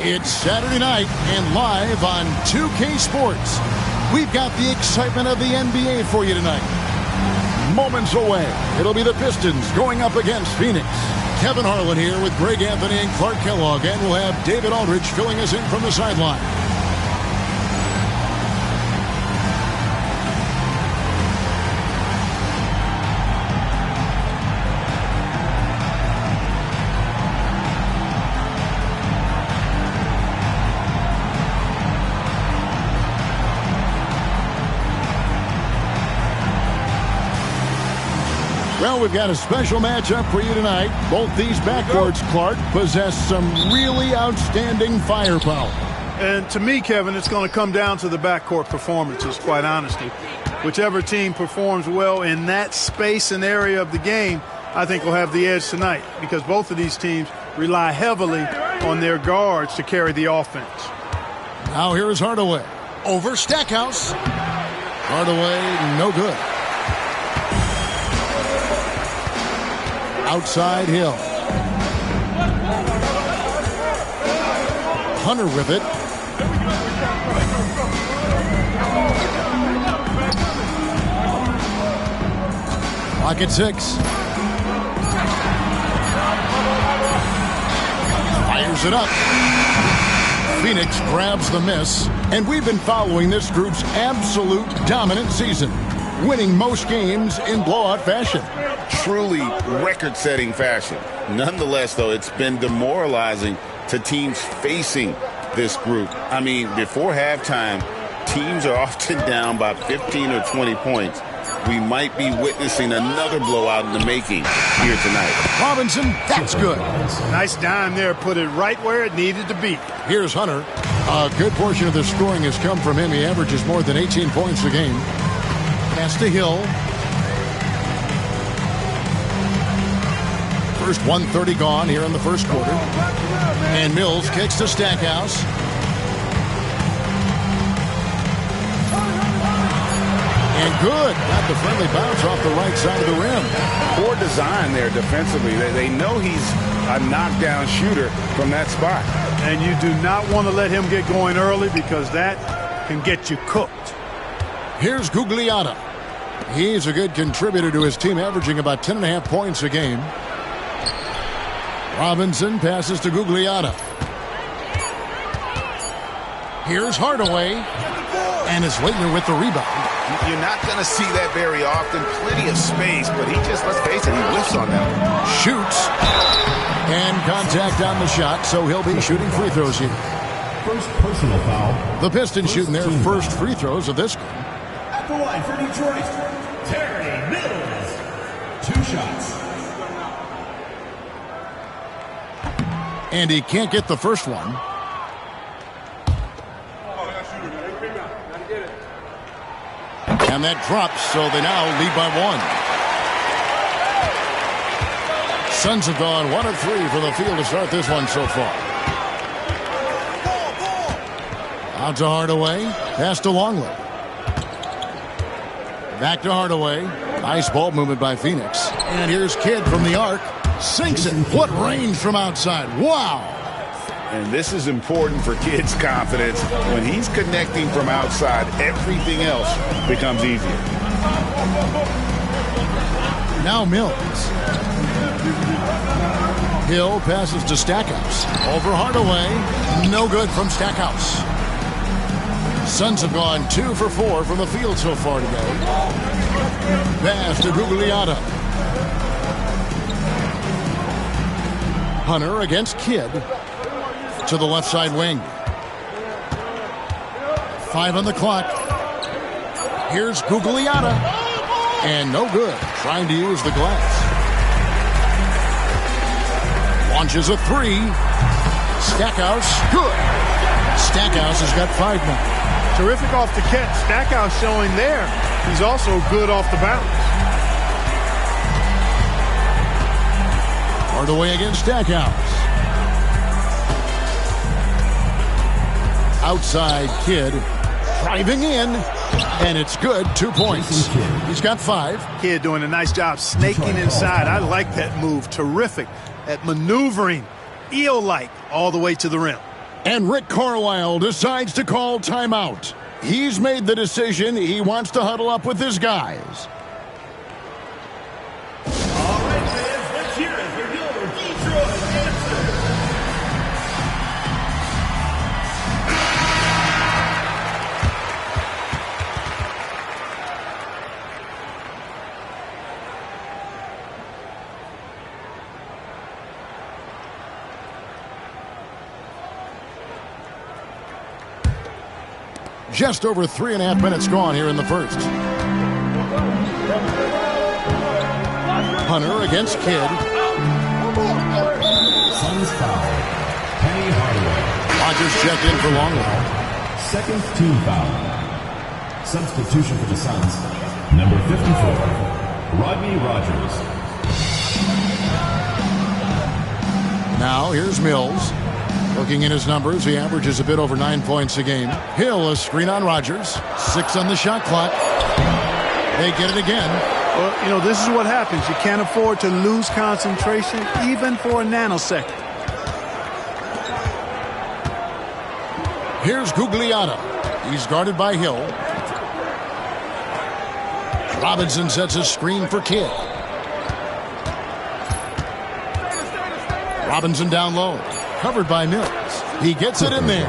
It's Saturday night and live on 2K Sports. We've got the excitement of the NBA for you tonight. Moments away, it'll be the Pistons going up against Phoenix. Kevin Harlan here with Greg Anthony and Clark Kellogg, and we'll have David Aldridge filling us in from the sideline. Well, we've got a special matchup for you tonight. Both these backcourts, Clark, possess some really outstanding firepower. And to me, Kevin, it's going to come down to the backcourt performances, quite honestly. Whichever team performs well in that space and area of the game, I think will have the edge tonight, because both of these teams rely heavily on their guards to carry the offense. Now here is Hardaway. Over Stackhouse. Hardaway, no good. Outside Hill. Hunter with it. Clock at 6. Fires it up. Phoenix grabs the miss, and we've been following this group's absolute dominant season, winning most games in blowout fashion. Truly record-setting fashion. Nonetheless, though, it's been demoralizing to teams facing this group. I mean, before halftime, teams are often down by 15 or 20 points. We might be witnessing another blowout in the making here tonight. Robinson, that's good. Nice dime there, put it right where it needed to be. Here's Hunter. A good portion of the scoring has come from him. He averages more than 18 points a game. Pass to Hill. First 1:30 gone here in the first quarter. And Mills kicks to Stackhouse. And good. Got the friendly bounce off the right side of the rim. Poor design there defensively. They know he's a knockdown shooter from that spot. And you do not want to let him get going early, because that can get you cooked. Here's Gugliotta. He's a good contributor to his team, averaging about 10.5 points a game. Robinson passes to Gugliotta. Here's Hardaway. And it's Laettner with the rebound. You're not going to see that very often. Plenty of space, but he just, let's face it, he whiffs on that. Shoots. And contact on the shot, so he'll be shooting free throws here. First personal foul. The Pistons shooting their first free throws of this game. At the line for Detroit, Terry Mills. 2 shots. And he can't get the first one. And that drops, so they now lead by 1. Suns have gone 1 of 3 from the field to start this one so far. Out to Hardaway. Pass to Longley. Back to Hardaway. Nice ball movement by Phoenix. And here's Kidd from the arc. Sinks it. What range from outside. Wow. And this is important for Kidd's confidence. When he's connecting from outside, everything else becomes easier. Now Mills. Hill passes to Stackhouse. Over Hardaway. No good from Stackhouse. Suns have gone 2 for 4 from the field so far today. Pass to Gugliotta. Hunter against Kidd. To the left side wing. 5 on the clock. Here's Gugliotta. And no good. Trying to use the glass. Launches a 3. Stackhouse. Good. Stackhouse has got 5 now. Terrific off the catch. Stackhouse showing there. He's also good off the bounce. Hardaway against Stackhouse. Outside Kidd. Driving in. And it's good. 2 points. He's got 5. Kidd doing a nice job snaking inside. I like that move. Terrific at maneuvering. Eel-like all the way to the rim. And Rick Carlisle decides to call timeout. He's made the decision. He wants to huddle up with his guys. All right, fans, let's hear it for your Detroit answer. Just over 3.5 minutes gone here in the first. Hunter against Kidd. Suns foul. Penny Hardaway. Rodgers checked in for Longwell. Second team foul. Substitution for the Suns. Number 54, Rodney Rogers. Now here's Mills. Looking in his numbers, he averages a bit over 9 points a game. Hill, a screen on Rodgers. 6 on the shot clock. They get it again. Well, you know, this is what happens. You can't afford to lose concentration even for a nanosecond. Here's Gugliotta. He's guarded by Hill. Robinson sets a screen for Kidd. Robinson down low. Covered by Mills. He gets it in there.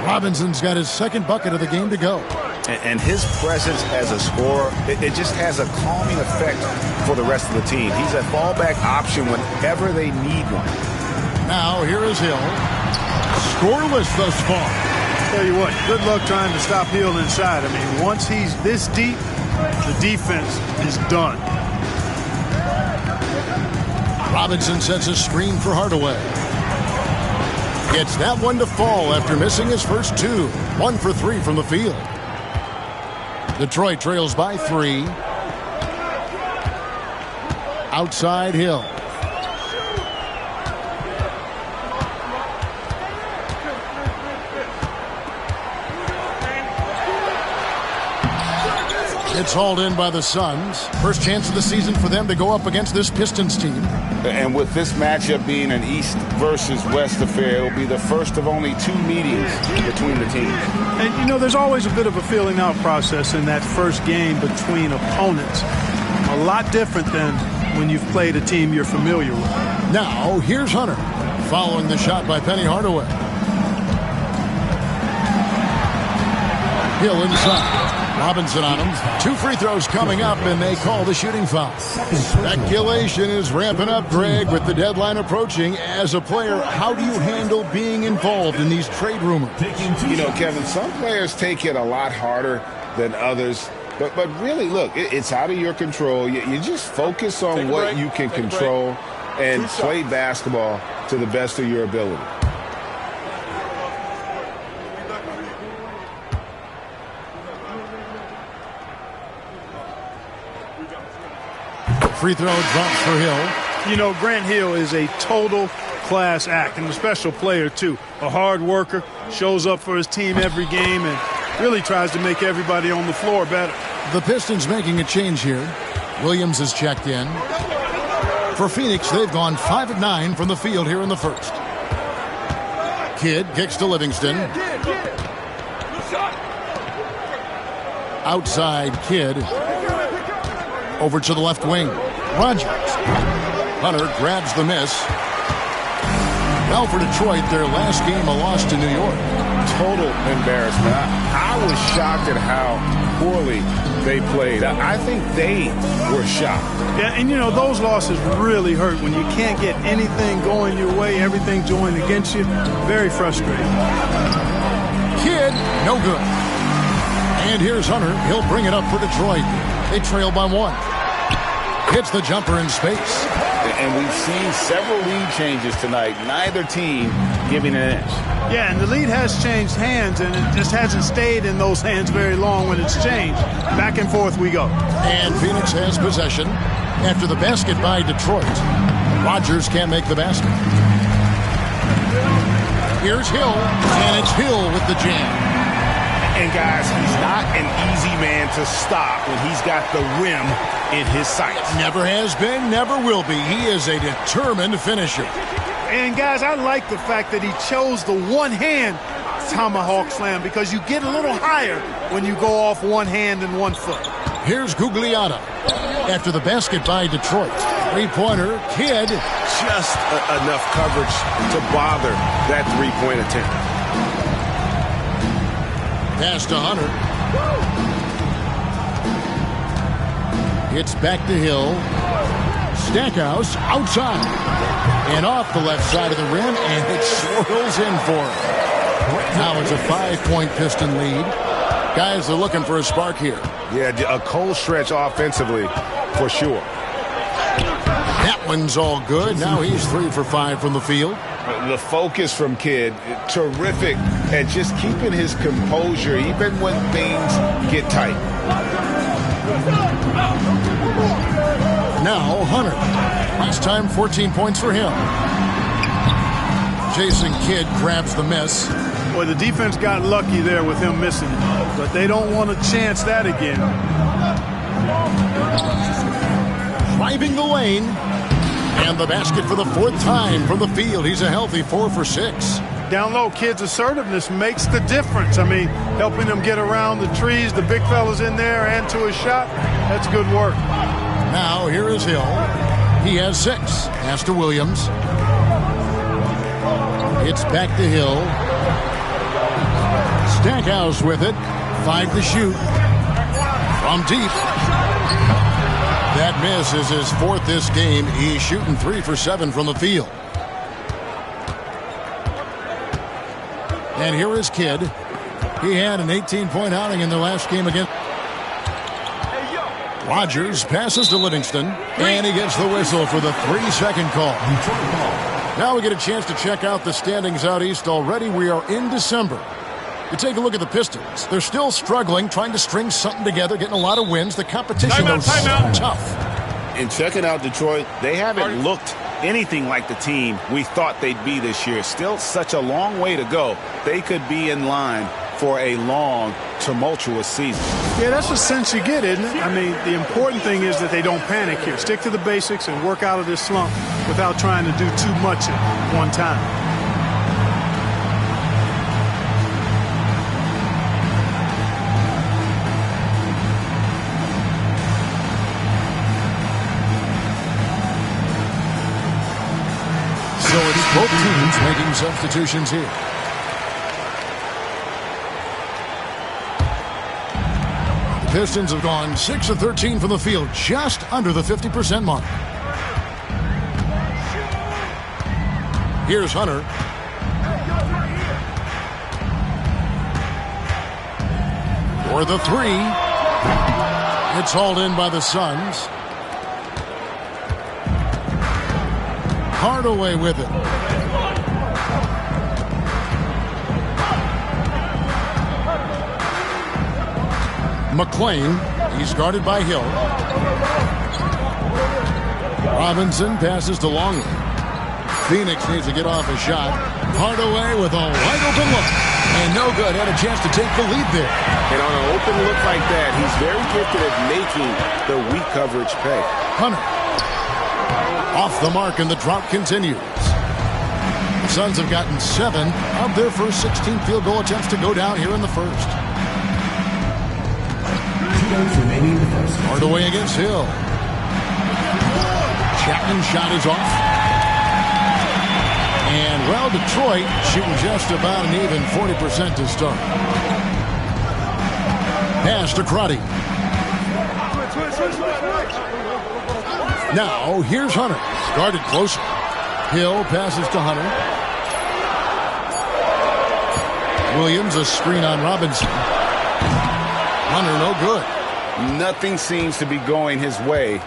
Robinson's got his second bucket of the game to go. And his presence as a scorer, it just has a calming effect for the rest of the team. He's a fallback option whenever they need one. Now here is Hill. Scoreless thus far. Tell you what, good luck trying to stop Hill inside. I mean, once he's this deep, the defense is done. Robinson sets a screen for Hardaway. Gets that one to fall after missing his first 2. 1 for 3 from the field. Detroit trails by 3. Outside Hill. It's hauled in by the Suns. First chance of the season for them to go up against this Pistons team. And with this matchup being an East versus West affair, it will be the first of only 2 meetings between the teams. And, you know, there's always a bit of a filling out process in that first game between opponents. A lot different than when you've played a team you're familiar with. Now, here's Hunter, following the shot by Penny Hardaway. Hill inside. Robinson on him. 2 free throws coming up, and they call the shooting foul. Speculation is ramping up, Greg, with the deadline approaching. As a player, how do you handle being involved in these trade rumors? You know, Kevin, some players take it a lot harder than others. But really, look, it's out of your control. You just focus on what you can control and play basketball to the best of your ability. Free throw drops for Hill. You know, Grant Hill is a total class act and a special player, too. A hard worker, shows up for his team every game, and really tries to make everybody on the floor better. The Pistons making a change here. Williams is checked in. For Phoenix, they've gone 5 of 9 from the field here in the first. Kidd kicks to Livingston. Outside Kidd. Over to the left wing. Rodgers. Hunter grabs the miss. Well, for Detroit, their last game a loss to New York. Total embarrassment. I was shocked at how poorly they played. I think they were shocked. Yeah, and you know, those losses really hurt when you can't get anything going your way, everything's going against you. Very frustrating. Kidd, no good. And here's Hunter. He'll bring it up for Detroit. They trail by 1. Hits the jumper in space. And we've seen several lead changes tonight. Neither team giving an edge. Yeah, and the lead has changed hands, and it just hasn't stayed in those hands very long when it's changed. Back and forth we go. And Phoenix has possession. After the basket by Detroit, Rodgers can't make the basket. Here's Hill, and it's Hill with the jam. And, guys, he's not an easy man to stop when he's got the rim in his sights. Never has been, never will be. He is a determined finisher. And, guys, I like the fact that he chose the one-hand tomahawk slam because you get a little higher when you go off one hand and 1 foot. Here's Gugliotta after the basket by Detroit. Three-pointer, Kidd. Just enough coverage to bother that three-point attempt. Pass to Hunter. It's back to Hill. Stackhouse outside. And off the left side of the rim, and it swirls in for him. Now it's a 5-point Piston lead. Guys are looking for a spark here. Yeah, a cold stretch offensively for sure. That one's all good. Now he's 3 for 5 from the field. The focus from Kidd, terrific at just keeping his composure even when things get tight. Now Hunter. Last time 14 points for him. Jason Kidd grabs the miss. Boy, the defense got lucky there with him missing it, but they don't want to chance that again. Driving the lane. And the basket for the 4th time from the field. He's a healthy 4 for 6. Down low, Kidd's assertiveness makes the difference. I mean, helping them get around the trees, the big fellas in there, and to a shot, that's good work. Now here is Hill. He has 6. Pass to Williams. It's back to Hill. Stackhouse with it. 5 to shoot. From deep. That miss is his 4th this game. He's shooting 3 for 7 from the field. And here is Kidd. He had an 18-point outing in their last game against. Rogers passes to Livingston, and he gets the whistle for the 3-second call. Now we get a chance to check out the standings out east already. We are in December. You take a look at the Pistons. They're still struggling, trying to string something together, getting a lot of wins. The competition is tough. And checking out Detroit, they haven't looked anything like the team we thought they'd be this year. Still such a long way to go. They could be in line for a long, tumultuous season. Yeah, that's the sense you get, isn't it? I mean, the important thing is that they don't panic here. Stick to the basics and work out of this slump without trying to do too much at one time. So it's both teams making substitutions here. The Pistons have gone 6 of 13 from the field, just under the 50% mark. Here's Hunter. For the 3. It's hauled in by the Suns. Hardaway with it. McClain, he's guarded by Hill. Robinson passes to Longley. Phoenix needs to get off a shot. Hardaway with a wide open look. And no good. Had a chance to take the lead there. And on an open look like that, he's very gifted at making the weak coverage pay. Hunter. Off the mark, and the drought continues. The Suns have gotten 7 of their first 16 field goal attempts to go down here in the first. Hardaway against Hill. Chapman's shot is off. And, well, Detroit shooting just about an even 40% to start. Pass to Crotty. Now, here's Hunter. Started closer. Hill passes to Hunter. Williams, a screen on Robinson. Hunter, no good. Nothing seems to be going his way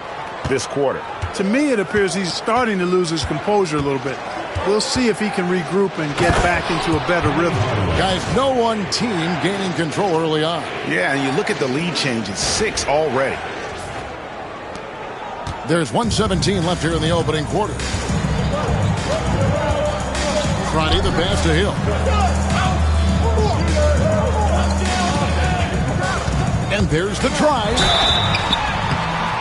this quarter. To me, it appears he's starting to lose his composure a little bit. We'll see if he can regroup and get back into a better rhythm. Guys, no one team gaining control early on. Yeah, and you look at the lead changes, 6 already. There's 1:17 left here in the opening quarter. Crotty, the pass to Hill. And there's the try.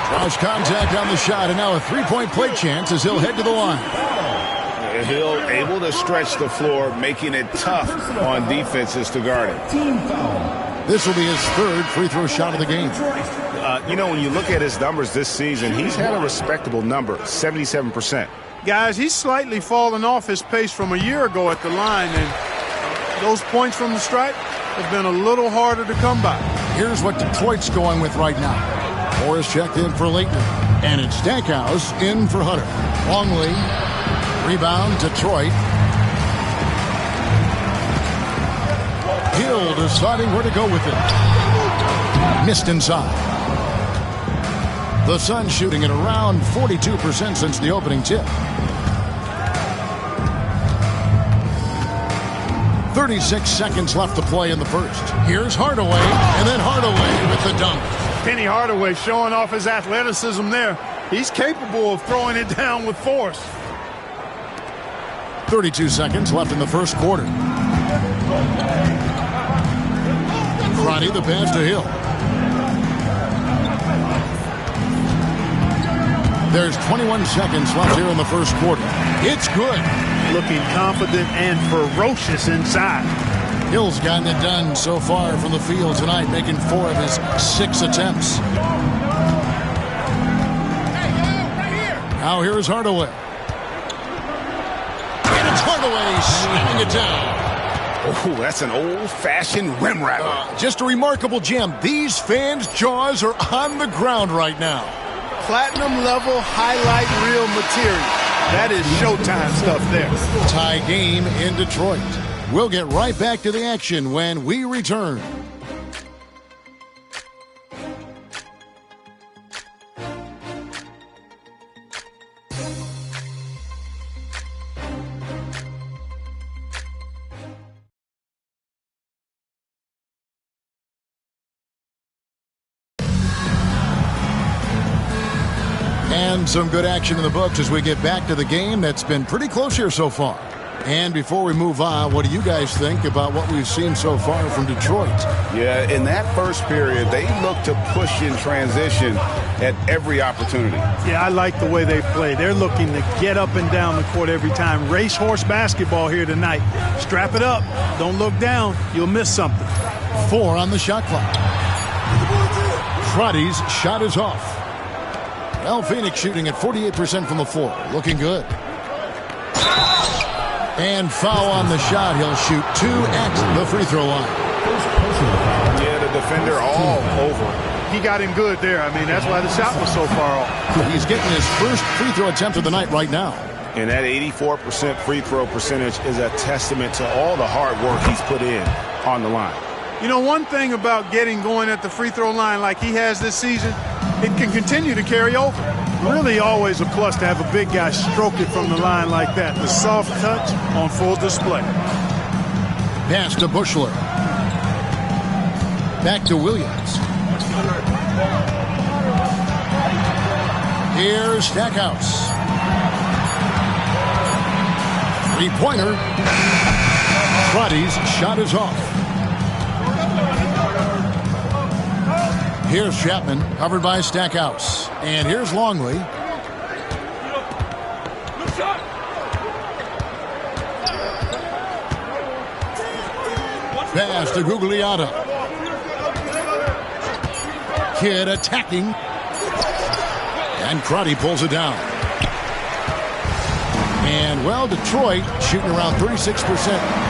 Cross contact on the shot, and now a three-point play chance as he'll head to the line. Hill able to stretch the floor, making it tough on defenses to guard it. Team foul. This will be his third free throw shot of the game. When you look at his numbers this season, he's had a respectable number, 77%. Guys, he's slightly fallen off his pace from a year ago at the line, and those points from the stripe have been a little harder to come by. Here's what Detroit's going with right now. Morris checked in for Leighton, and it's Stackhouse in for Hunter. Longley, rebound, Detroit. Hill deciding where to go with it. Missed inside. The Suns shooting at around 42% since the opening tip. 36 seconds left to play in the first. Here's Hardaway, and then Hardaway with the dunk. Penny Hardaway showing off his athleticism there. He's capable of throwing it down with force. 32 seconds left in the first quarter. Crotty, the pass to Hill. There's 21 seconds left here in the first quarter. It's good. Looking confident and ferocious inside. Hill's gotten it done so far from the field tonight, making 4 of his 6 attempts. Now here's Hardaway. And it's Hardaway slamming it down. Oh, that's an old-fashioned rim rattler. Just a remarkable gem. These fans' jaws are on the ground right now. Platinum level highlight reel material. That is Showtime stuff there. Tie game in Detroit. We'll get right back to the action when we return. And some good action in the books as we get back to the game that's been pretty close here so far. And before we move on, what do you guys think about what we've seen so far from Detroit? Yeah, in that first period, they looked to push in transition at every opportunity. Yeah, I like the way they play. They're looking to get up and down the court every time. Racehorse basketball here tonight. Strap it up. Don't look down. You'll miss something. 4 on the shot clock. Crotty's shot is off. Well, Phoenix shooting at 48% from the floor. Looking good. And foul on the shot. He'll shoot 2 at the free throw line. Yeah, the defender all over. He got him good there. I mean, that's why the shot was so far off. He's getting his first free throw attempt of the night right now. And that 84% free throw percentage is a testament to all the hard work he's put in on the line. You know, one thing about getting going at the free throw line like he has this season, it can continue to carry over. Really always a plus to have a big guy stroke it from the line like that. The soft touch on full display. Pass to Bushler. Back to Williams. Here's Stackhouse. Three-pointer. Crotty's shot is off. Here's Chapman, covered by Stackhouse. And here's Longley. Pass to Gugliotta. Kidd attacking. And Crotty pulls it down. And, well, Detroit shooting around 36%.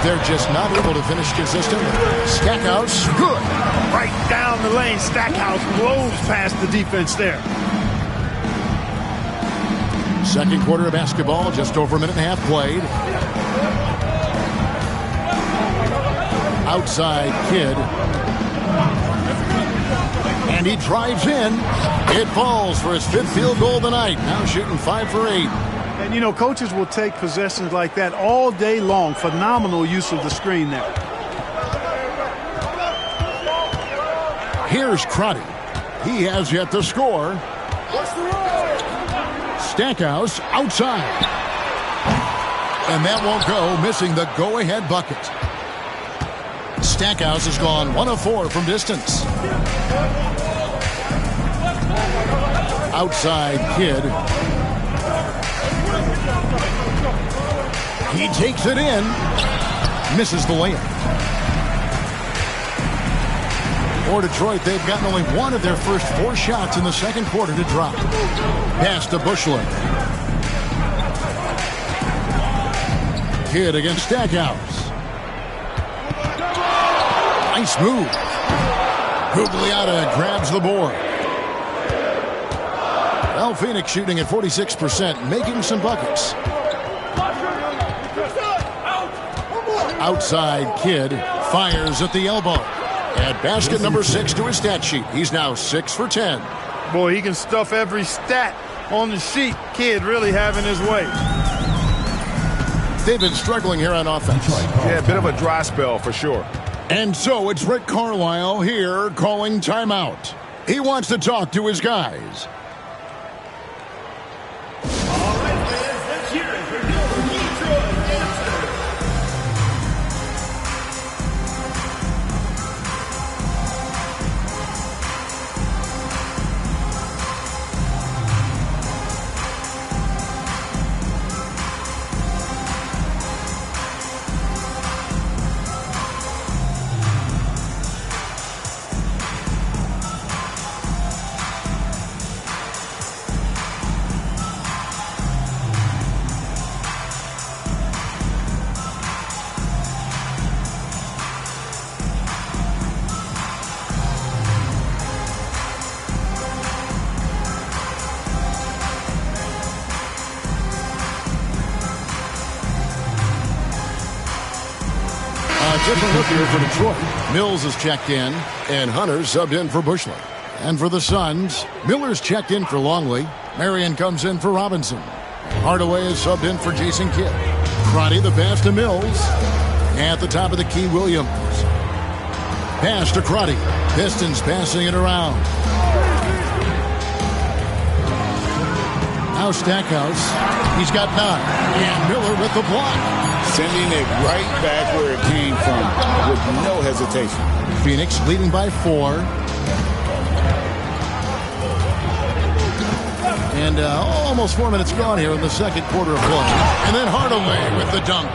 They're just not able to finish consistently. Stackhouse, good. Right down the lane. Stackhouse blows past the defense there. Second quarter of basketball, just over a minute and a half played. Outside Kidd. And he drives in. It falls for his 5th field goal of the night. Now shooting 5 for 8. And, you know, coaches will take possessions like that all day long. Phenomenal use of the screen there. Here's Crotty. He has yet to score. Stackhouse outside. And that won't go, missing the go-ahead bucket. Stackhouse has gone 1 of 4 from distance. Outside Kidd. He takes it in. Misses the layup. For Detroit, they've gotten only one of their first 4 shots in the second quarter to drop. Pass to Bushler. Kidd against Stackhouse. Nice move. Gugliotta grabs the board. Well, Phoenix shooting at 46%, making some buckets. Outside, Kidd fires at the elbow. Add basket number 6 to his stat sheet. He's now 6 for 10. Boy, he can stuff every stat on the sheet. Kidd really having his way. They've been struggling here on offense. Yeah, a bit of a dry spell for sure. And so it's Rick Carlisle here calling timeout. He wants to talk to his guys. All right, fans, let's hear it for your Detroit answer. Different look here for Detroit. Mills is checked in, and Hunter subbed in for Bushler. And for the Suns, Miller's checked in for Longley. Marion comes in for Robinson. Hardaway is subbed in for Jason Kidd. Crotty the pass to Mills. At the top of the key, Williams. Pass to Crotty. Pistons passing it around. Now Stackhouse. He's got 9. And Miller with the block. Sending it right back where it came from with no hesitation. Phoenix leading by 4. And almost 4 minutes gone here in the second quarter of play. And then Hardaway with the dunk.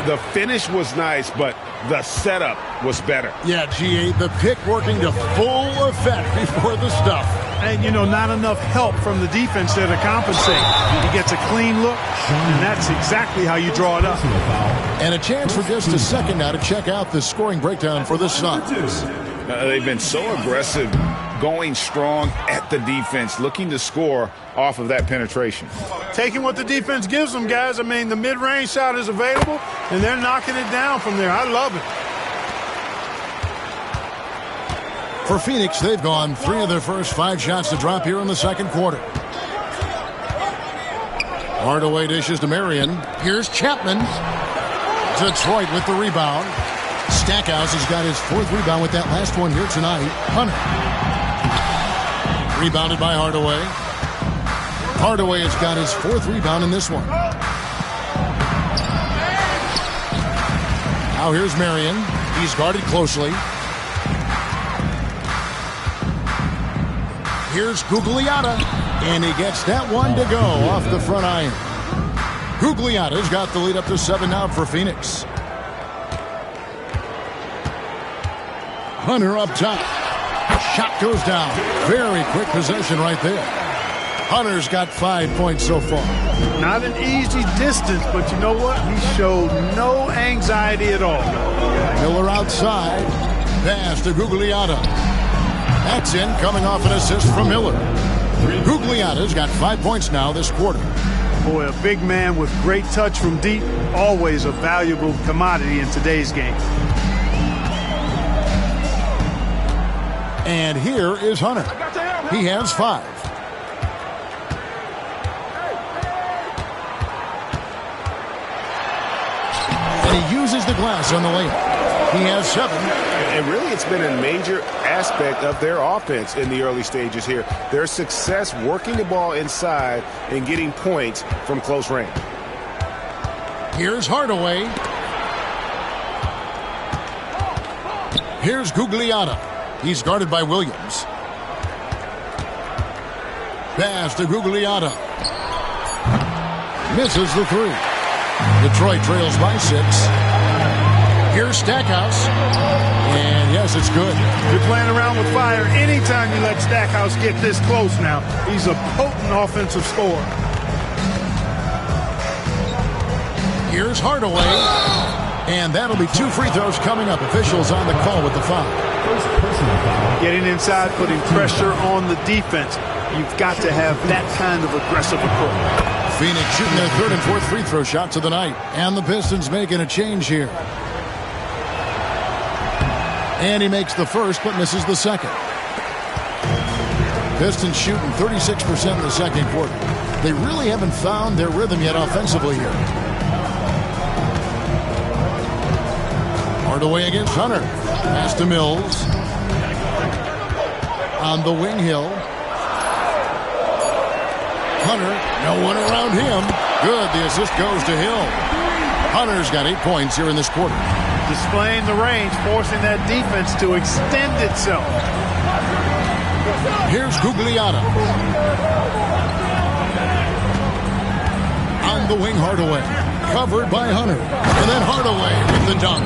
The finish was nice, but the setup was better. Yeah, G8, the pick working to full effect before the stuff. And, you know, not enough help from the defense there to compensate. He gets a clean look, and that's exactly how you draw it up. And a chance for just a second now to check out the scoring breakdown for the Suns. They've been so aggressive, going strong at the defense, looking to score off of that penetration. Taking what the defense gives them, guys. I mean, the mid-range shot is available, and they're knocking it down from there. I love it. For Phoenix, they've gone 3 of their first 5 shots to drop here in the second quarter. Hardaway dishes to Marion. Here's Chapman. Detroit with the rebound. Stackhouse has got his 4th rebound with that last one here tonight. Hunter. Rebounded by Hardaway. Hardaway has got his 4th rebound in this one. Now here's Marion. He's guarded closely. Here's Gugliotta, and he gets that one to go off the front iron. Gugliotta's got the lead up to 7 now for Phoenix. Hunter up top. Shot goes down. Very quick possession right there. Hunter's got 5 points so far. Not an easy distance, but you know what? He showed no anxiety at all. Miller outside. Pass to Gugliotta. That's in, coming off an assist from Miller. Gugliotta's got 5 points now this quarter. Boy, a big man with great touch from deep, always a valuable commodity in today's game. And here is Hunter. He has 5. And he uses the glass on the layup. He has 7. And really, it's been a major aspect of their offense in the early stages here. Their success working the ball inside and getting points from close range. Here's Hardaway. Here's Gugliotta. He's guarded by Williams. Pass to Gugliotta. Misses the 3. Detroit trails by 6. Here's Stackhouse. And yes, it's good. You're playing around with fire anytime you let Stackhouse get this close now. He's a potent offensive scorer. Here's Hardaway. And that'll be 2 free throws coming up. Officials on the call with the foul. Getting inside, putting pressure on the defense. You've got to have that kind of aggressive approach. Phoenix shooting their 3rd and 4th free throw shots of the night. And the Pistons making a change here. And he makes the first but misses the second. Pistons shooting 36% in the second quarter. They really haven't found their rhythm yet offensively here. Hardaway against Hunter. Pass to Mills. On the wing, Hill. Hunter, no one around him. Good, the assist goes to Hill. Hunter's got 8 points here in this quarter. Displaying the range, forcing that defense to extend itself. Here's Gugliotta. On the wing, Hardaway. Covered by Hunter. And then Hardaway with the dunk.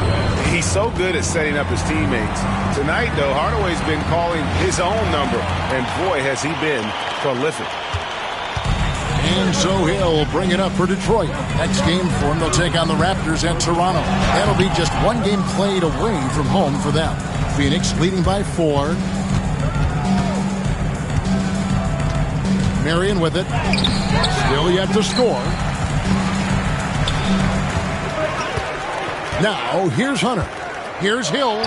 He's so good at setting up his teammates. Tonight, though, Hardaway's been calling his own number, and boy, has he been prolific. And so he'll bring it up for Detroit. Next game for him, they'll take on the Raptors at Toronto. That'll be just 1 game played away from home for them. Phoenix leading by 4. Marion with it. Still yet to score. Now, here's Hunter. Here's Hill.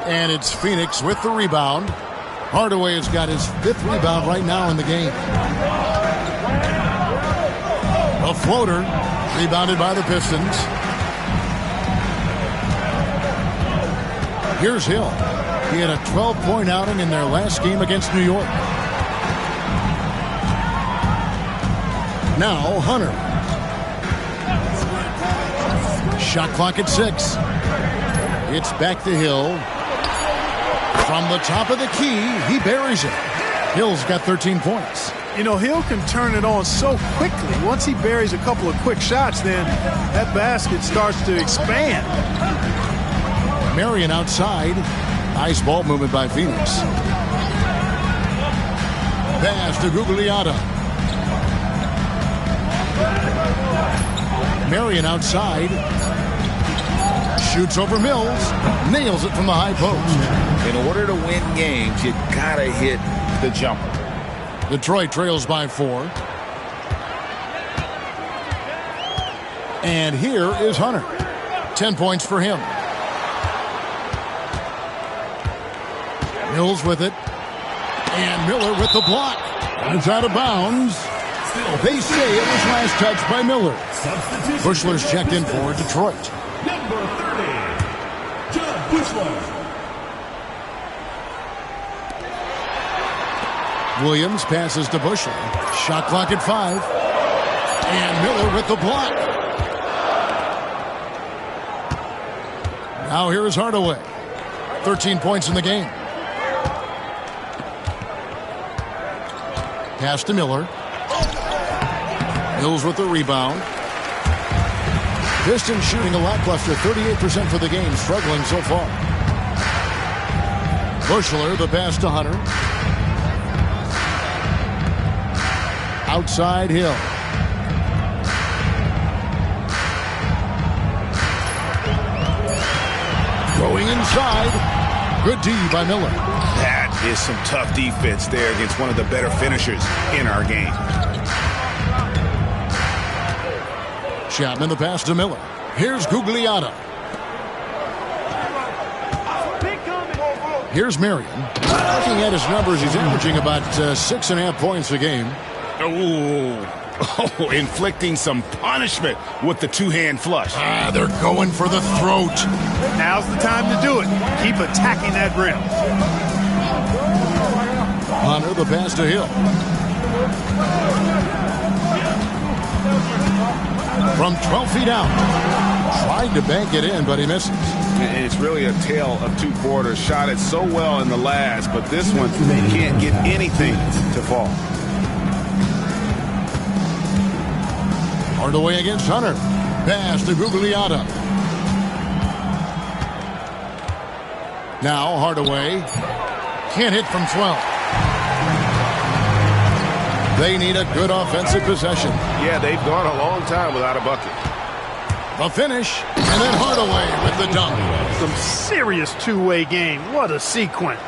And it's Phoenix with the rebound. Hardaway has got his 5th rebound right now in the game. A floater, rebounded by the Pistons. Here's Hill. He had a 12-point outing in their last game against New York. Now, Hunter. Shot clock at 6. It's back to Hill. From the top of the key, he buries it. Hill's got 13 points. You know, Hill can turn it on so quickly. Once he buries a couple of quick shots, then that basket starts to expand. Marion outside. Nice ball movement by Phoenix. Pass to Gugliotta. Marion outside. Shoots over Mills. Nails it from the high post. In order to win games, you gotta hit the jumper. Detroit trails by 4. And here is Hunter. 10 points for him. Mills with it. And Miller with the block. It's out of bounds. They say it was last touched by Miller. Bushler's checked in for Detroit. Number 30, John Bushler. Williams passes to Bushler. Shot clock at 5. And Miller with the block. Now here is Hardaway. 13 points in the game. Pass to Miller. Mills with the rebound. Pistons shooting a lackluster 38% for the game, struggling so far. Bushler, the pass to Hunter. Outside Hill. Going inside. Good D by Miller. That is some tough defense there against one of the better finishers in our game. Chapman the pass to Miller. Here's Gugliotta. Here's Marion. Looking at his numbers, he's averaging about 6.5 points a game. Oh, inflicting some punishment with the two-hand flush. They're going for the throat. Now's the time to do it. Keep attacking that rim. Hunter the pass to Hill. From 12 feet out. Tried to bank it in, but he misses. And it's really a tale of 2 quarters. Shot it so well in the last, but this one, they can't get anything to fall. Hardaway against Hunter. Pass to Gugliotta. Now Hardaway can't hit from 12. They need a good offensive possession. Yeah, they've gone a long time without a bucket. The finish, and then Hardaway with the dunk. Some serious two-way game. What a sequence.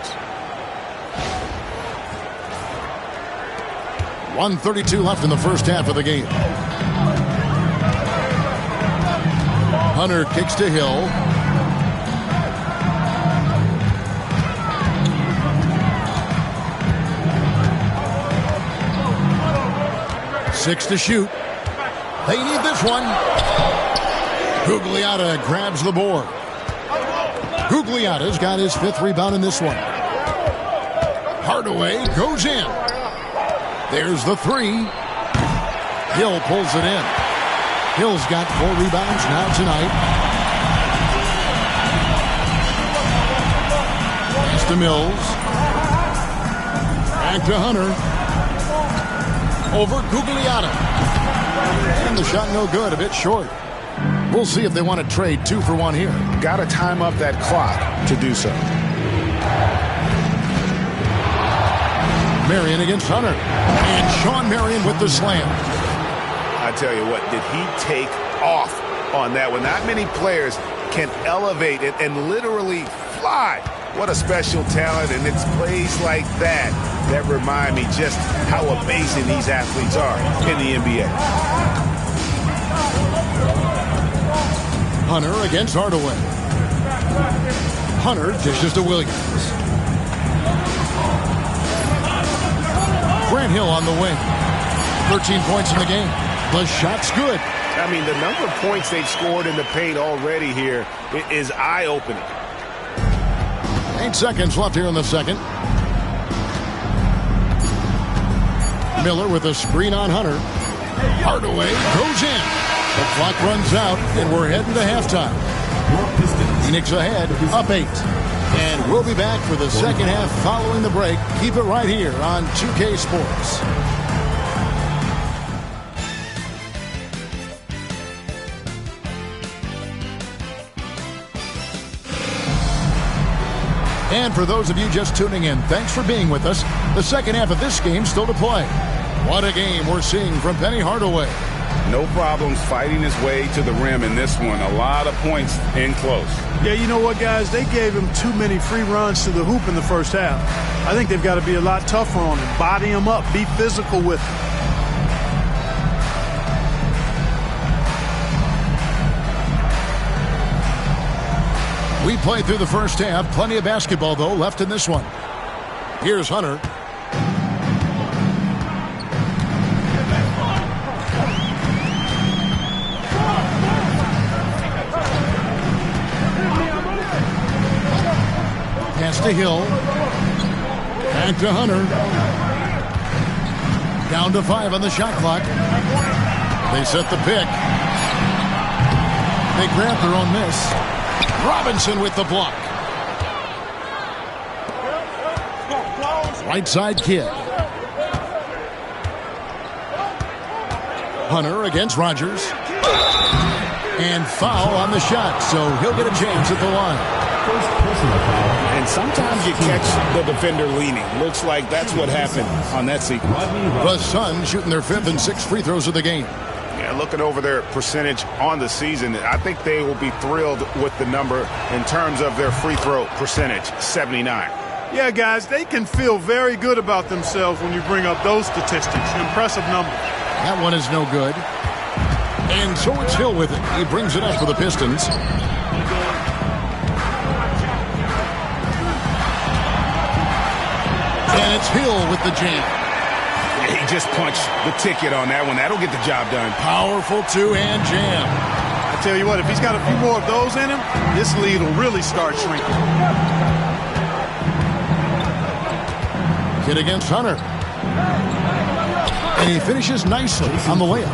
1:32 left in the first half of the game. Hunter kicks to Hill. Six to shoot. They need this one. Gugliotta grabs the board. Gugliotta's got his 5th rebound in this one. Hardaway goes in. There's the 3. Hill pulls it in. Hill's got 4 rebounds now tonight. Pass to Mills. Back to Hunter. Over Gugliotta. And the shot no good, a bit short. We'll see if they want to trade 2 for 1 here. Got to time up that clock to do so. Marion against Hunter. And Shawn Marion with the slam. I tell you what, did he take off on that one? Not many players can elevate it and literally fly. What a special talent, and it's plays like that that remind me just how amazing these athletes are in the NBA. Hunter against Hardaway. Hunter dishes to Williams. Grant Hill on the wing. 13 points in the game. The shot's good. I mean, the number of points they've scored in the paint already here is eye-opening. 8 seconds left here in the second. Miller with a screen on Hunter. Hardaway goes in. The clock runs out, and we're heading to halftime. Phoenix ahead, up 8. And we'll be back for the second half following the break. Keep it right here on 2K Sports. And for those of you just tuning in, thanks for being with us. The second half of this game still to play. What a game we're seeing from Penny Hardaway. No problems fighting his way to the rim in this one. A lot of points in close. Yeah, you know what, guys? They gave him too many free runs to the hoop in the first half. I think they've got to be a lot tougher on him. Body him up. Be physical with him. We played through the first half. Plenty of basketball, though, left in this one. Here's Hunter. Pass to Hill. Back to Hunter. Down to 5 on the shot clock. They set the pick. They grab their own miss. Robinson with the block. Right side Kidd. Hunter against Rogers. And foul on the shot, so he'll get a chance at the line. And sometimes you catch the defender leaning. Looks like that's what happened on that sequence. The Suns shooting their 5th and 6th free throws of the game. Yeah, looking over their percentage on the season, I think they will be thrilled with the number in terms of their free throw percentage, 79. Yeah, guys, they can feel very good about themselves when you bring up those statistics. Impressive number. That one is no good. And so it's Hill with it. He brings it up for the Pistons. And it's Hill with the jam. He just punched the ticket on that one. That'll get the job done. Powerful two-hand jam. I tell you what, if he's got a few more of those in him, this lead will really start shrinking. Kidd against Hunter. And he finishes nicely on the layup.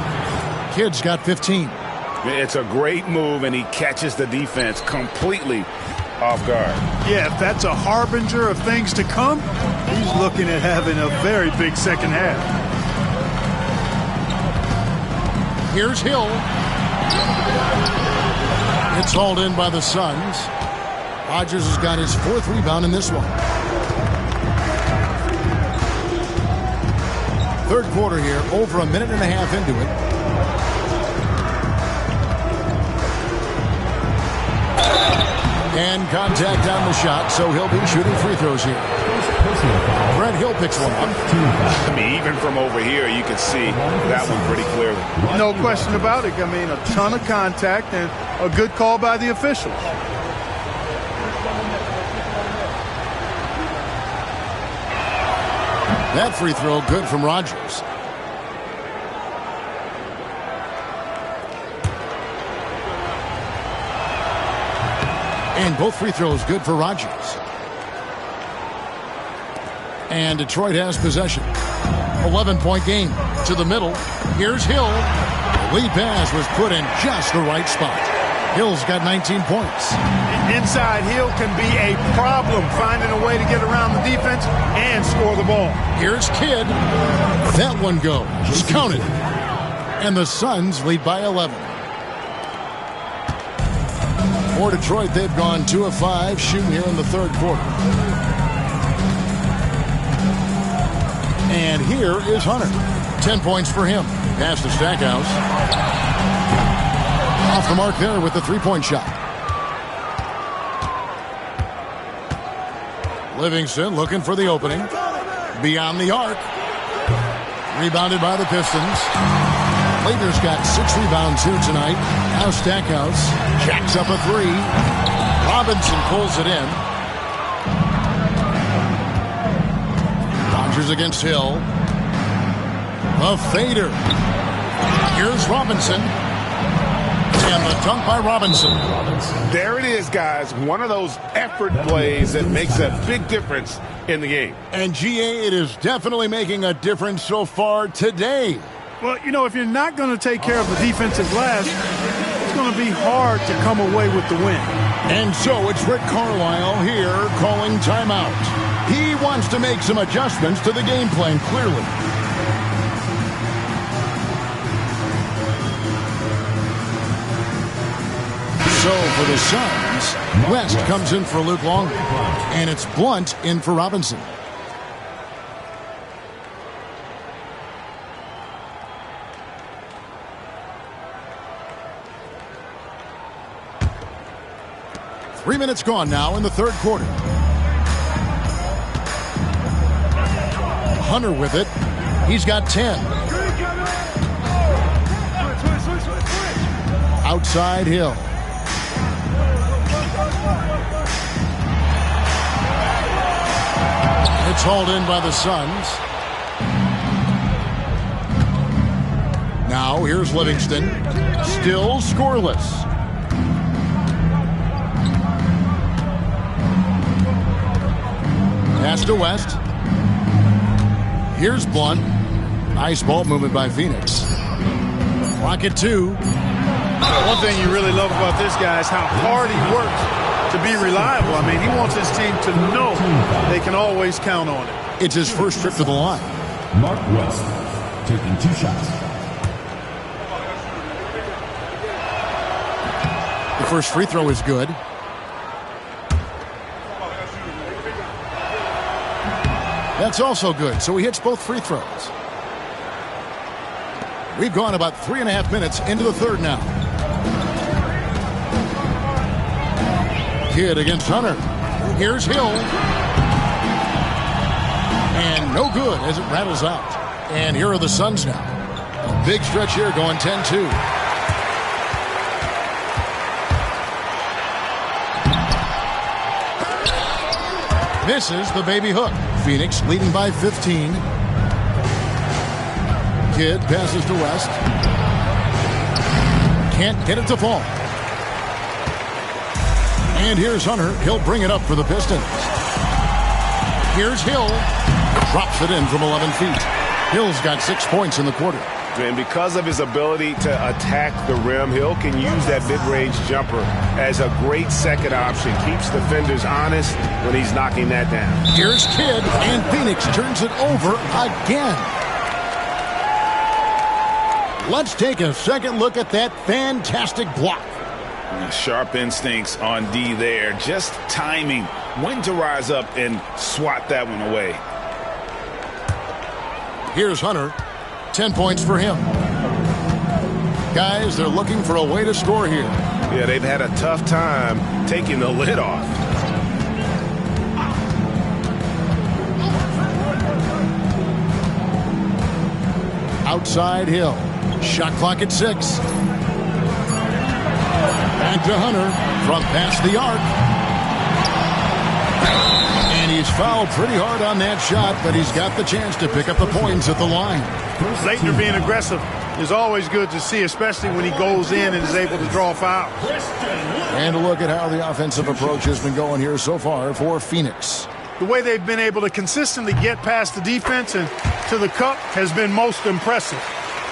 Kidd's got 15. It's a great move, and he catches the defense completely off guard. Yeah, if that's a harbinger of things to come, he's looking at having a very big second half. Here's Hill. It's hauled in by the Suns. Rodgers has got his 4th rebound in this one. Third quarter here, over a minute and a half into it. And contact on the shot, so he'll be shooting free throws here. Brett Hill picks one up. I mean, even from over here, you can see that one pretty clearly. No question about it. I mean, a ton of contact and a good call by the officials. That free throw good from Rodgers. And both free throws good for Rodgers. And Detroit has possession. 11-point game to the middle. Here's Hill. The lead pass was put in just the right spot. Hill's got 19 points. Inside, Hill can be a problem finding a way to get around the defense and score the ball. Here's Kidd. That one goes. Just counted. And the Suns lead by 11. For Detroit, they've gone 2 of 5 shooting here in the third quarter. And here is Hunter. 10 points for him. Pass to Stackhouse. Off the mark there with the three-point shot. Livingston looking for the opening. Beyond the arc. Rebounded by the Pistons. Later's got 6 rebounds here tonight. Now Stackhouse jacks up a 3. Robinson pulls it in. Rodgers against Hill. A fader. Here's Robinson. And the dunk by Robinson. There it is, guys. One of those effort plays that makes a big difference in the game. And GA, it is definitely making a difference so far today. Well, you know, if you're not going to take care of the defensive glass, it's going to be hard to come away with the win. And so it's Rick Carlisle here calling timeout. He wants to make some adjustments to the game plan, clearly. So for the Suns, West comes in for Luke Longley. And it's Blunt in for Robinson. Three minutes gone now in the third quarter. Hunter with it. He's got 10. Outside Hill. It's hauled in by the Suns. Now here's Livingston. Still scoreless. Pass to West. Here's Blunt. Nice ball movement by Phoenix. Clock at 2. One thing you really love about this guy is how hard he works to be reliable. I mean, he wants his team to know they can always count on it. It's his first trip to the line. Mark West taking 2 shots. The first free throw is good. That's also good, so he hits both free throws. We've gone about 3.5 minutes into the third now. Kidd against Hunter. Here's Hill. And no good as it rattles out. And here are the Suns now. A big stretch here going 10-2. Misses the baby hook. Phoenix leading by 15. Kidd passes to West. Can't get it to fall. And here's Hunter. He'll bring it up for the Pistons. Here's Hill. Drops it in from 11 feet. Hill's got 6 points in the quarter. And because of his ability to attack the rim, Hill can use that mid-range jumper as a great second option. Keeps defenders honest when he's knocking that down. Here's Kidd, and Phoenix turns it over again. Let's take a second look at that fantastic block. Sharp instincts on D there. Just timing when to rise up and swat that one away. Here's Hunter. 10 points for him. Guys, they're looking for a way to score here. Yeah, they've had a tough time taking the lid off. Outside Hill. Shot clock at 6. Back to Hunter from past the arc. And he's fouled pretty hard on that shot, but he's got the chance to pick up the points at the line. Laettner being aggressive is always good to see, especially when he goes in and is able to draw fouls. And a look at how the offensive approach has been going here so far for Phoenix. The way they've been able to consistently get past the defense and to the cup has been most impressive.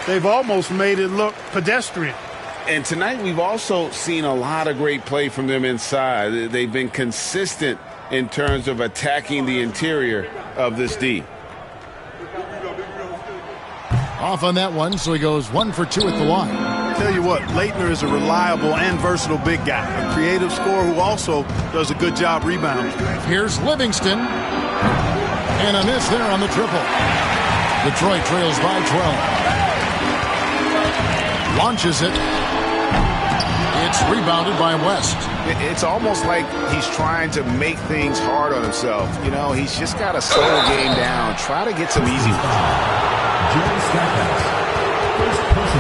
They've almost made it look pedestrian. And tonight we've also seen a lot of great play from them inside. They've been consistent in terms of attacking the interior of this D. Off on that one, so he goes 1 for 2 at the line. Tell you what, Laettner is a reliable and versatile big guy, a creative scorer who also does a good job rebounding. Here's Livingston. And a miss there on the triple. Detroit trails by 12. Launches it. It's rebounded by West. It's almost like he's trying to make things hard on himself. You know, he's just got to slow the game down, try to get some easy ones.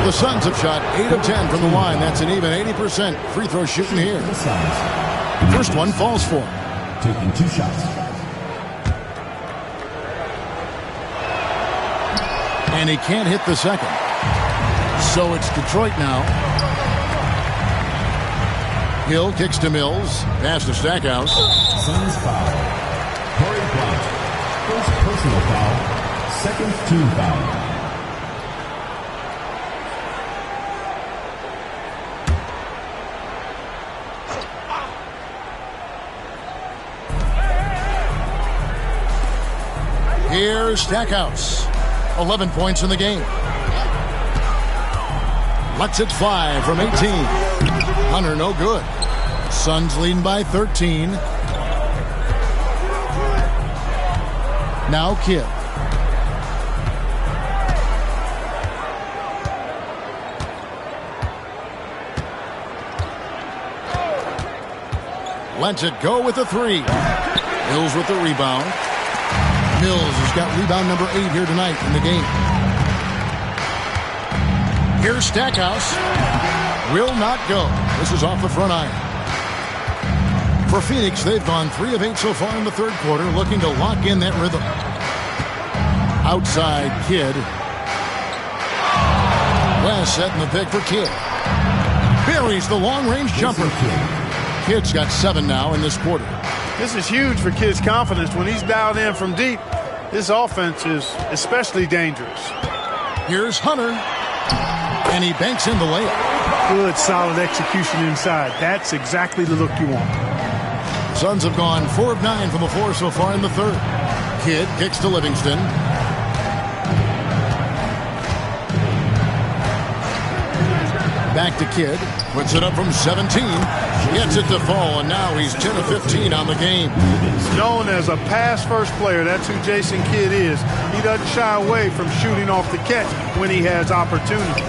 The Suns have shot 8 of 10 from the line. That's an even 80% free throw shooting here. First one falls for him. Taking 2 shots. And he can't hit the second. So it's Detroit now. Hill kicks to Mills. Pass to Stackhouse. Suns foul. Corey Blount. First personal foul. Second team foul. Here's Stackhouse. 11 points in the game. Lets it fly from 18. Hunter no good. Suns leading by 13. Now Kidd. Lets it go with the 3. Mills with the rebound. Mills has got rebound number 8 here tonight in the game. Here's Stackhouse. Will not go. This is off the front iron. For Phoenix, they've gone 3 of 8 so far in the third quarter, looking to lock in that rhythm. Outside Kidd. West setting the pick for Kidd. Buries the long-range jumper. Kidd's got 7 now in this quarter. This is huge for Kidd's confidence. When he's dialed in from deep, this offense is especially dangerous. Here's Hunter. And he banks in the layup. Good, solid execution inside. That's exactly the look you want. Suns have gone 4 of 9 from the floor so far in the third. Kidd kicks to Livingston. Back to Kidd. Puts it up from 17. Gets it to fall, and now he's 10 of 15 on the game. Known as a pass-first player, that's who Jason Kidd is. He doesn't shy away from shooting off the catch when he has opportunities.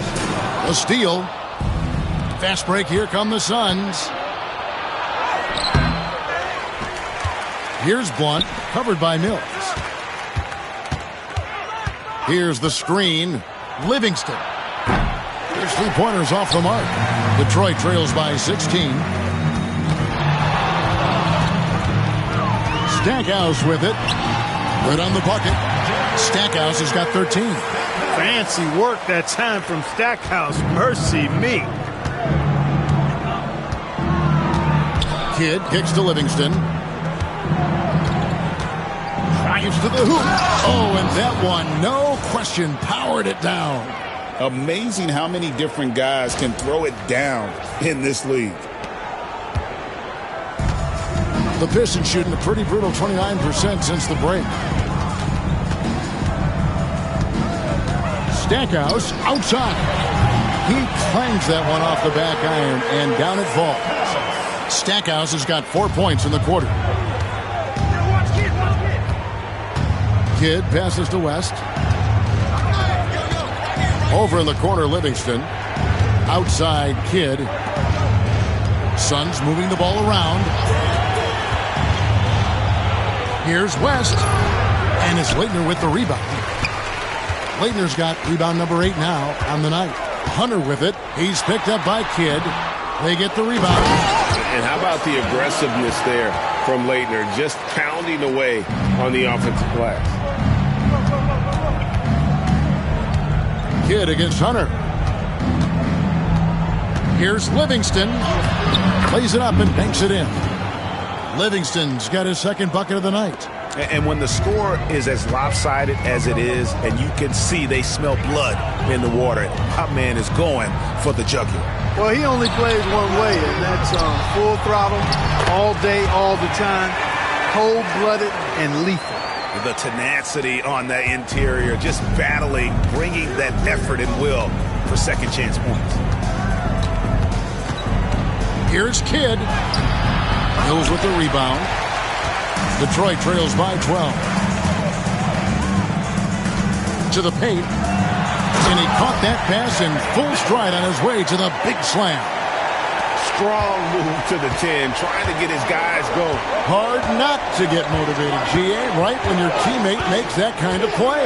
A steal. Fast break, here come the Suns. Here's Blount, covered by Mills. Here's the screen. Livingston. There's 3-pointers off the mark. Detroit trails by 16. Stackhouse with it. Good on the bucket. Stackhouse has got 13. Fancy work that time from Stackhouse. Mercy me. Kidd kicks to Livingston. Drives to the hoop. Oh, and that one, no question, powered it down. Amazing how many different guys can throw it down in this league. The Pistons shooting a pretty brutal 29% since the break. Stackhouse outside. He clangs that one off the back iron, and down it falls. Stackhouse has got 4 points in the quarter. Kidd passes to West. Over in the corner, Livingston. Outside, Kidd. Suns moving the ball around. Here's West. And it's Laettner with the rebound. Laettner's got rebound number 8 now on the night. Hunter with it. He's picked up by Kidd. They get the rebound. And how about the aggressiveness there from Laettner, just pounding away on the offensive glass. Kidd against Hunter. Here's Livingston. Plays it up and banks it in. Livingston's got his second bucket of the night. And when the score is as lopsided as it is, and you can see they smell blood in the water, our man is going for the jugular. Well, he only plays one way, and that's full throttle, all day, all the time, cold-blooded and lethal. The tenacity on that interior, just battling, bringing that effort and will for second chance points. Here's Kidd. Hills with the rebound. Detroit trails by 12. To the paint. And he caught that pass in full stride on his way to the big slam. Strong move to the 10, trying to get his guys going. Hard not to get motivated, GA, right when your teammate makes that kind of play.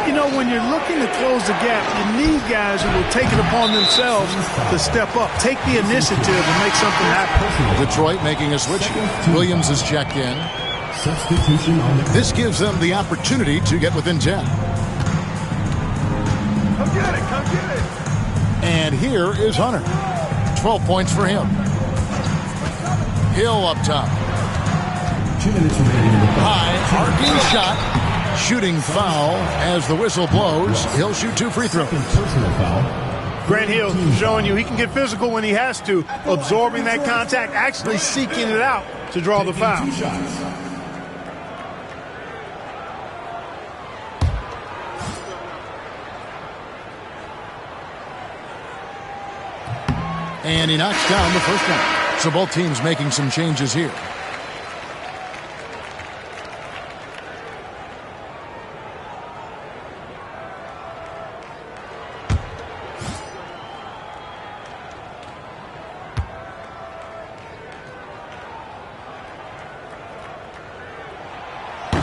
You know, when you're looking to close the gap, you need guys who will take it upon themselves to step up, take the initiative and make something happen. Detroit making a switch. Williams is checked in. Substitution on the This gives them the opportunity to get within 10. Come get it, come get it. And here is Hunter. 12 points for him. Hill up top. 2 minutes remaining in the High, arcing shot. Shooting foul as the whistle blows. He'll shoot 2 free throws. personal foul. Grant Hill showing you he can get physical when he has to, absorbing that contact, actually seeking it out to draw the foul. 2 shots. And he knocks down the first one. So both teams making some changes here.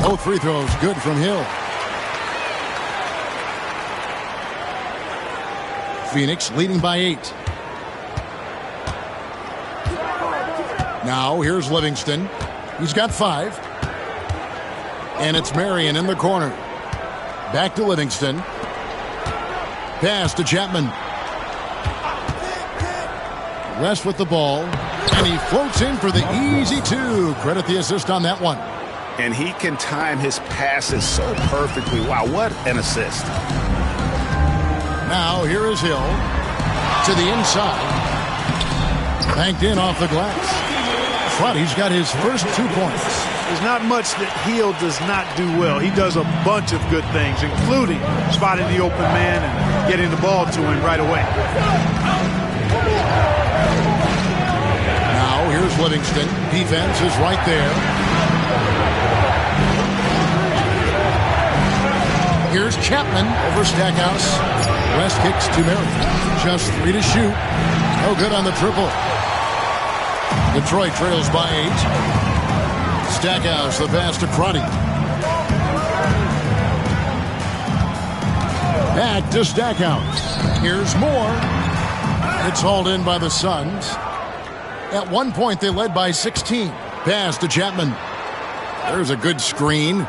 Both free throws good from Hill. Phoenix leading by 8. Now here's Livingston. He's got 5. And it's Marion in the corner. Back to Livingston. Pass to Chapman. West with the ball. And he floats in for the easy 2. Credit the assist on that one. And he can time his passes so perfectly. Wow, what an assist. Now here is Hill. To the inside. Banked in off the glass. He's got his first 2 points. There's not much that Hill does not do well. He does a bunch of good things, including spotting the open man and getting the ball to him right away. Now here's Livingston. Defense is right there. Here's Chapman over Stackhouse. West kicks to Marion. Just 3 to shoot. No good on the triple. Detroit trails by 8. Stackhouse the pass to Crotty. Back to Stackhouse. Here's more. It's hauled in by the Suns. At one point they led by 16. Pass to Chapman. There's a good screen.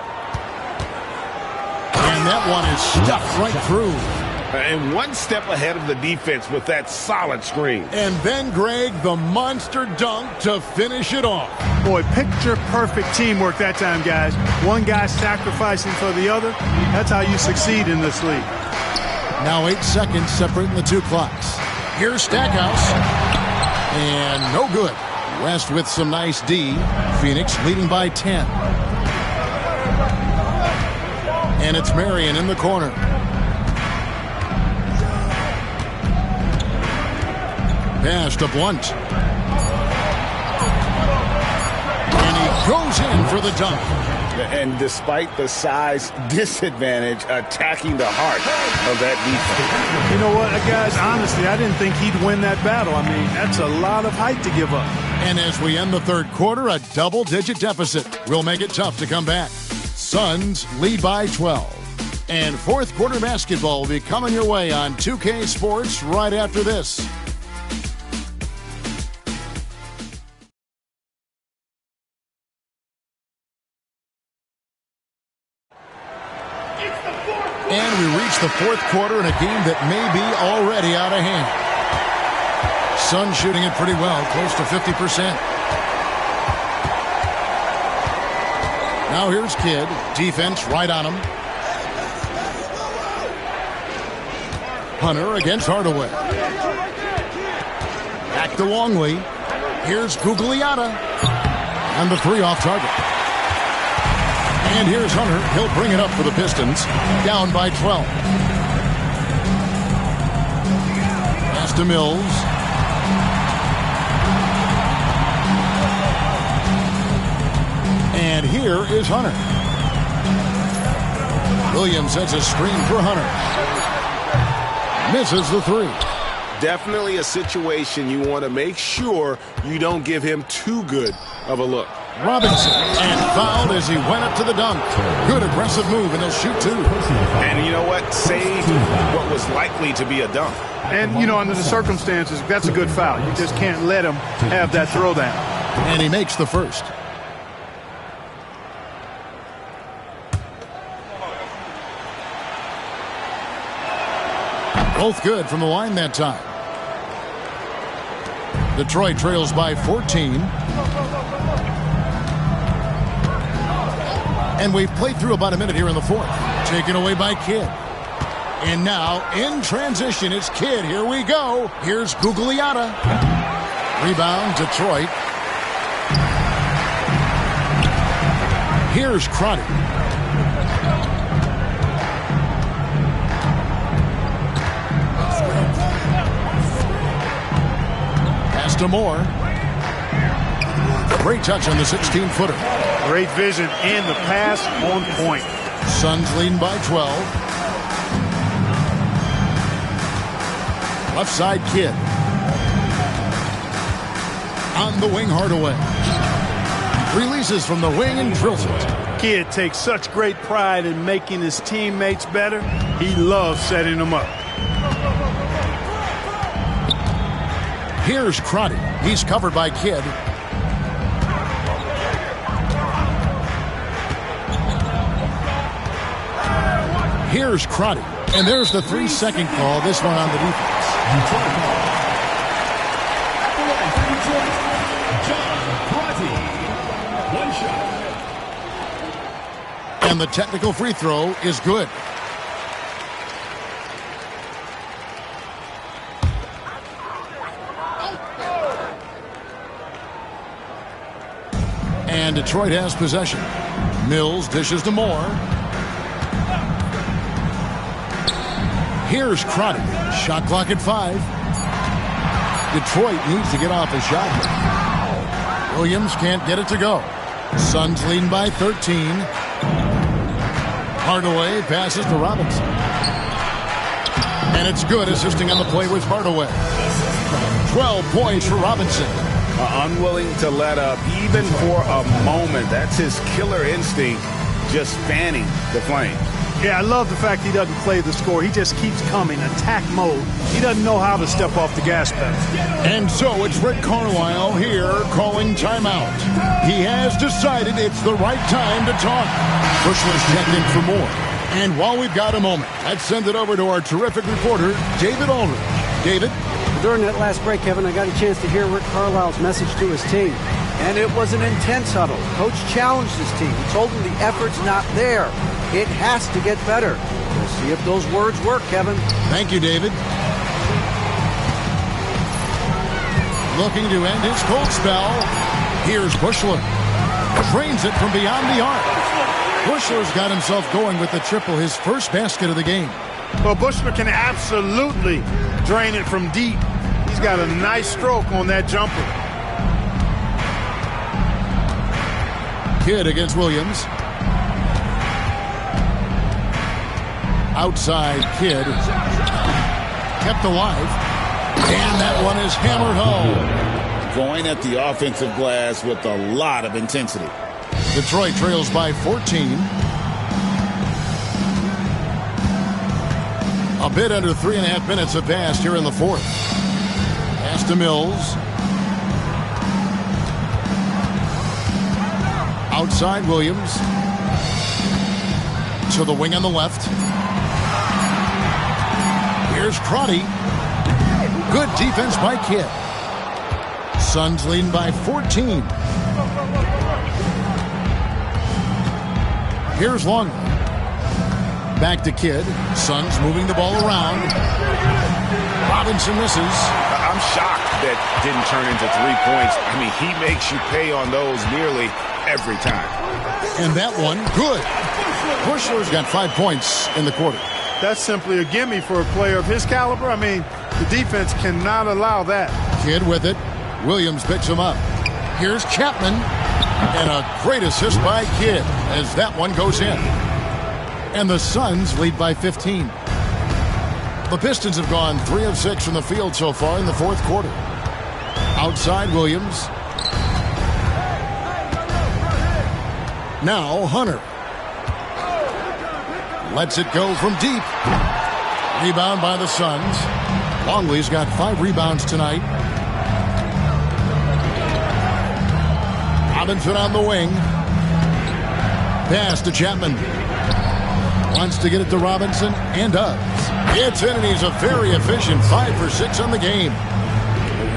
And that one is stuffed right through. And one step ahead of the defense with that solid screen. And then, Greg, the monster dunk to finish it off. Boy, picture-perfect teamwork that time, guys. One guy sacrificing for the other. That's how you succeed in this league. Now 8 seconds separating the 2 clocks. Here's Stackhouse. And no good. West with some nice D. Phoenix leading by 10. And it's Marion in the corner. Pass to Blunt. And he goes in for the dunk. And despite the size disadvantage, attacking the heart of that defense. You know what, guys, honestly, I didn't think he'd win that battle. I mean, that's a lot of height to give up. And as we end the third quarter, a double-digit deficit will make it tough to come back. Suns lead by 12. And fourth quarter basketball will be coming your way on 2K Sports right after this. And we reach the fourth quarter in a game that may be already out of hand. Suns shooting it pretty well, close to 50%. Now here's Kidd. Defense right on him. Hunter against Hardaway. Back to Longley. Here's Gugliotta. And the three off target. And here's Hunter. He'll bring it up for the Pistons. Down by 12. Pass to Mills. And here is Hunter. Williams sets a screen for Hunter. Misses the three. Definitely a situation you want to make sure you don't give him too good of a look. Robinson, and fouled as he went up to the dunk. Good aggressive move, and he'll shoot two. And you know what? Saved what was likely to be a dunk. And, you know, under the circumstances, that's a good foul. You just can't let him have that throwdown. And he makes the first. Both good from the line that time. Detroit trails by 14. And we've played through about a minute here in the fourth. Taken away by Kidd. And now, in transition, it's Kidd. Here we go. Here's Gugliotta. Rebound, Detroit. Here's Crotty. Pass to Moore. Great touch on the 16-footer. Great vision and the pass on point. Suns leading by 12. Left side Kidd. On the wing, Hardaway. Releases from the wing and drills it. Kidd takes such great pride in making his teammates better. He loves setting them up. Here's Crotty. He's covered by Kidd. Here's Crotty. And there's the 3-second call. This one on the defense. And the technical free throw is good. And Detroit has possession. Mills dishes to Moore. Here's Crotty. Shot clock at 5. Detroit needs to get off a shot. Williams can't get it to go. Suns leading by 13. Hardaway passes to Robinson. And it's good, assisting on the play with Hardaway. 12 points for Robinson. Unwilling to let up even for a moment. That's his killer instinct, just fanning the flames. Yeah, I love the fact he doesn't play the score. He just keeps coming, attack mode. He doesn't know how to step off the gas pedal. And so it's Rick Carlisle here calling timeout. He has decided it's the right time to talk. Bushler's checked in for more. And while we've got a moment, let's send it over to our terrific reporter, David Aldridge. David? During that last break, Kevin, I got a chance to hear Rick Carlisle's message to his team. And it was an intense huddle. Coach challenged his team. He told them the effort's not there. It has to get better. We'll see if those words work, Kevin. Thank you, David. Looking to end his cold spell. Here's Bushler. Drains it from beyond the arc. Bushler's got himself going with the triple, his first basket of the game. Well, Bushler can absolutely drain it from deep. He's He's got a nice stroke on that jumper. Kidd against Williams. Outside, Kidd. Kept alive. And that one is hammered home. Going at the offensive glass with a lot of intensity. Detroit trails by 14. A bit under 3.5 minutes have passed here in the fourth. Pass to Mills. Outside Williams. To the wing on the left. Here's Crotty. Good defense by Kidd. Suns leading by 14. Here's Longley. Back to Kidd. Suns moving the ball around. Robinson misses. I'm shocked that didn't turn into 3 points. I mean, he makes you pay on those nearly every time. And that one, good. Bushler's got 5 points in the quarter. That's simply a gimme for a player of his caliber. I mean, the defense cannot allow that. Kidd with it. Williams picks him up. Here's Chapman. And a great assist by Kidd as that one goes in. And the Suns lead by 15. The Pistons have gone 3 of 6 from the field so far in the fourth quarter. Outside Williams. Now Hunter. Lets it go from deep. Rebound by the Suns. Longley's got 5 rebounds tonight. Robinson on the wing. Pass to Chapman. Wants to get it to Robinson and does. It's in, and he's a very efficient 5 for 6 on the game.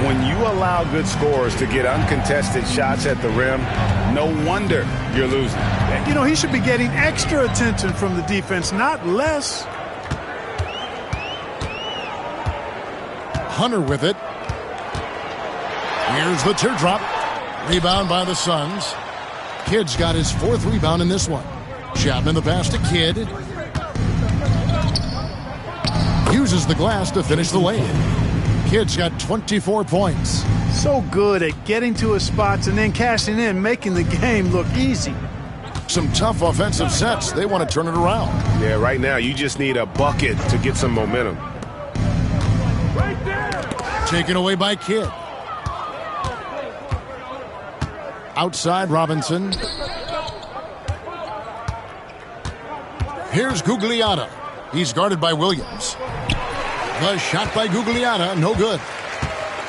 When you allow good scorers to get uncontested shots at the rim, no wonder you're losing. You know, he should be getting extra attention from the defense, not less. Hunter with it. Here's the teardrop. Rebound by the Suns. Kidd's got his 4th rebound in this one. Chapman the pass to Kidd. Uses the glass to finish the lane. Kidd's got 24 points. So good at getting to his spots and then cashing in, making the game look easy. Some tough offensive sets. They want to turn it around. Yeah, right now you just need a bucket to get some momentum. Taken away by Kidd. Outside Robinson. Here's Gugliotta. He's guarded by Williams. The shot by Gugliotta, no good.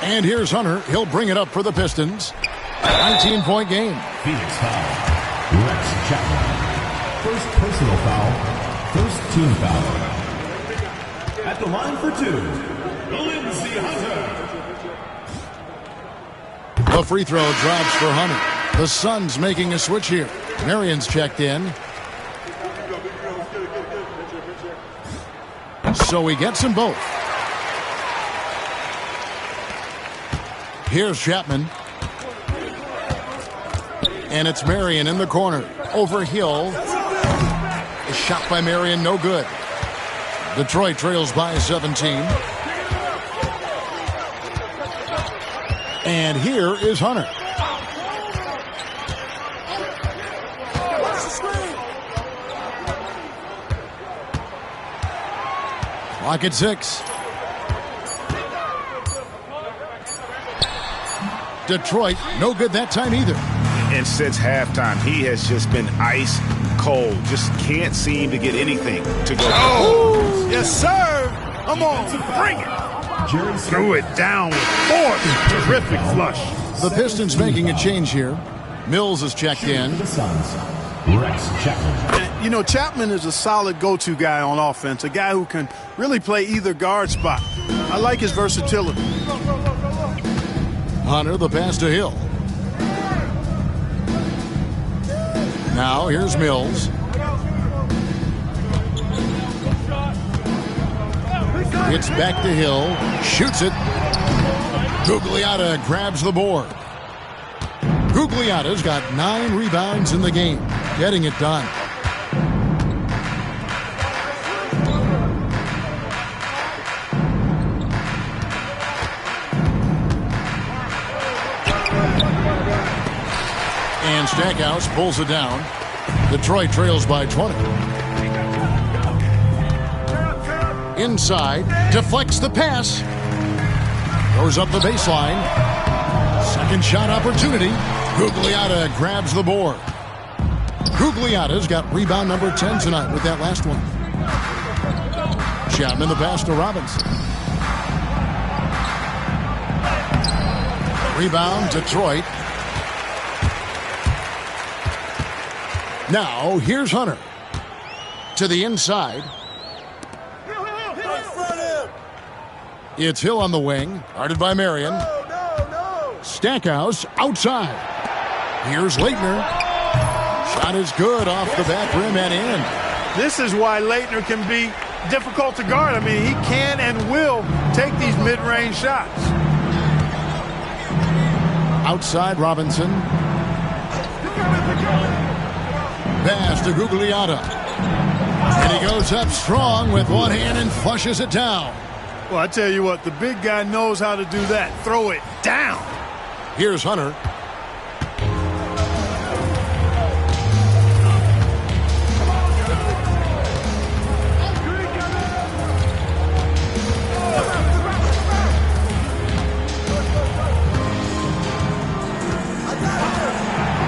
And here's Hunter. He'll bring it up for the Pistons. 19-point game. Phoenix foul. Rex Chapman. First personal foul. First team foul. At the line for 2, Lindsey Hunter. The free throw drops for Hunter. The Suns making a switch here. Marion's checked in. So he gets them both. Here's Chapman. And it's Marion in the corner. Over Hill. A shot by Marion, no good. Detroit trails by 17. And here is Hunter. Clock at 6. Detroit, no good that time either. And since halftime, he has just been ice cold. Just can't seem to get anything to go. Oh, yes, sir. Come on, bring it. Threw it down with force. Terrific flush. The Pistons making a change here. Mills is checked in. The Suns. Rex Chapman. You know, Chapman is a solid go-to guy on offense, a guy who can really play either guard spot. I like his versatility. Hunter, the pass to Hill. Now here's Mills. It's back to Hill. Shoots it. Gugliotta grabs the board. Gugliotta's got 9 rebounds in the game. Getting it done. And Stackhouse pulls it down. Detroit trails by 20. Inside, deflects the pass. Goes up the baseline. Second shot opportunity. Gugliotta grabs the board. Gugliotta's got rebound number 10 tonight with that last one. Chapman the pass to Robinson. Rebound, Detroit. Now, here's Hunter. To the inside. It's Hill on the wing. Guarded by Marion. Stackhouse outside. Here's Laettner. Shot is good off the back rim and in. This is why Laettner can be difficult to guard. I mean, he can and will take these mid-range shots. Outside Robinson. Pass to Gugliotta. And he goes up strong with one hand and flushes it down. Well, I tell you what, the big guy knows how to do that. Throw it down. Here's Hunter.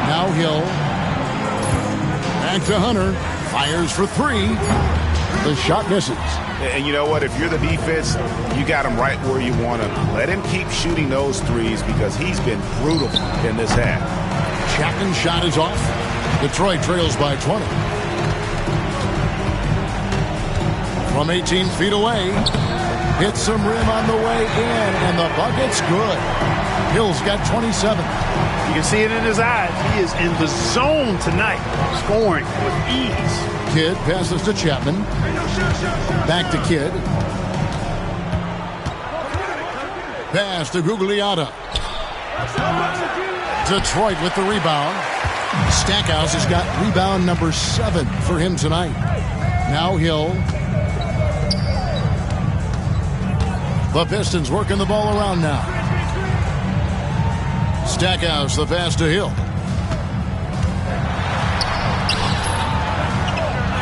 Now Hill. Back to Hunter. Fires for three. The shot misses. And you know what? If you're the defense, you got him right where you want him. Let him keep shooting those threes because he's been brutal in this half. Chapman's shot is off. Detroit trails by 20. From 18 feet away. Hits some rim on the way in, and the bucket's good. Hill's got 27. You can see it in his eyes. He is in the zone tonight, scoring with ease. Kidd passes to Chapman. Back to Kidd. Pass to Gugliotta. Detroit with the rebound. Stackhouse has got rebound number 7 for him tonight. Now Hill. The Pistons working the ball around now. Stackhouse the pass to Hill.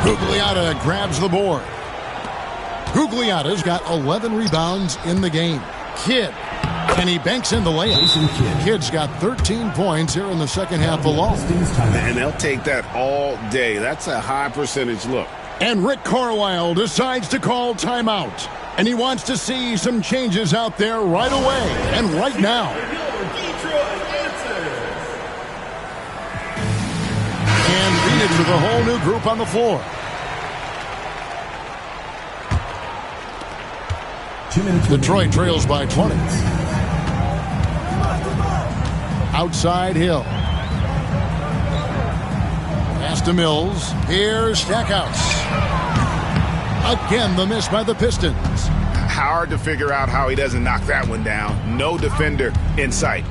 Gugliotta grabs the board. Gugliotta's got 11 rebounds in the game. Kidd, and he banks in the layup. Kidd's got 13 points here in the second half alone. And they'll take that all day. That's a high percentage look. And Rick Carlisle decides to call timeout. And he wants to see some changes out there right away and right now. And Phoenix with a whole new group on the floor. 2 minutes. Detroit trails by 20. Outside Hill. Pass to Mills. Here's Stackhouse. Again, the miss by the Pistons. Hard to figure out how he doesn't knock that one down. No defender in sight.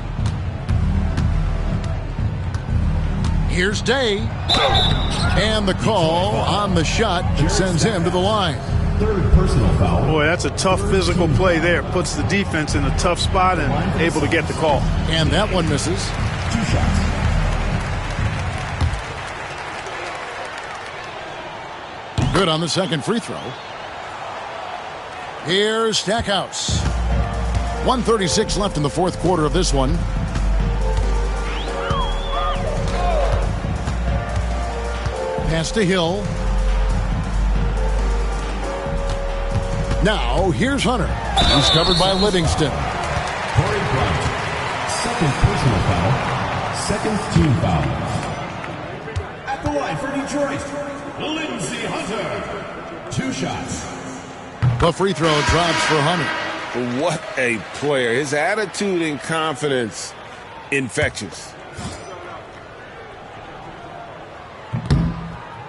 Here's Day. And the call on the shot sends him to the line. Third personal foul. Boy, that's a tough physical play there. Puts the defense in a tough spot and able to get the call. And that one misses. 2 shots. Good on the second free throw. Here's Stackhouse. 1:36 left in the fourth quarter of this one. Pass to Hill. Now, here's Hunter. He's covered by Livingston. Corey Bryant. Second personal foul. Second team foul. At the line for Detroit, Lindsey Hunter. 2 shots. The free throw drops for Hunter. What a player. His attitude and confidence, infectious.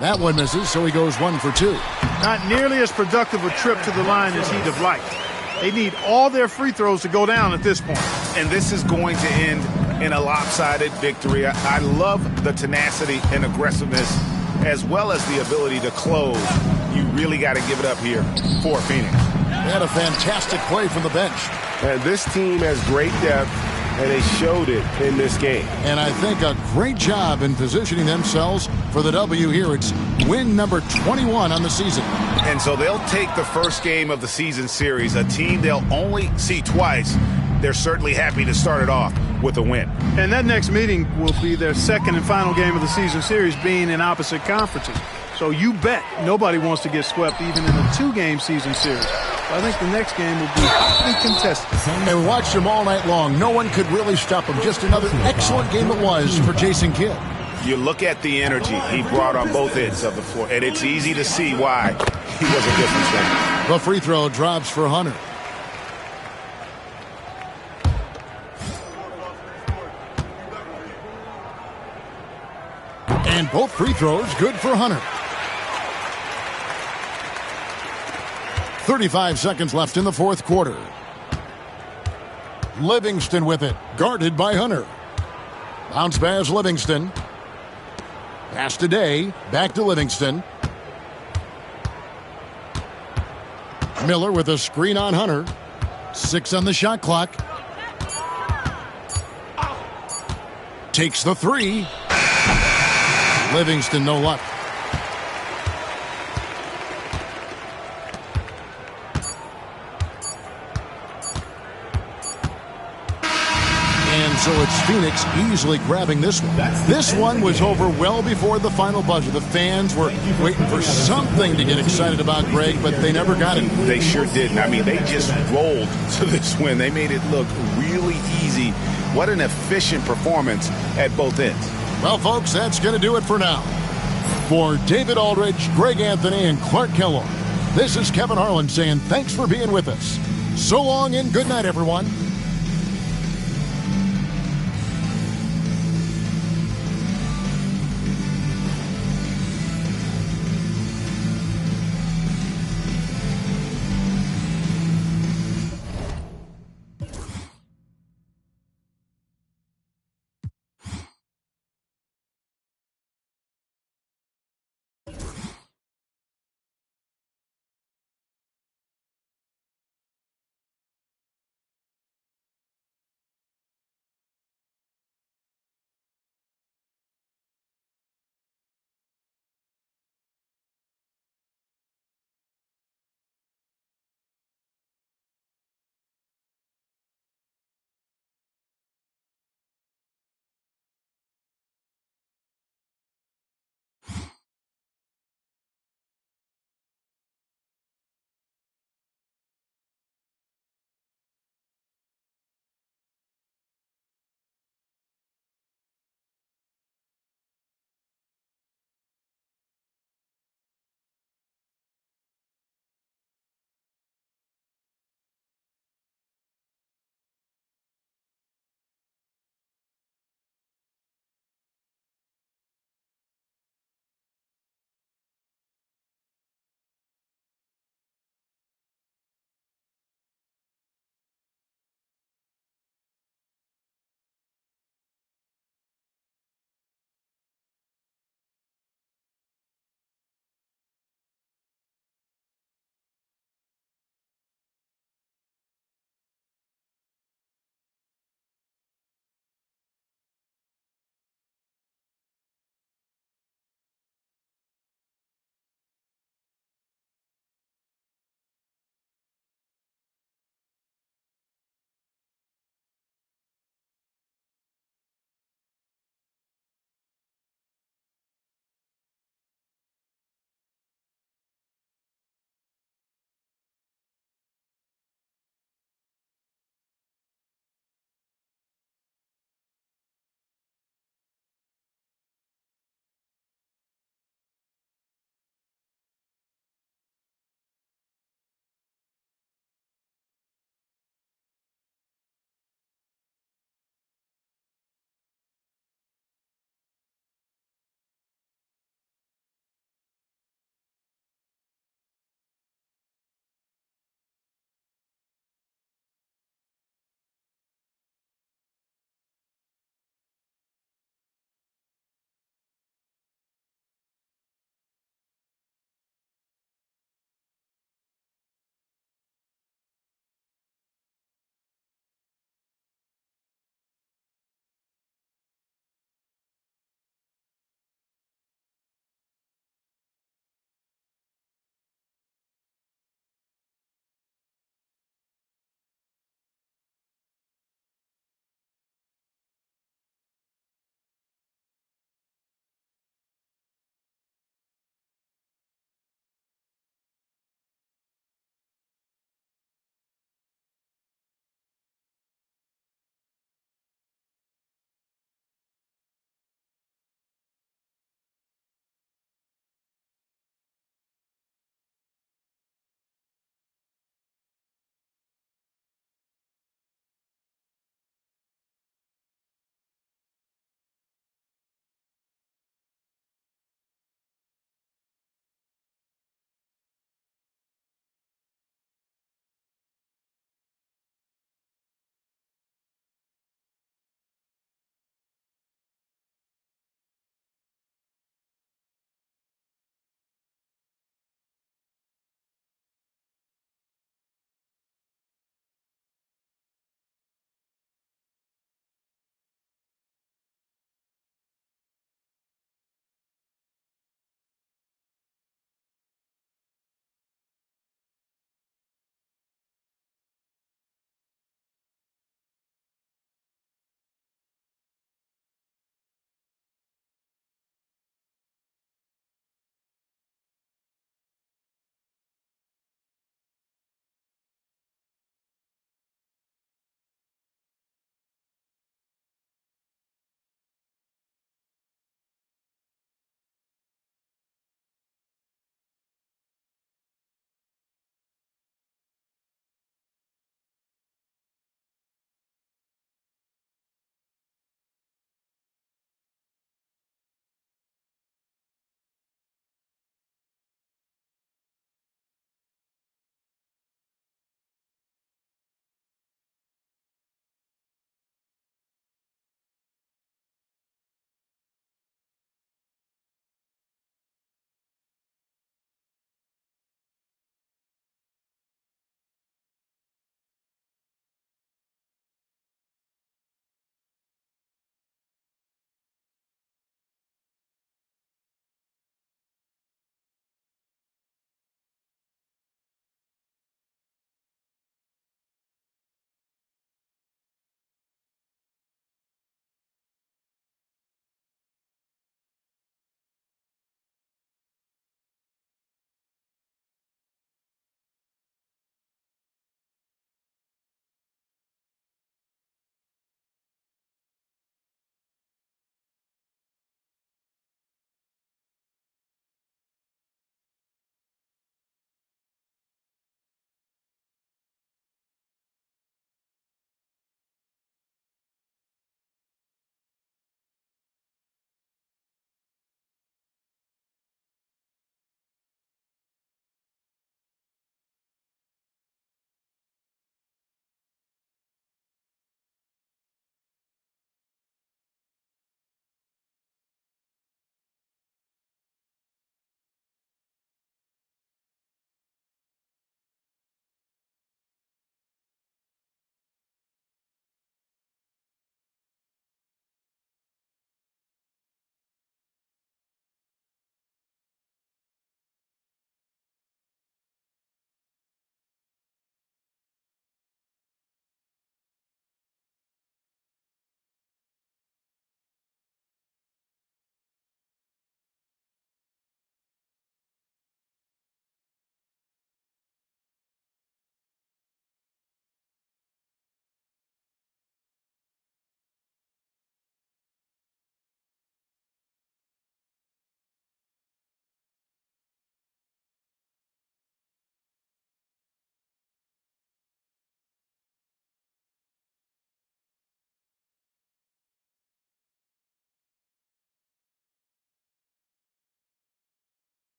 That one misses, so he goes 1 for 2. Not nearly as productive a trip to the line as he'd have liked. They need all their free throws to go down at this point. And this is going to end in a lopsided victory. I love the tenacity and aggressiveness as well as the ability to close. You really got to give it up here for Phoenix. They had a fantastic play from the bench. And this team has great depth and they showed it in this game. And I think a great job in positioning themselves for the W here. It's win number 21 on the season. And so they'll take the first game of the season series, a team they'll only see twice. They're certainly happy to start it off with a win. And that next meeting will be their second and final game of the season series, being in opposite conferences. So you bet nobody wants to get swept even in a 2-game season series. I think the next game will be hotly contested. And we watched them all night long. No one could really stop him. Just another excellent game it was for Jason Kidd. You look at the energy he brought on both ends of the floor, and it's easy to see why he was a difference maker. The free throw drops for Hunter. And both free throws good for Hunter. 35 seconds left in the fourth quarter. Livingston with it, guarded by Hunter. Bounce pass Livingston. Pass to Day, back to Livingston. Miller with a screen on Hunter. 6 on the shot clock. Takes the 3. Livingston, no luck. And so it's Phoenix easily grabbing this one. This one was over well before the final buzzer. The fans were waiting for something to get excited about, Greg, but they never got it. They sure didn't. I mean, they just rolled to this win. They made it look really easy. What an efficient performance at both ends. Well, folks, that's going to do it for now. For David Aldridge, Greg Anthony, and Clark Kellogg, this is Kevin Harlan saying thanks for being with us. So long and good night, everyone.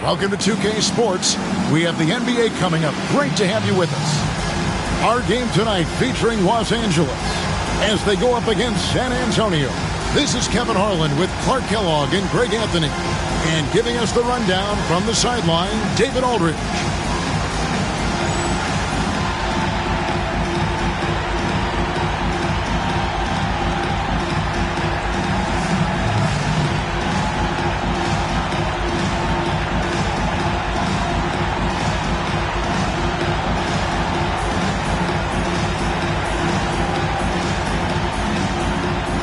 Welcome to 2K Sports. We have the NBA coming up. Great to have you with us. Our game tonight featuring Los Angeles as they go up against San Antonio. This is Kevin Harlan with Clark Kellogg and Greg Anthony. And giving us the rundown from the sideline, David Aldridge.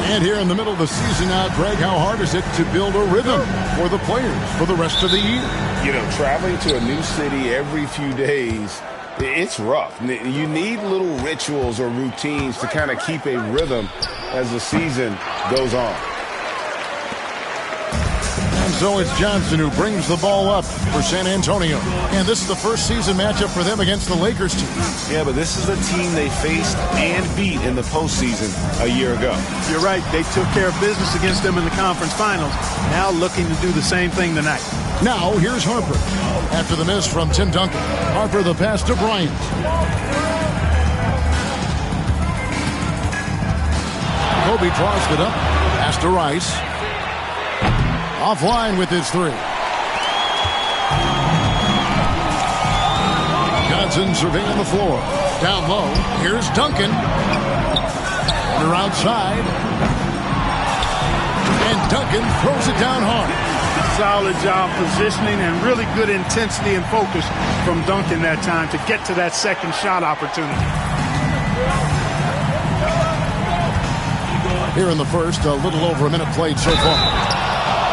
And here in the middle of the season now, Greg, how hard is it to build a rhythm for the players for the rest of the year? You know, traveling to a new city every few days, it's rough. You need little rituals or routines to kind of keep a rhythm as the season goes on. And so it's Johnson who brings the ball up for San Antonio. And this is the first season matchup for them against the Lakers team. Yeah, but this is a team they faced and beat in the postseason a year ago. You're right. They took care of business against them in the conference finals. Now looking to do the same thing tonight. Now here's Harper. After the miss from Tim Duncan. Harper the pass to Bryant. Kobe tossed it up. Pass to Rice. Offline with his three. Johnson surveying the floor. Down low. Here's Duncan. They're outside. And Duncan throws it down hard. Solid job positioning and really good intensity and focus from Duncan that time to get to that second shot opportunity. Here in the first, a little over a minute played so far.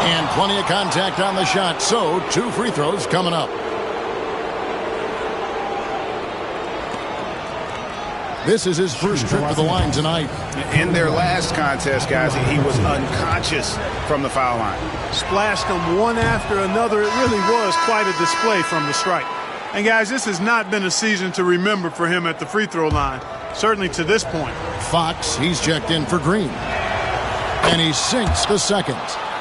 And plenty of contact on the shot, so 2 free throws coming up. This is his first trip to the line tonight. In their last contest, guys, he was unconscious from the foul line. Splashed them one after another. It really was quite a display from the strike. And, guys, this has not been a season to remember for him at the free throw line, certainly to this point. Fox, he's checked in for Green. And he sinks the second.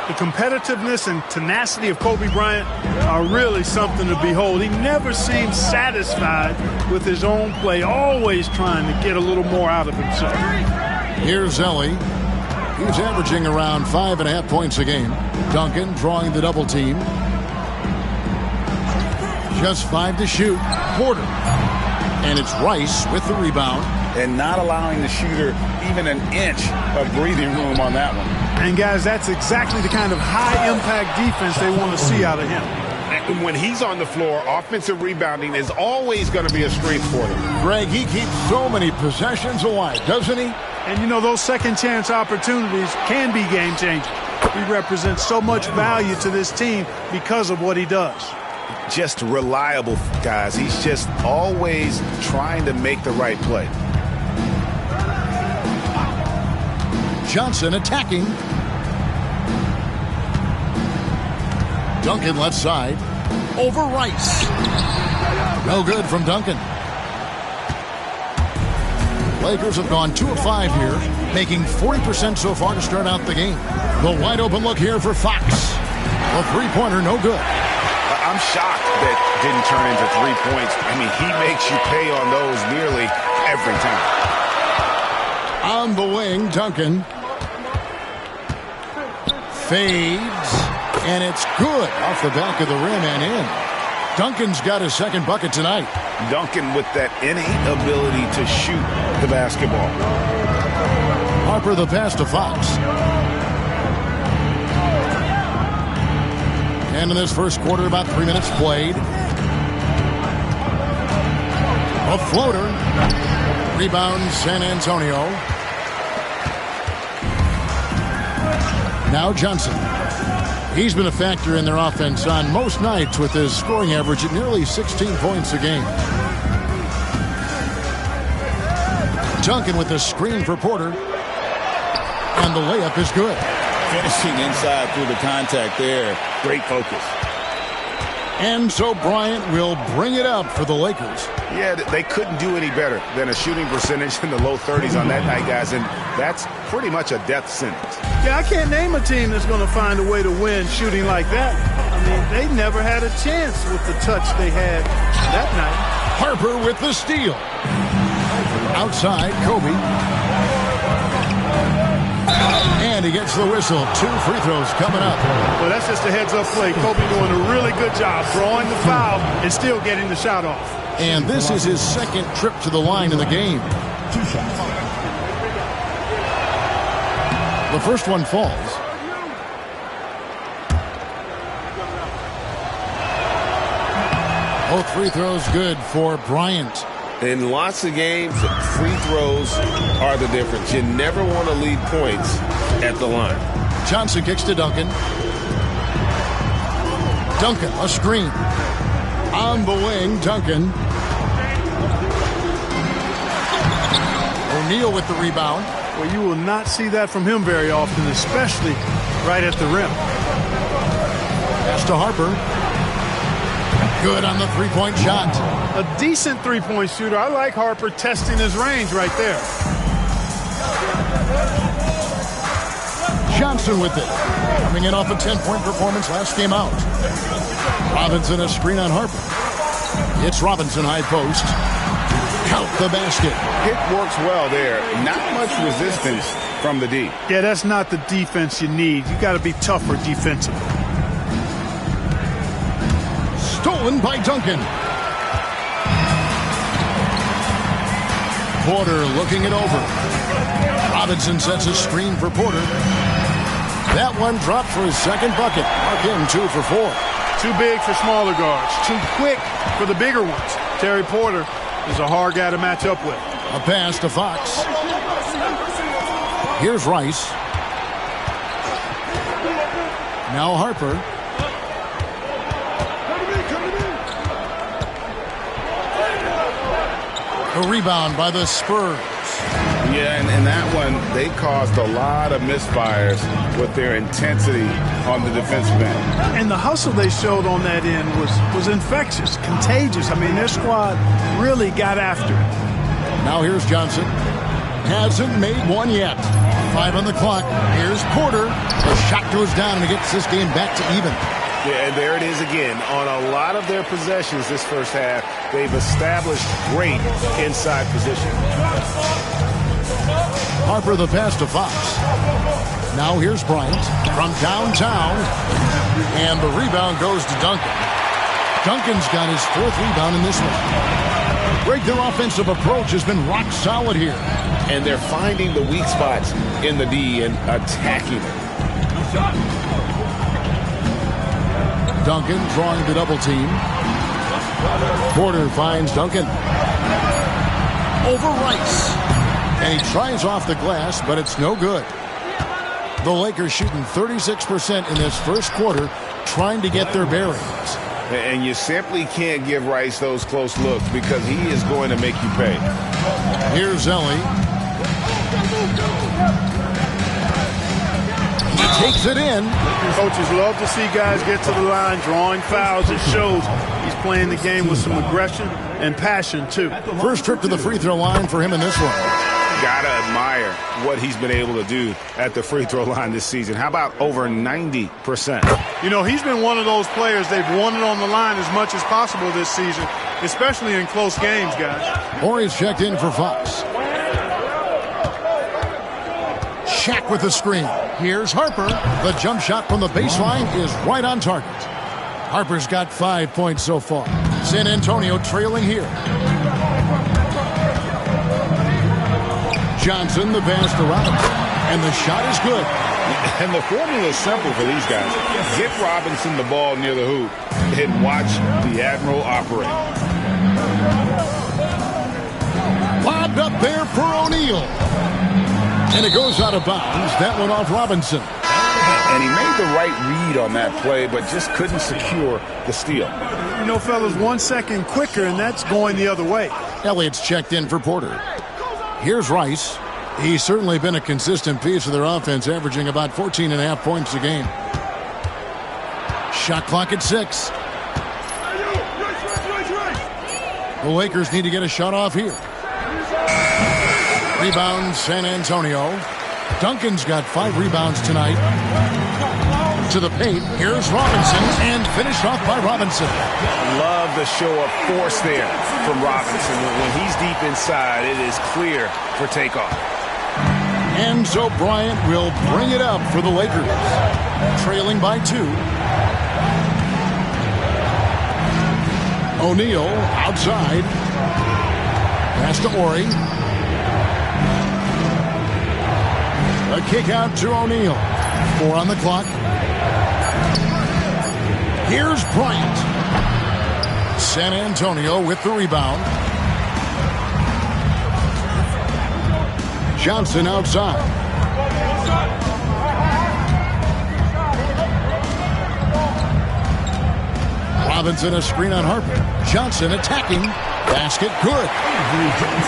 The competitiveness and tenacity of Kobe Bryant are really something to behold. He never seems satisfied with his own play, always trying to get a little more out of himself. Here's Ellie. He's averaging around 5.5 points a game. Duncan drawing the double team. Just 5 to shoot. Porter. And it's Rice with the rebound. And not allowing the shooter even an inch of breathing room on that one. And, guys, that's exactly the kind of high-impact defense they want to see out of him. And when he's on the floor, offensive rebounding is always going to be a strength for him. Greg, he keeps so many possessions alive, doesn't he? And, you know, those second-chance opportunities can be game-changing. He represents so much value to this team because of what he does. Just reliable, guys. He's just always trying to make the right play. Johnson attacking. Duncan left side. Over Rice. No good from Duncan. Lakers have gone 2 of 5 here, making 40% so far to start out the game. The wide open look here for Fox. A three-pointer, no good. I'm shocked that didn't turn into 3 points. I mean, he makes you pay on those nearly every time. On the wing, Duncan. Fades, and it's good off the back of the rim and in. Duncan's got his second bucket tonight. Duncan with that innate ability to shoot the basketball. Harper the pass to Fox. And in this first quarter, about 3 minutes played. A floater. Rebound, San Antonio. Now Johnson. He's been a factor in their offense on most nights with his scoring average at nearly 16 points a game. Duncan with the screen for Porter. And the layup is good. Finishing inside through the contact there. Great focus. And so Bryant will bring it up for the Lakers. Yeah, they couldn't do any better than a shooting percentage in the low 30s on that night, guys, and that's pretty much a death sentence. Yeah, I can't name a team that's going to find a way to win shooting like that. I mean, they never had a chance with the touch they had that night. Harper with the steal. Outside, Kobe. And he gets the whistle. 2 free throws coming up. Well, that's just a heads-up play. Kobe doing a really good job drawing the foul and still getting the shot off. And this is his second trip to the line in the game. 2 shots. The first one falls. Both free throws good for Bryant. In lots of games, free throws are the difference. You never want to lead points at the line. Johnson kicks to Duncan. Duncan, a screen. On the wing, Duncan. O'Neal with the rebound. Well, you will not see that from him very often, especially right at the rim. Pass to Harper. Good on the three-point shot. A decent three-point shooter. I like Harper testing his range right there. Johnson with it. Coming in off a 10-point performance last game out. Robinson a screen on Harper. It's Robinson high post. Count the basket. It works well there. Not much resistance from the D. Yeah, that's not the defense you need. You got to be tougher defensively. Stolen by Duncan. Porter looking it over. Robinson sets a screen for Porter. That one dropped for his second bucket. Mark him 2 for 4. Too big for smaller guards. Too quick for the bigger ones. Terry Porter is a hard guy to match up with. A pass to Fox. Here's Rice. Now Harper. A rebound by the Spurs. Yeah, and that one, they caused a lot of misfires with their intensity on the defensive end. And the hustle they showed on that end was infectious, contagious. I mean, their squad really got after it. Now here's Johnson. Hasn't made one yet. 5 on the clock. Here's Porter. The shot goes down and it gets this game back to even. Yeah, and there it is again. On a lot of their possessions this first half, they've established great inside position. Harper the pass to Fox. Now here's Bryant from downtown. And the rebound goes to Duncan. Duncan's got his 4th rebound in this one. Greg, their offensive approach has been rock solid here. And they're finding the weak spots in the D and attacking it. Duncan drawing the double team. Porter finds Duncan. Over Rice. And he tries off the glass, but it's no good. The Lakers shooting 36% in this first quarter, trying to get their bearings. And you simply can't give Rice those close looks because he is going to make you pay. Here's Ellie. He takes it in. Coaches love to see guys get to the line, drawing fouls. It shows he's playing the game with some aggression and passion, too. First trip to the free throw line for him in this one. Gotta admire what he's been able to do at the free throw line this season. How about over 90%? You know, he's been one of those players they've wanted on the line as much as possible this season, especially in close games, guys. Horry's checked in for Fox. Shaq with the screen. Here's Harper. The jump shot from the baseline is right on target. Harper's got 5 points so far. San Antonio trailing here. Johnson, the pass to Robinson. And the shot is good. And the formula is simple for these guys. Get Robinson the ball near the hoop and watch the Admiral operate. Lobbed up there for O'Neal. And it goes out of bounds. That one off Robinson. And he made the right read on that play, but just couldn't secure the steal. You know, fellas, 1 second quicker, and that's going the other way. Elliott's checked in for Porter. Here's Rice. He's certainly been a consistent piece of their offense, averaging about 14.5 points a game. Shot clock at 6. The Lakers need to get a shot off here. Rebound San Antonio. Duncan's got 5 rebounds tonight. To the paint. Here's Robinson and finished off by Robinson. Love the show of force there from Robinson. When he's deep inside, it is clear for takeoff. And so Bryant will bring it up for the Lakers. Trailing by 2. O'Neal outside. Pass to Ori. A kick out to O'Neal. 4 on the clock. Here's Bryant. San Antonio with the rebound. Johnson outside. Robinson a screen on Harper. Johnson attacking. Basket good.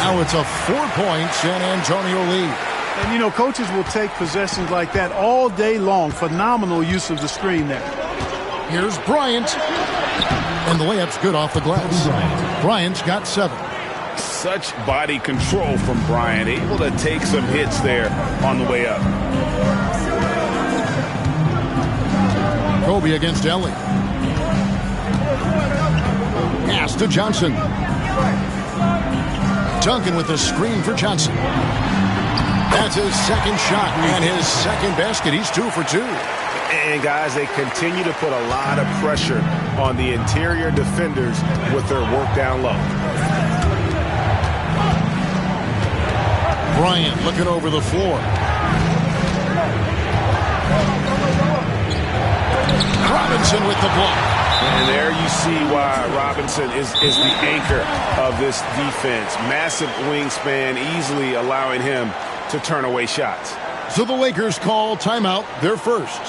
Now it's a 4-point San Antonio lead. And, you know, coaches will take possessions like that all day long. Phenomenal use of the screen there. Here's Bryant. And the layup's good off the glass. Bryant's got 7. Such body control from Bryant. Able to take some hits there on the way up. Kobe against Ellie. Pass to Johnson. Duncan with the screen for Johnson. That's his second shot and his second basket. He's 2 for 2. And, guys, they continue to put a lot of pressure on the interior defenders with their work down low. Bryant looking over the floor. Robinson with the block. And there you see why Robinson is the anchor of this defense. Massive wingspan, easily allowing him to turn away shots. So the Lakers call timeout, their first.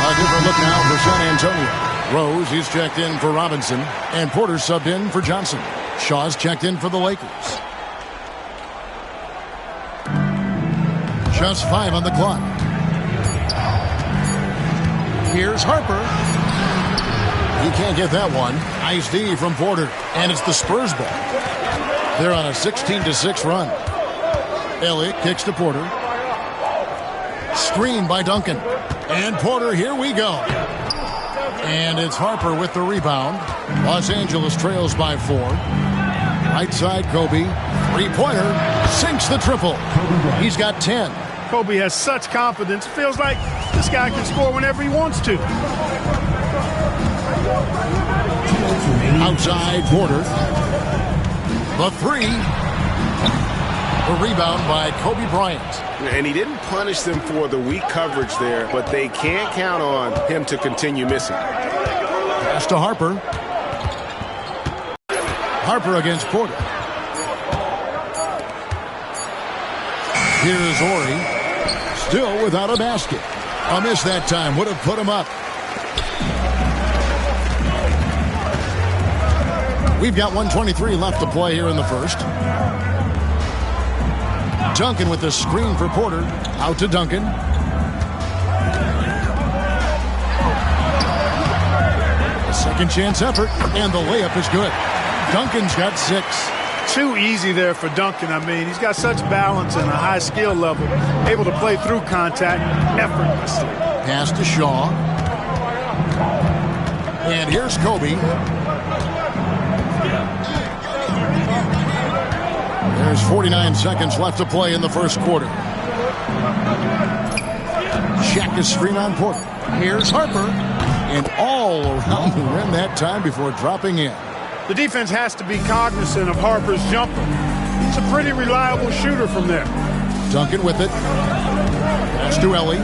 A different look now for San Antonio. Rose is checked in for Robinson, and Porter subbed in for Johnson. Shaw's checked in for the Lakers. Just 5 on the clock. Here's Harper. He can't get that one. Nice D from Porter, and it's the Spurs ball. They're on a 16-6 run. Elliott kicks to Porter. Screen by Duncan. And Porter, here we go. And it's Harper with the rebound. Los Angeles trails by 4. Right side, Kobe. Three-pointer. Sinks the triple. He's got 10. Kobe has such confidence. Feels like this guy can score whenever he wants to. Outside, Porter. The 3. The rebound by Kobe Bryant. And he didn't punish them for the weak coverage there, but they can't count on him to continue missing. Pass to Harper. Harper against Porter. Here's Ori. Still without a basket. A miss that time. Would have put him up. We've got 1:23 left to play here in the first. Duncan with the screen for Porter. Out to Duncan. A second chance effort, and the layup is good. Duncan's got 6. Too easy there for Duncan. I mean, he's got such balance and a high skill level, able to play through contact effortlessly. Pass to Shaw. And here's Kobe. There's 49 seconds left to play in the first quarter. Check his screen on Porter. Here's Harper. And all around the rim that time before dropping in. The defense has to be cognizant of Harper's jumper. He's a pretty reliable shooter from there. Duncan with it. Pass to Ellie.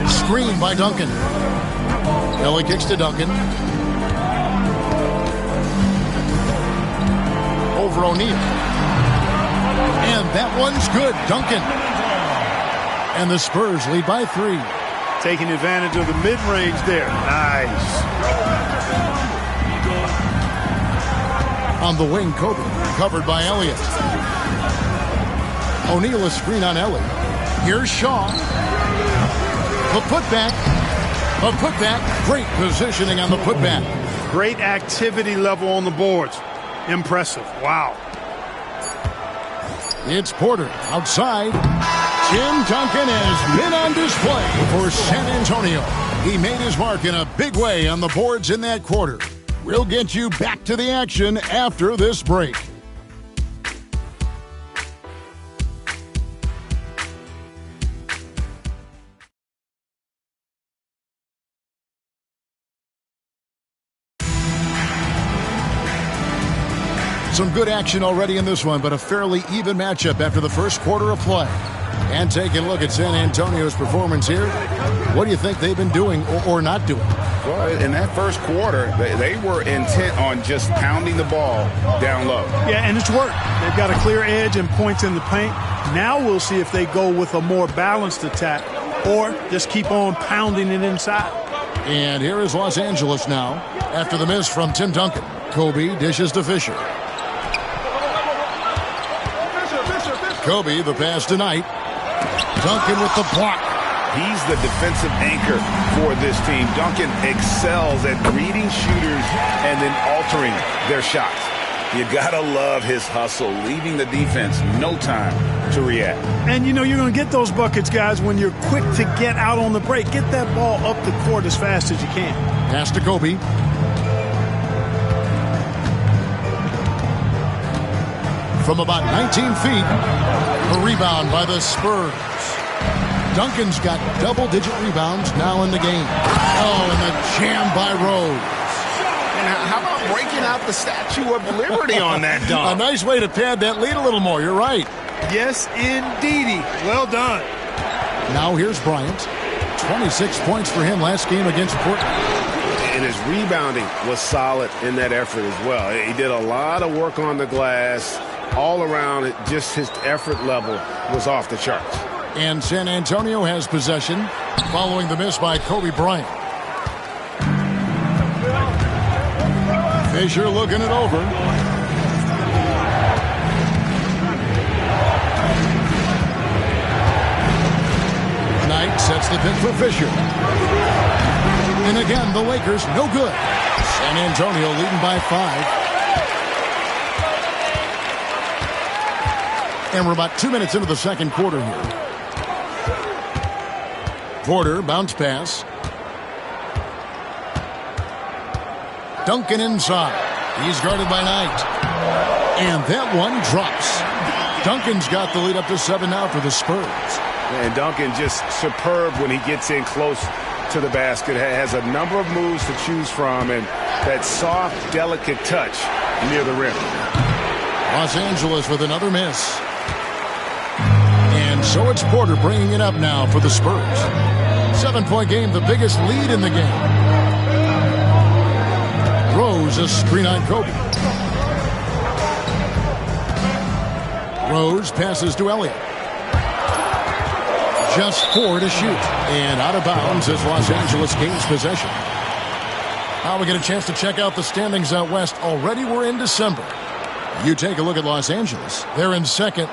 Screen by Duncan. Ellie kicks to Duncan. Over O'Neal. And that one's good. Duncan. And the Spurs lead by 3. Taking advantage of the mid-range there. Nice. On the wing, Kobe. Covered by Elliott. O'Neal a screen on Ellie. Here's Shaw. The putback. A putback. Great positioning on the putback. Great activity level on the boards. Impressive. Wow. It's Porter outside. Tim Duncan has been on display for San Antonio. He made his mark in a big way on the boards in that quarter. We'll get you back to the action after this break. Some good action already in this one, but a fairly even matchup after the first quarter of play. And taking a look at San Antonio's performance here, what do you think they've been doing or not doing? Well, in that first quarter, they were intent on just pounding the ball down low. Yeah, and it's worked. They've got a clear edge and points in the paint. Now we'll see if they go with a more balanced attack or just keep on pounding it inside. And here is Los Angeles now after the miss from Tim Duncan. Kobe dishes to Fisher. Kobe, the pass tonight. Duncan with the block. He's the defensive anchor for this team. Duncan excels at reading shooters and then altering their shots. You gotta love his hustle, leaving the defense no time to react. And you know you're going to get those buckets, guys, when you're quick to get out on the break. Get that ball up the court as fast as you can. Pass to Kobe. From about 19 feet, a rebound by the Spurs. Duncan's got double-digit rebounds now in the game. Oh, and the jam by Rose. And how about breaking out the Statue of Liberty on that dunk? A nice way to pad that lead a little more. You're right. Yes, indeedy. Well done. Now here's Bryant. 26 points for him last game against Portland. And his rebounding was solid in that effort as well. He did a lot of work on the glass. All around, just his effort level was off the charts. And San Antonio has possession following the miss by Kobe Bryant. Fisher looking it over. Knight sets the pick for Fisher. And again, the Lakers no good. San Antonio leading by 5. And we're about 2 minutes into the second quarter here. Porter, bounce pass. Duncan inside. He's guarded by Knight. And that one drops. Duncan's got the lead up to 7 now for the Spurs. And Duncan just superb when he gets in close to the basket. Has a number of moves to choose from and that soft, delicate touch near the rim. Los Angeles with another miss. And so it's Porter bringing it up now for the Spurs. 7-point game, the biggest lead in the game. Rose, a screen on Kobe. Rose passes to Elliott. Just 4 to shoot. And out of bounds as Los Angeles gains possession. Now we get a chance to check out the standings out west. Already we're in December. You take a look at Los Angeles. They're in second,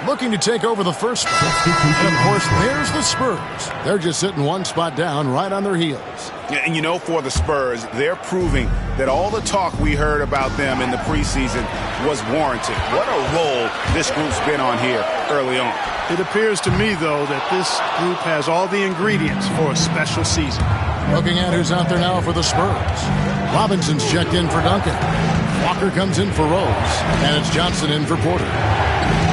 looking to take over the first spot. And, of course, there's the Spurs. They're just sitting one spot down right on their heels. And, you know, for the Spurs, they're proving that all the talk we heard about them in the preseason was warranted. What a role this group's been on here early on. It appears to me, though, that this group has all the ingredients for a special season. Looking at who's out there now for the Spurs. Robinson's checked in for Duncan. Walker comes in for Rose. And it's Johnson in for Porter.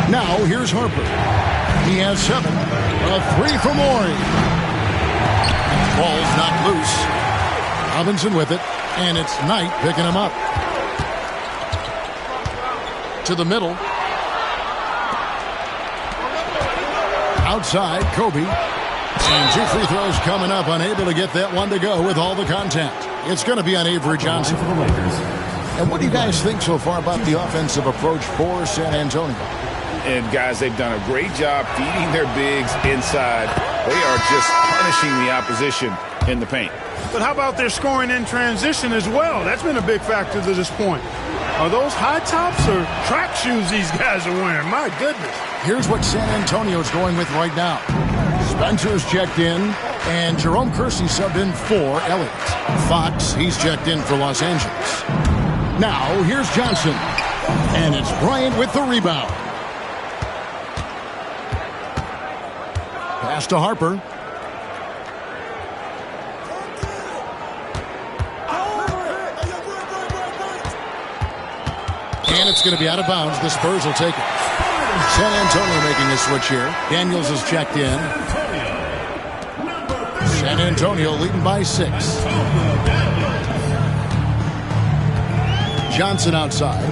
Now here's Harper. He has 7. A 3 for Morey. Ball's knocked loose. Robinson with it. And it's Knight picking him up. To the middle. Outside, Kobe. And 2 free throws coming up. Unable to get that one to go with all the contact. It's going to be on Avery Johnson. And what do you guys think so far about the offensive approach for San Antonio? And, guys, they've done a great job feeding their bigs inside. They are just punishing the opposition in the paint. But how about their scoring in transition as well? That's been a big factor to this point. Are those high tops or track shoes these guys are wearing? My goodness. Here's what San Antonio's going with right now. Spencer's checked in. And Jerome Kersey subbed in for Elliott. Fox, he's checked in for Los Angeles. Now, here's Johnson. And it's Bryant with the rebound. Pass to Harper. And it's going to be out of bounds. The Spurs will take it. San Antonio making a switch here. Daniels is checked in. San Antonio leading by 6. Johnson outside.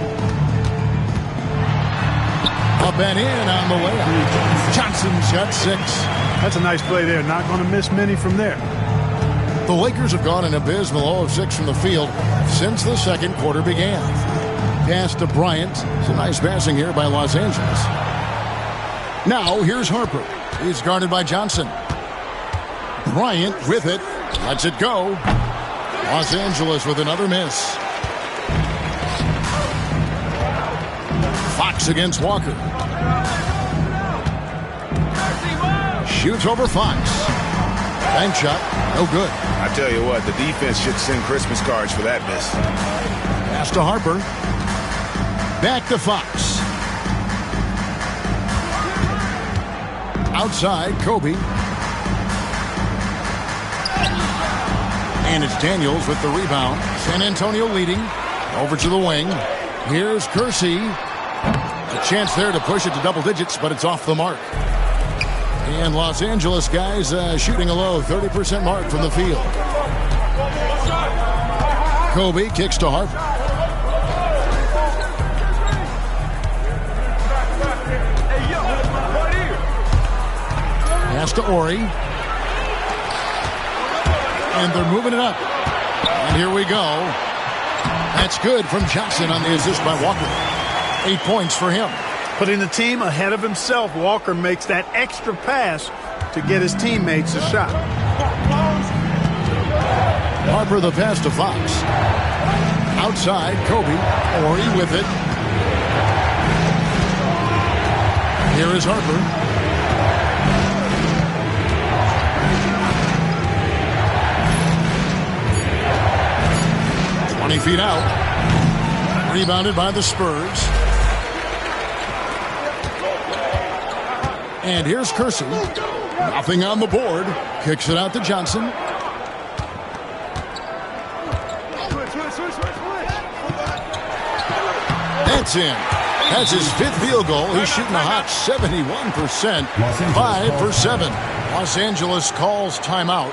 Up and in on the layup. Johnson's got 6. That's a nice play there. Not going to miss many from there. The Lakers have gone an abysmal 0 of 6 from the field since the second quarter began. Pass to Bryant. It's a nice passing here by Los Angeles. Now here's Harper. He's guarded by Johnson. Bryant with it. Lets it go. Los Angeles with another miss. Fox against Walker. Shoots over Fox. Bank shot. No good. I tell you what, the defense should send Christmas cards for that miss. Pass to Harper. Back to Fox. Outside, Kobe. And it's Daniels with the rebound. San Antonio leading. Over to the wing. Here's Kersey. A chance there to push it to double digits, but it's off the mark. And Los Angeles guys shooting a low 30% mark from the field. Kobe kicks to Harper. Pass to Ori. And they're moving it up. And here we go. That's good from Johnson on the assist by Walker. 8 points for him. Putting the team ahead of himself, Walker makes that extra pass to get his teammates a shot. Harper the pass to Fox. Outside, Kobe. Ori with it. Here is Harper. 20 feet out. Rebounded by the Spurs. And here's Kersey. Nothing on the board. Kicks it out to Johnson. That's in. That's his 5th field goal. He's shooting a hot 71%. 5 for 7. Los Angeles calls timeout.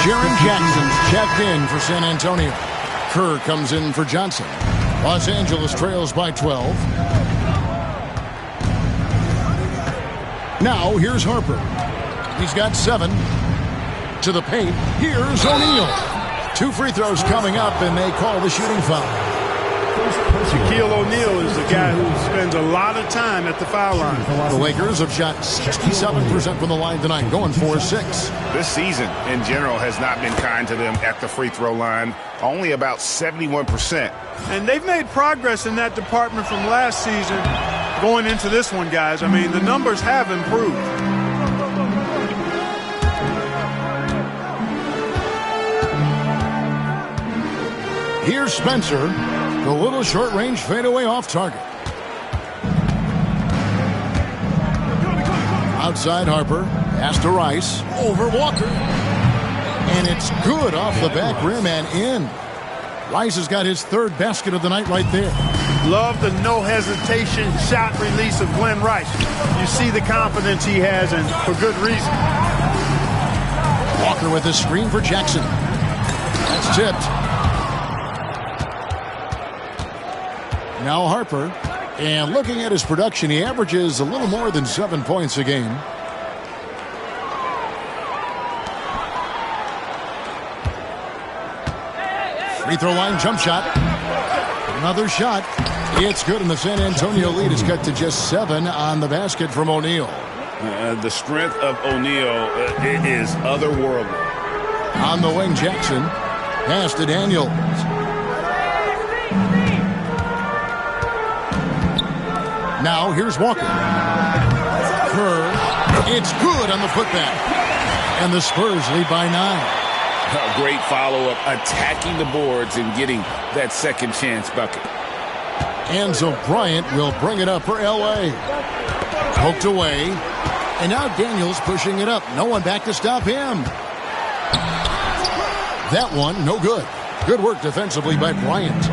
Jaren Jackson's checked in for San Antonio. Kerr comes in for Johnson. Los Angeles trails by 12. Now here's Harper. He's got 7. To the paint. Here's O'Neal. 2 free throws coming up, and they call the shooting foul. Shaquille O'Neal is the guy who spends a lot of time at the foul line. The Lakers have shot 67% from the line tonight, going 4-6. This season, in general, has not been kind to them at the free throw line. Only about 71%. And they've made progress in that department from last season going into this one, guys. I mean, the numbers have improved. Here's Spencer. The little short-range fadeaway off target. Outside Harper. Pass to Rice. Over Walker. And it's good off the back rim and in. Rice has got his 3rd basket of the night right there. Love the no-hesitation shot release of Glenn Rice. You see the confidence he has, and for good reason. Walker with a screen for Jackson. That's tipped. Now Harper. And looking at his production, he averages a little more than 7 points a game. Free throw line jump shot. Another shot. It's good, and the San Antonio lead is cut to just 7 on the basket from O'Neal. The strength of O'Neal is otherworldly. On the wing, Jackson. Pass to Daniels. Now here's Walker. Kerr. It's good on the putback. And the Spurs lead by 9. A great follow-up, attacking the boards and getting that second chance bucket. Enzo Bryant will bring it up for L.A. Poked away. And now Daniels pushing it up. No one back to stop him. That one, no good. Good work defensively by Bryant.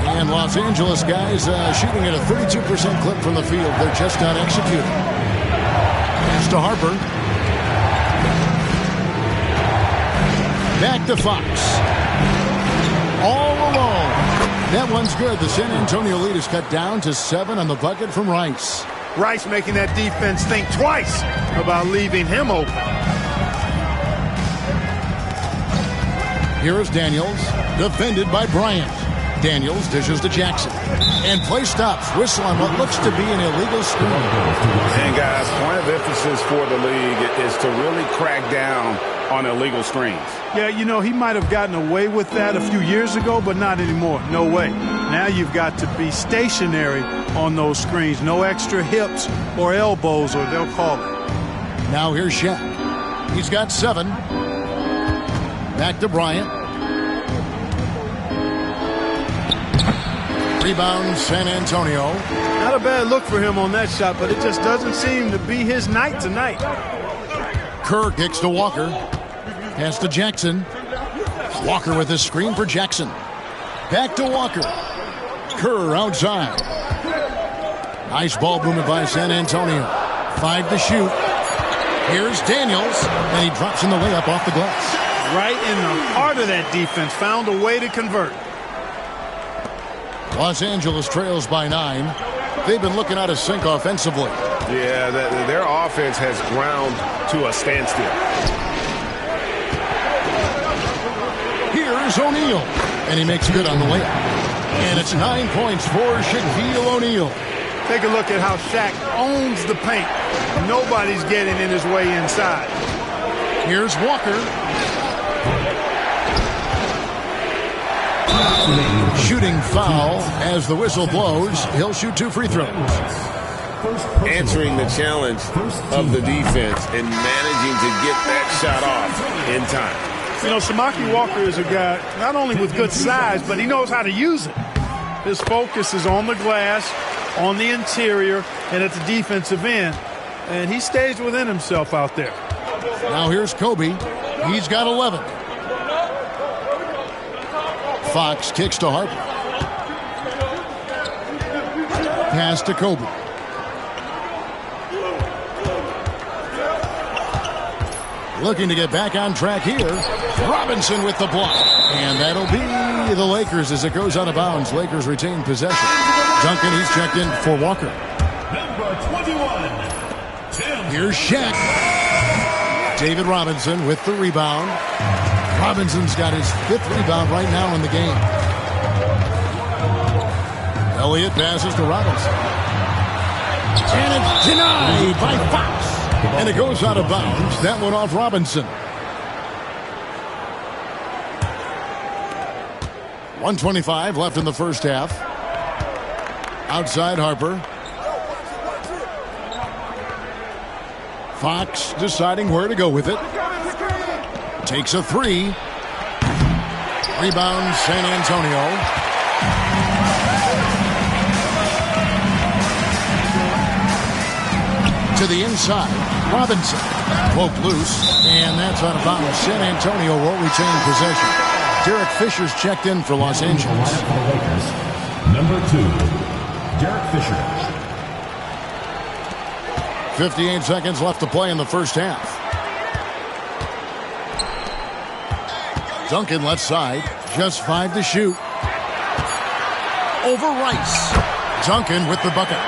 And Los Angeles guys shooting at a 32% clip from the field. They're just not executing. Pass to Harper. Back to Fox. All alone. That one's good. The San Antonio lead is cut down to 7 on the bucket from Rice. Rice making that defense think twice about leaving him open. Here is Daniels, defended by Bryant. Daniels dishes to Jackson. And play stops. Whistle on what looks to be an illegal screen. And guys, point of emphasis for the league is to really crack down on illegal screens. Yeah, you know, he might have gotten away with that a few years ago, but not anymore. No way. Now you've got to be stationary on those screens. No extra hips or elbows, or they'll call it. Now here's Shaq. He's got 7. Back to Bryant. Rebound, San Antonio. Not a bad look for him on that shot, but it just doesn't seem to be his night tonight. Kerr kicks to Walker. Pass to Jackson. Walker with a screen for Jackson. Back to Walker. Kerr outside. Nice ball movement by San Antonio. 5 to shoot. Here's Daniels, and he drops in the layup off the glass. Right in the heart of that defense. Found a way to convert. Los Angeles trails by 9. They've been looking out of sync offensively. Yeah, their offense has ground to a standstill. Here's O'Neal, and he makes good on the layup. And it's 9 points for Shaquille O'Neal. Take a look at how Shaq owns the paint. Nobody's getting in his way inside. Here's Walker. Shooting foul as the whistle blows. He'll shoot 2 free throws. Answering the challenge of the defense and managing to get that shot off in time. You know, Samaki Walker is a guy not only with good size, but he knows how to use it. His focus is on the glass, on the interior, and at the defensive end. And he stays within himself out there. Now here's Kobe. He's got 11. Fox kicks to Harper. Pass to Kobe. Looking to get back on track here. Robinson with the block. And that'll be the Lakers as it goes out of bounds. Lakers retain possession. Duncan, he's checked in for Walker. Number 21, Tim. Here's Shaq. David Robinson with the rebound. Robinson's got his 5th rebound right now in the game. Elliott passes to Robinson. And it's denied by Fox. And it goes out of bounds. That one off Robinson. 1:25 left in the first half. Outside Harper. Fox deciding where to go with it. Takes a 3. Rebound San Antonio. To the inside. Robinson. Poked loose. And that's out of bounds. San Antonio will retain possession. Derek Fisher's checked in for Los Angeles. Number 2, Derek Fisher. 58 seconds left to play in the first half. Duncan left side. Just 5 to shoot. over Rice. Duncan with the bucket.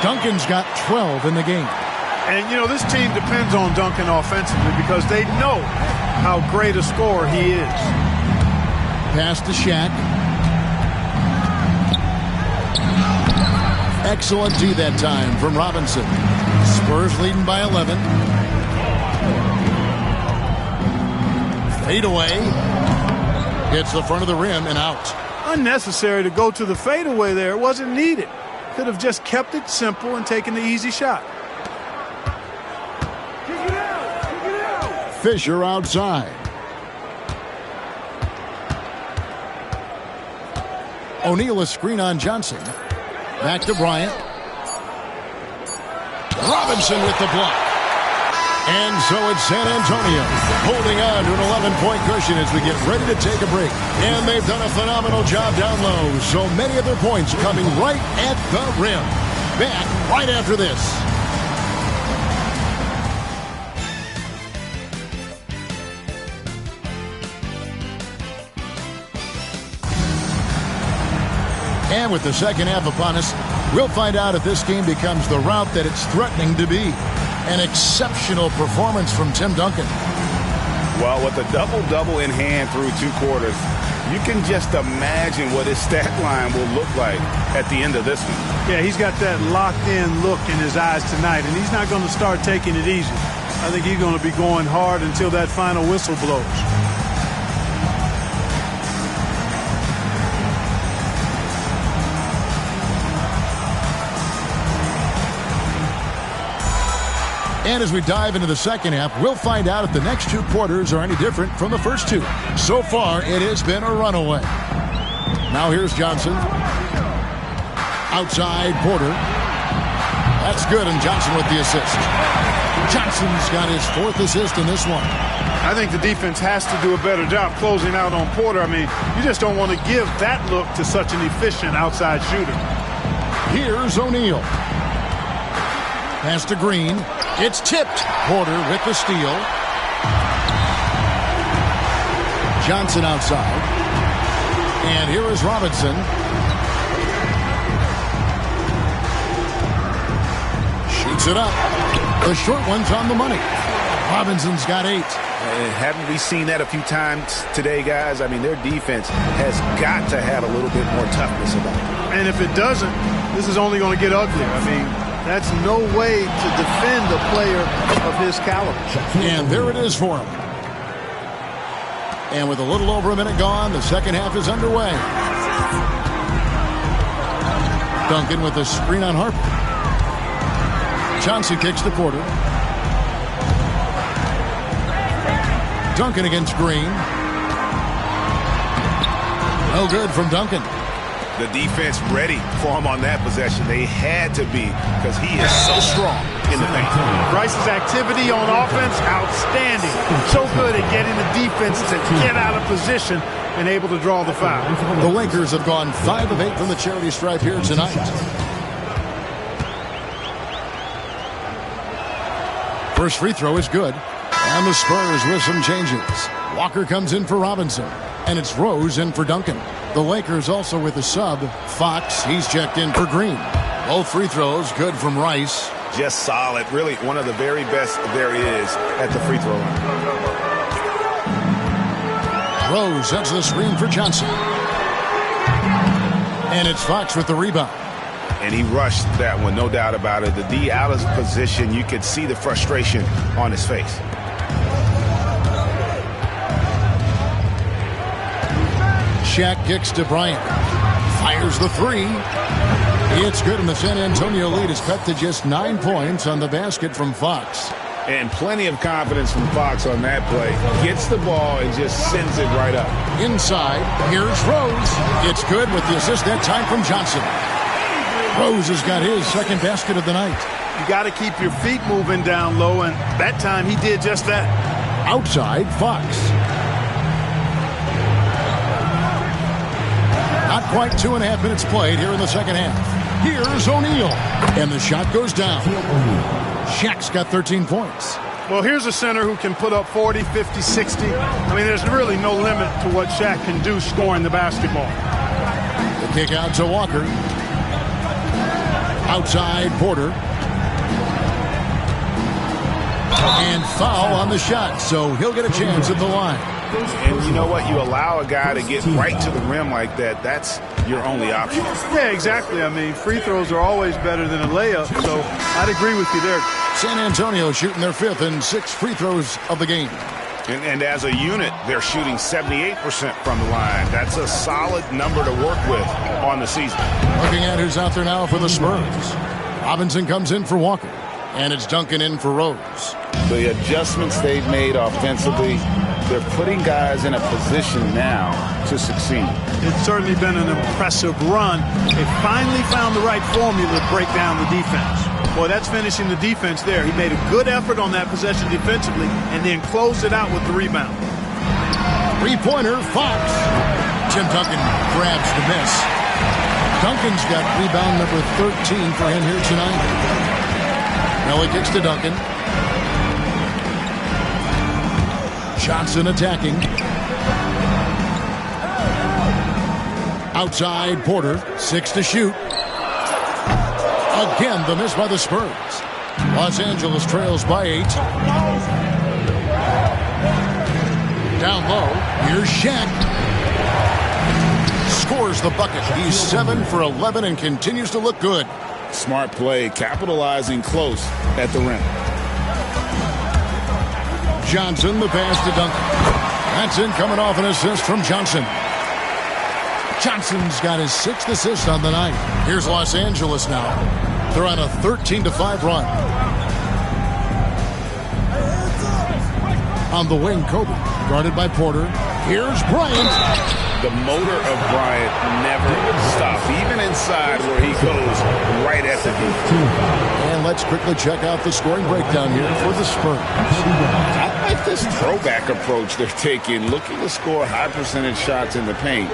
Duncan's got 12 in the game. And, you know, this team depends on Duncan offensively because they know how great a scorer he is. Pass to Shaq. Excellent D that time from Robinson. Spurs leading by 11. Fadeaway. Hits the front of the rim and out. Unnecessary to go to the fadeaway there. It wasn't needed. Could have just kept it simple and taken the easy shot. Fisher outside. O'Neal a screen on Johnson. Back to Bryant. Robinson with the block. And so it's San Antonio holding on to an 11-point cushion as we get ready to take a break. And they've done a phenomenal job down low. So many of their points coming right at the rim. Back right after this. And with the second half upon us, we'll find out if this game becomes the route that it's threatening to be. An exceptional performance from Tim Duncan. Well, with a double-double in hand through 2 quarters, you can just imagine what his stat line will look like at the end of this one. Yeah, he's got that locked-in look in his eyes tonight, and he's not going to start taking it easy. I think he's going to be going hard until that final whistle blows. And as we dive into the second half, we'll find out if the next 2 quarters are any different from the first 2. So far, it has been a runaway. Now here's Johnson. Outside, Porter. That's good, and Johnson with the assist. Johnson's got his 4th assist in this one. I think the defense has to do a better job closing out on Porter. I mean, you just don't want to give that look to such an efficient outside shooter. Here's O'Neal. Pass to Green. It's tipped. Porter with the steal. Johnson outside. And here is Robinson. Shoots it up. The short one's on the money. Robinson's got 8. Haven't we seen that a few times today, guys? I mean, their defense has got to have a little bit more toughness about it. And if it doesn't, this is only going to get uglier. I mean, that's no way to defend a player of his caliber. And there it is for him. And with a little over a minute gone, the second half is underway. Duncan with a screen on Harper. Johnson kicks to Porter. Duncan against Green. No good from Duncan. The defense ready for him on that possession. They had to be because he is so strong in the paint. Rice's activity on offense, outstanding. So good at getting the defense to get out of position and able to draw the foul. The Lakers have gone 5 of 8 from the charity stripe here tonight. First free throw is good. And the Spurs with some changes. Walker comes in for Robinson. And it's Rose in for Duncan. The Lakers also with a sub. Fox, he's checked in for Green. Both free throws good from Rice. Just solid. Really one of the very best there is at the free throw line. Rose sets the screen for Johnson. And it's Fox with the rebound. And he rushed that one, no doubt about it. The D out of position, you could see the frustration on his face. Shaq kicks to Bryant. Fires the 3. It's good, and the San Antonio lead is cut to just 9 points on the basket from Fox. And plenty of confidence from Fox on that play. Gets the ball and just sends it right up. Inside, here's Rose. It's good with the assist that time from Johnson. Rose has got his second basket of the night. You got to keep your feet moving down low, and that time he did just that. Outside, Fox. Not quite 2.5 minutes played here in the second half. Here's O'Neal. And the shot goes down. Shaq's got 13 points. Well, here's a center who can put up 40, 50, 60. I mean, there's really no limit to what Shaq can do scoring the basketball. The Kick out to Walker. Outside Porter. And foul on the shot, so he'll get a chance at the line. And you know what? You allow a guy to get right to the rim like that, that's your only option. Yeah, exactly. I mean, free throws are always better than a layup, so I'd agree with you there. San Antonio shooting their 5th and 6th free throws of the game. And as a unit, they're shooting 78% from the line. That's a solid number to work with on the season. Looking at who's out there now for the Spurs. Robinson comes in for Walker, and it's Duncan in for Rose. The adjustments they've made offensively, they're putting guys in a position now to succeed. It's certainly been an impressive run. They finally found the right formula to break down the defense. Boy, that's finishing the defense there. He made a good effort on that possession defensively and then closed it out with the rebound. Three-pointer, Fox. Tim Duncan grabs the miss. Duncan's got rebound number 13 for him here tonight. Now he kicks to Duncan. Johnson attacking. Outside Porter, 6 to shoot. Again, the miss by the Spurs. Los Angeles trails by 8. Down low, here's Shaq. Scores the bucket. He's 7 for 11 and continues to look good. Smart play, capitalizing close at the rim. Johnson, the pass to Duncan. That's in, coming off an assist from Johnson. Johnson's got his 6th assist on the night. Here's Los Angeles now. They're on a 13-5 run. On the wing, Kobe, guarded by Porter. Here's Bryant. The motor of Bryant never stops, even inside where he goes right at the deep. And let's quickly check out the scoring breakdown here for the Spurs. I like this throwback approach they're taking, looking to score high percentage shots in the paint.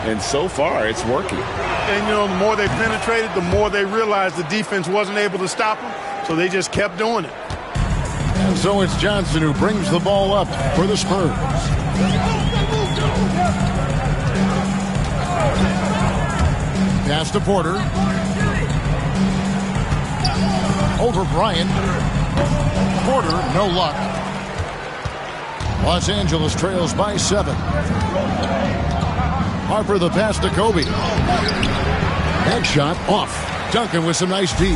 And so far, it's working. And, you know, the more they penetrated, the more they realized the defense wasn't able to stop them, so they just kept doing it. And so it's Johnson who brings the ball up for the Spurs. Pass to Porter. Over Bryant. Porter, no luck. Los Angeles trails by 7. Harper, the pass to Kobe. That shot off. Duncan with some nice D.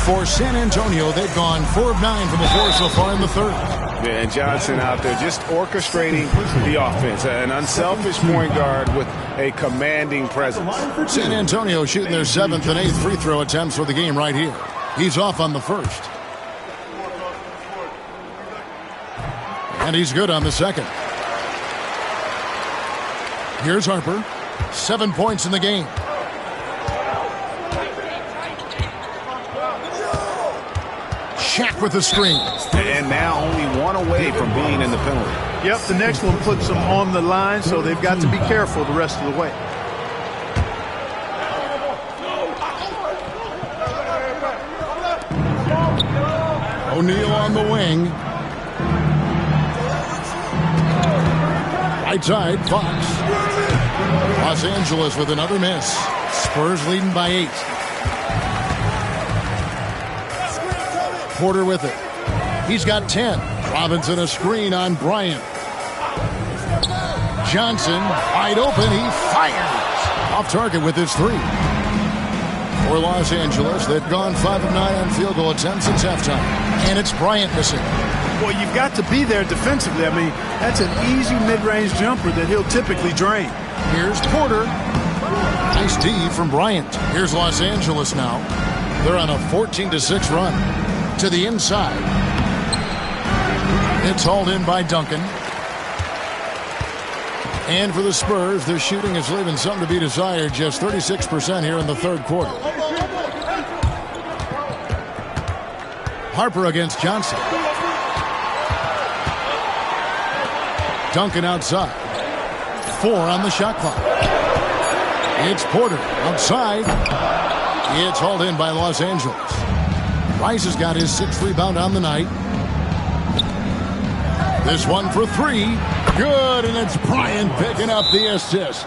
For San Antonio, they've gone 4 of 9 from the floor so far in the third. Yeah, and Johnson out there just orchestrating the offense. An unselfish point guard with a commanding presence. San Antonio shooting their 7th and 8th free throw attempts for the game right here. He's off on the first. And he's good on the second. Here's Harper. 7 points in the game. Shaq with the screen. And now only 1 away from being in the penalty. Yep, the next one puts them on the line, so they've got to be careful the rest of the way. O'Neal on the wing. Right side, Fox. Los Angeles with another miss. Spurs leading by 8. Porter with it. He's got 10. Robinson a screen on Bryant. Johnson wide open. He fires. Off target with his 3. For Los Angeles, they've gone 5 of 9 on field goal attempts since halftime. And it's Bryant missing. Well, you've got to be there defensively. I mean, that's an easy mid-range jumper that he'll typically drain. Here's Porter. Nice D from Bryant. Here's Los Angeles now. They're on a 14-6 run. To the inside. It's hauled in by Duncan. And for the Spurs, their shooting is leaving something to be desired. Just 36% here in the third quarter. Harper against Johnson. Duncan outside. 4 on the shot clock. It's Porter outside. It's hauled in by Los Angeles. Rice has got his 6th rebound on the night. This one for 3. Good, and it's Bryant picking up the assist.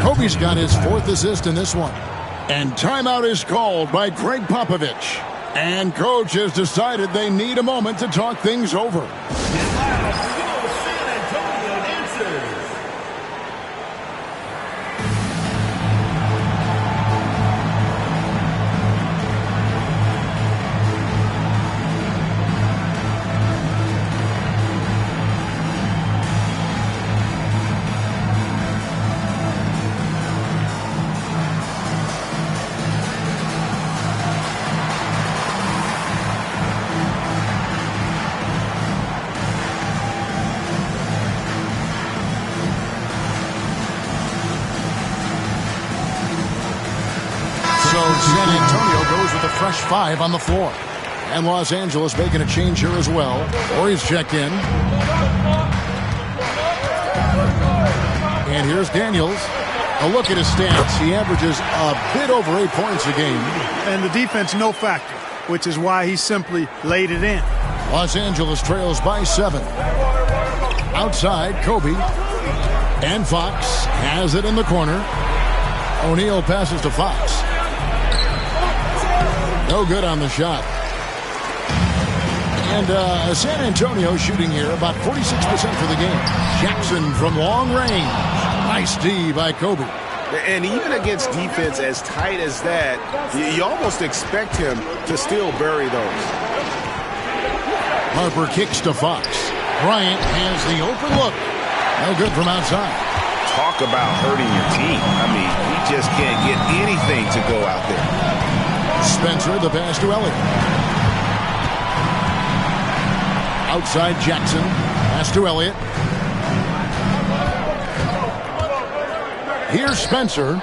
Kobe's got his 4th assist in this one. And timeout is called by Greg Popovich. And coach has decided they need a moment to talk things over. San Antonio goes with a fresh 5 on the floor. And Los Angeles making a change here as well. Horry's checked in. And here's Daniels. A look at his stats. He averages a bit over 8 points a game. And the defense no factor, which is why he simply laid it in. Los Angeles trails by 7. Outside, Kobe. And Fox has it in the corner. O'Neal passes to Fox. No good on the shot. And San Antonio shooting here about 46% for the game. Jackson from long range. Nice D by Kobe. And even against defense as tight as that, you almost expect him to still bury those. Harper kicks to Fox. Bryant has the open look. No good from outside. Talk about hurting your team. I mean, he just can't get anything to go out there. Spencer, the pass to Elliott. Outside Jackson. Pass to Elliott. Here's Spencer.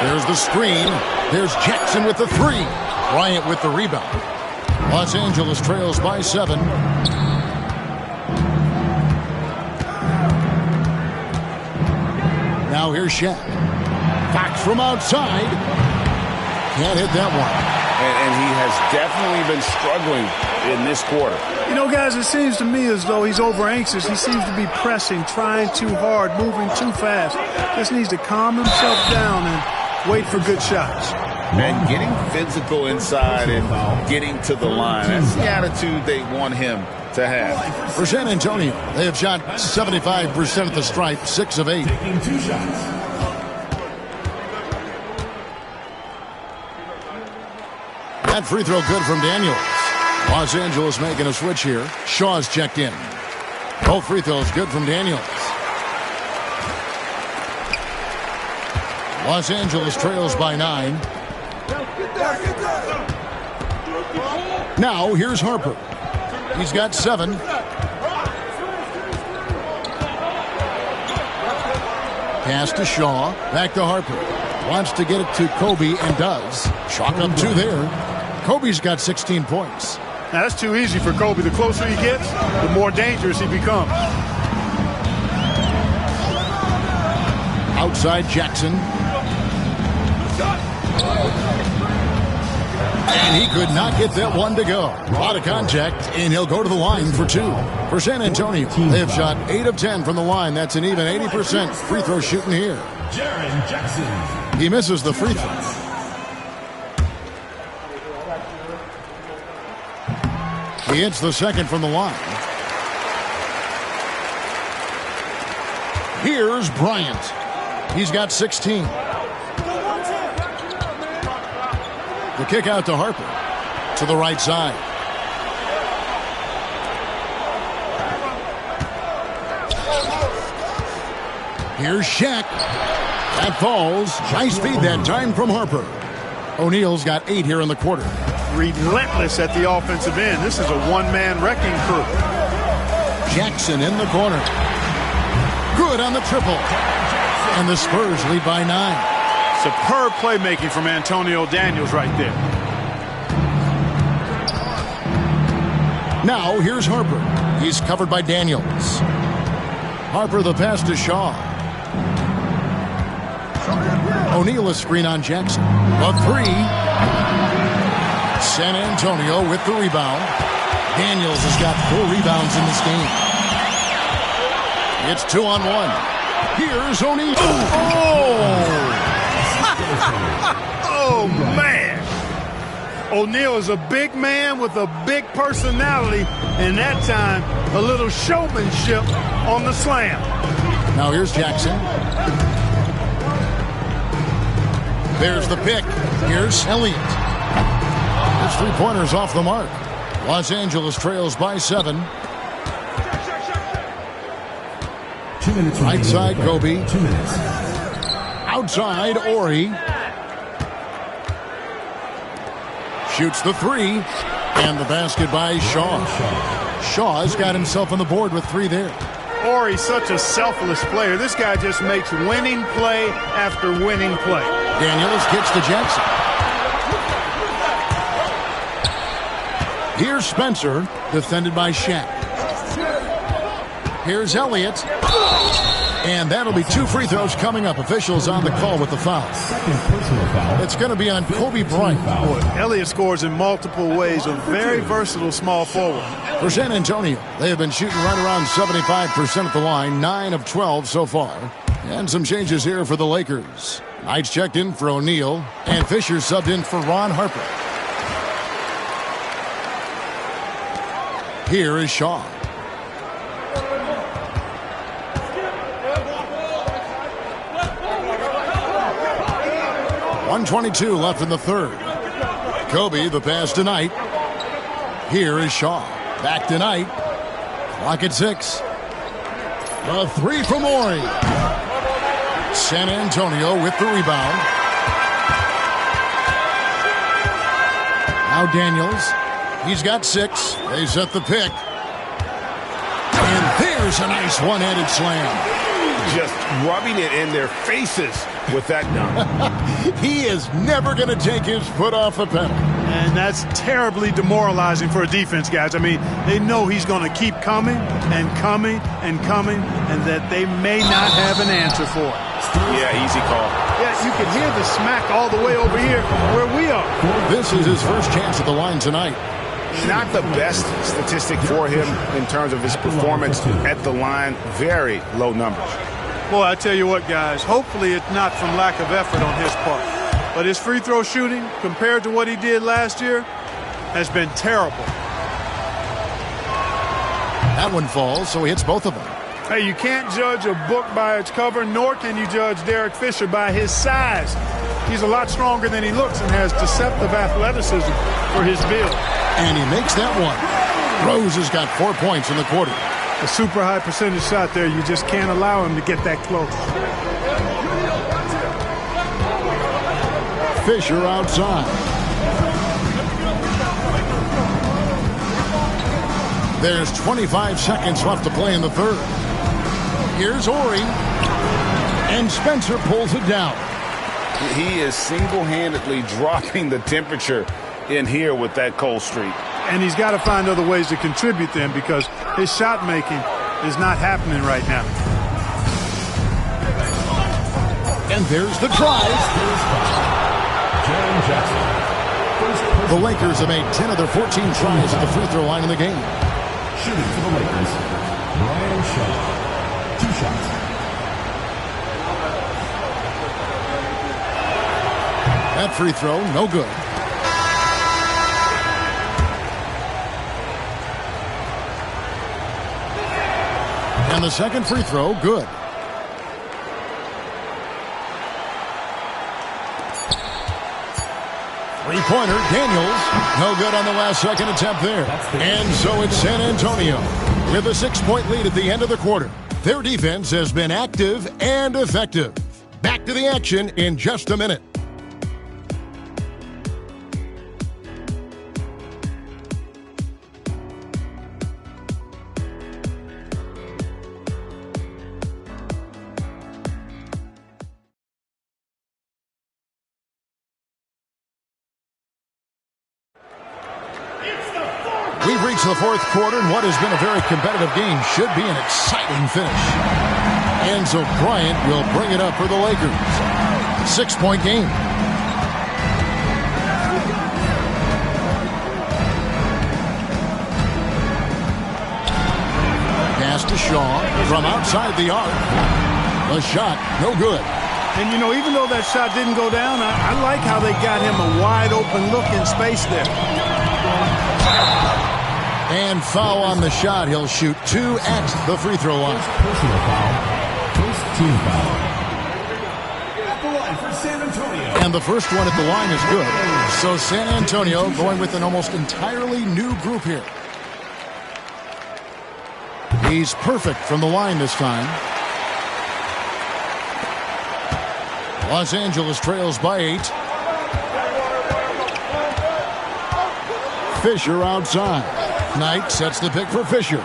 There's the screen. There's Jackson with the 3. Bryant with the rebound. Los Angeles trails by 7. Now here's Shaq. Fox from outside. Can't hit that one. And he has definitely been struggling in this quarter. You know, guys, it seems to me as though he's over anxious. He seems to be pressing, trying too hard, moving too fast. Just needs to calm himself down and wait for good shots. And getting physical inside and getting to the line. That's the attitude they want him to have. For San Antonio, they have shot 75% at the stripe, 6 of 8. Taking 2 shots. That free throw good from Daniels. Los Angeles making a switch here. Shaw's checked in. Both free throws good from Daniels. Los Angeles trails by 9. Now here's Harper. He's got 7. Pass to Shaw. Back to Harper. Wants to get it to Kobe and does. Chalk up 2 there. Kobe's got 16 points. Now, that's too easy for Kobe. The closer he gets, the more dangerous he becomes. Outside Jackson. And he could not get that one to go. Out of contact, and he'll go to the line for 2. For San Antonio, they have shot 8 of 10 from the line. That's an even 80% free throw shooting here. Jaren Jackson. He misses the free throw. He hits the second from the line. Here's Bryant. He's got 16. The kick out to Harper. To the right side. Here's Shaq. That falls. Nice feed that time from Harper. O'Neal's got 8 here in the quarter. Relentless at the offensive end. This is a one-man wrecking crew. Jackson in the corner. Good on the triple. And the Spurs lead by 9. Superb playmaking from Antonio Daniels right there. Now here's Harper. He's covered by Daniels. Harper the pass to Shaw. O'Neal a screen on Jackson. A 3. San Antonio with the rebound. Daniels has got 4 rebounds in this game. It's 2-on-1. Here's O'Neal. Oh, man. O'Neal is a big man with a big personality, and that time, a little showmanship on the slam. Now here's Jackson. There's the pick. Here's Elliott. His three-pointer's off the mark. Los Angeles trails by 7. 2 minutes. Right side, Kobe. 2 minutes. Outside, Ori. Shoots the three. And the basket by Shaw. Shaw's got himself on the board with 3 there. Ori's such a selfless player. This guy just makes winning play after winning play. Daniels gets to Jackson. Here's Spencer, defended by Shaq. Here's Elliott. And that'll be 2 free throws coming up. Officials on the call with the foul. Second personal foul. It's going to be on Kobe Bryant. Boy, Elliott scores in multiple ways. A very versatile small forward. For San Antonio, they have been shooting right around 75% at the line, 9 of 12 so far. And some changes here for the Lakers. Knights checked in for O'Neal, and Fisher subbed in for Ron Harper. Here is Shaw. .122 left in the third. Kobe, the pass to Knight. Here is Shaw. Back to Knight. Clock at 6. A 3 from Ori. San Antonio with the rebound. Now Daniels. He's got 6. They set the pick. And there's a nice one-handed slam. Just rubbing it in their faces with that dunk. He is never going to take his foot off the pedal. And that's terribly demoralizing for a defense, guys. I mean, they know he's going to keep coming and coming and coming, and that they may not have an answer for it. Yeah, easy call. Yeah, you can hear the smack all the way over here where we are. This is his first chance at the line tonight. Not the best statistic for him in terms of his performance at the line. Very low numbers. Boy, I tell you what, guys, hopefully it's not from lack of effort on his part. But his free throw shooting, compared to what he did last year, has been terrible. That one falls, so he hits both of them. Hey, you can't judge a book by its cover, nor can you judge Derek Fisher by his size. He's a lot stronger than he looks and has deceptive athleticism for his build. And he makes that one. Rose has got 4 points in the quarter. A super high percentage shot there. You just can't allow him to get that close. Fisher outside. There's 25 seconds left to play in the third. Here's Ori. And Spencer pulls it down. He is single-handedly dropping the temperature in here with that cold streak. And he's got to find other ways to contribute then, because his shot making is not happening right now. And there's the drive. Jaren Jackson. The Lakers have made 10 of their 14 tries at the free throw line in the game. Shooting for the Lakers, Brian Shaw. 2 shots. That free throw, no good. And the second free throw, good. Three-pointer, Daniels. No good on the last second attempt there. And so it's San Antonio with a 6-point lead at the end of the quarter. Their defense has been active and effective. Back to the action in just a minute. We've reached the fourth quarter, and what has been a very competitive game should be an exciting finish. Enzo Bryant will bring it up for the Lakers. 6-point game. Pass to Shaw from outside the arc. The shot, no good. And, you know, even though that shot didn't go down, I like how they got him a wide-open look in space there. And foul on the shot. He'll shoot 2 at the free throw line. Personal foul. First team foul. At the line for San Antonio. And the first one at the line is good. So San Antonio going with an almost entirely new group here. He's perfect from the line this time. Los Angeles trails by 8. Fisher outside. Knight sets the pick for Fisher.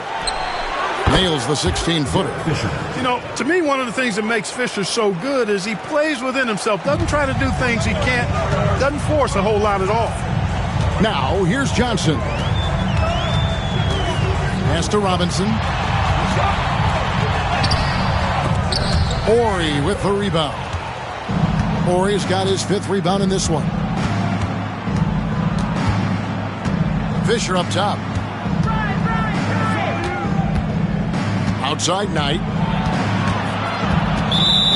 Nails the 16-footer. You know, to me, one of the things that makes Fisher so good is he plays within himself. Doesn't try to do things he can't. Doesn't force a whole lot at all. Now, here's Johnson. Pass to Robinson. Horry with the rebound. Horry's got his 5th rebound in this one. Fisher up top. Outside Knight.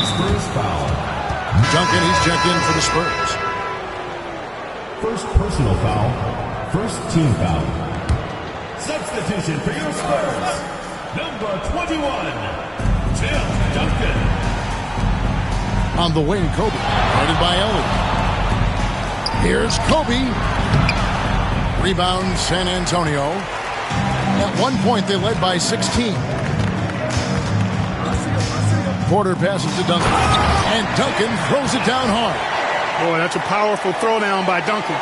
Spurs foul. Duncan, he's checked in for the Spurs. First personal foul. First team foul. Substitution for your Spurs. Number 21, Tim Duncan. On the wing, Kobe. Guarded by Ellie. Here's Kobe. Rebound, San Antonio. At one point, they led by 16. Porter passes to Duncan. And Duncan throws it down hard. Boy, that's a powerful throwdown by Duncan.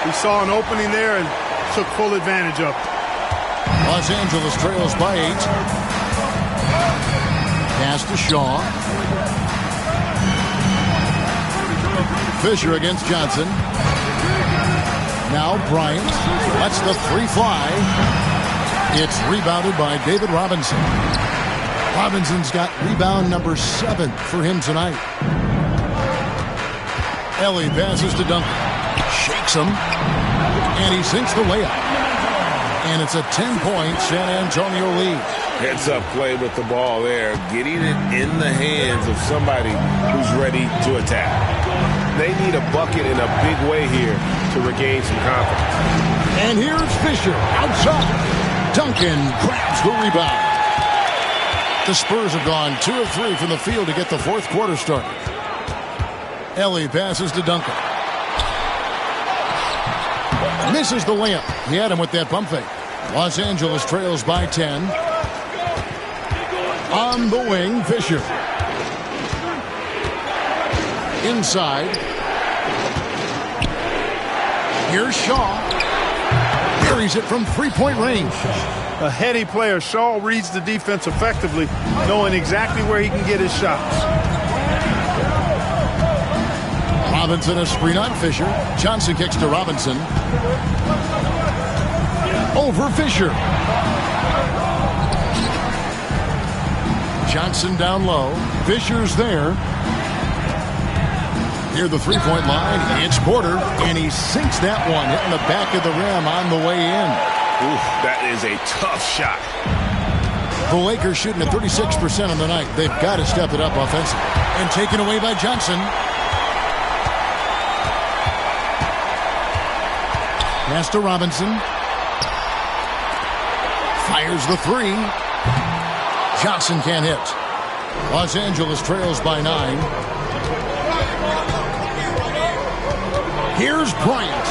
He saw an opening there and took full advantage of it. Los Angeles trails by 8. Pass to Shaw. Fisher against Johnson. Now Bryant lets the 3 fly. It's rebounded by David Robinson. Robinson's got rebound number 7 for him tonight. Ellie passes to Duncan. Shakes him. And he sinks the layup. And it's a 10-point San Antonio lead. Heads-up play with the ball there. Getting it in the hands of somebody who's ready to attack. They need a bucket in a big way here to regain some confidence. And here's Fisher outside. Duncan grabs the rebound. The Spurs have gone 2 of 3 from the field to get the 4th quarter started. Ellie passes to Duncan. Misses the layup. He had him with that pump fake. Los Angeles trails by 10. On the wing, Fisher. Inside. Here's Shaw. Buries it from 3-point range. A heady player. Shaw reads the defense effectively, knowing exactly where he can get his shots. Robinson a screen on Fisher. Johnson kicks to Robinson. Over Fisher. Johnson down low. Fisher's there. Near the 3-point line, it's Porter, and he sinks that one, hitting the back of the rim on the way in. Oof, that is a tough shot. The Lakers shooting at 36% on the night. They've got to step it up offensively. And taken away by Johnson. Pass to Robinson. Fires the 3. Johnson can't hit. Los Angeles trails by 9. Here's Bryant.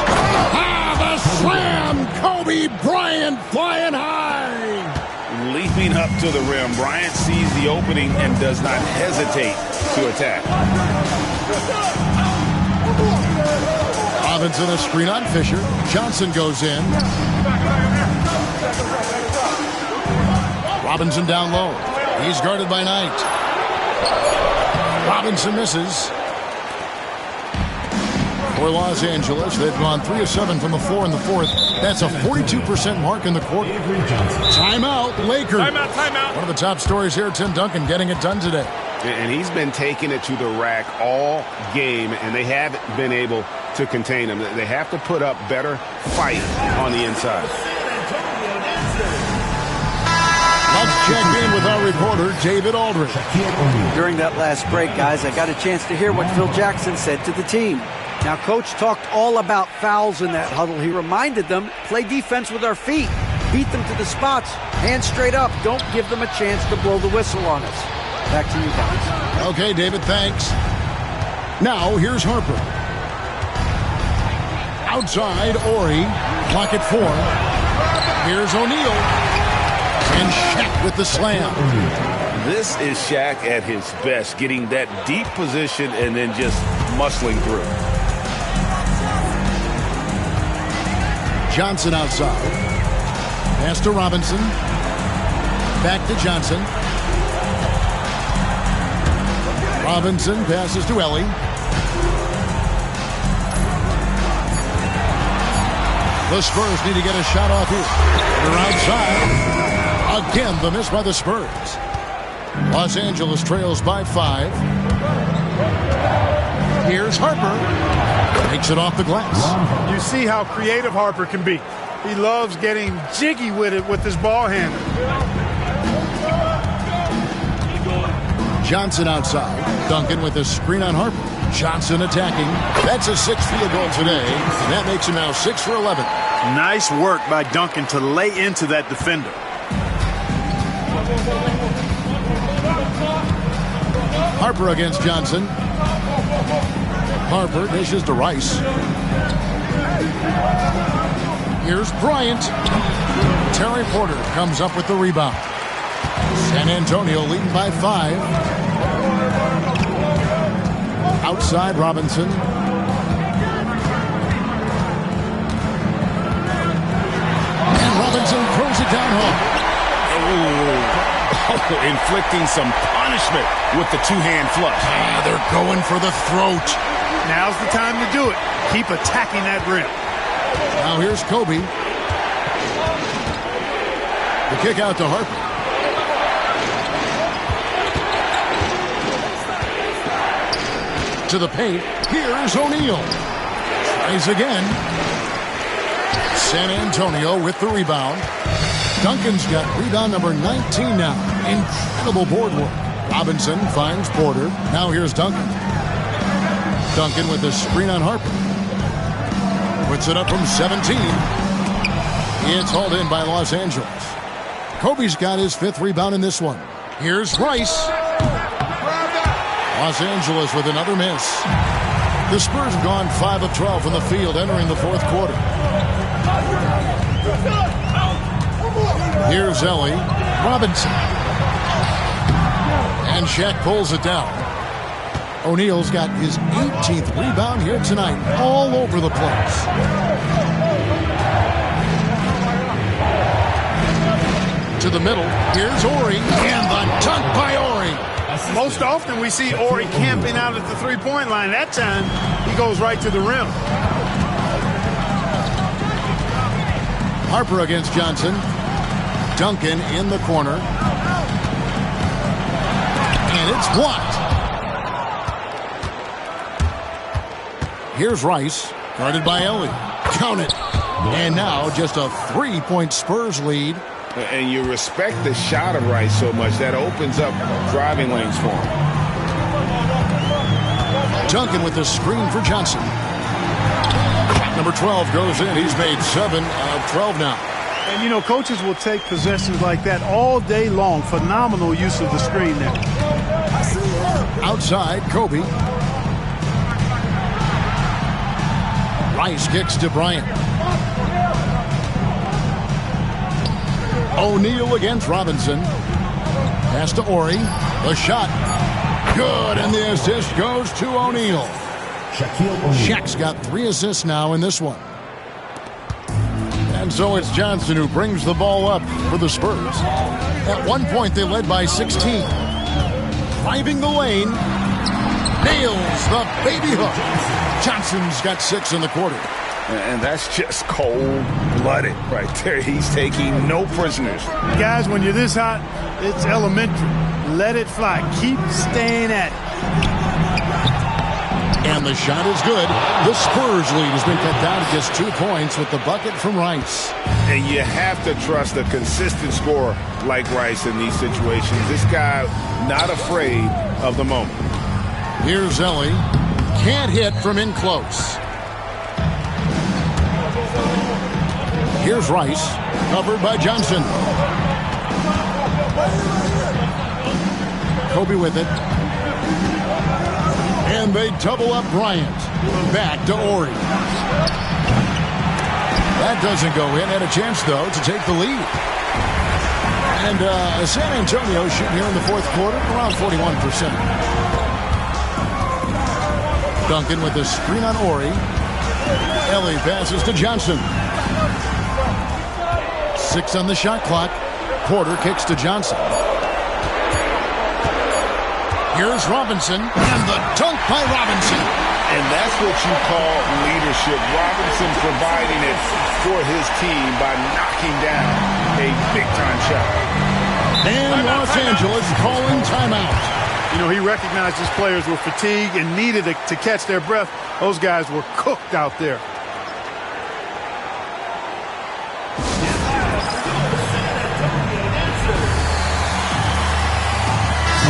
The slam! Kobe Bryant flying high! Leaping up to the rim, Bryant sees the opening and does not hesitate to attack. Robinson a screen on Fisher. Johnson goes in. Robinson down low. He's guarded by Knight. Robinson misses. For Los Angeles, they've gone 3 of 7 from the floor in the 4th. That's a 42% mark in the quarter. Timeout, Lakers. Timeout. One of the top stories here, Tim Duncan getting it done today. And he's been taking it to the rack all game, and they haven't been able to contain him. They have to put up better fight on the inside. Let's Check in with our reporter, David Aldridge. During that last break, guys, I got a chance to hear what Phil Jackson said to the team. Now, Coach talked all about fouls in that huddle. He reminded them, play defense with our feet. Beat them to the spots. Hands straight up. Don't give them a chance to blow the whistle on us. Back to you guys. Okay, David, thanks. Now, here's Harper. Outside, Ori. Clock at 4. Here's O'Neal. And Shaq with the slam. This is Shaq at his best, getting that deep position and then just muscling through. Johnson outside. Pass to Robinson. Back to Johnson. Robinson passes to Ellie. The Spurs need to get a shot off here. They're outside. Again, the miss by the Spurs. Los Angeles trails by 5. Here's Harper. Takes it off the glass. You see how creative Harper can be. He loves getting jiggy with it with his ball handle. Johnson outside. Duncan with a screen on Harper. Johnson attacking. That's a 6th field goal today. And that makes him now 6 for 11. Nice work by Duncan to lay into that defender. Harper against Johnson. Harper dishes to Rice. Here's Bryant. Terry Porter comes up with the rebound. San Antonio leading by 5. Outside Robinson. And Robinson throws it down home. Inflicting some punishment with the two-hand flush. They're going for the throat. Now's the time to do it. Keep attacking that rim. Now here's Kobe. The kick out to Harper. To the paint. Here's O'Neal. Tries again. San Antonio with the rebound. Duncan's got rebound number 19 now. Incredible board work. Robinson finds Porter. Now here's Duncan. Duncan with the screen on Harper. Puts it up from 17. It's hauled in by Los Angeles. Kobe's got his 5th rebound in this one. Here's Rice. Los Angeles with another miss. The Spurs have gone 5 of 12 from the field entering the 4th quarter. Here's Ellie. Robinson. And Shaq pulls it down. O'Neal's got his 18th rebound here tonight. All over the place. To the middle. Here's Ori. And the dunk by Ori. Most often we see Ori camping out at the three-point line. That time, he goes right to the rim. Harper against Johnson. Duncan in the corner. And it's blocked. Here's Rice. Guarded by Ellie. Count it. And now just a 3-point Spurs lead. And you respect the shot of Rice so much that opens up driving lanes for him. Duncan with the screen for Johnson. Number 12 goes in. He's made 7 of 12 now. And, you know, coaches will take possessions like that all day long. Phenomenal use of the screen there. Outside, Kobe. Rice kicks to Bryant. O'Neal against Robinson. Pass to Ori. The shot. Good, and the assist goes to O'Neal. Shaq's got 3 assists now in this one. And so it's Johnson who brings the ball up for the Spurs. At one point, they led by 16. Driving the lane. Nails the baby hook. Johnson's got 6 in the quarter. And that's just cold-blooded right there. He's taking no prisoners. Guys, when you're this hot, it's elementary. Let it fly. Keep staying at And the shot is good. The Spurs lead has been cut down to just 2 points with the bucket from Rice. And you have to trust a consistent scorer like Rice in these situations. This guy not afraid of the moment. Here's Ellie. Can't hit from in close. Here's Rice. Covered by Johnson. Kobe with it. And they double up Bryant. Back to Ori. That doesn't go in. Had a chance, though, to take the lead. And San Antonio shooting here in the fourth quarter around 41%. Duncan with the screen on Ori. Ellie passes to Johnson. 6 on the shot clock. Porter kicks to Johnson. Here's Robinson, and the dunk by Robinson. And that's what you call leadership. Robinson providing it for his team by knocking down a big-time shot. And Los Angeles calling timeout. You know, he recognized his players were fatigued and needed to catch their breath. Those guys were cooked out there.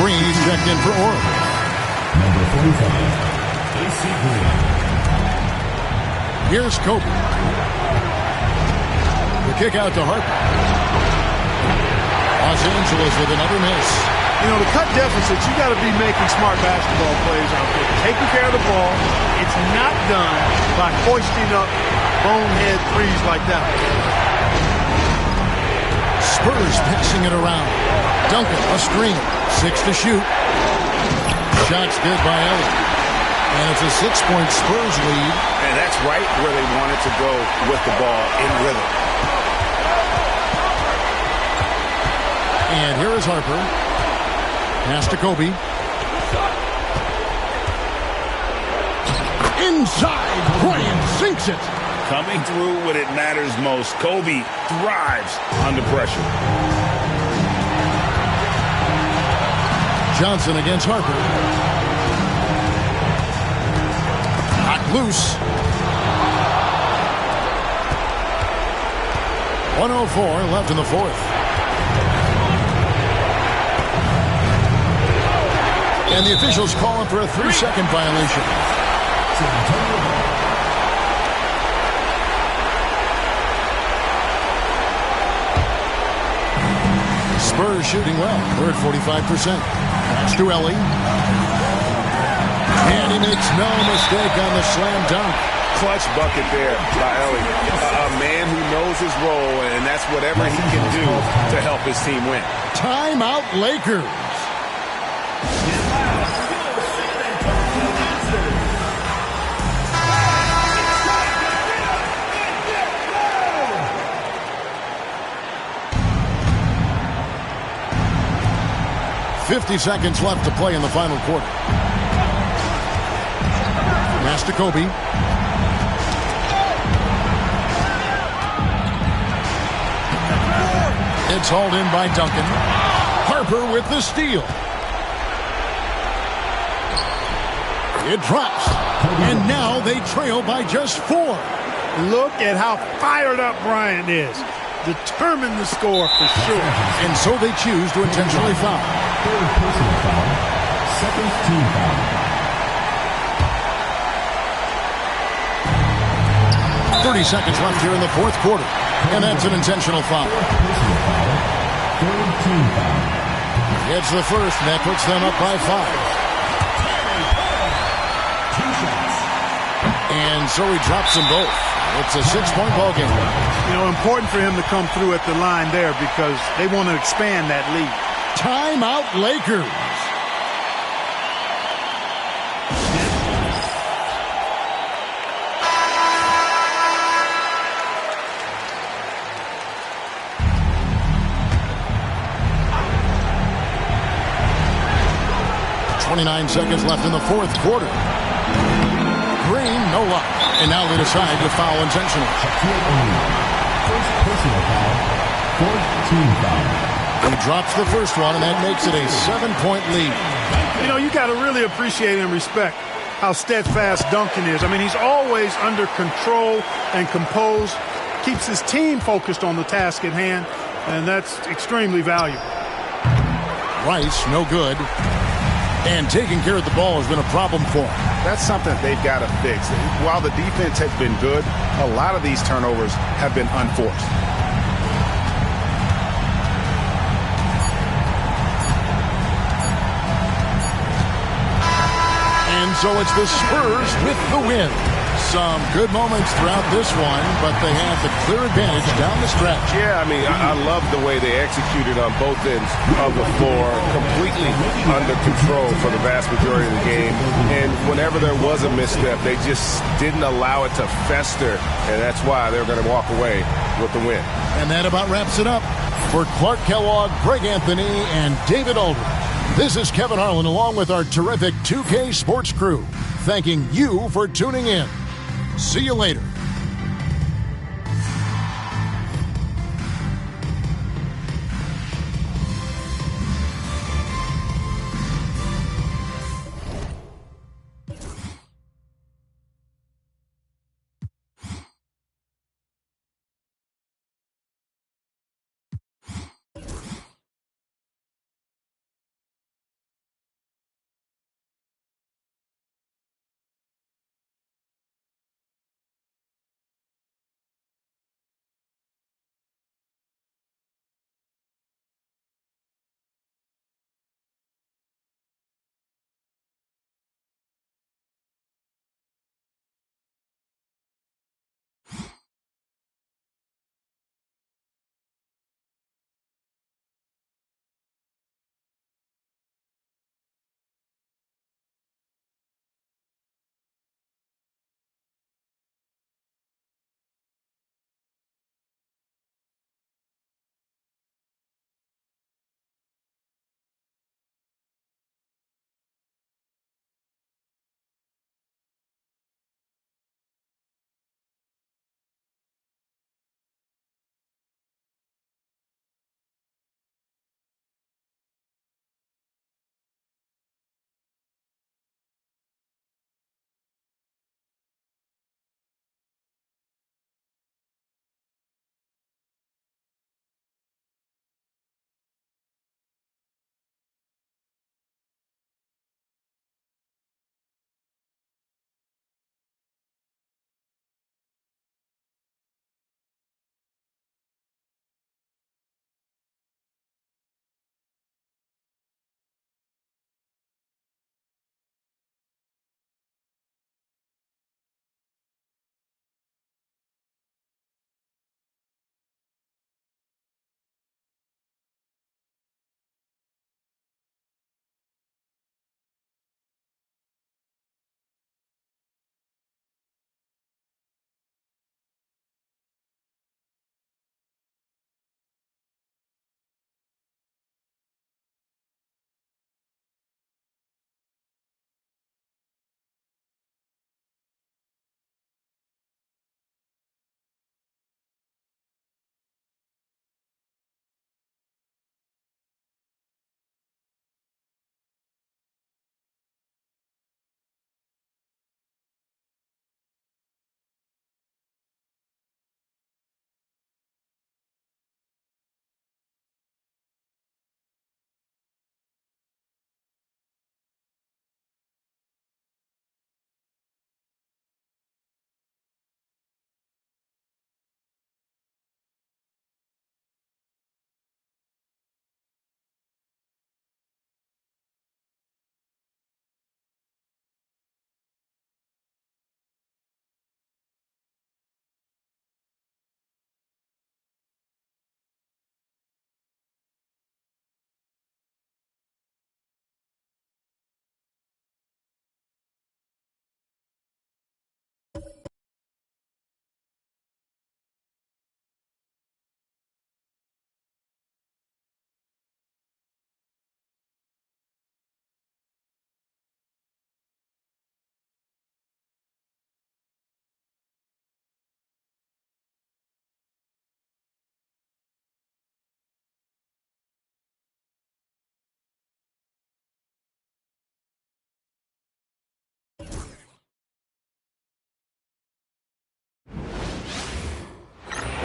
Green checked in for Ori. Number 45, AC Green. Here's Kobe. The kick out to Harper. Los Angeles with another miss. You know, to cut deficits, you got to be making smart basketball plays out there. Taking care of the ball. It's not done by hoisting up bonehead threes like that. Spurs passing it around. Duncan, a screen. 6 to shoot. Shots good by Ellie. And it's a 6-point Spurs lead. And that's right where they wanted to go with the ball in rhythm. And here is Harper. Pass to Kobe. Inside. Bryant sinks it. Coming through when it matters most. Kobe thrives under pressure. Johnson against Harper. Hot loose. 1:04 left in the fourth. And the officials calling for a 3-second violation. Spurs shooting well. We're at 45%. Pass to Ellie. And he makes no mistake on the slam dunk. Clutch bucket there by Ellie. A man who knows his role, and that's whatever he can do to help his team win. Timeout Lakers. 50 seconds left to play in the final quarter. Pass to Kobe. It's hauled in by Duncan. Harper with the steal. It drops. And now they trail by just 4. Look at how fired up Bryant is. Determined to score for sure. And so they choose to intentionally foul. Third personal foul. Second team foul. 30 seconds left here in the fourth quarter. And that's an intentional foul. Personal foul. Third team foul. It's the first, and that puts them up by 5. And so he drops them both. It's a 6-point ball game. You know, important for him to come through at the line there because they want to expand that lead. Timeout Lakers. .29 seconds left in the fourth quarter. Green, no luck. And now they decide to foul intentionally. First personal foul. Fourth team foul. He drops the first one, and that makes it a 7-point lead. You know, you got to really appreciate and respect how steadfast Duncan is. I mean, he's always under control and composed, keeps his team focused on the task at hand, and that's extremely valuable. Rice, no good. And taking care of the ball has been a problem for him. That's something they've got to fix. While the defense has been good, a lot of these turnovers have been unforced. And so it's the Spurs with the win. Some good moments throughout this one, but they have the clear advantage down the stretch. Yeah, I mean, I love the way they executed on both ends of the floor, completely under control for the vast majority of the game. And whenever there was a misstep, they just didn't allow it to fester, and that's why they're going to walk away with the win. And that about wraps it up. For Clark Kellogg, Greg Anthony, and David Aldridge, this is Kevin Harlan along with our terrific 2K Sports crew, thanking you for tuning in. See you later.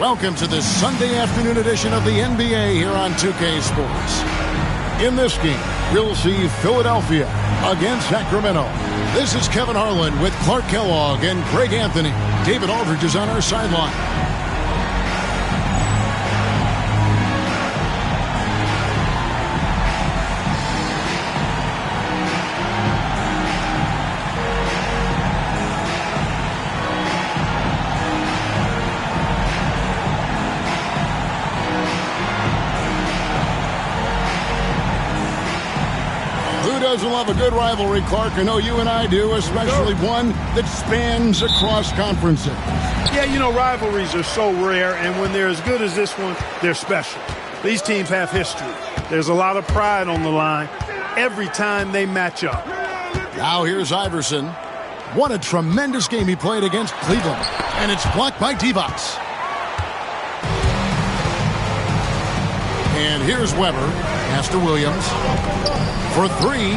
Welcome to this Sunday afternoon edition of the NBA here on 2K Sports. In this game, we'll see Philadelphia against Sacramento. This is Kevin Harlan with Clark Kellogg and Greg Anthony. David Aldridge is on our sideline. Doesn't love a good rivalry, Clark? I know you and I do, especially one that spans across conferences. Yeah, you know, rivalries are so rare, and when they're as good as this one, they're special. These teams have history. There's a lot of pride on the line every time they match up. Now here's Iverson. What a tremendous game he played against Cleveland. And it's blocked by Divac. And here's Weber. Pass to Williams. For three.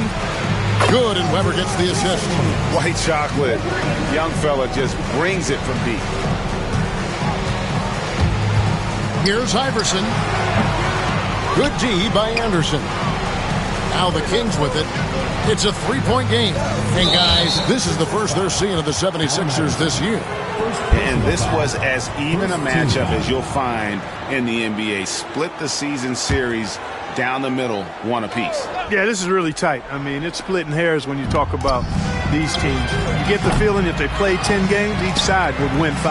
Good, and Weber gets the assist. White chocolate. Young fella just brings it from deep. Here's Iverson. Good D by Anderson. Now the Kings with it. It's a three-point game. And guys, this is the first they're seeing of the 76ers this year. And this was as even a matchup as you'll find in the NBA. Split the season series down the middle, one apiece. Yeah, this is really tight. I mean, it's splitting hairs when you talk about these teams. You get the feeling if they played 10 games, each side would win 5.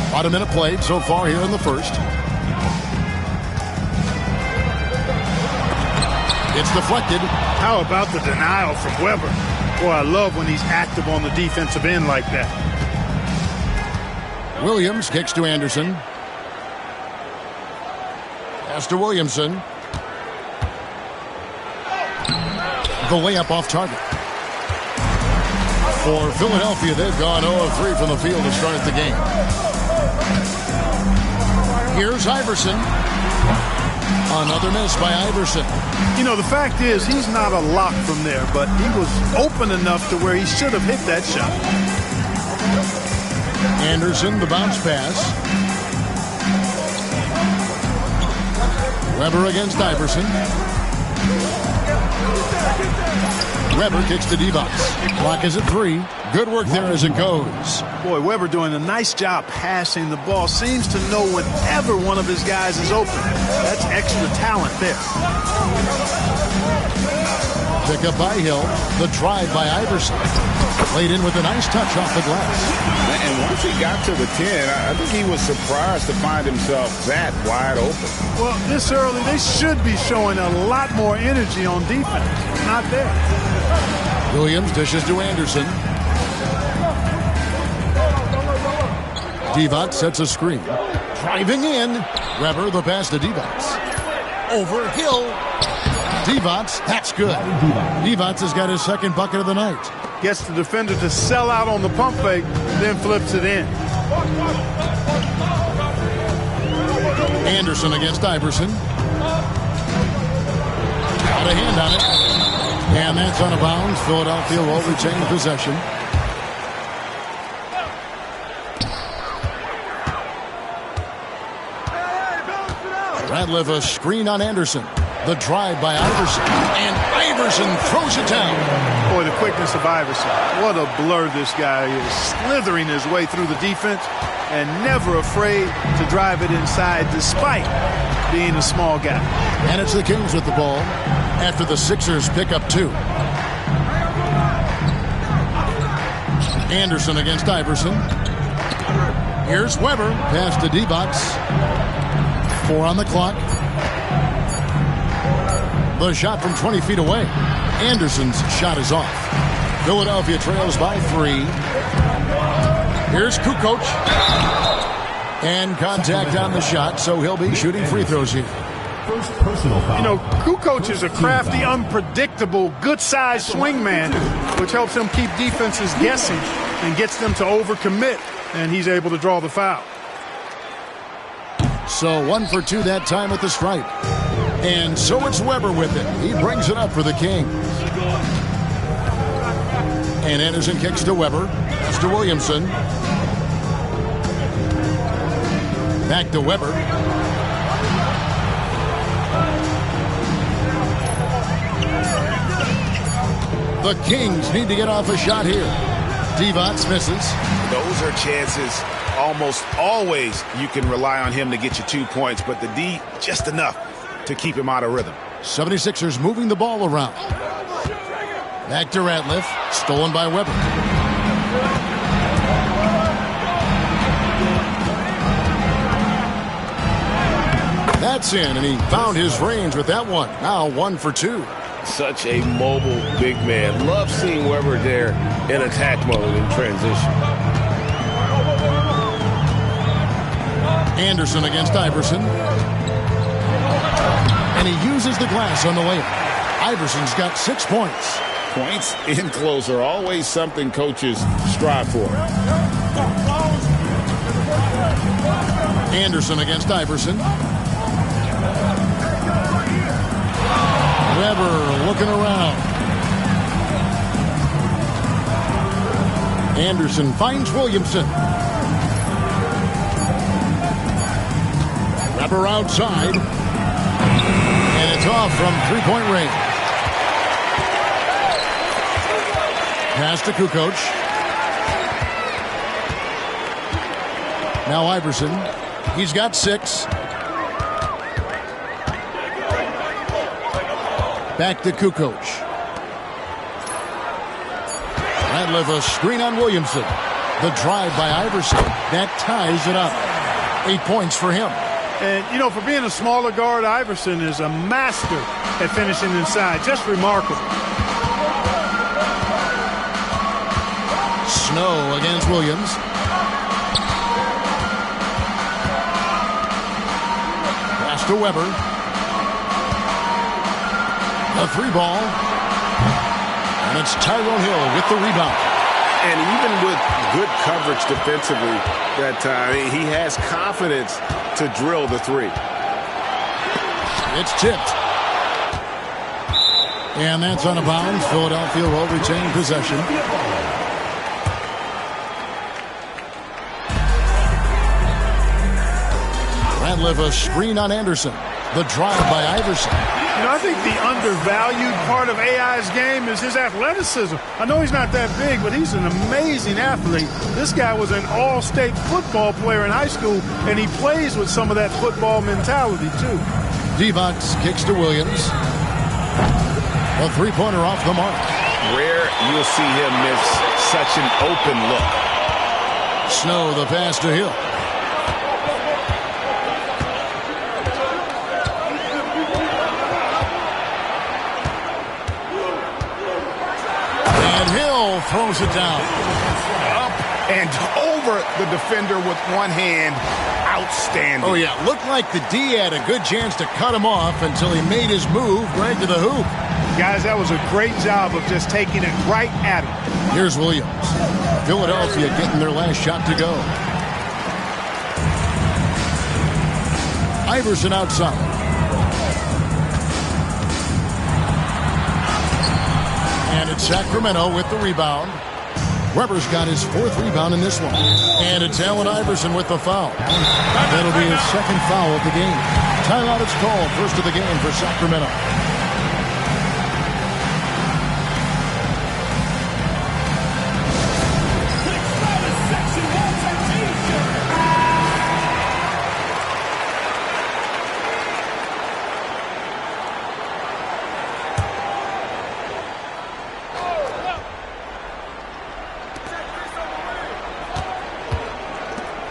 About a minute played so far here in the first. It's deflected. How about the denial from Weber? Boy, I love when he's active on the defensive end like that. Williams kicks to Anderson. Pass to Williamson. The layup off target. For Philadelphia, they've gone 0 of 3 from the field to start the game. Here's Iverson. Another miss by Iverson. You know, the fact is he's not a lock from there, but he was open enough to where he should have hit that shot. Anderson, the bounce pass. Weber against Iverson. Weber kicks to Divac. Clock is at 3. Good work there as it goes. Boy, Weber doing a nice job passing the ball. Seems to know whenever one of his guys is open. That's extra talent there. Pick up by Hill. The drive by Iverson. Played in with a nice touch off the glass. And once he got to the 10, I think he was surprised to find himself that wide open. Well, this early, they should be showing a lot more energy on defense. Not there. Williams dishes to Anderson. Divac sets a screen. Driving in. Weber, the pass to Divac. Over Hill. Divac, that's good. Divac has got his second bucket of the night. Gets the defender to sell out on the pump fake, then flips it in. Anderson against Iverson. Got a hand on it. And that's out of bounds. Philadelphia will retain possession. Radliff a screen on Anderson. The drive by Iverson. And Iverson throws it down. Boy, the quickness of Iverson. What a blur this guy is. Slithering his way through the defense and never afraid to drive it inside despite being a small guy. And it's the Kings with the ball after the Sixers pick up 2. Anderson against Iverson. Here's Weber. Pass to Divac. 4 on the clock. The shot from 20 feet away. Anderson's shot is off. Philadelphia trails by 3. Here's Kukoc. And contact on the shot, so he'll be shooting free throws here. First personal foul. You know, Kukoc is a crafty, unpredictable, good-sized swingman, which helps him keep defenses guessing and gets them to overcommit, and he's able to draw the foul. So 1 for 2 that time at the stripe. And so it's Weber with it. He brings it up for the Kings. And Anderson kicks to Weber. Pass to Williamson. Back to Weber. The Kings need to get off a shot here. Divac misses. Those are chances almost always you can rely on him to get you 2 points, but the D just enough to keep him out of rhythm. 76ers moving the ball around. Back to Ratliff. Stolen by Weber. That's in, and he found his range with that one. Now 1 for 2. Such a mobile big man. Love seeing Weber there in attack mode in transition. Anderson against Iverson. And he uses the glass on the layup. Iverson's got 6 points. Points in close are always something coaches strive for. Anderson against Iverson. Weber looking around. Anderson finds Williamson. Weber outside. And it's off from three-point range. Pass to Kukoc. Now Iverson. He's got 6. Back to Kukoc. Ratliff a screen on Williamson. The drive by Iverson. That ties it up. 8 points for him. And, you know, for being a smaller guard, Iverson is a master at finishing inside. Just remarkable. Snow against Williams. Pass to Weber. A 3-ball. And it's Tyrone Hill with the rebound. And even with good coverage defensively that time, he has confidence to drill the 3. It's tipped. And that's out of bounds. Philadelphia will retain possession. Ratliff a screen on Anderson. The drive by Iverson. You know, I think the undervalued part of AI's game is his athleticism. I know he's not that big, but he's an amazing athlete. This guy was an all-state football player in high school, and he plays with some of that football mentality, too. Divac kicks to Williams. A three-pointer off the mark. Rare you'll see him miss such an open look. Snow the pass to Hill. Throws it down. Up and over the defender with one hand. Outstanding. Oh, yeah. Looked like the D had a good chance to cut him off until he made his move right to the hoop. Guys, that was a great job of just taking it right at him. Here's Williams. Philadelphia getting their last shot to go. Iverson outside. And it's Sacramento with the rebound. Weber's got his 4th rebound in this one. And it's Allen Iverson with the foul. That'll be his 2nd foul of the game. Timeout is called. First of the game for Sacramento.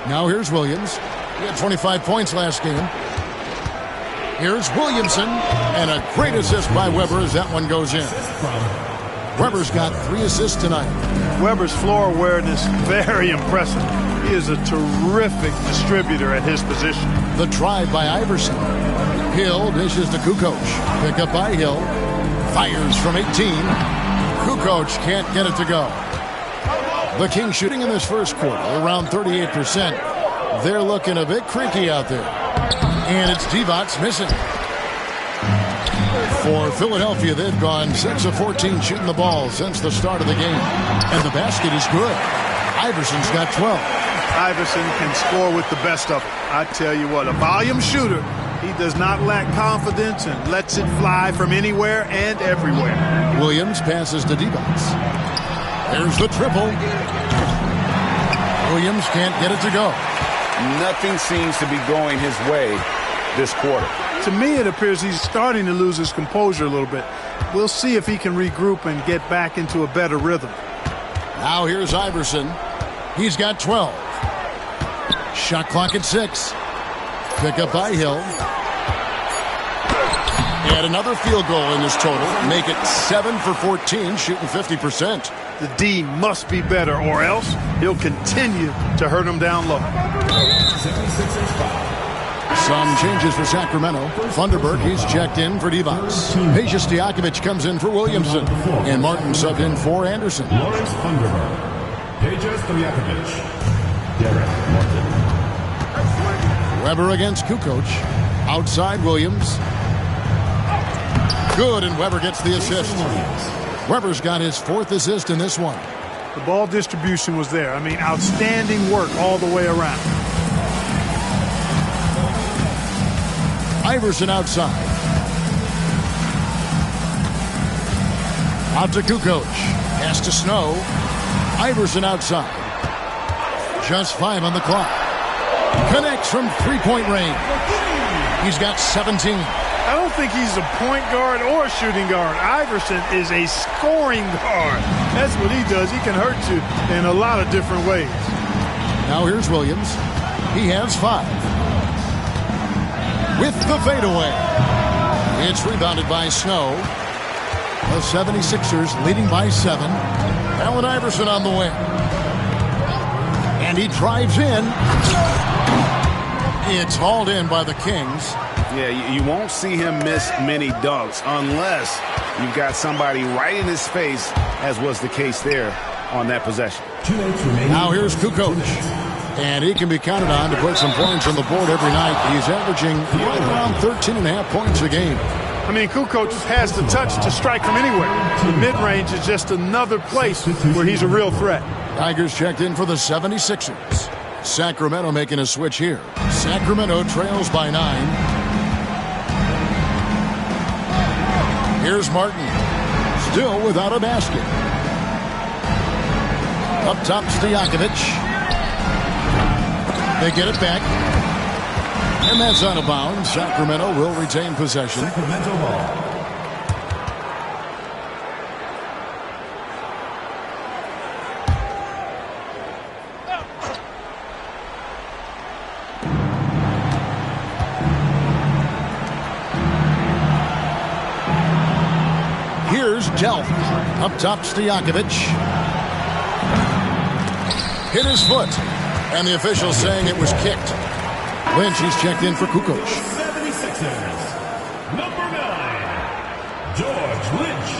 Now here's Williams. He had 25 points last game. Here's Williamson. And a great assist by Weber as that one goes in. Weber's got 3 assists tonight. Weber's floor awareness, very impressive. He is a terrific distributor at his position. The drive by Iverson. Hill dishes to Kukoc. Pick up by Hill. Fires from 18. Kukoc can't get it to go. The Kings shooting in this first quarter around 38%. They're looking a bit creaky out there. And it's Divac missing. For Philadelphia, they've gone 6 of 14 shooting the ball since the start of the game. And the basket is good. Iverson's got 12. Iverson can score with the best of them. I tell you what, a volume shooter. He does not lack confidence and lets it fly from anywhere and everywhere. Williams passes to D-Box. There's the triple. Williams can't get it to go. Nothing seems to be going his way this quarter. To me, it appears he's starting to lose his composure a little bit. We'll see if he can regroup and get back into a better rhythm. Now here's Iverson. He's got 12. Shot clock at 6. Pick up by Hill. And another field goal in this total. Make it 7 for 14, shooting 50%. The D must be better, or else he'll continue to hurt him down low. 76ers foul. Some changes for Sacramento. Thunderberg, he's checked in for D-Box. Peja Stojakovic comes in for Williamson. And Martin subbed in for Anderson. Lawrence Thunderberg. Peja Stojakovic. Derek Martin. Weber against Kukoc. Outside Williams. Good, and Weber gets the assist. Weber's got his 4th assist in this one. The ball distribution was there. I mean, outstanding work all the way around. Iverson outside. Out to Kukoc. Pass to Snow. Iverson outside. Just 5 on the clock. Connects from three-point range. He's got 17. I don't think he's a point guard or a shooting guard. Iverson is a scoring guard. That's what he does. He can hurt you in a lot of different ways. Now here's Williams. He has 5. With the fadeaway. It's rebounded by Snow. The 76ers leading by 7. Allen Iverson on the wing. And he drives in. It's hauled in by the Kings. Yeah, you won't see him miss many dunks unless you've got somebody right in his face, as was the case there on that possession. 2 minutes remaining. Now here's Kukoc. And he can be counted on to put some points on the board every night. He's averaging right around 13.5 points a game. I mean, Kukoc has the touch to strike from anywhere. The mid-range is just another place where he's a real threat. Tigers checked in for the 76ers. Sacramento making a switch here. Sacramento trails by 9. Here's Martin. Still without a basket. Up top, Stojakovic. They get it back. And that's out of bounds. Sacramento will retain possession. Sacramento ball. Here's Delph. Up top, Stojakovic. Hit his foot. And the official saying it was kicked. Lynch, he's checked in for Kukoc. 76ers. Number 9. George Lynch.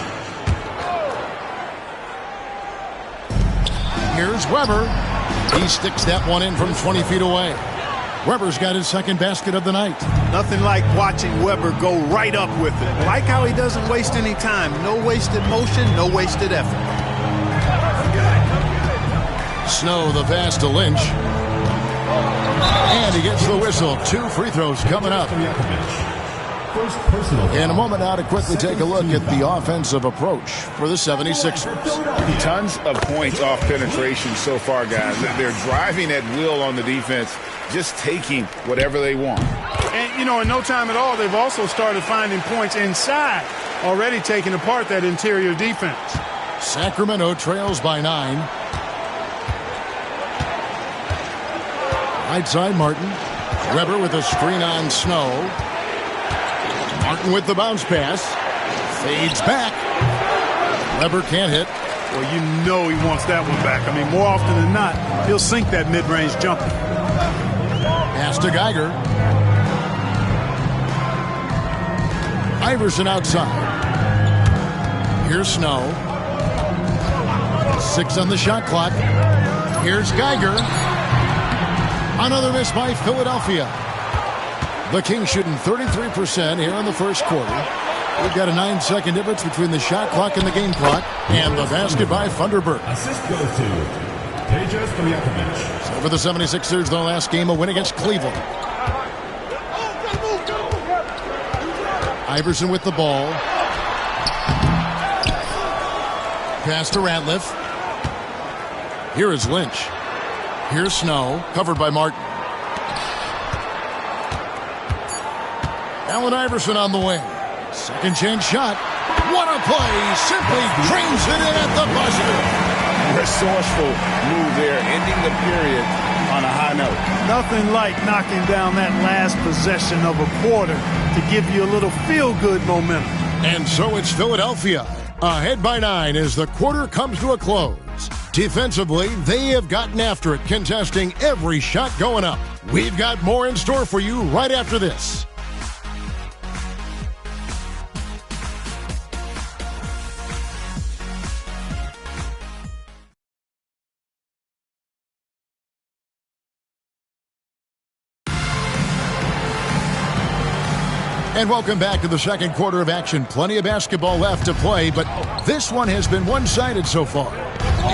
Here's Weber. He sticks that one in from 20 feet away. Weber's got his 2nd basket of the night. Nothing like watching Weber go right up with it. Like how he doesn't waste any time. No wasted motion, no wasted effort. Snow, the pass to Lynch. And he gets the whistle. 2 free throws coming up. First personal foul. In a moment now to quickly take a look at the offensive approach for the 76ers. Tons of points off penetration so far, guys. They're driving at will on the defense, just taking whatever they want. And, you know, in no time at all, they've also started finding points inside, already taking apart that interior defense. Sacramento trails by 9. Right side, Martin. Weber with a screen on Snow. Martin with the bounce pass. Fades back. Weber can't hit. Well, you know he wants that one back. I mean, more often than not, he'll sink that mid-range jumper. Pass to Geiger. Iverson outside. Here's Snow. 6 on the shot clock. Here's Geiger. Another miss by Philadelphia. The Kings shooting 33% here in the first quarter. We've got a 9-second difference between the shot clock and the game clock. And the basket by Thunderbird. Assist goes to Peja Stojakovic. So for the 76ers, their last game, a win against Cleveland. Iverson with the ball. Pass to Ratliff. Here is Lynch. Here's Snow, covered by Martin. Allen Iverson on the wing. Second chance shot. What a play! Simply drains it in at the buzzer. Resourceful move there, ending the period on a high note. Nothing like knocking down that last possession of a quarter to give you a little feel-good momentum. And so it's Philadelphia, ahead by 9 as the quarter comes to a close. Defensively, they have gotten after it, contesting every shot going up. We've got more in store for you right after this. And welcome back to the second quarter of action. Plenty of basketball left to play, but this one has been one-sided so far.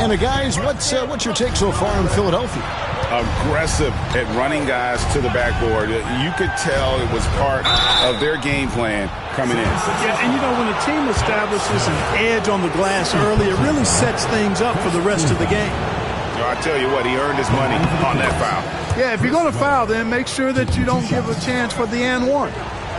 And guys, what's your take so far in Philadelphia? Aggressive at running guys to the backboard. You could tell it was part of their game plan coming in. Yeah, and when a team establishes an edge on the glass early, it really sets things up for the rest of the game. I tell you what, he earned his money on that foul. Yeah, if you're going to foul, then make sure that you don't give a chance for the and one.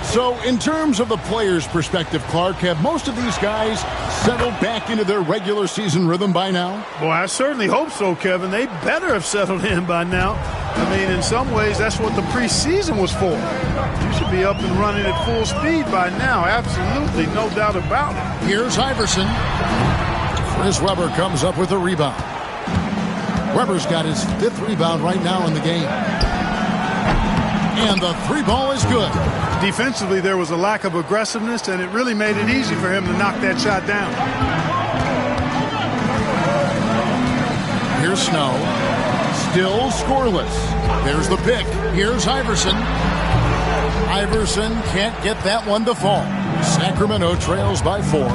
So, in terms of the players' perspective, Clark, have most of these guys settled back into their regular season rhythm by now? Well, I certainly hope so, Kevin. They better have settled in by now. I mean, in some ways, that's what the preseason was for. You should be up and running at full speed by now. Absolutely, no doubt about it. Here's Iverson. Chris Webber comes up with a rebound. Webber's got his 5th rebound right now in the game. And the 3 ball is good. Defensively, there was a lack of aggressiveness, and it really made it easy for him to knock that shot down. Here's Snow. Still scoreless. There's the pick. Here's Iverson. Iverson can't get that one to fall. Sacramento trails by 4.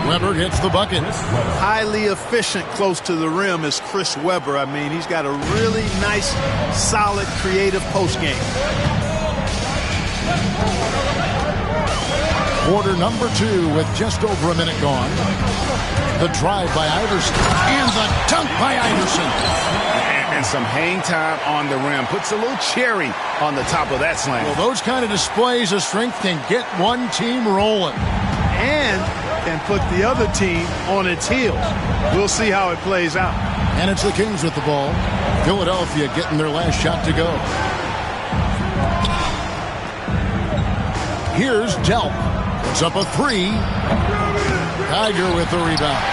Webber gets the bucket. Highly efficient close to the rim is Chris Webber. I mean, he's got a really nice, solid, creative post game. Quarter number 2 with just over a minute gone. The drive by Iverson. And the dunk by Iverson. And some hang time on the rim. Puts a little cherry on the top of that slam. Well, those kind of displays of strength can get one team rolling. And can put the other team on its heels. We'll see how it plays out. And it's the Kings with the ball. Philadelphia getting their last shot to go. Here's Delp. Puts up a 3. Tiger with the rebound.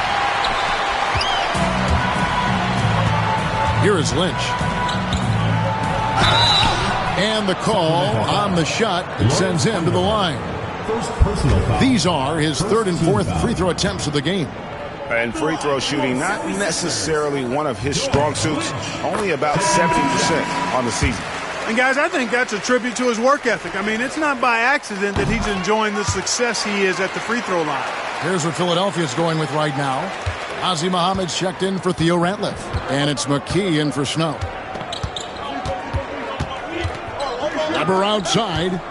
Here is Lynch. And the call on the shot that sends him to the line. These are his 3rd and 4th free throw attempts of the game. And free throw shooting, not necessarily one of his strong suits, only about 70% on the season. And guys, I think that's a tribute to his work ethic. I mean, it's not by accident that he's enjoying the success he is at the free throw line. Here's what Philadelphia's going with right now. Ozzie Muhammad's checked in for Theo Ratliff. And it's McKee in for Snow. Webber outside.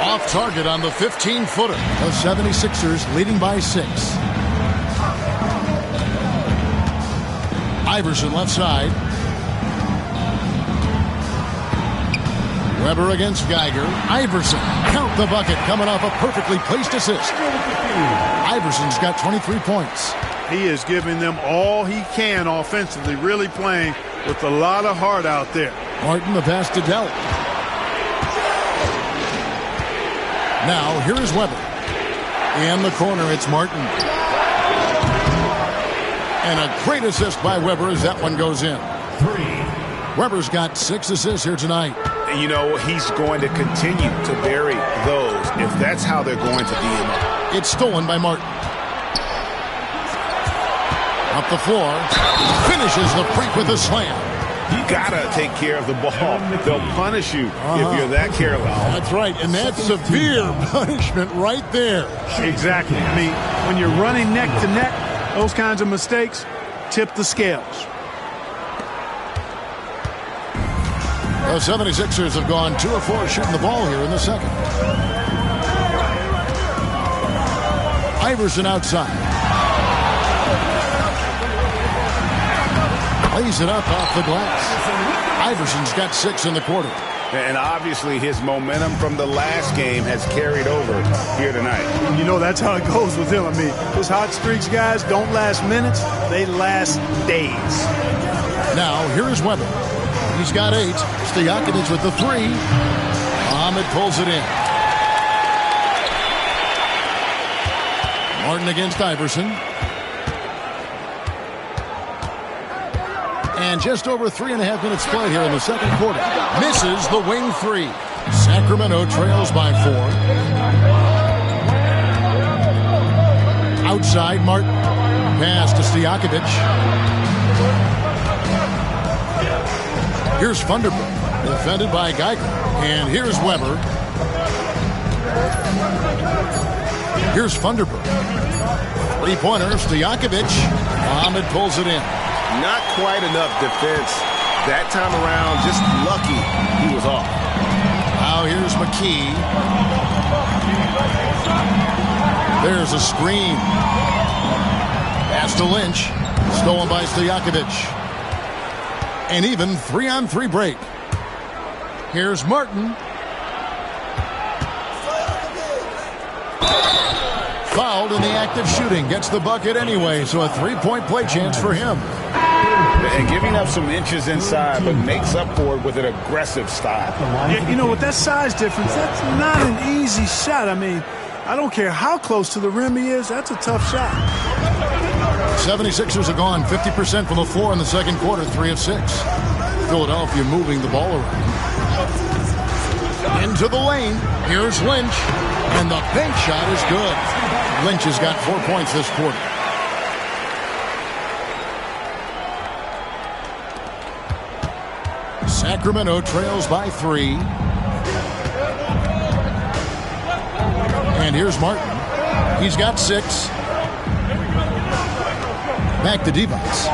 Off target on the 15-footer. The 76ers leading by 6. Iverson left side. Webber against Geiger. Iverson, count the bucket, coming off a perfectly placed assist. Iverson's got 23 points. He is giving them all he can offensively, really playing with a lot of heart out there. Martin, the pass to Delp. Now, here is Webber. In the corner, it's Martin. And a great assist by Webber as that one goes in. 3. Webber's got 6 assists here tonight. You know, he's going to continue to bury those if that's how they're going to D him up. It's stolen by Martin. Up the floor. Finishes the freak with a slam. You gotta take care of the ball. They'll punish you if you're that careless. That's right, and that's severe punishment right there. Exactly. I mean, when you're running neck to neck, those kinds of mistakes tip the scales. The 76ers have gone 2 of 4 shooting the ball here in the second. Iverson outside. Lays it up off the glass. Iverson's got 6 in the quarter. And obviously his momentum from the last game has carried over here tonight. You know, that's how it goes with him. I mean, his hot streaks, guys, don't last minutes. They last days. Now, here is Weber. He's got 8. Stojakovic with the 3. Muhammad pulls it in. Martin against Iverson. And just over 3.5 minutes play here in the second quarter. Misses the wing 3. Sacramento trails by 4. Outside, Martin. Pass to Stojakovic. Here's Funderburk, defended by Geiger. And here's Weber. Here's Funderburk. Three-pointer, Stojakovic. Muhammad pulls it in. Not quite enough defense that time around. Just lucky he was off. Now here's McKee. There's a screen. Pass to Lynch. Stolen by Stojakovic. An even 3-on-3 break. Here's Martin. Fouled in the act of shooting. Gets the bucket anyway, so a 3-point play chance for him. And giving up some inches inside, but makes up for it with an aggressive style. You know, with that size difference, that's not an easy shot. I mean, I don't care how close to the rim he is. That's a tough shot. 76ers are gone 50% from the floor in the second quarter, 3 of 6. Philadelphia moving the ball around. Into the lane. Here's Lynch. And the bank shot is good. Lynch has got 4 points this quarter. Sacramento trails by 3. And here's Martin. He's got 6. Back to Device.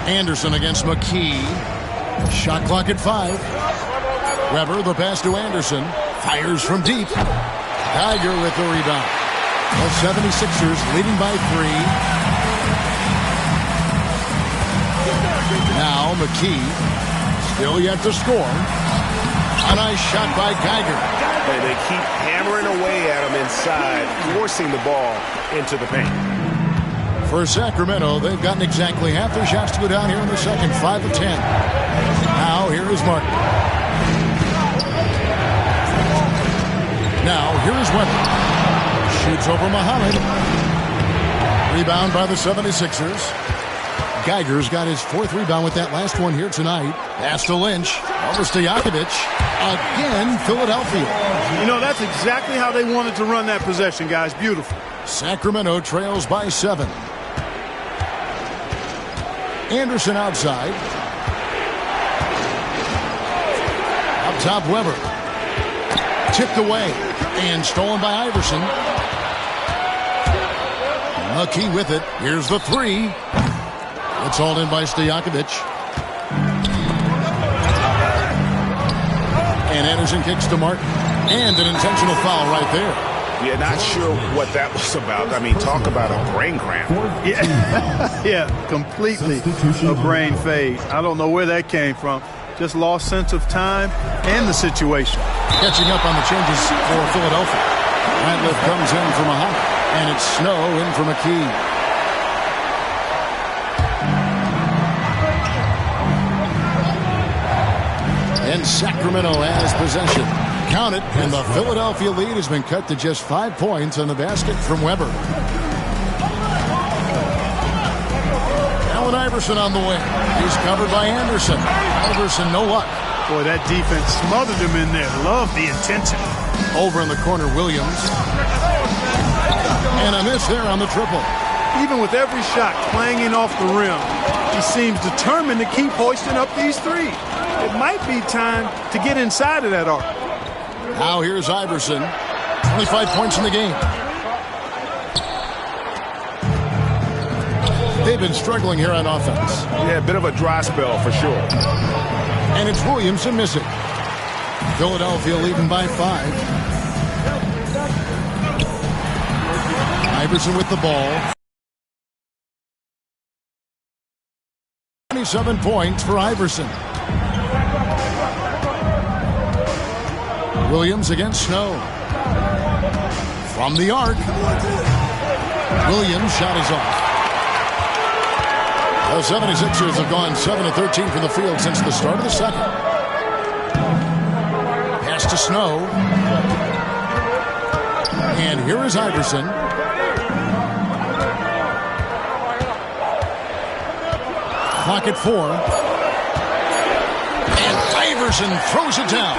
Anderson against McKee. Shot clock at 5. Weber, the pass to Anderson. Fires from deep. Geiger with the rebound. The 76ers leading by 3. Now McKee. Still yet to score. A nice shot by Geiger. And they keep hammering away at him inside, forcing the ball into the paint. For Sacramento, they've gotten exactly half their shots to go down here in the second, 5 of 10. Now, here is Martin. Now, here is Weber. Shoots over Muhammad. Rebound by the 76ers. Geiger's got his 4th rebound with that last one here tonight. Pass to Lynch. Over Stojakovic. Again, Philadelphia. You know, that's exactly how they wanted to run that possession, guys. Beautiful. Sacramento trails by 7. Anderson outside. Up top, Weber. Tipped away and stolen by Iverson. McKee with it. Here's the 3. It's hauled in by Stojakovic. And Anderson kicks to Martin. And an intentional foul right there. Yeah, not sure what that was about. I mean, talk about a brain cramp. Yeah, completely a brain fade. I don't know where that came from. Just lost sense of time and the situation. Catching up on the changes for Philadelphia. Ratliff comes in for Muhammad. And it's Snow in for McKee. And Sacramento has possession. Count it, and the Philadelphia lead has been cut to just 5 points on the basket from Weber. Allen Iverson on the wing. He's covered by Anderson. Iverson, no luck. Boy, that defense smothered him in there. Love the intensity. Over in the corner, Williams. And a miss there on the triple. Even with every shot clanging off the rim, he seems determined to keep hoisting up these threes. It might be time to get inside of that arc. Now here's Iverson. 25 points in the game. They've been struggling here on offense. Yeah, a bit of a dry spell for sure. And it's Williams who misses it. Philadelphia leading by 5. Iverson with the ball. 27 points for Iverson. Williams against Snow. From the arc. Williams' shot is off. The 76ers have gone 7 of 13 from the field since the start of the second. Pass to Snow. And here is Iverson. Clock at 4. And Iverson throws it down.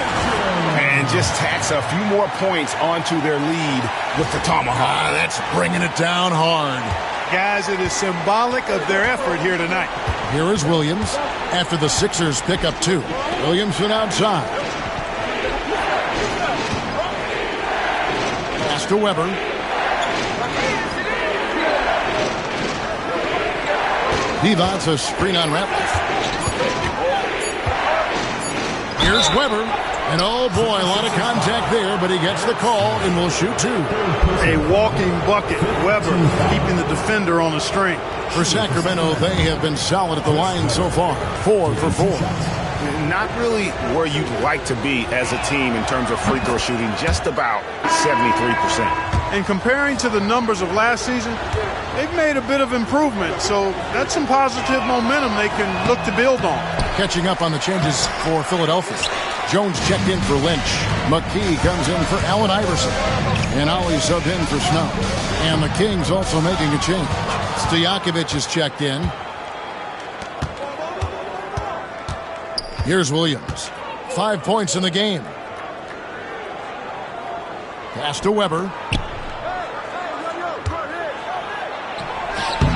And just tacks a few more points onto their lead with the tomahawk. That's bringing it down hard. Guys, it is symbolic of their effort here tonight. Here is Williams after the Sixers pick up 2. Williamson outside. Pass to Weber. Divac a screen on Ratliff. Here's Weber. And oh boy, a lot of contact there, but he gets the call and will shoot 2. A walking bucket. Weber keeping the defender on the string. For Sacramento, they have been solid at the line so far. 4 for 4. Not really where you'd like to be as a team in terms of free throw shooting, just about 73%. And comparing to the numbers of last season, they've made a bit of improvement. So that's some positive momentum they can look to build on. Catching up on the changes for Philadelphia. Jones checked in for Lynch. McKee comes in for Allen Iverson. And Ollie subbed in for Snow. And the Kings also making a change. Stojakovic is checked in. Here's Williams. 5 points in the game. Pass to Weber.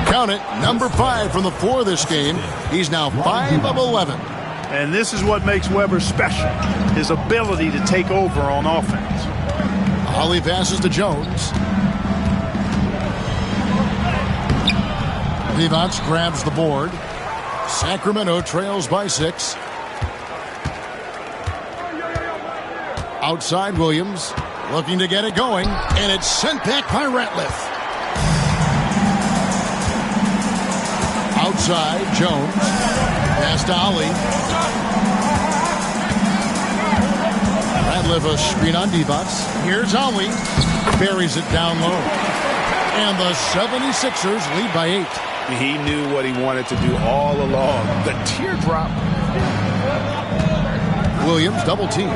Count it. Number 5 from the floor this game. He's now 5 of 11. And this is what makes Weber special, his ability to take over on offense. Ollie passes to Jones. Divac grabs the board. Sacramento trails by 6. Outside Williams, looking to get it going, and it's sent back by Ratliff. Outside, Jones. Pass to Ollie. Ratliff a screen on Divac. Here's Ollie. Buries it down low. And the 76ers lead by 8. He knew what he wanted to do all along. The teardrop. Williams double team.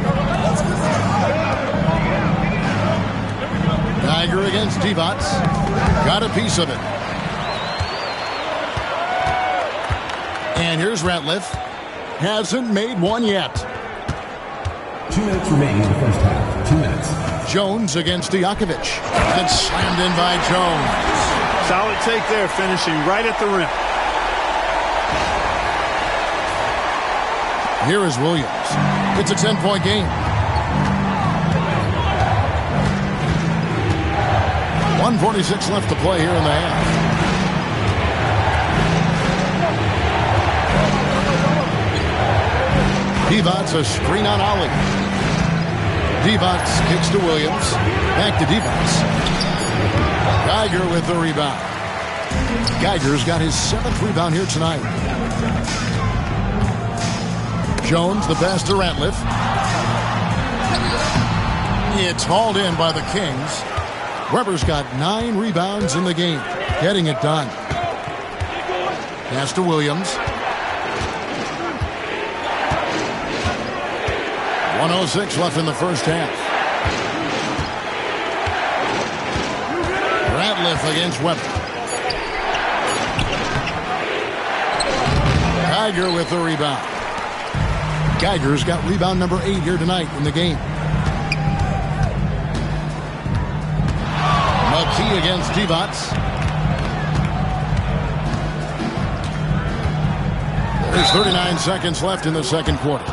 Geiger against Divac. Got a piece of it. And here's Ratliff. Hasn't made one yet. 2 minutes remaining in the first half. 2 minutes. Jones against Stojakovic. That's slammed in by Jones. Solid take there, finishing right at the rim. Here is Williams. It's a 10-point game. 1:46 left to play here in the half. Divac a screen on Ollie. Divac kicks to Williams. Back to Divac. Geiger with the rebound. Geiger's got his 7th rebound here tonight. Jones the pass to Ratliff. It's hauled in by the Kings. Weber's got 9 rebounds in the game. Getting it done. Pass to Williams. 1:06 left in the first half. Ratliff against Weber. Geiger with the rebound. Geiger's got rebound number 8 here tonight in the game. McKee against Divac. There's 39 seconds left in the second quarter.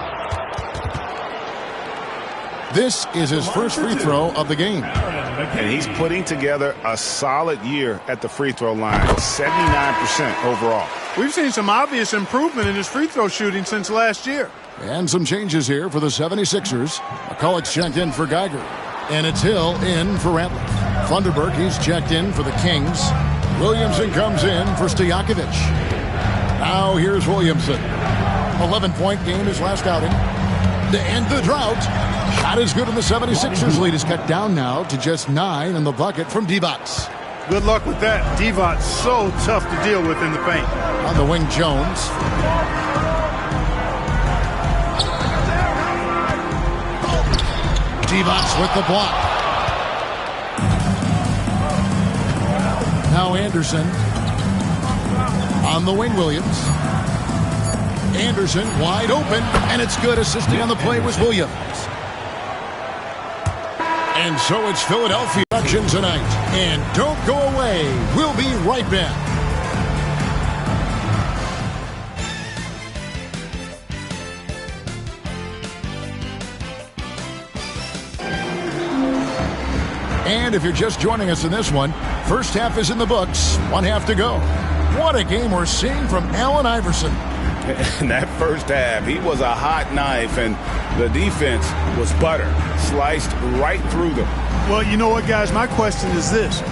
This is his first free throw of the game. And he's putting together a solid year at the free throw line, 79% overall. We've seen some obvious improvement in his free throw shooting since last year. And some changes here for the 76ers. McCulloch's checked in for Geiger. And it's Hill in for Ratliff. Thunderberg, he's checked in for the Kings. Williamson comes in for Stojakovic. Now here's Williamson. 11-point game his last outing. To end the drought. Shot is good, and the 76ers lead is cut down now to just 9 in the bucket from Divac. Good luck with that. Divac so tough to deal with in the paint. On the wing, Jones. Divac with the block. Now Anderson. On the wing, Williams. Anderson wide open, and it's good. Assisting on the play was Williams. And so it's Philadelphia action tonight. And don't go away. We'll be right back. And if you're just joining us in this one, first half is in the books. 1 half to go. What a game we're seeing from Allen Iverson. In that first half, he was a hot knife, and the defense was butter, sliced right through them. Well, you know what, guys? My question is this.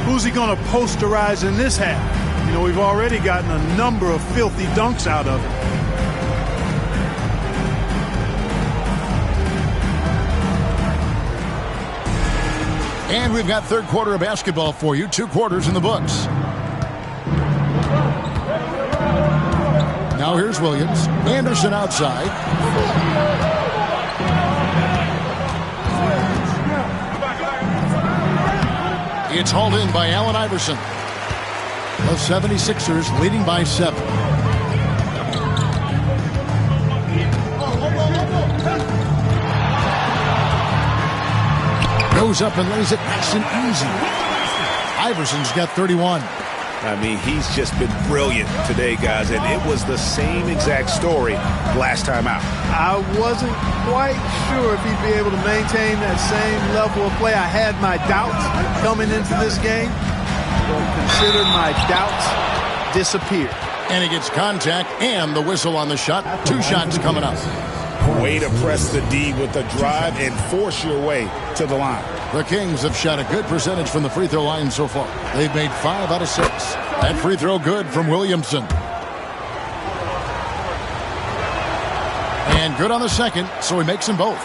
Who's he going to posterize in this half? You know, we've already gotten a number of filthy dunks out of him. And we've got third quarter of basketball for you. 2 quarters in the books. Now here's Williams. Anderson outside. It's hauled in by Allen Iverson. The 76ers leading by 7. Goes up and lays it nice and easy. Iverson's got 31. I mean, he's just been brilliant today, guys, and it was the same exact story last time out. I wasn't quite sure if he'd be able to maintain that same level of play. I had my doubts coming into this game, but considered my doubts disappear. And he gets contact and the whistle on the shot. 2 shots coming up. Way to press the D with the drive and force your way to the line. The Kings have shot a good percentage from the free throw line so far. They've made 5 out of 6. That free throw good from Williamson. And good on the second, so he makes them both.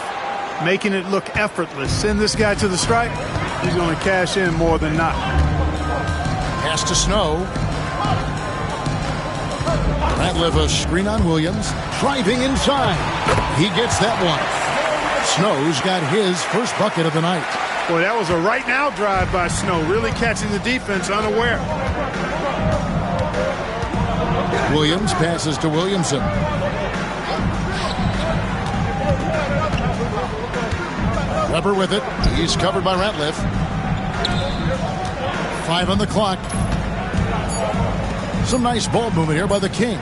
Making it look effortless. Send this guy to the stripe. He's going to cash in more than not. Pass to Snow. Ratliff a screen on Williams. Driving inside. He gets that one. Snow's got his first bucket of the night. Boy, that was a right now drive by Snow. Really catching the defense unaware. Williams passes to Williamson. Weber with it. He's covered by Ratliff. 5 on the clock. Some nice ball movement here by the Kings.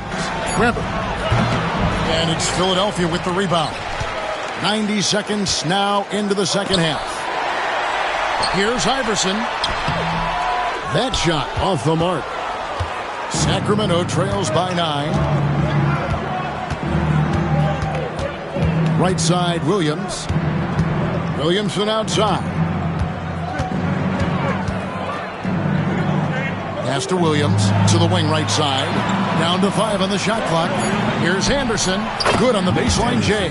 Weber. And it's Philadelphia with the rebound. 90 seconds now into the second half. Here's Iverson. That shot off the mark. Sacramento trails by 9. Right side, Williams. Williamson outside. Pass to Williams to the wing right side. Down to 5 on the shot clock. Here's Anderson. Good on the baseline, Jay.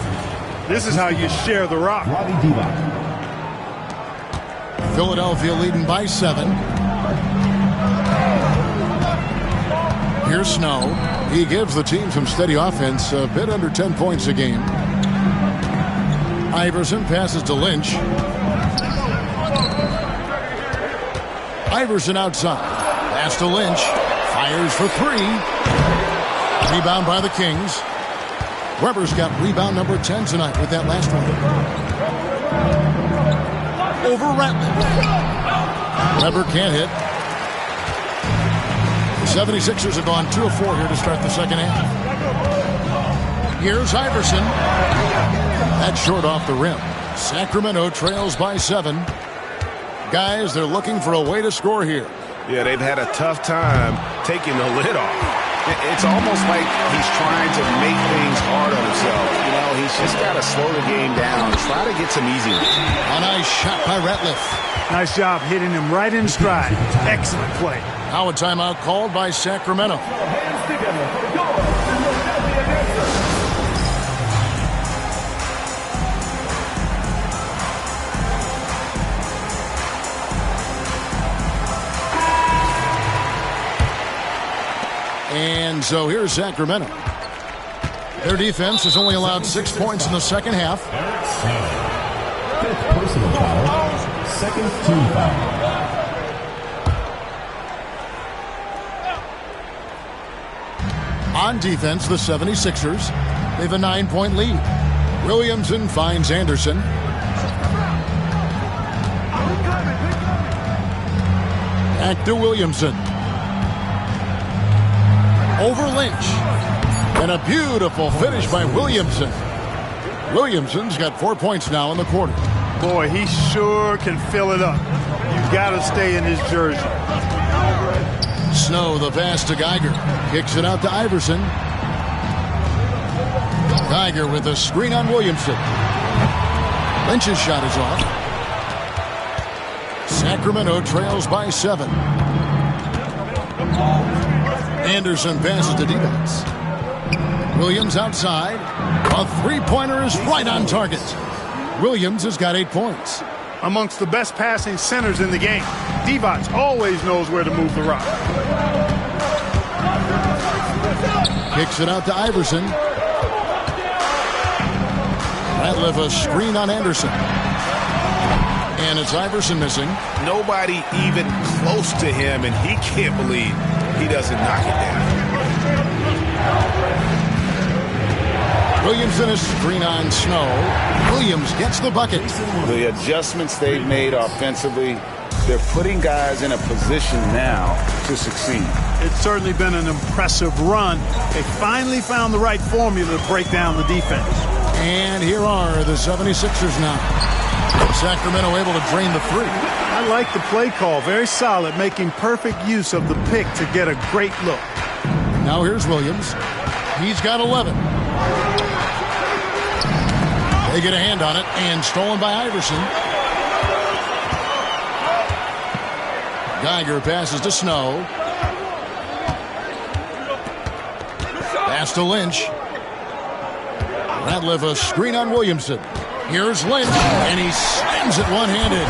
This is how you share the rock. Philadelphia leading by 7. Here's Snow. He gives the team some steady offense, a bit under 10 points a game. Iverson passes to Lynch. Iverson outside. Pass to Lynch. Fires for 3. Rebound by the Kings. Weber's got rebound number 10 tonight with that last one. Over Ratliff. Weber can't hit. The 76ers have gone 2 of 4 here to start the second half. Here's Iverson. That's short off the rim. Sacramento trails by 7. Guys, they're looking for a way to score here. Yeah, they've had a tough time taking the lid off. It's almost like he's trying to make things hard on himself. You know, he's just got to slow the game down, try to get some easy ones. A nice shot by Ratliff. Nice job hitting him right in stride. Excellent play. Now a timeout called by Sacramento. And so here's Sacramento. Their defense has only allowed 6 points in the second half. Fifth personal foul. Second team foul. On defense, the 76ers. They have a 9-point lead. Williamson finds Anderson. Back to Williamson. Over Lynch. And a beautiful finish by Williamson. Williamson's got 4 points now in the quarter. Boy, he sure can fill it up. You got to stay in his jersey. Snow, the pass to Geiger. Kicks it out to Iverson. Geiger with a screen on Williamson. Lynch's shot is off. Sacramento trails by 7. Anderson passes to Divac. Williams outside. A three-pointer is right on target. Williams has got 8 points. Amongst the best passing centers in the game, Divac always knows where to move the rock. Kicks it out to Iverson. Ratliff a screen on Anderson. And it's Iverson missing. Nobody even close to him, and he can't believe he doesn't knock it down. Williams in a screen on Snow. Williams gets the bucket. The adjustments they've made offensively, they're putting guys in a position now to succeed. It's certainly been an impressive run. They finally found the right formula to break down the defense. And here are the 76ers now. Sacramento able to drain the three. I like the play call. Very solid, making perfect use of the pick to get a great look. Now here's Williams. He's got 11. They get a hand on it, and stolen by Iverson. Geiger passes to Snow. Pass to Lynch. Ratliff a screen on Williamson. Here's Lynch, and he slams it one-handed.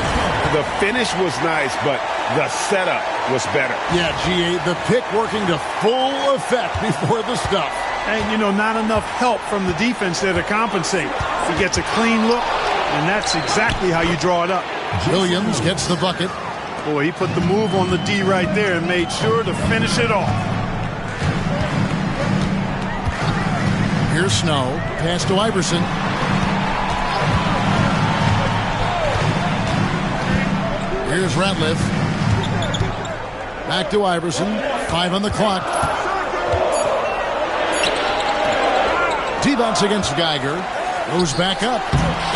The finish was nice, but the setup was better. Yeah, G.A., the pick working to full effect before the stuff. And, you know, not enough help from the defense there to compensate. He gets a clean look, and that's exactly how you draw it up. Williams gets the bucket. Boy, he put the move on the D right there and made sure to finish it off. Here's Snow. Pass to Iverson. Here's Ratliff. Back to Iverson. 5 on the clock. Divac against Geiger. Goes back up.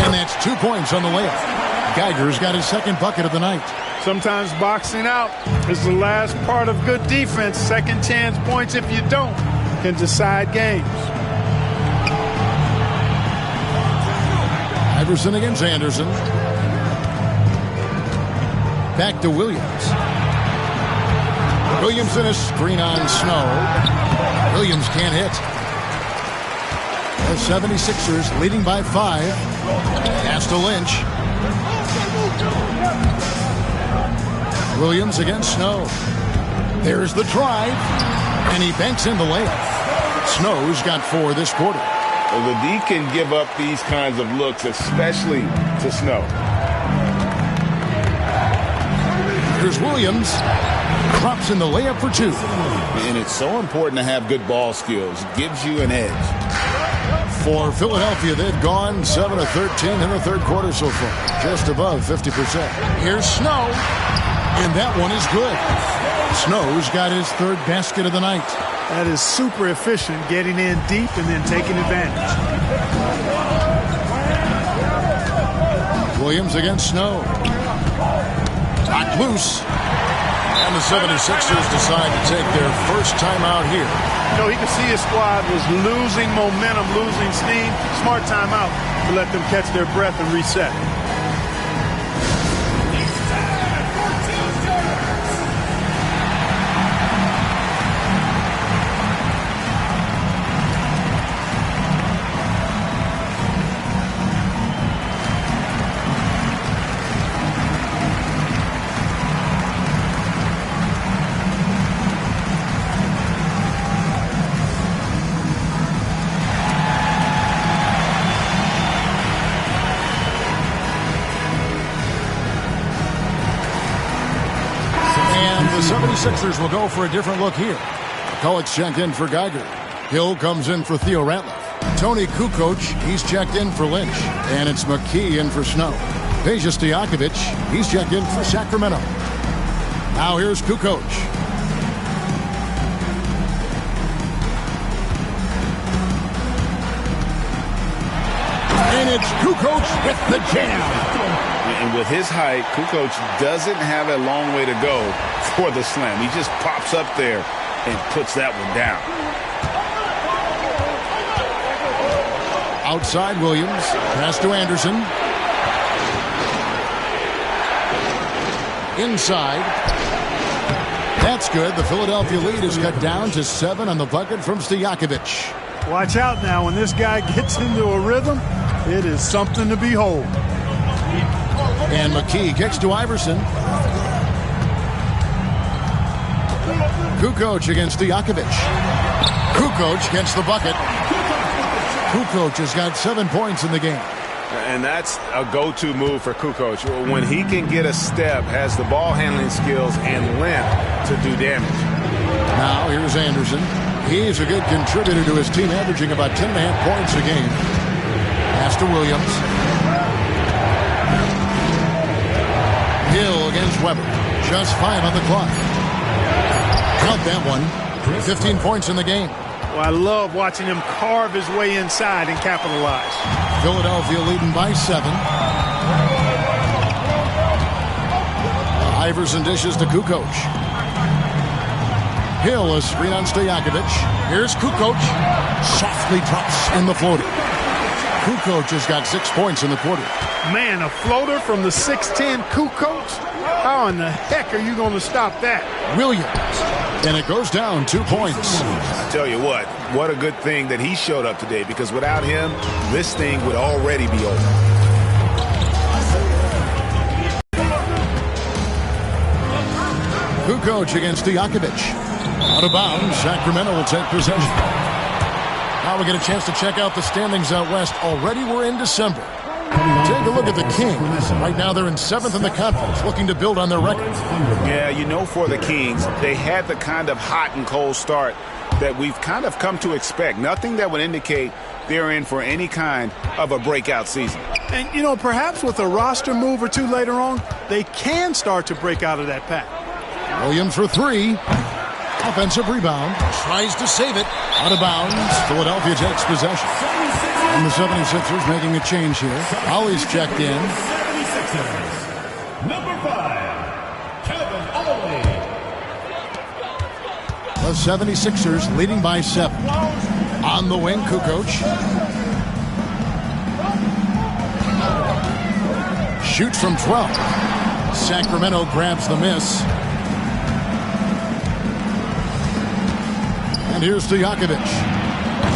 And that's 2 points on the layup. Geiger's got his second bucket of the night. Sometimes boxing out is the last part of good defense. Second chance points, if you don't, can decide games. Iverson against Anderson. Back to Williams. Williams in a screen on Snow. Williams can't hit. The 76ers leading by 5. Pass to Lynch. Williams against Snow. There's the drive. And he banks in the layup. Snow's got 4 this quarter. Well, the D can give up these kinds of looks, especially to Snow. Here's Williams. Drops in the layup for 2. And it's so important to have good ball skills. It gives you an edge. For Philadelphia, they've gone 7 of 13 in the third quarter so far. Just above 50%. Here's Snow. And that one is good. Snow's got his third basket of the night. That is super efficient, getting in deep and then taking advantage. Williams against Snow. Knocked loose. And the 76ers decide to take their first timeout here. You know, he could see his squad was losing momentum, losing steam. Smart timeout to let them catch their breath and reset. Sixers will go for a different look here. McCulloch's checked in for Geiger. Hill comes in for Theo Ratliff. Tony Kukoc, he's checked in for Lynch. And it's McKee in for Snow. Peja Stojakovic, he's checked in for Sacramento. Now here's Kukoc. And it's Kukoc with the jam. And with his height, Kukoc doesn't have a long way to go for the slam. He just pops up there and puts that one down. Outside Williams. Pass to Anderson. Inside. That's good. The Philadelphia lead is cut down to 7 on the bucket from Stojakovic. Watch out now. When this guy gets into a rhythm, it is something to behold. And McKee kicks to Iverson. Kukoc against Stojakovic. Kukoc gets the bucket. Kukoc has got 7 points in the game. And that's a go-to move for Kukoc. When he can get a step, has the ball handling skills and length to do damage. Now here's Anderson. He's a good contributor to his team, averaging about 10.5 points a game. Pass to Williams. Hill against Weber. Just 5 on the clock. Count that one. 15 points in the game. Well, I love watching him carve his way inside and capitalize. Philadelphia leading by 7. Iverson dishes to Kukoc. Hill, a screen on Stojakovic. Here's Kukoc. Softly drops in the floater. Kukoc has got 6 points in the quarter. Man, a floater from the 6'10" Kukoc? How in the heck are you going to stop that? Williams. And it goes down 2 points. I tell you what a good thing that he showed up today, because without him, this thing would already be over. Kukoc against Stojakovic. Out of bounds, Sacramento will take possession. Now we get a chance to check out the standings out west. Already we're in December. Take a look at the Kings. Right now they're in 7th in the conference, looking to build on their record. Yeah, you know, for the Kings, they had the kind of hot and cold start that we've kind of come to expect. Nothing that would indicate they're in for any kind of a breakout season. And, you know, perhaps with a roster move or two later on, they can start to break out of that pack. Williams for 3. Offensive rebound. Tries to save it. Out of bounds. Philadelphia takes possession. And the 76ers making a change here. Ollie's checked in. 76ers. Number 5, Kevin Ollie. The 76ers leading by 7. On the wing, Kukoc. Shoots from 12. Sacramento grabs the miss. And here's Stojakovic.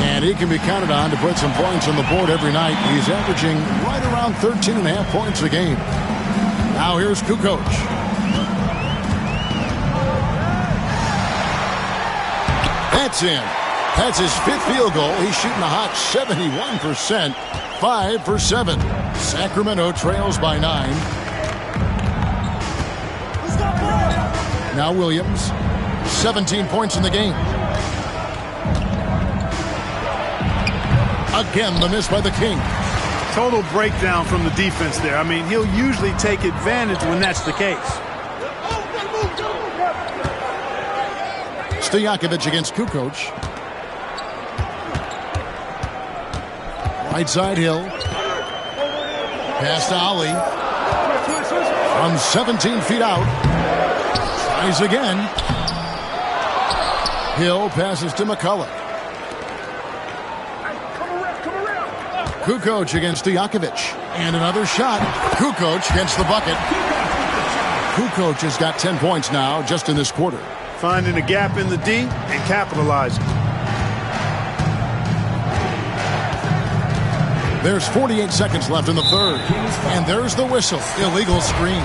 And he can be counted on to put some points on the board every night. He's averaging right around 13.5 points a game. Now here's Kukoc. That's in. That's his 5th field goal. He's shooting a hot 71%. 5 for 7. Sacramento trails by 9. Now Williams. 17 points in the game. Again, the miss by the King. Total breakdown from the defense there. I mean, he'll usually take advantage when that's the case. Stojakovic against Kukoc. Right side Hill. Pass to Ali. From 17 feet out. Tries again. Hill passes to McCullough. Kukoc against Stojakovic. And another shot. Kukoc gets the bucket. Kukoc has got 10 points now just in this quarter. Finding a gap in the D and capitalizing. There's 48 seconds left in the third. And there's the whistle. Illegal screen.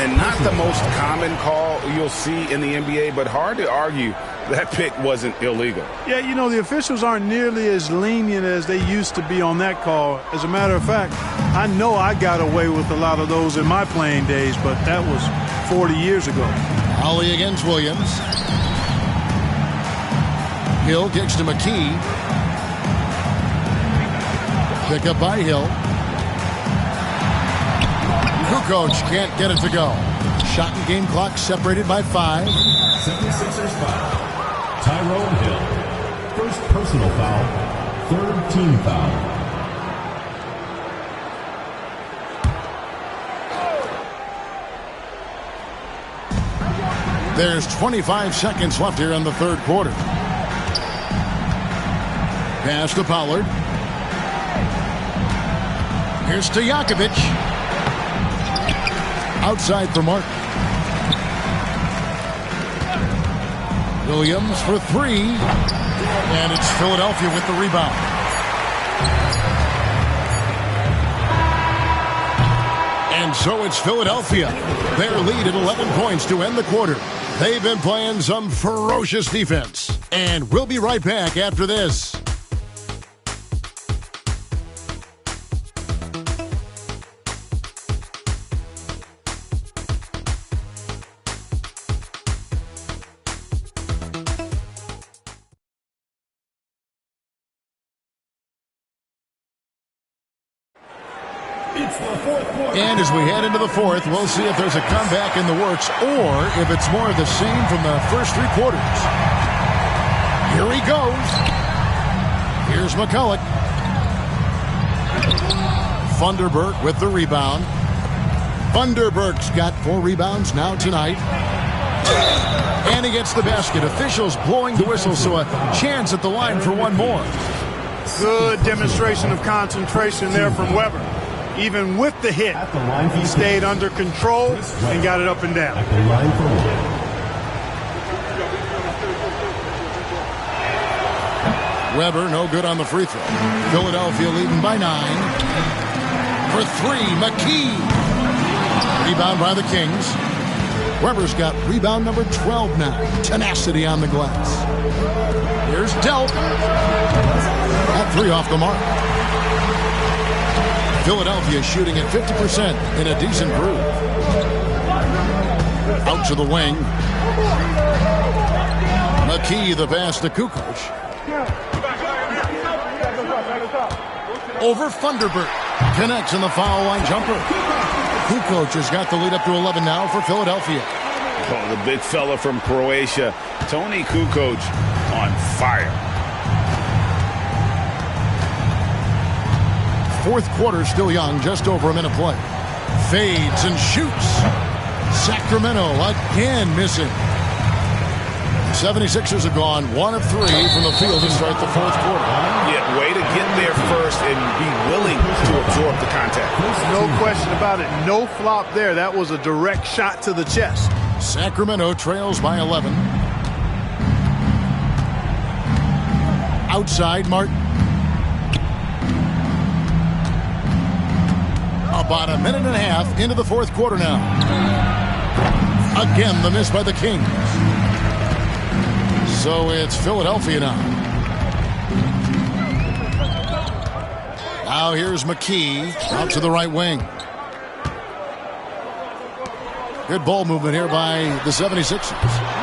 And not the most common call you'll see in the NBA, but hard to argue that pick wasn't illegal. Yeah, you know, the officials aren't nearly as lenient as they used to be on that call. As a matter of fact, I know I got away with a lot of those in my playing days, but that was 40 years ago. Ali against Williams. Hill kicks to McKee. Pick up by Hill. Kukoc can't get it to go. Shot and game clock separated by 5. 76ers foul. Tyrone Hill. First personal foul. Third team foul. There's 25 seconds left here in the third quarter. Pass to Pollard. Here's Stojakovic. Outside for Mark. Williams for 3. And it's Philadelphia with the rebound. And so it's Philadelphia. Their lead at 11 points to end the quarter. They've been playing some ferocious defense. And we'll be right back after this. And as we head into the fourth, we'll see if there's a comeback in the works or if it's more of the same from the first 3 quarters. Here he goes. Here's McCullough. Funderburk with the rebound. Funderburk's got 4 rebounds now tonight. And he gets the basket. Officials blowing the whistle, so a chance at the line for one more. Good demonstration of concentration there from Weber. Even with the hit, he stayed under control and got it up and down. Weber, no good on the free throw. Philadelphia leading by 9. For 3, McKee. Rebound by the Kings. Weber's got rebound number 12 now. Tenacity on the glass. Here's Delp. That 3 off the mark. Philadelphia shooting at 50% in a decent groove. Out to the wing. McKee the pass to Kukoc. Over Funderburk. Connects in the foul line jumper. Kukoc has got the lead up to 11 now for Philadelphia. Oh, the big fella from Croatia, Toni Kukoc, on fire. Fourth quarter still young, just over a minute play. Fades and shoots. Sacramento again missing. 76ers have gone 1 of 3 from the field to start the fourth quarter. Yeah, way to get there first and be willing to absorb the contact. No question about it. No flop there. That was a direct shot to the chest. Sacramento trails by 11. Outside, Martin. About a minute and a half into the fourth quarter now. Again, the miss by the Kings. So it's Philadelphia now. Now here's McKee out to the right wing. Good ball movement here by the 76ers.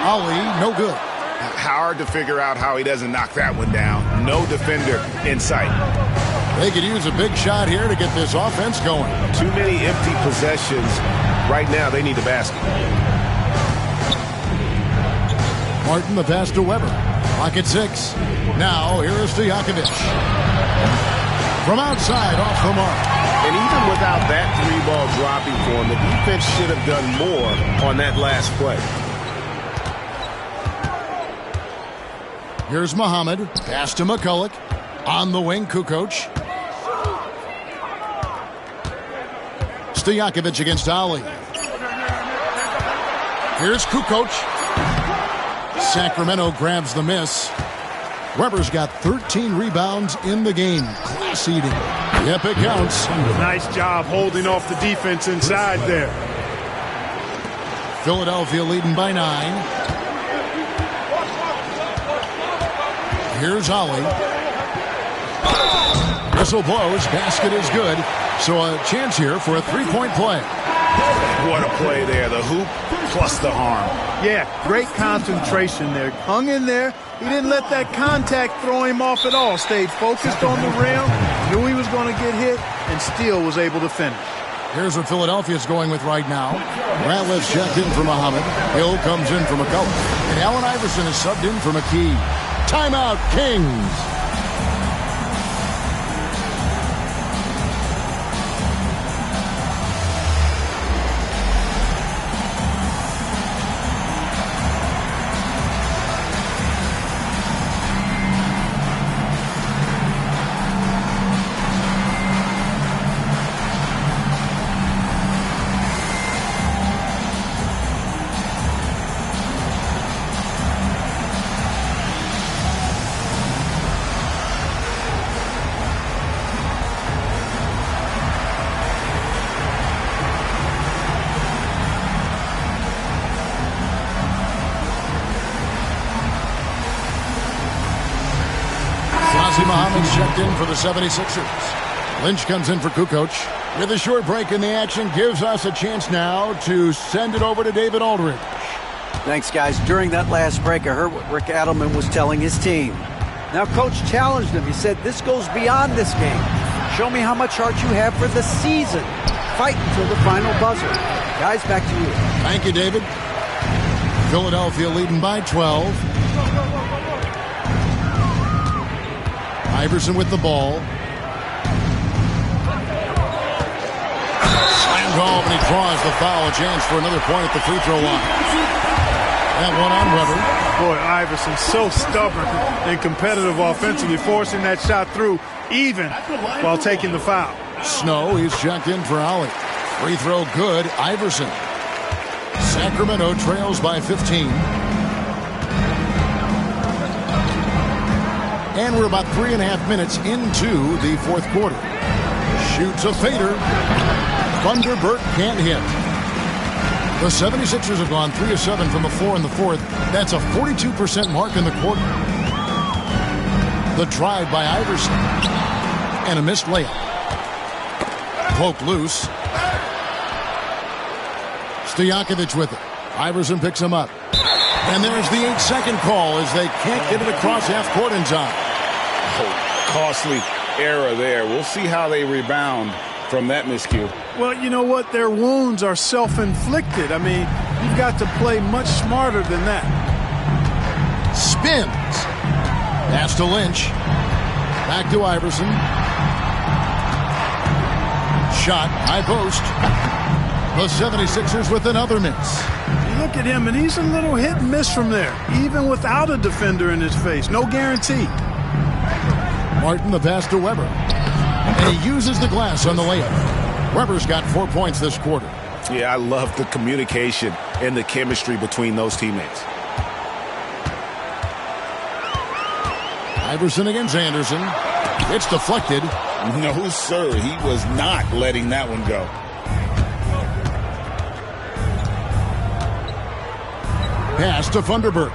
Ali, no good. Hard to figure out how he doesn't knock that one down. No defender in sight. They could use a big shot here to get this offense going. Too many empty possessions. Right now, they need the basket. Martin the pass to Weber. Clock at 6. Now here is Stojakovic. From outside, off the mark. And even without that 3-ball dropping for him, the defense should have done more on that last play. Here's Muhammad. Pass to McCulloch. On the wing, Kukoc. Stojakovic against Ali. Here's Kukoc. Sacramento grabs the miss. Weber's got 13 rebounds in the game. Class eating. Yep, it counts. Nice job holding off the defense inside there. Philadelphia leading by 9. Here's Ollie. Whistle blows. Basket is good. So a chance here for a 3-point play. What a play there. The hoop plus the harm. Yeah, great concentration there. Hung in there. He didn't let that contact throw him off at all. Stayed focused on the rim. Knew he was going to get hit and still was able to finish. Here's what Philadelphia's going with right now. Ratliff's checked in for Muhammad. Hill comes in for McCulloch. And Allen Iverson is subbed in for McKee. Timeout, Kings. Muhammad's checked in for the 76ers. Lynch comes in for Kukoc. With a short break in the action, gives us a chance now to send it over to David Aldridge. Thanks, guys. During that last break, I heard what Rick Adelman was telling his team. Now, Coach challenged him. He said, this goes beyond this game. Show me how much heart you have for the season. Fight until the final buzzer. Guys, back to you. Thank you, David. Philadelphia leading by 12. Iverson with the ball. Slammed home, and he draws the foul. A chance for another point at the free throw line. That one on Weber. Boy, Iverson so stubborn and competitive offensively, forcing that shot through even while taking the foul. Snow, he's checked in for Ollie. Free throw good, Iverson. Sacramento trails by 15. And we're about 3.5 minutes into the fourth quarter. Shoots a fader. Thunderbird can't hit. The 76ers have gone 3 of 7 from the floor in the fourth. That's a 42% mark in the quarter. The drive by Iverson. And a missed layup. Poke loose. Stojakovic with it. Iverson picks him up. And there's the 8-second call as they can't get it across half court in time. Costly error there. We'll see how they rebound from that miscue. Well, you know what? Their wounds are self-inflicted. I mean, you've got to play much smarter than that. Spins. Pass to Lynch. Back to Iverson. Shot. High post. The 76ers with another miss. You look at him, and he's a little hit and miss from there, even without a defender in his face. No guarantee. Martin the pass to Weber. And he uses the glass on the layup. Weber's got 4 points this quarter. Yeah, I love the communication and the chemistry between those teammates. Iverson against Anderson. It's deflected. No, sir. He was not letting that one go. Pass to Thunderbird.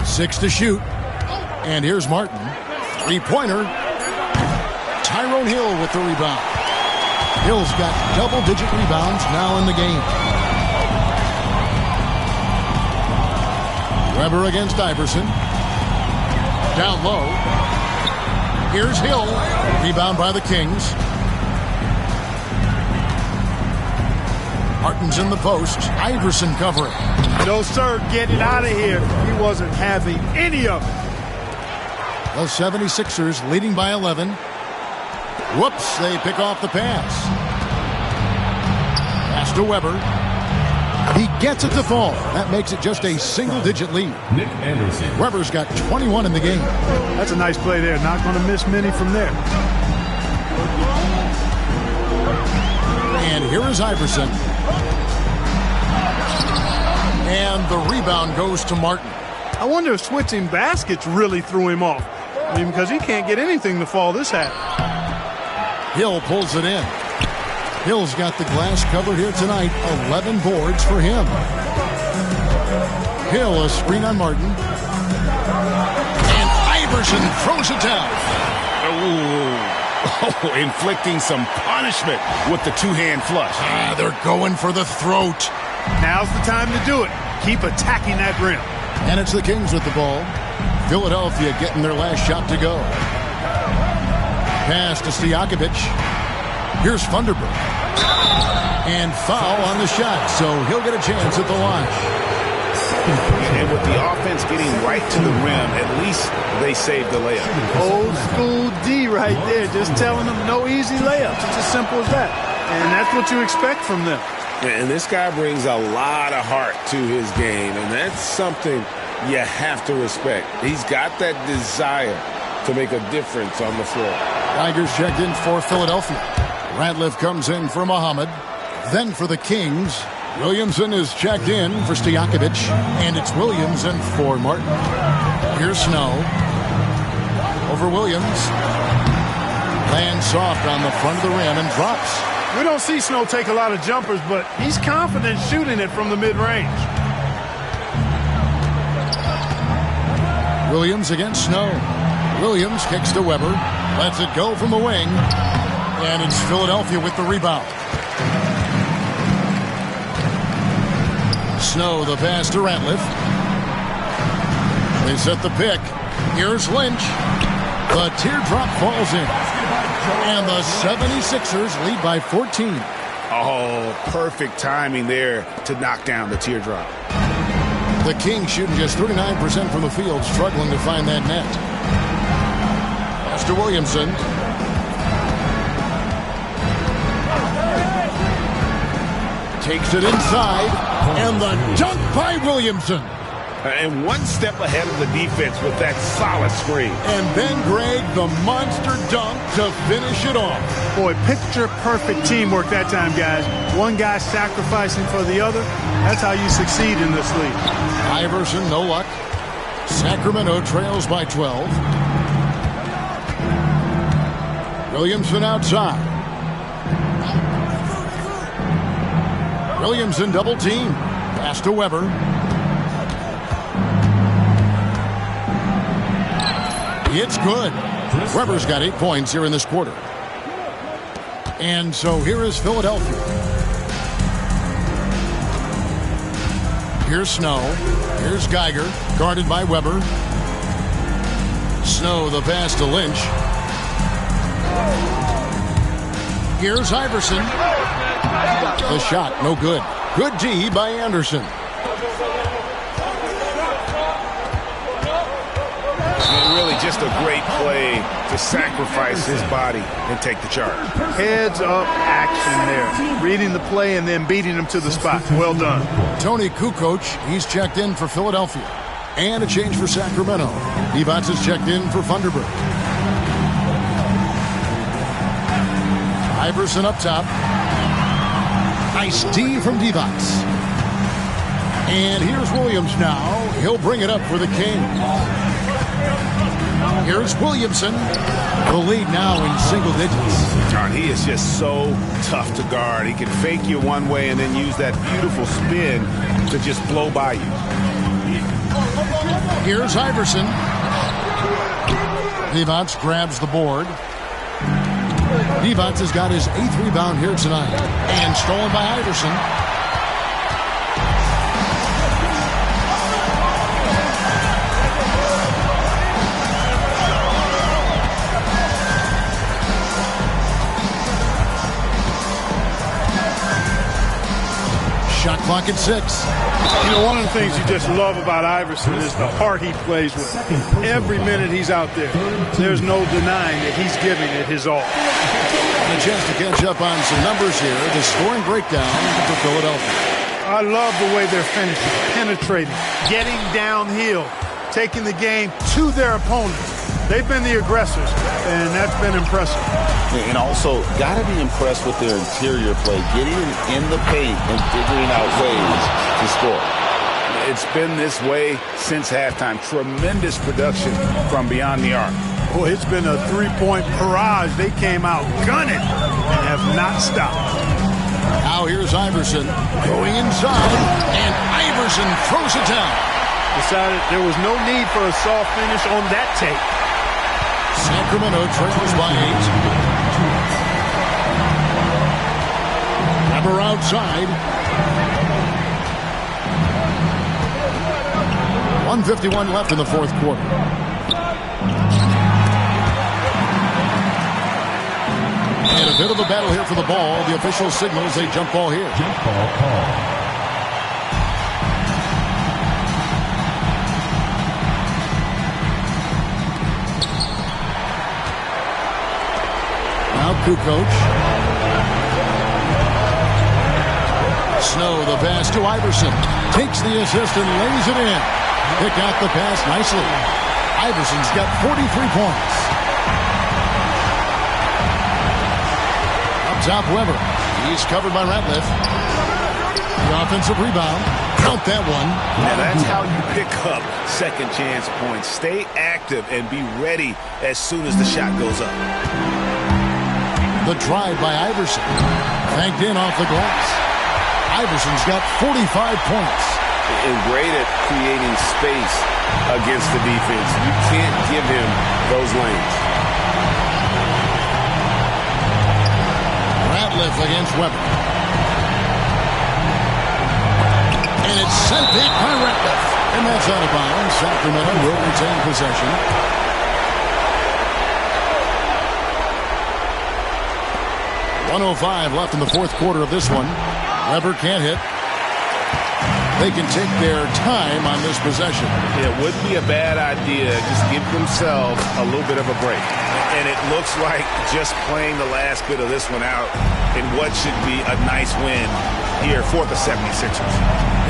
Six to shoot. And here's Martin. Three-pointer. Tyrone Hill with the rebound. Hill's got double-digit rebounds now in the game. Weber against Iverson. Down low. Here's Hill. Rebound by the Kings. Martin's in the post. Iverson covering. No, sir. Get it out of here. He wasn't having any of it. The 76ers leading by 11. Whoops, they pick off the pass. Pass to Weber. He gets it to fall. That makes it just a single-digit lead. Nick Anderson. Weber's got 21 in the game. That's a nice play there. Not going to miss many from there. And here is Iverson. And the rebound goes to Martin. I wonder if switching baskets really threw him off. I mean, because he can't get anything to fall this half. Hill pulls it in. Hill's got the glass cover here tonight. 11 boards for him. Hill, a screen on Martin. And Iverson throws it down. Oh, inflicting some punishment with the two-hand flush. They're going for the throat. Now's the time to do it. Keep attacking that rim. And it's the Kings with the ball. Philadelphia getting their last shot to go. Pass to Stojakovic. Here's Thunderbird. And foul on the shot, so he'll get a chance at the launch. And with the offense getting right to the rim, at least they saved the layup. Old school D right there, just telling them no easy layups. It's as simple as that. And that's what you expect from them. And this guy brings a lot of heart to his game, and that's something you have to respect. He's got that desire to make a difference on the floor. Tigers checked in for Philadelphia. Ratliff comes in for Muhammad. Then for the Kings, Williamson is checked in for Stojakovic, and it's Williamson for Martin. Here's Snow. Over Williams. Lands soft on the front of the rim and drops. We don't see Snow take a lot of jumpers, but he's confident shooting it from the mid-range. Williams against Snow. Williams kicks to Weber. Lets it go from the wing. And it's Philadelphia with the rebound. Snow, the pass to Ratliff. They set the pick. Here's Lynch. The teardrop falls in. And the 76ers lead by 14. Oh, perfect timing there to knock down the teardrop. The Kings shooting just 39% from the field, struggling to find that net. Pass to Williamson. Takes it inside, and the dunk by Williamson. And one step ahead of the defense with that solid screen. And then, Greg, the monster dunk to finish it off. Boy, picture-perfect teamwork that time, guys. One guy sacrificing for the other. That's how you succeed in this league. Iverson, no luck. Sacramento trails by 12. Williamson outside. Williamson double team. Pass to Weber. It's good. Weber's got 8 points here in this quarter. And so here is Philadelphia. Here's Snow. Here's Geiger, guarded by Weber. Snow, the pass to Lynch. Here's Iverson. The shot, no good. Good D by Anderson. And really just a great play to sacrifice his body and take the charge. Heads up action there. Reading the play and then beating him to the spot. Well done. Tony Kukoc, he's checked in for Philadelphia. And a change for Sacramento. Divac is checked in for Thunderbird. Iverson up top. Nice D from Divac. And here's Williams now. He'll bring it up for the Kings. Here's Williamson. The lead now in single digits. God, he is just so tough to guard. He can fake you one way and then use that beautiful spin to just blow by you. Here's Iverson. Divac grabs the board. Divac has got his 8th rebound here tonight. And stolen by Iverson. clock at 6. You know, one of the things you just love about Iverson is the heart he plays with. Every minute he's out there, there's no denying that he's giving it his all. And a chance to catch up on some numbers here. The scoring breakdown for Philadelphia. I love the way they're finishing, penetrating, getting downhill, taking the game to their opponents. They've been the aggressors, and that's been impressive. And also, got to be impressed with their interior play, getting in the paint and figuring out ways to score. It's been this way since halftime. Tremendous production from beyond the arc. Boy, it's been a three-point barrage. They came out gunning and have not stopped. Now here's Iverson going inside, and Iverson throws it down. Decided there was no need for a soft finish on that tape. Sacramento trails by 8. Weber outside. 1:51 left in the fourth quarter. And a bit of a battle here for the ball. The official signals a jump ball here. Jump ball call. Now Kukoc. Snow the pass to Iverson. Takes the assist and lays it in. Pick out the pass nicely. Iverson's got 43 points. Up top, Weber. He's covered by Ratliff. The offensive rebound. Count that one. Now that's how you pick up second chance points. Stay active and be ready as soon as the shot goes up. The drive by Iverson. Banked in off the glass. Iverson's got 45 points. And great at creating space against the defense. You can't give him those lanes. Ratliff against Weber. And it's sent back by Ratliff. And that's out of bounds. Sacramento will retain possession. .105 left in the fourth quarter of this one. Weber can't hit. They can take their time on this possession. It wouldn't be a bad idea. Just give themselves a little bit of a break. And it looks like just playing the last bit of this one out in what should be a nice win here for the 76ers.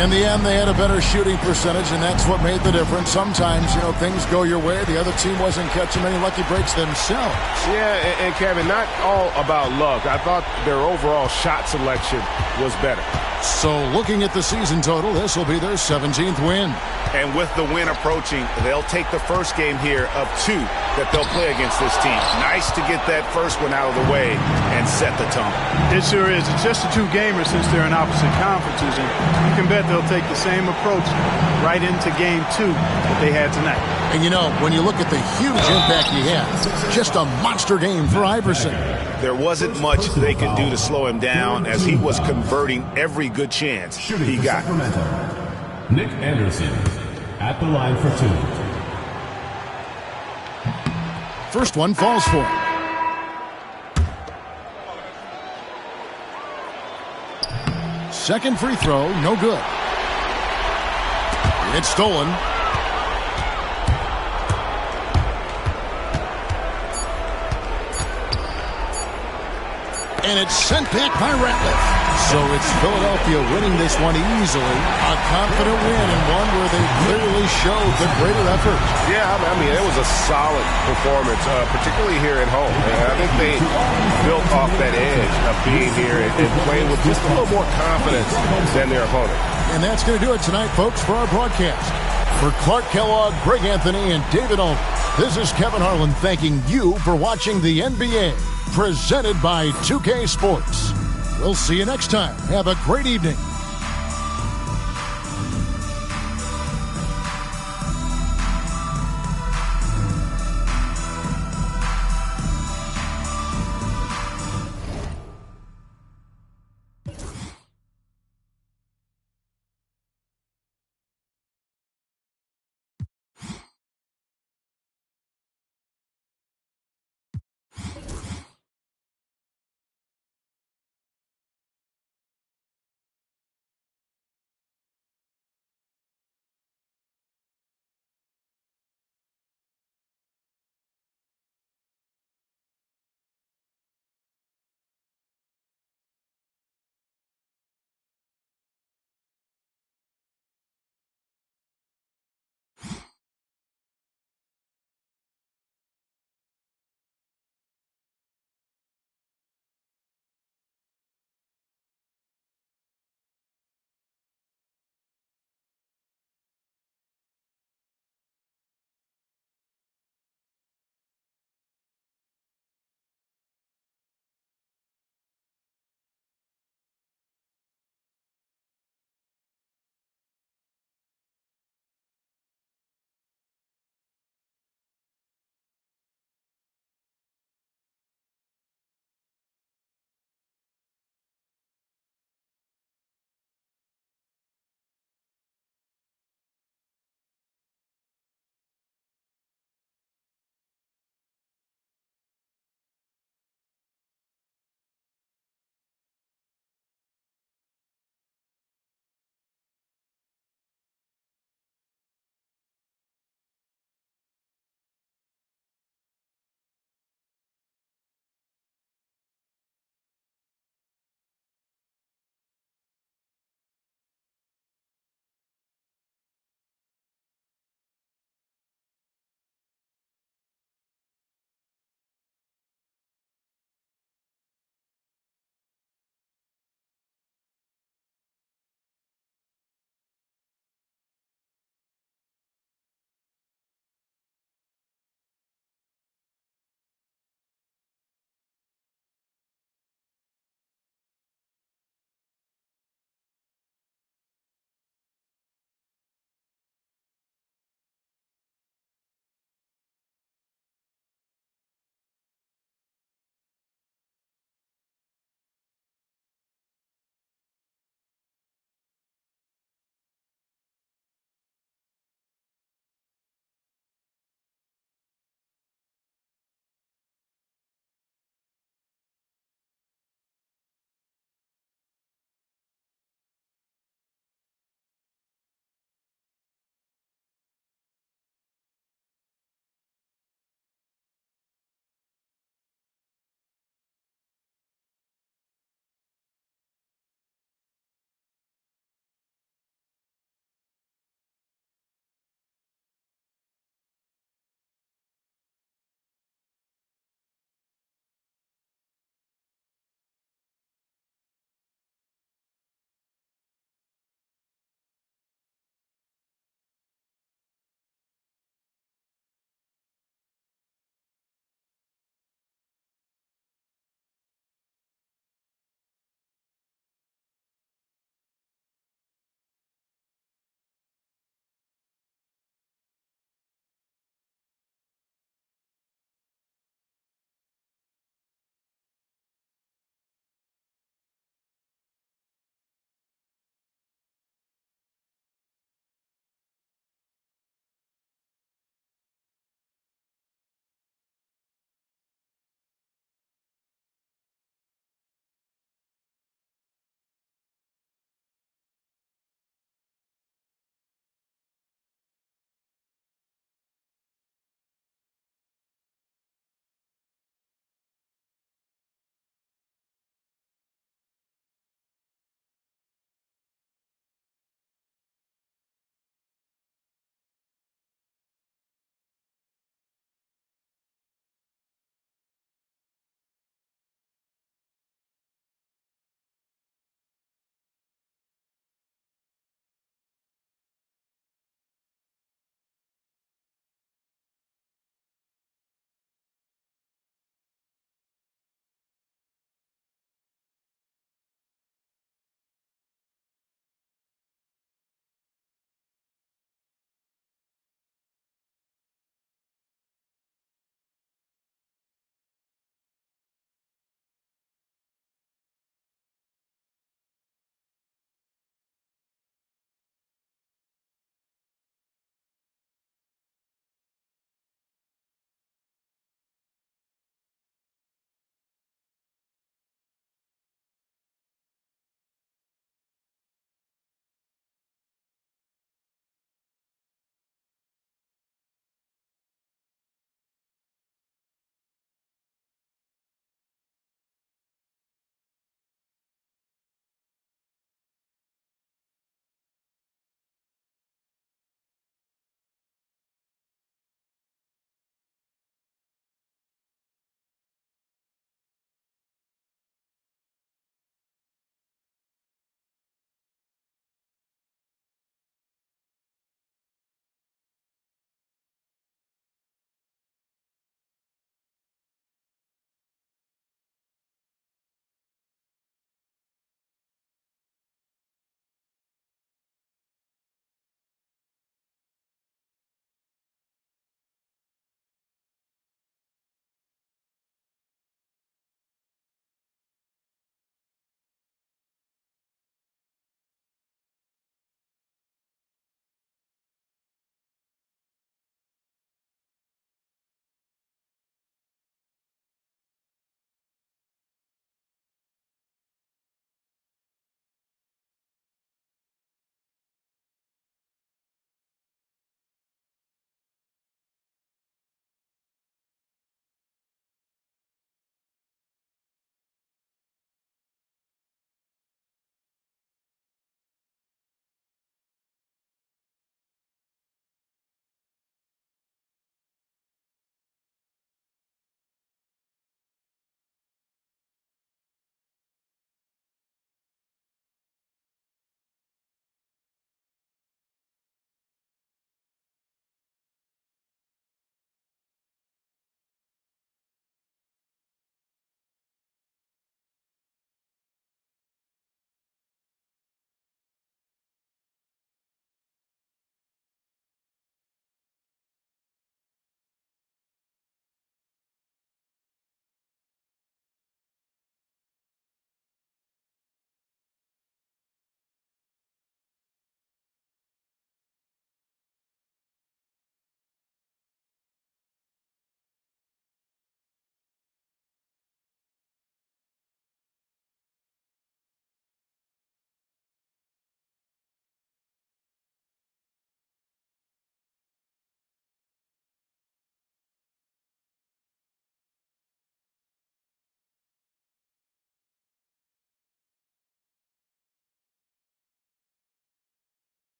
In the end, they had a better shooting percentage, and that's what made the difference. Sometimes, you know, things go your way. The other team wasn't catching many lucky breaks themselves. Yeah, and Kevin, not all about luck. I thought their overall shot selection was better. So looking at the season total, this will be their 17th win. And with the win approaching, they'll take the first game here of 2 that they'll play against this team. Nice to get that first one out of the way and set the tone. It sure is. It's just a 2-gamer since they're in opposite conferences, and you can bet they'll take the same approach right into game 2 that they had tonight. And you know, when you look at the huge impact he had, just a monster game for Iverson. There wasn't much they could do to slow him down as he was converting every good chance he got. Nick Anderson at the line for 2. First one falls for him. Second free throw, no good. It's stolen. And it's sent back by Ratliff. So it's Philadelphia winning this one easily. A confident win and one where they clearly showed the greater effort. Yeah, I mean, it was a solid performance, particularly here at home. And I think they built off that edge of being here and playing with just a little more confidence than their opponent. And that's going to do it tonight, folks, for our broadcast. For Clark Kellogg, Greg Anthony, and David Olin, this is Kevin Harlan thanking you for watching the NBA. Presented by 2K Sports. We'll see you next time. Have a great evening.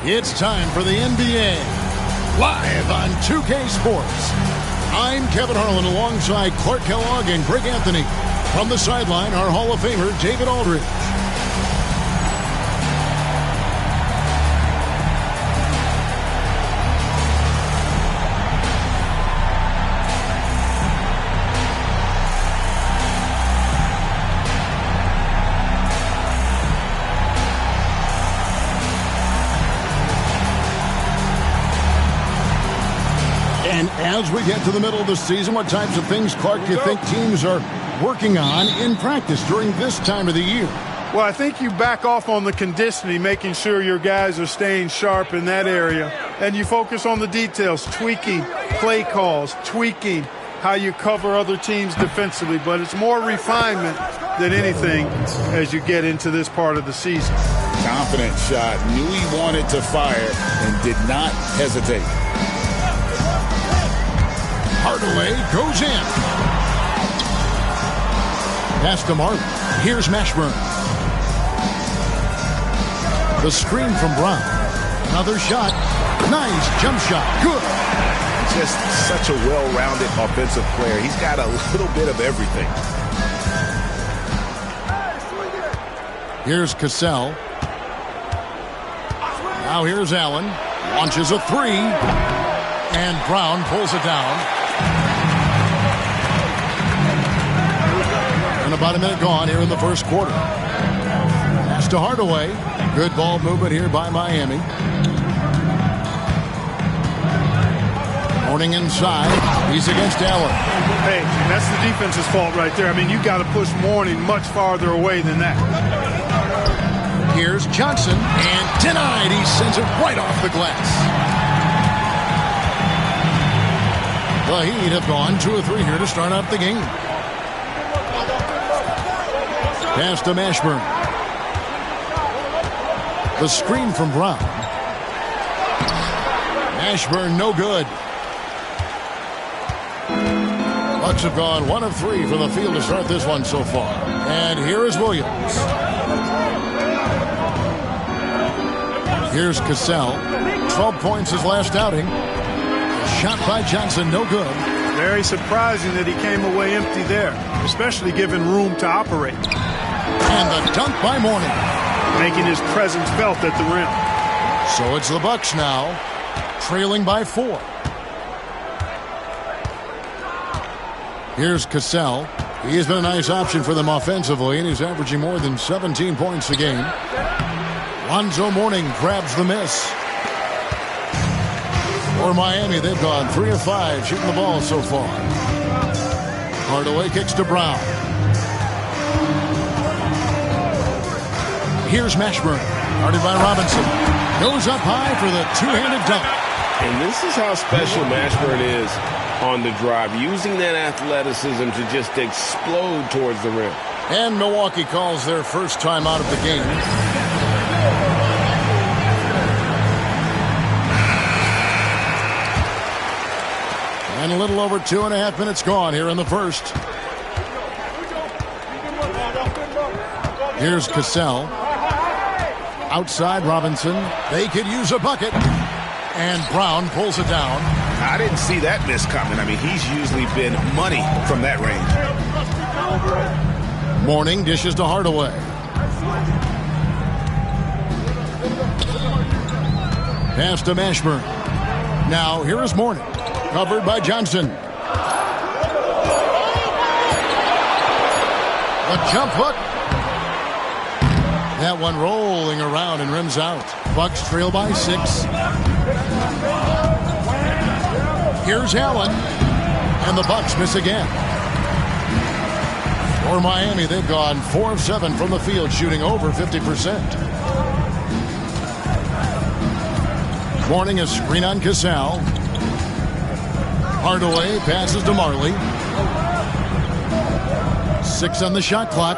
It's time for the NBA, live on 2K Sports. I'm Kevin Harlan alongside Clark Kellogg and Greg Anthony. From the sideline, our Hall of Famer, David Aldridge. And as we get to the middle of the season, what types of things, Clark, do you think teams are working on in practice during this time of the year? Well, I think you back off on the conditioning, making sure your guys are staying sharp in that area. And you focus on the details, tweaking play calls, tweaking how you cover other teams defensively. But it's more refinement than anything as you get into this part of the season. Confident shot, knew he wanted to fire, and did not hesitate. Hardaway goes in. Pass to Martin. Here's Mashburn. The screen from Brown. Another shot. Nice jump shot. Good. Just such a well-rounded offensive player. He's got a little bit of everything. Here's Cassell. Now here's Allen. Launches a three. And Brown pulls it down. And about a minute gone here in the first quarter. Pass to Hardaway. Good ball movement here by Miami. Mourning inside. He's against Allen. Hey, that's the defense's fault right there. I mean, you got to push Mourning much farther away than that. Here's Johnson. And denied. He sends it right off the glass. The Heat have gone 2 of 3 here to start out the game. Pass to Mashburn. The screen from Brown. Mashburn no good. Bucks have gone 1 of 3 from the field to start this one so far. And here is Williams. Here's Cassell. 12 points his last outing. Shot by Johnson, no good. Very surprising that he came away empty there, especially given room to operate. And the dunk by Mourning. Making his presence felt at the rim. So it's the Bucks now, trailing by 4. Here's Cassell. He has been a nice option for them offensively, and he's averaging more than 17 points a game. Lonzo Mourning grabs the miss. For Miami, they've gone 3 of 5 shooting the ball so far. Hardaway kicks to Brown. Here's Mashburn, guarded by Robinson. Goes up high for the two-handed dunk. And this is how special Mashburn is on the drive, using that athleticism to just explode towards the rim. And Milwaukee calls their first time out of the game. And a little over 2.5 minutes gone here in the first. Here's Cassell. Outside Robinson. They could use a bucket. And Brown pulls it down. I didn't see that miss coming. I mean, he's usually been money from that range. Mourning dishes to Hardaway. Pass to Mashburn. Now here is Mourning. Covered by Johnson. A jump hook. That one rolling around and rims out. Bucks trail by 6. Here's Allen. And the Bucks miss again. For Miami, they've gone 4 of 7 from the field, shooting over 50%. Mourning a screen on Cassell. Hardaway passes to Marley. 6 on the shot clock.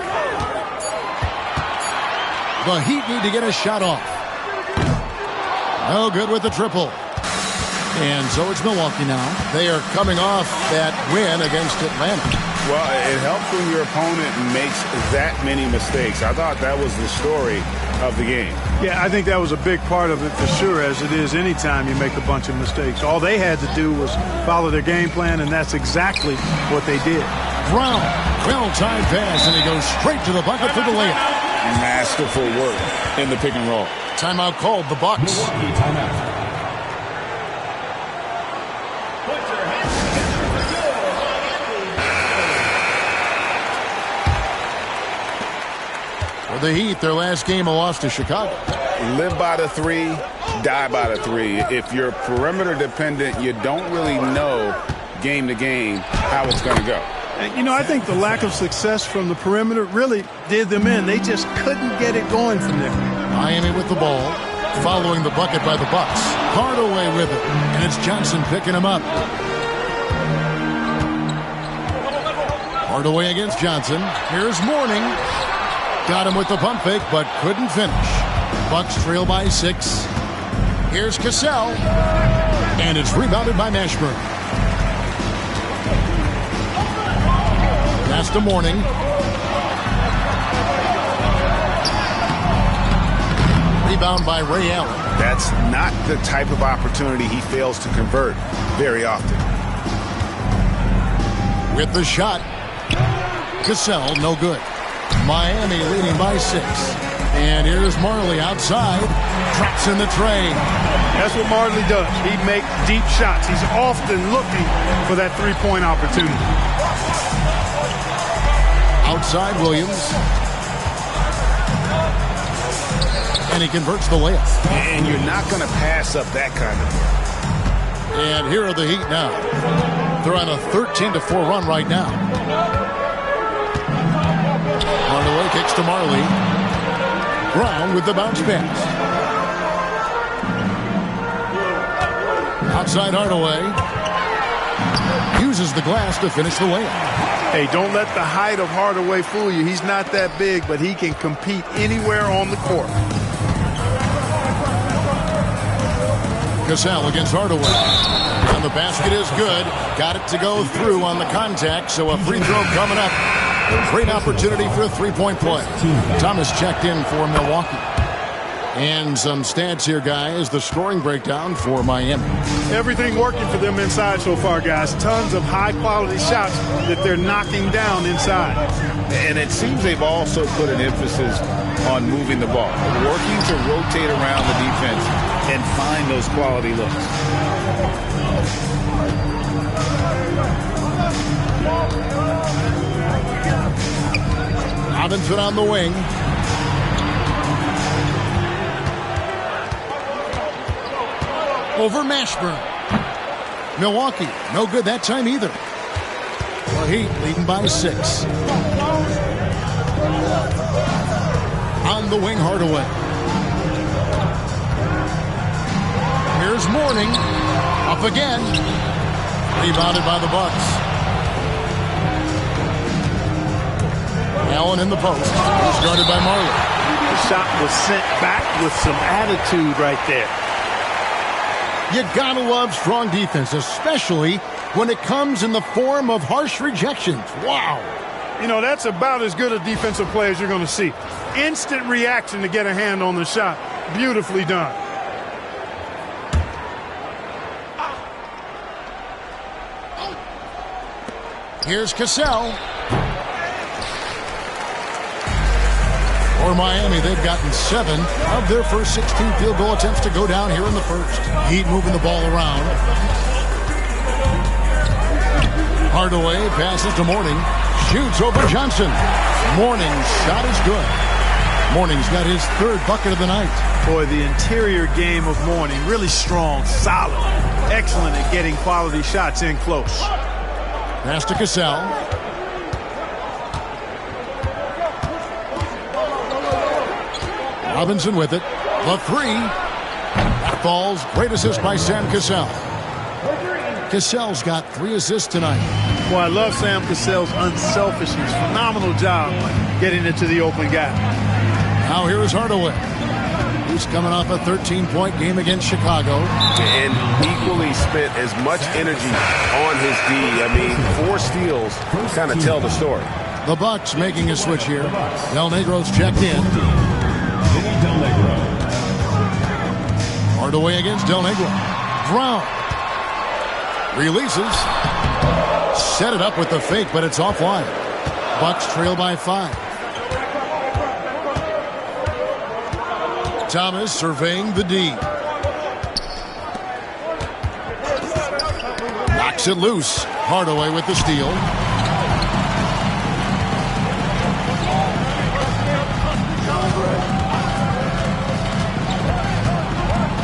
The Heat need to get a shot off. No good with the triple. And so it's Milwaukee now. They are coming off that win against Atlanta. Well, it helps when your opponent makes that many mistakes. I thought that was the story of the game. Yeah, I think that was a big part of it for sure, as it is anytime you make a bunch of mistakes. All they had to do was follow their game plan, and that's exactly what they did. Brown, well-timed pass, and he goes straight to the bucket for the layup. Masterful work in the pick and roll. Timeout called, the Bucks. Milwaukee timeout. For the Heat, their last game a loss to Chicago. Live by the three, die by the three. If you're perimeter dependent, you don't really know game to game how it's going to go. And, you know, I think the lack of success from the perimeter really did them in. They just couldn't get it going from there. Miami with the ball, following the bucket by the Bucks. Hardaway with it, and it's Johnson picking him up. Hardaway against Johnson. Here's Mourning. Got him with the pump fake, but couldn't finish. Bucks trail by 6. Here's Cassell, and it's rebounded by Mashburn. Pass to Mourning. Rebound by Ray Allen. That's not the type of opportunity he fails to convert very often. With the shot, Cassell, no good. Miami leading by 6. And here's Marley outside. Traps in the tray. That's what Marley does. He makes deep shots. He's often looking for that three-point opportunity. Outside Williams. And he converts the layup. And you're not going to pass up that kind of thing. And here are the Heat now. They're on a 13-4 run right now. Hardaway kicks to Marley. Brown with the bounce pass. Outside Hardaway. Uses the glass to finish the layup. Hey, don't let the height of Hardaway fool you. He's not that big, but he can compete anywhere on the court. Cassell against Hardaway. And the basket is good. Got it to go through on the contact, so a free throw coming up. Great opportunity for a three-point play. Thomas checked in for Milwaukee. And some stats here, guys. The scoring breakdown for Miami. Everything working for them inside so far, guys. Tons of high-quality shots that they're knocking down inside. And it seems they've also put an emphasis on moving the ball, working to rotate around the defense and find those quality looks. Robinson on the wing. Over Mashburn. Milwaukee, no good that time either. The Heat leading by 6. On the wing, Hardaway. Here's Mourning. Up again. Rebounded by the Bucks. Allen in the post. Guarded by Marley. The shot was sent back with some attitude right there. You gotta love strong defense, especially when it comes in the form of harsh rejections. Wow. You know, that's about as good a defensive play as you're going to see. Instant reaction to get a hand on the shot. Beautifully done. Here's Cassell. For Miami, they've gotten 7 of their first 16 field goal attempts to go down here in the first. Heat moving the ball around. Hardaway passes to Mourning. Shoots over Johnson. Mourning's shot is good. Mourning's got his 3rd bucket of the night. Boy, the interior game of Mourning, really strong, solid, excellent at getting quality shots in close. Pass to Cassell. Robinson with it. The 3. That falls. Great assist by Sam Cassell. Cassell's got 3 assists tonight. Well, I love Sam Cassell's unselfishness. Phenomenal job getting into the open guy. Now here is Hardaway. He's coming off a 13-point game against Chicago. And equally spent as much energy on his D. I mean, 4 steals kind of tell the story. The Bucks making a switch here. Del Negro's checked in. Hardaway against Del Negro. Brown releases. Set it up with the fake, but it's offline. Bucks trail by 5. Thomas surveying the D. Knocks it loose. Hardaway with the steal.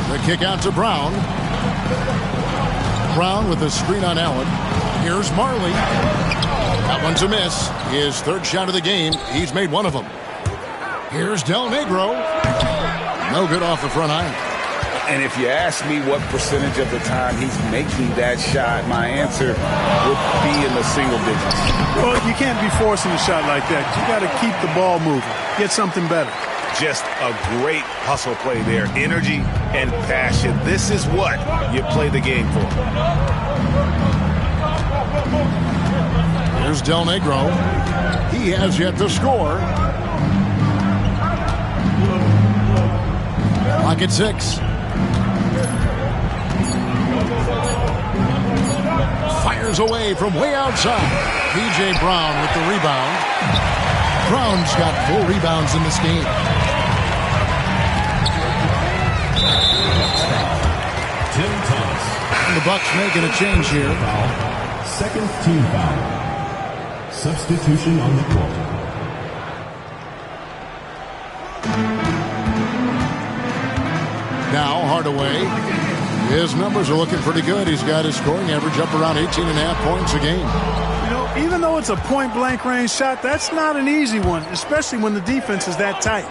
The kick out to Brown. Brown with the screen on Allen. Here's Marley. That one's a miss. His third shot of the game. He's made one of them. Here's Del Negro. No good off the front iron. And if you ask me what percentage of the time he's making that shot, my answer would be in the single digits. Well, you can't be forcing a shot like that. You got to keep the ball moving. Get something better. Just a great hustle play there. Energy and passion. This is what you play the game for. Here's Del Negro. He has yet to score. Clock at 6. Fires away from way outside. P.J. Brown with the rebound. Brown's got 4 rebounds in this game. Tim Thomas. And the Bucks making a change here. Second team foul. Substitution on the court. Now Hardaway. His numbers are looking pretty good. He's got his scoring average up around 18.5 points a game. You know, even though it's a point-blank range shot, that's not an easy one, especially when the defense is that tight.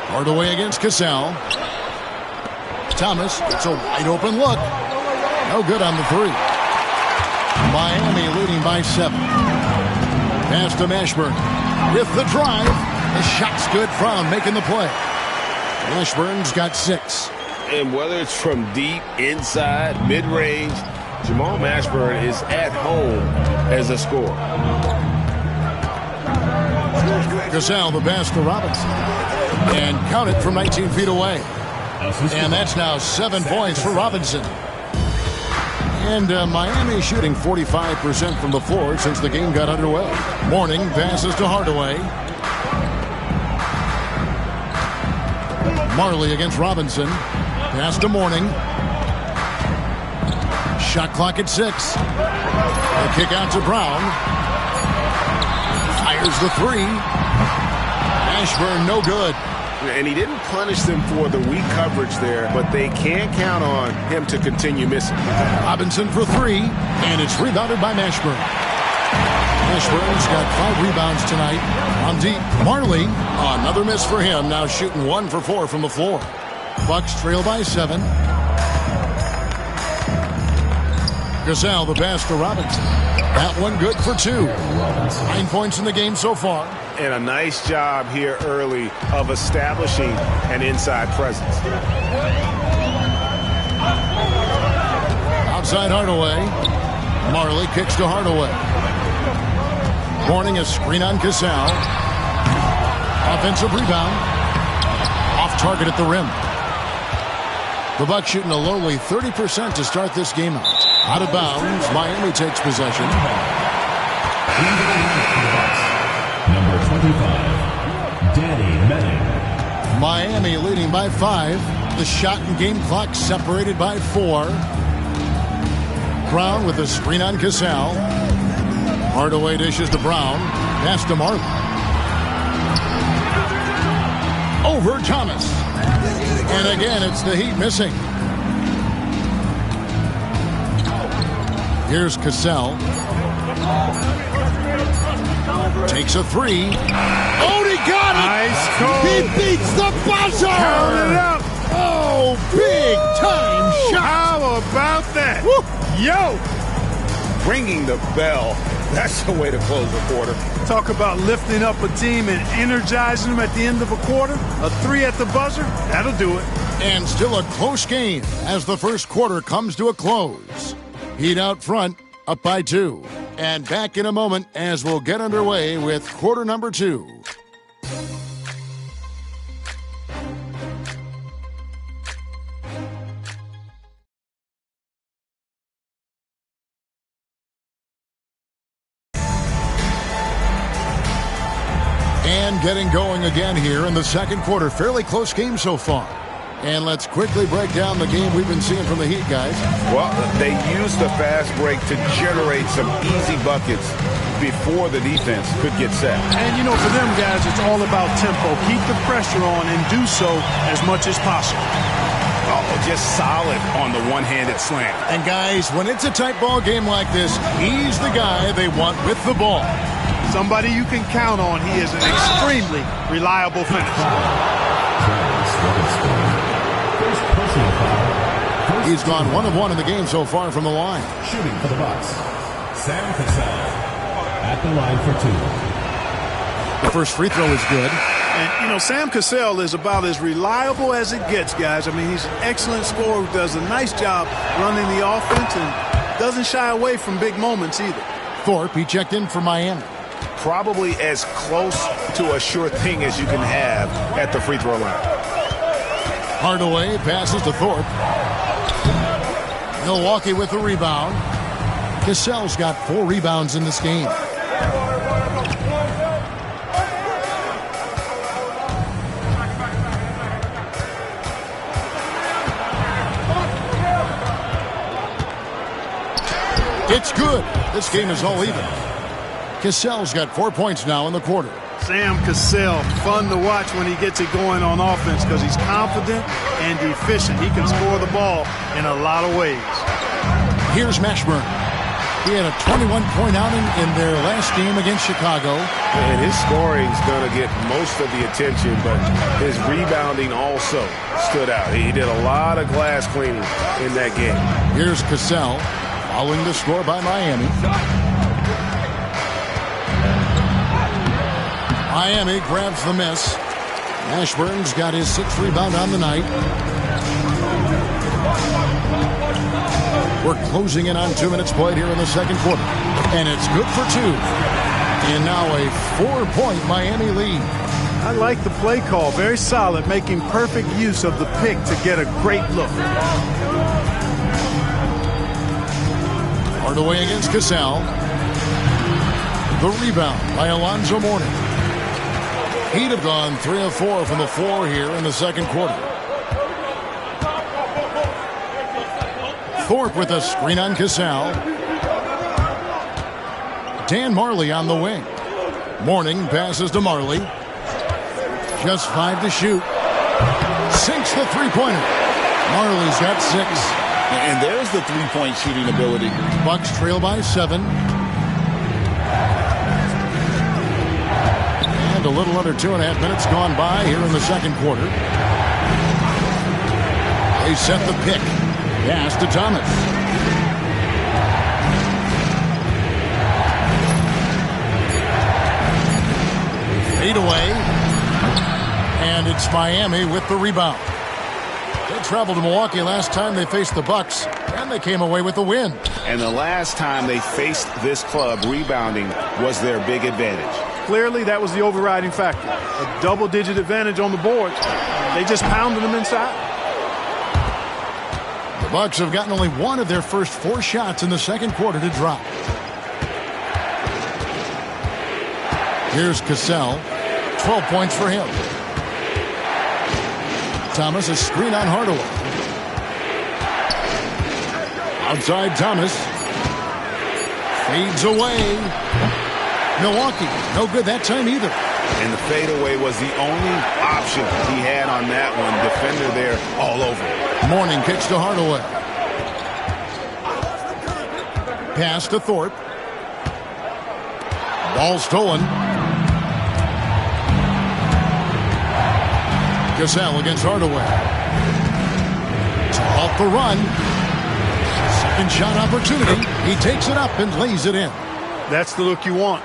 Hardaway against Cassell. Thomas gets a wide open look. No good on the 3. Miami leading by 7. Pass to Mashburn. With the drive. The shot's good. Brown making the play. Mashburn's got 6. And whether it's from deep, inside, mid-range, Jamal Mashburn is at home as a scorer. Cassell the pass to Robinson. And count it from 19 feet away. And that's now 7 points for Robinson. And Miami shooting 45% from the floor since the game got underway. Mourning passes to Hardaway. Marley against Robinson. Pass to Mourning. Shot clock at 6. The kick out to Brown. Fires the 3. Mashburn no good. And he didn't punish them for the weak coverage there, but they can't count on him to continue missing. Robinson for 3, and it's rebounded by Mashburn. Mashburn's got 5 rebounds tonight. On deep, Marley, another miss for him, now shooting 1 for 4 from the floor. Bucks trail by 7. Cassell the pass to Robinson. That one good for 2. 9 points in the game so far. And a nice job here early of establishing an inside presence. Outside Hardaway. Marley kicks to Hardaway. Mourning a screen on Cassell. Offensive rebound. Off target at the rim. The Bucks shooting a lowly 30% to start this game out. Out of bounds. Miami takes possession. Number 25, Danny Manning. Miami leading by 5. The shot and game clock separated by 4. Brown with a screen on Cassell. Hardaway dishes to Brown. Pass to Marley. Over Thomas. And again, it's the Heat missing. Here's Cassell. Takes a 3. Oh, he got it! Nice call. He beats the buzzer! Count it up. Oh, big time shot! How about that? Woo. Yo! Ringing the bell. That's the way to close the quarter. Talk about lifting up a team and energizing them at the end of a quarter. A 3 at the buzzer, that'll do it. And still a close game as the first quarter comes to a close. Heat out front, up by 2. And back in a moment as we'll get underway with quarter number 2. Momentum getting going again here in the second quarter. Fairly close game so far. And let's quickly break down the game we've been seeing from the Heat, guys. Well, they used the fast break to generate some easy buckets before the defense could get set. And, you know, for them guys, it's all about tempo. Keep the pressure on and do so as much as possible. Oh, just solid on the one-handed slam. And, guys, when it's a tight ball game like this, he's the guy they want with the ball. Somebody you can count on. He is an extremely reliable finisher. He's gone 1 of 1 in the game so far from the line. Shooting for the Bucks, Sam Cassell at the line for 2. The first free throw is good. And, you know, Sam Cassell is about as reliable as it gets, guys. I mean, he's an excellent scorer who does a nice job running the offense and doesn't shy away from big moments either. Thorpe, he checked in for Miami. Probably as close to a sure thing as you can have at the free throw line. Hardaway passes to Thorpe. Milwaukee with the rebound. Cassell's got 4 rebounds in this game. It's good. This game is all even. Cassell's got 4 points now in the quarter. Sam Cassell, fun to watch when he gets it going on offense because he's confident and efficient. He can score the ball in a lot of ways. Here's Mashburn. He had a 21-point outing in their last game against Chicago. And his scoring's going to get most of the attention, but his rebounding also stood out. He did a lot of glass cleaning in that game. Here's Cassell, following the score by Miami. Miami grabs the miss. Mashburn's got his 6th rebound on the night. We're closing in on 2 minutes played here in the second quarter. And it's good for 2. And now a 4-point Miami lead. I like the play call. Very solid, making perfect use of the pick to get a great look. Hardaway against Cassell. The rebound by Alonzo Mourning. He'd have gone 3 of 4 from the floor here in the second quarter. Thorpe with a screen on Cassell. Dan Marley on the wing. Mourning passes to Marley. Just 5 to shoot. Sinks the three-pointer. Marley's got 6. And there's the three-point shooting ability. Bucks trail by 7. And a little under 2.5 minutes gone by here in the second quarter. They set the pick. Pass to Thomas. Fade away. And it's Miami with the rebound. They traveled to Milwaukee last time they faced the Bucks, and they came away with the win. And the last time they faced this club, rebounding was their big advantage. Clearly, that was the overriding factor. A double-digit advantage on the board. They just pounded them inside. The Bucks have gotten only 1 of their first 4 shots in the second quarter to drop. Here's Cassell. 12 points for him. Thomas, a screen on Hardaway. Outside Thomas. Fades away. Milwaukee, no good that time either. And the fadeaway was the only option he had on that one. Defender there all over. Mourning kicks to Hardaway. Pass to Thorpe. Ball stolen. Cassell against Hardaway. Off the run. Second shot opportunity. He takes it up and lays it in. That's the look you want.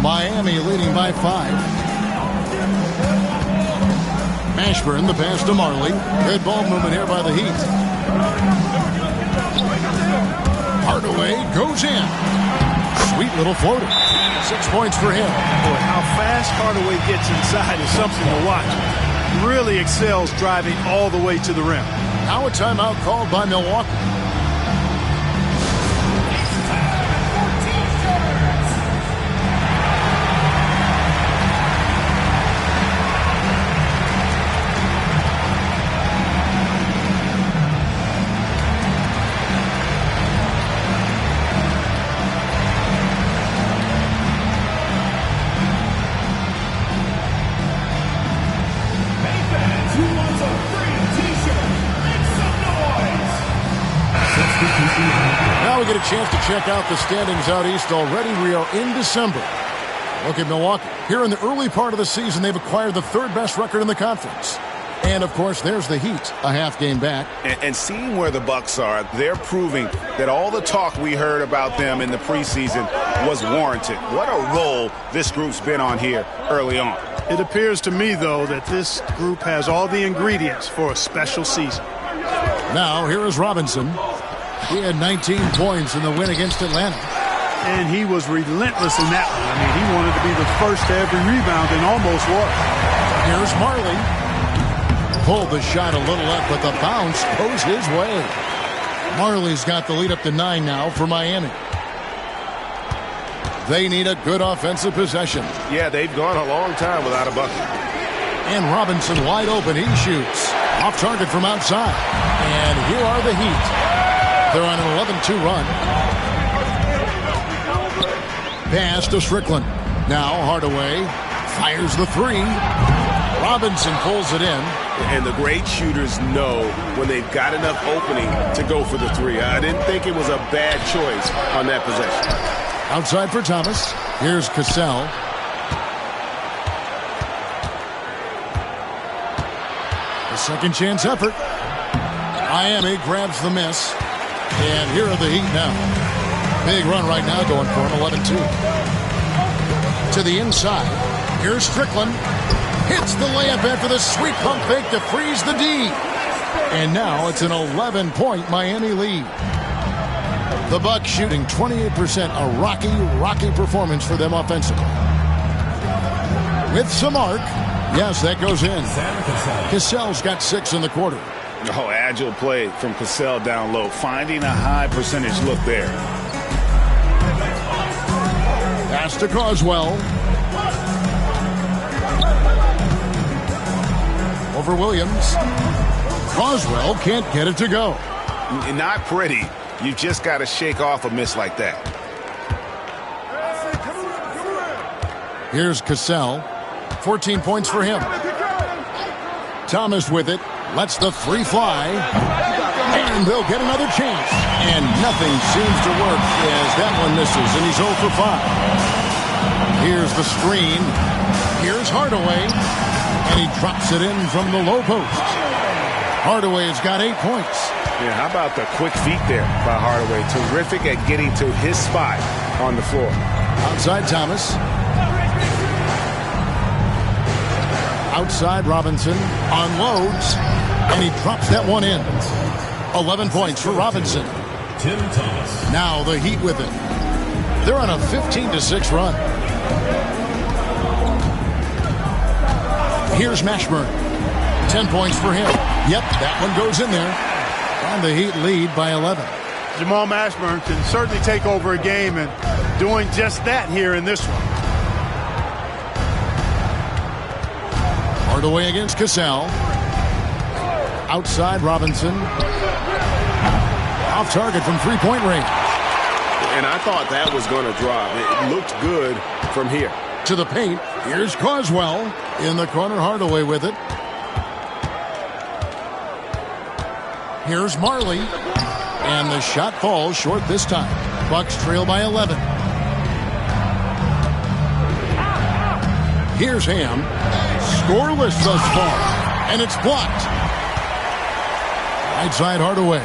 Miami leading by 5. Mashburn, the pass to Marley. Good ball movement here by the Heat. Hardaway goes in. Sweet little floater. 6 points for him. Boy, how fast Hardaway gets inside is something to watch. Really excels driving all the way to the rim. Now a timeout called by Milwaukee. Now we get a chance to check out the standings out east already. We are in December. Look at Milwaukee. Here in the early part of the season, they've acquired the third best record in the conference. And, of course, there's the Heat, a half game back. And seeing where the Bucks are, they're proving that all the talk we heard about them in the preseason was warranted. What a role this group's been on here early on. It appears to me, though, that this group has all the ingredients for a special season. Now, here is Robinson. He had 19 points in the win against Atlanta. And he was relentless in that one. I mean, he wanted to be the first to every rebound and almost was. Here's Marley. Pulled the shot a little up, but the bounce goes his way. Marley's got the lead up to 9 now for Miami. They need a good offensive possession. Yeah, they've gone a long time without a bucket. And Robinson wide open. He shoots. Off target from outside. And here are the Heat. They're on an 11-2 run. Pass to Strickland. Now Hardaway fires the three. Robinson pulls it in. And the great shooters know when they've got enough opening to go for the three. I didn't think it was a bad choice on that possession. Outside for Thomas. Here's Cassell. A second chance effort. Miami grabs the miss. And here are the Heat now. Big run right now going for him, 11-2. To the inside. Here's Strickland. Hits the layup after the sweet pump fake to freeze the D. And now it's an 11-point Miami lead. The Bucks shooting 28%, a rocky performance for them offensively. With some arc. Yes, that goes in. Cassell's got 6 in the quarter. Oh, agile play from Cassell down low. Finding a high percentage look there. Pass to Carswell. Over Williams. Carswell can't get it to go. Not pretty. You just got to shake off a miss like that. Here's Cassell. 14 points for him. Thomas with it. Lets the three fly. And they'll get another chance. And nothing seems to work as that one misses. And he's 0 for 5. Here's the screen. Here's Hardaway. And he drops it in from the low post. Hardaway's got 8 points. Yeah, how about the quick feet there by Hardaway? Terrific at getting to his spot on the floor. Outside Thomas. Outside Robinson. Unloads. And he drops that one in. 11 points for Robinson. Tim Thomas. Now the Heat with it. They're on a 15-6 run. Here's Mashburn. 10 points for him. Yep, that one goes in there. And the Heat lead by 11. Jamal Mashburn can certainly take over a game, and doing just that here in this one. Hardaway against Cassell. Outside Robinson. Off target from three-point range. And I thought that was going to drop. It looked good from here. To the paint. Here's Carswell. In the corner, Hardaway with it. Here's Marley. And the shot falls short this time. Bucks trail by 11. Here's Ham. Scoreless thus far. And it's blocked. Right side Hardaway.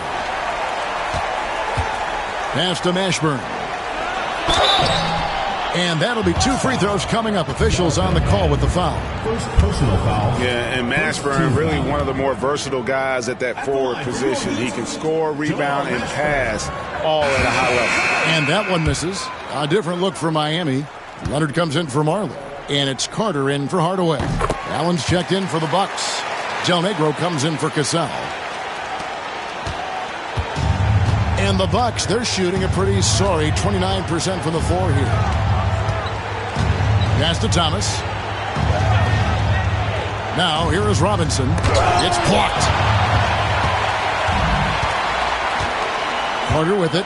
Pass to Mashburn. And that'll be 2 free throws coming up. Officials on the call with the foul. First personal foul. Yeah, and Mashburn really one of the more versatile guys at that forward position. He can score, rebound, and pass all at a high level. And that one misses. A different look for Miami. Leonard comes in for Marley. And it's Carter in for Hardaway. Allen's checked in for the Bucks. Del Negro comes in for Cassell. And the Bucks, they're shooting a pretty sorry 29% from the floor here. Pass to Thomas. Now, here is Robinson. It's blocked. Carter with it.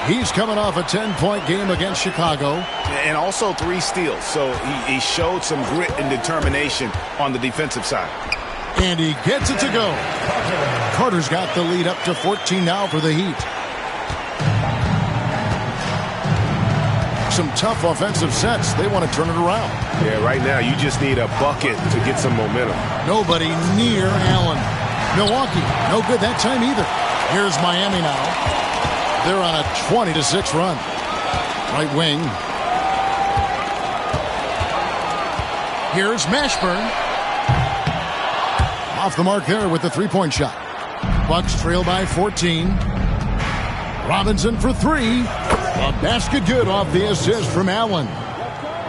He's coming off a 10-point game against Chicago. And also 3 steals. So he showed some grit and determination on the defensive side. And he gets it to go. Carter's got the lead up to 14 now for the Heat. Some tough offensive sets. They want to turn it around. Yeah, right now you just need a bucket to get some momentum. Nobody near Allen. Milwaukee, no good that time either. Here's Miami now. They're on a 20-6 run. Right wing. Here's Mashburn. Off the mark there with the three-point shot. Bucks trail by 14. Robinson for three. A basket good off the assist from Allen.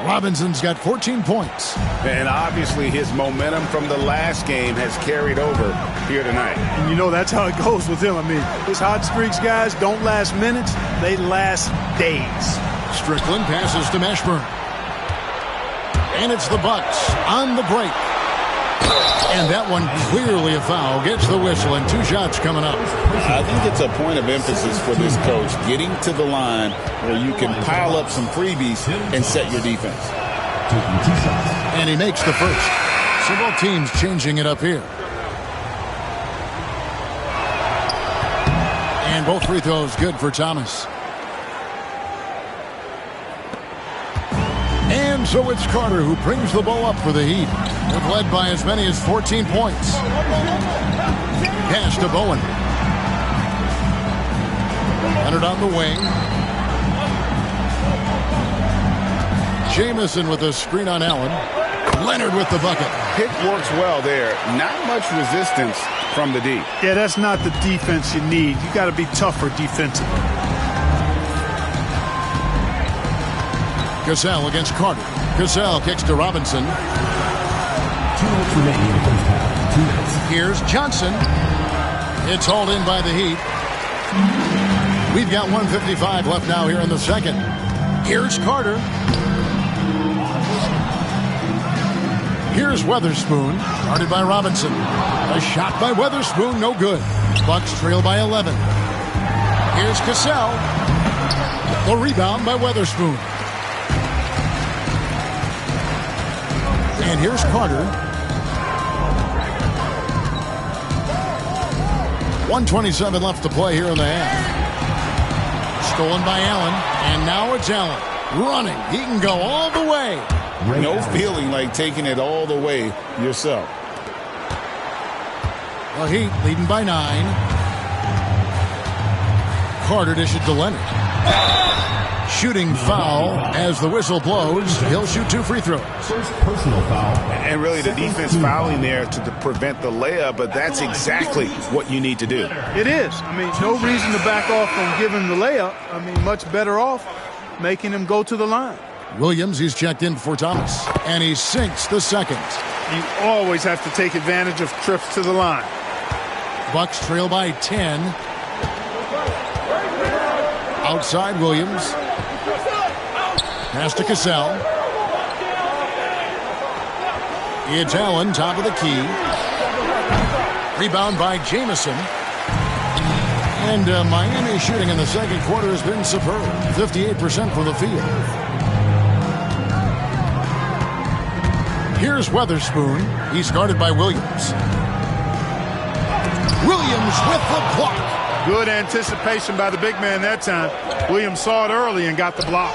Robinson's got 14 points. And obviously his momentum from the last game has carried over here tonight. And you know that's how it goes with him. I mean, his hot streaks, guys, don't last minutes. They last days. Strickland passes to Mashburn. And it's the Bucks on the break. And that one clearly a foul. Gets the whistle and 2 shots coming up. I think it's a point of emphasis for this coach, getting to the line where you can pile up some freebies and set your defense. And he makes the first. So both teams changing it up here. And both free throws good for Thomas. And so it's Carter who brings the ball up for the Heat. They've led by as many as 14 points. Pass to Bowen. Leonard on the wing. Jamison with a screen on Allen. Leonard with the bucket. Pick works well there. Not much resistance from the D. Yeah, that's not the defense you need. You got to be tougher defensively. Cassell against Carter. Cassell kicks to Robinson. 2 minutes remaining in the first half. 2 minutes. Here's Johnson. It's hauled in by the Heat. We've got 1:55 left now here in the second. Here's Carter. Here's Weatherspoon. Guarded by Robinson. A shot by Weatherspoon, no good. Bucks trail by 11. Here's Cassell. The rebound by Weatherspoon. And here's Carter. 1:27 left to play here in the half. Stolen by Allen. And now it's Allen. Running. He can go all the way. No feeling like taking it all the way yourself. The Heat leading by 9. Carter dishes to Leonard. Shooting foul as the whistle blows. He'll shoot 2 free throws. First personal foul. And really the defense fouling there to prevent the layup, but that's exactly what you need to do. It is. I mean, no reason to back off from giving the layup. I mean, much better off making him go to the line. Williams, he's checked in for Thomas. And he sinks the second. You always have to take advantage of trips to the line. Bucks trail by 10. Outside Williams. Pass to Cassell. It's Allen, top of the key. Rebound by Jamison. And Miami shooting in the second quarter has been superb. 58% from the field. Here's Weatherspoon. He's guarded by Williams. Williams with the block. Good anticipation by the big man that time. Williams saw it early and got the block.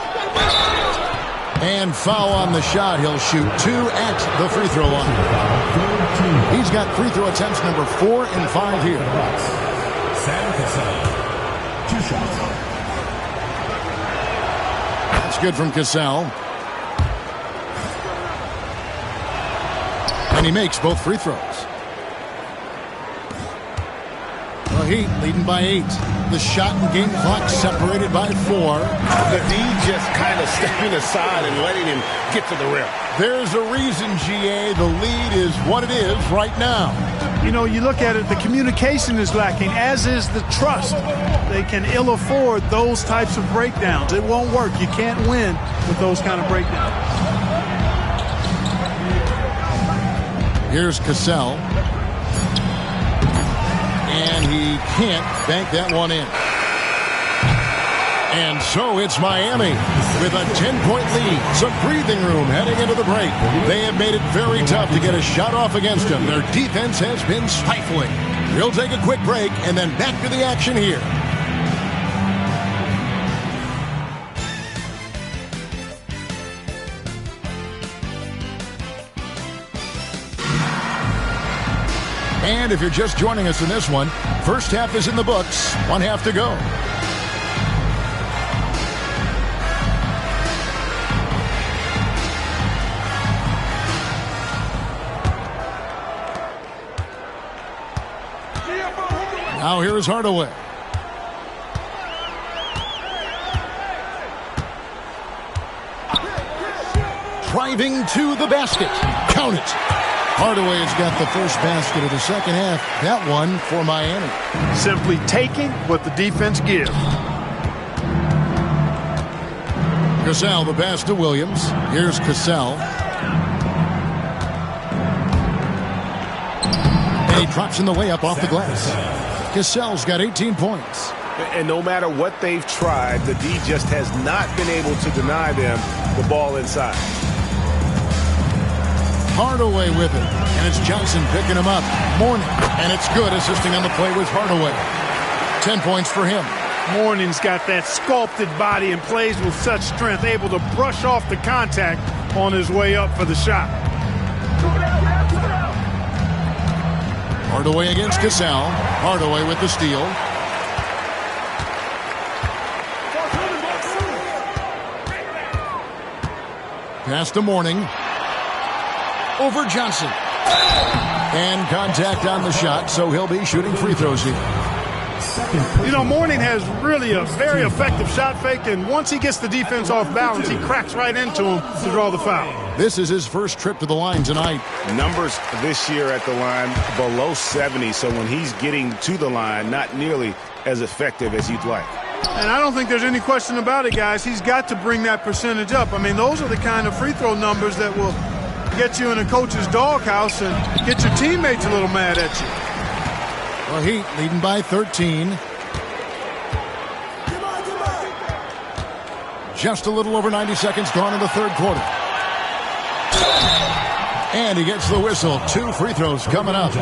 And foul on the shot. He'll shoot 2 at the free throw line. He's got free throw attempts number 4 and 5 here. Sam Cassell. 2 shots. That's good from Cassell. And he makes both free throws. The Heat leading by 8. The shot and game clock separated by 4. The D just kind of stepping aside and letting him get to the rim. There's a reason, GA, the lead is what it is right now. You know, you look at it, the communication is lacking, as is the trust. They can ill afford those types of breakdowns. It won't work. You can't win with those kind of breakdowns. Here's Cassell. And he can't bank that one in. And so it's Miami with a 10-point lead. Some breathing room heading into the break. They have made it very tough to get a shot off against them. Their defense has been stifling. We'll take a quick break and then back to the action here. And if you're just joining us in this one, first half is in the books. 1 half to go. Now here is Hardaway. Driving to the basket. Count it. Hardaway has got the first basket of the second half. That one for Miami. Simply taking what the defense gives. Cassell, the pass to Williams. Here's Cassell. And he drops in the layup off the glass. Cassell's got 18 points. And no matter what they've tried, the D just has not been able to deny them the ball inside. Hardaway with it. And it's Johnson picking him up. Mourning. And it's good, assisting on the play with Hardaway. 10 points for him. Mourning's got that sculpted body and plays with such strength, able to brush off the contact on his way up for the shot. Hardaway against Cassell. Hardaway with the steal. Pass to Mourning. Over Johnson. And contact on the shot, so he'll be shooting free throws here. You know, Mourning has really a very effective shot fake, and once he gets the defense off balance, he cracks right into him to draw the foul. This is his first trip to the line tonight. Numbers this year at the line below 70, so when he's getting to the line, not nearly as effective as you'd like. And I don't think there's any question about it, guys. He's got to bring that percentage up. I mean, those are the kind of free throw numbers that will get you in a coach's doghouse and get your teammates a little mad at you. Well, Heat leading by 13. Just a little over 90 seconds gone in the third quarter. And he gets the whistle. 2 free throws coming up.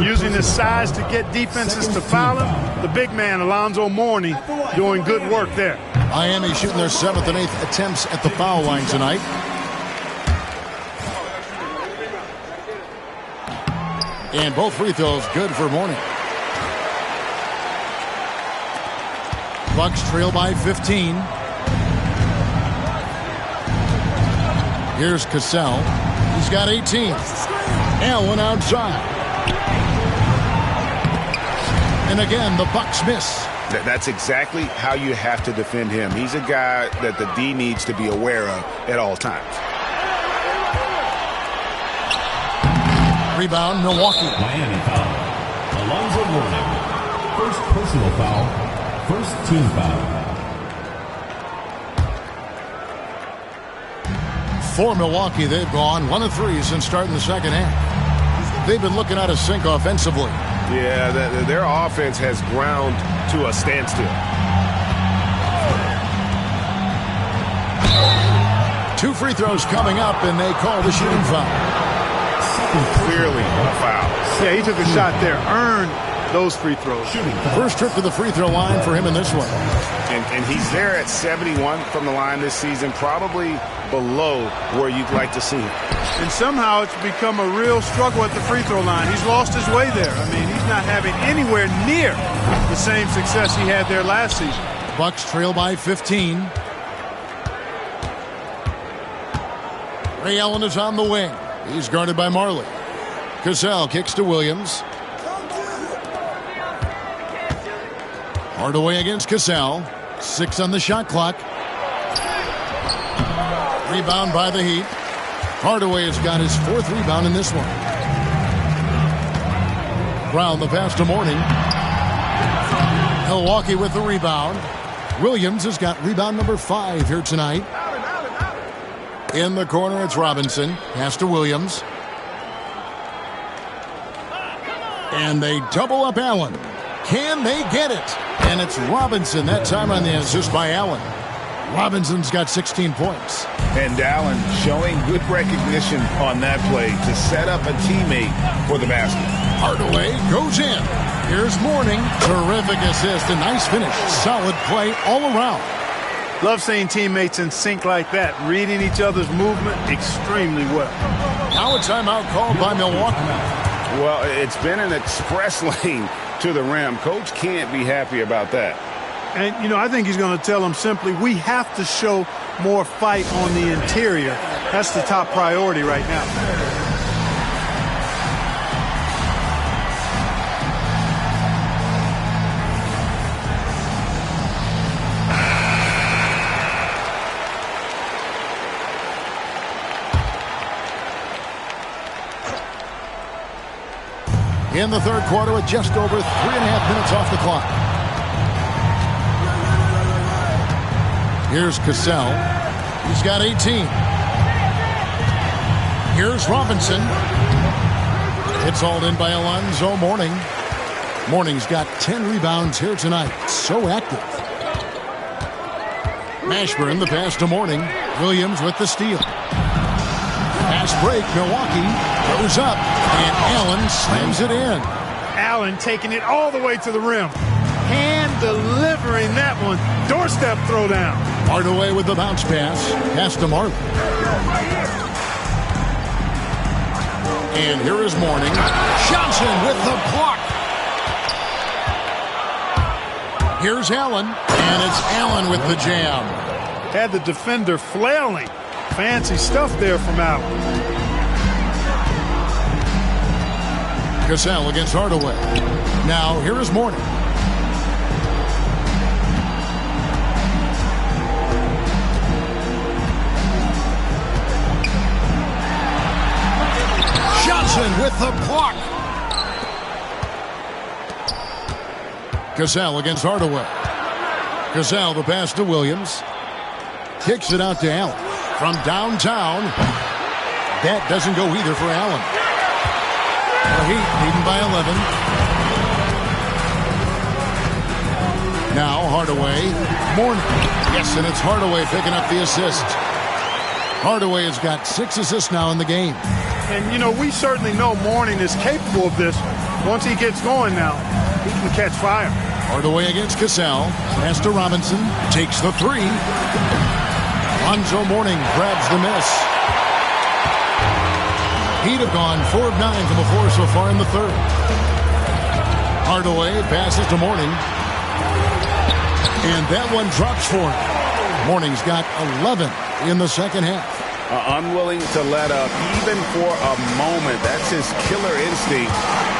Using his size to get defenses to foul him. The big man, Alonzo Mourning, doing good work there. Miami shooting their 7th and 8th attempts at the foul line tonight. And both free throws good for Mourning. Bucks trail by 15. Here's Cassell. He's got 18. Allen outside. And again, the Bucks miss. That's exactly how you have to defend him. He's a guy that the D needs to be aware of at all times. Rebound, Milwaukee. Miami foul. Alonzo Mourning. First personal foul. First team foul. For Milwaukee, they've gone 1 of 3 since starting the second half. They've been looking out of sync offensively. Yeah, their offense has ground to a standstill. 2 free throws coming up, and they call the shooting foul. Clearly a foul. Yeah, he took a shot there, earned those free throws. First trip to the free throw line for him in this one. And he's there at 71 from the line this season, probably below where you'd like to see him. And somehow it's become a real struggle at the free throw line. He's lost his way there. I mean, he's not having anywhere near the same success he had there last season. Bucks trail by 15. Ray Allen is on the wing. He's guarded by Marley. Cassell kicks to Williams. Hardaway against Cassell. 6 on the shot clock. Rebound by the Heat. Hardaway has got his 4th rebound in this one. Brown the pass to Mourning. Milwaukee with the rebound. Williams has got rebound number 5 here tonight. In the corner, it's Robinson. Pass to Williams. And they double up Allen. Can they get it? And it's Robinson that time on the assist by Allen. Robinson's got 16 points. And Allen showing good recognition on that play to set up a teammate for the basket. Hardaway goes in. Here's Mourning. Terrific assist. A nice finish. Solid play all around. Love seeing teammates in sync like that, reading each other's movement extremely well. Now a timeout called by Milwaukee. Well, it's been an express lane to the rim. Coach can't be happy about that. And, you know, I think he's going to tell them simply, we have to show more fight on the interior. That's the top priority right now. In the third quarter with just over 3.5 minutes off the clock. Here's Cassell. He's got 18. Here's Robinson. It's hauled in by Alonzo Mourning. Mourning's got 10 rebounds here tonight. So active. Mashburn, the pass to Mourning. Williams with the steal. Pass break, Milwaukee goes up, and Allen slams it in. Allen taking it all the way to the rim. Hand delivering that one. Doorstep throwdown. Hardaway with the bounce pass. Pass to Marley. And here is Mourning. Johnson with the block. Here's Allen, and it's Allen with the jam. Had the defender flailing. Fancy stuff there from Allen. Cassell against Hardaway. Now, here is Mourning. Johnson with the block. Cassell against Hardaway. Cassell, the pass to Williams. Kicks it out to Allen. From downtown. That doesn't go either for Allen. The Heat leading by 11. Now Hardaway. Mourning. Yes, and it's Hardaway picking up the assist. Hardaway has got 6 assists now in the game. And, you know, we certainly know Mourning is capable of this. Once he gets going now, he can catch fire. Hardaway against Cassell. Pass to Robinson. Takes the 3. Alonzo Mourning grabs the miss. Heat have gone 4 of 9 from the floor so far in the third. Hardaway passes to Mourning. And that one drops for him. Mourning's got 11 in the second half. Unwilling to let up even for a moment. That's his killer instinct,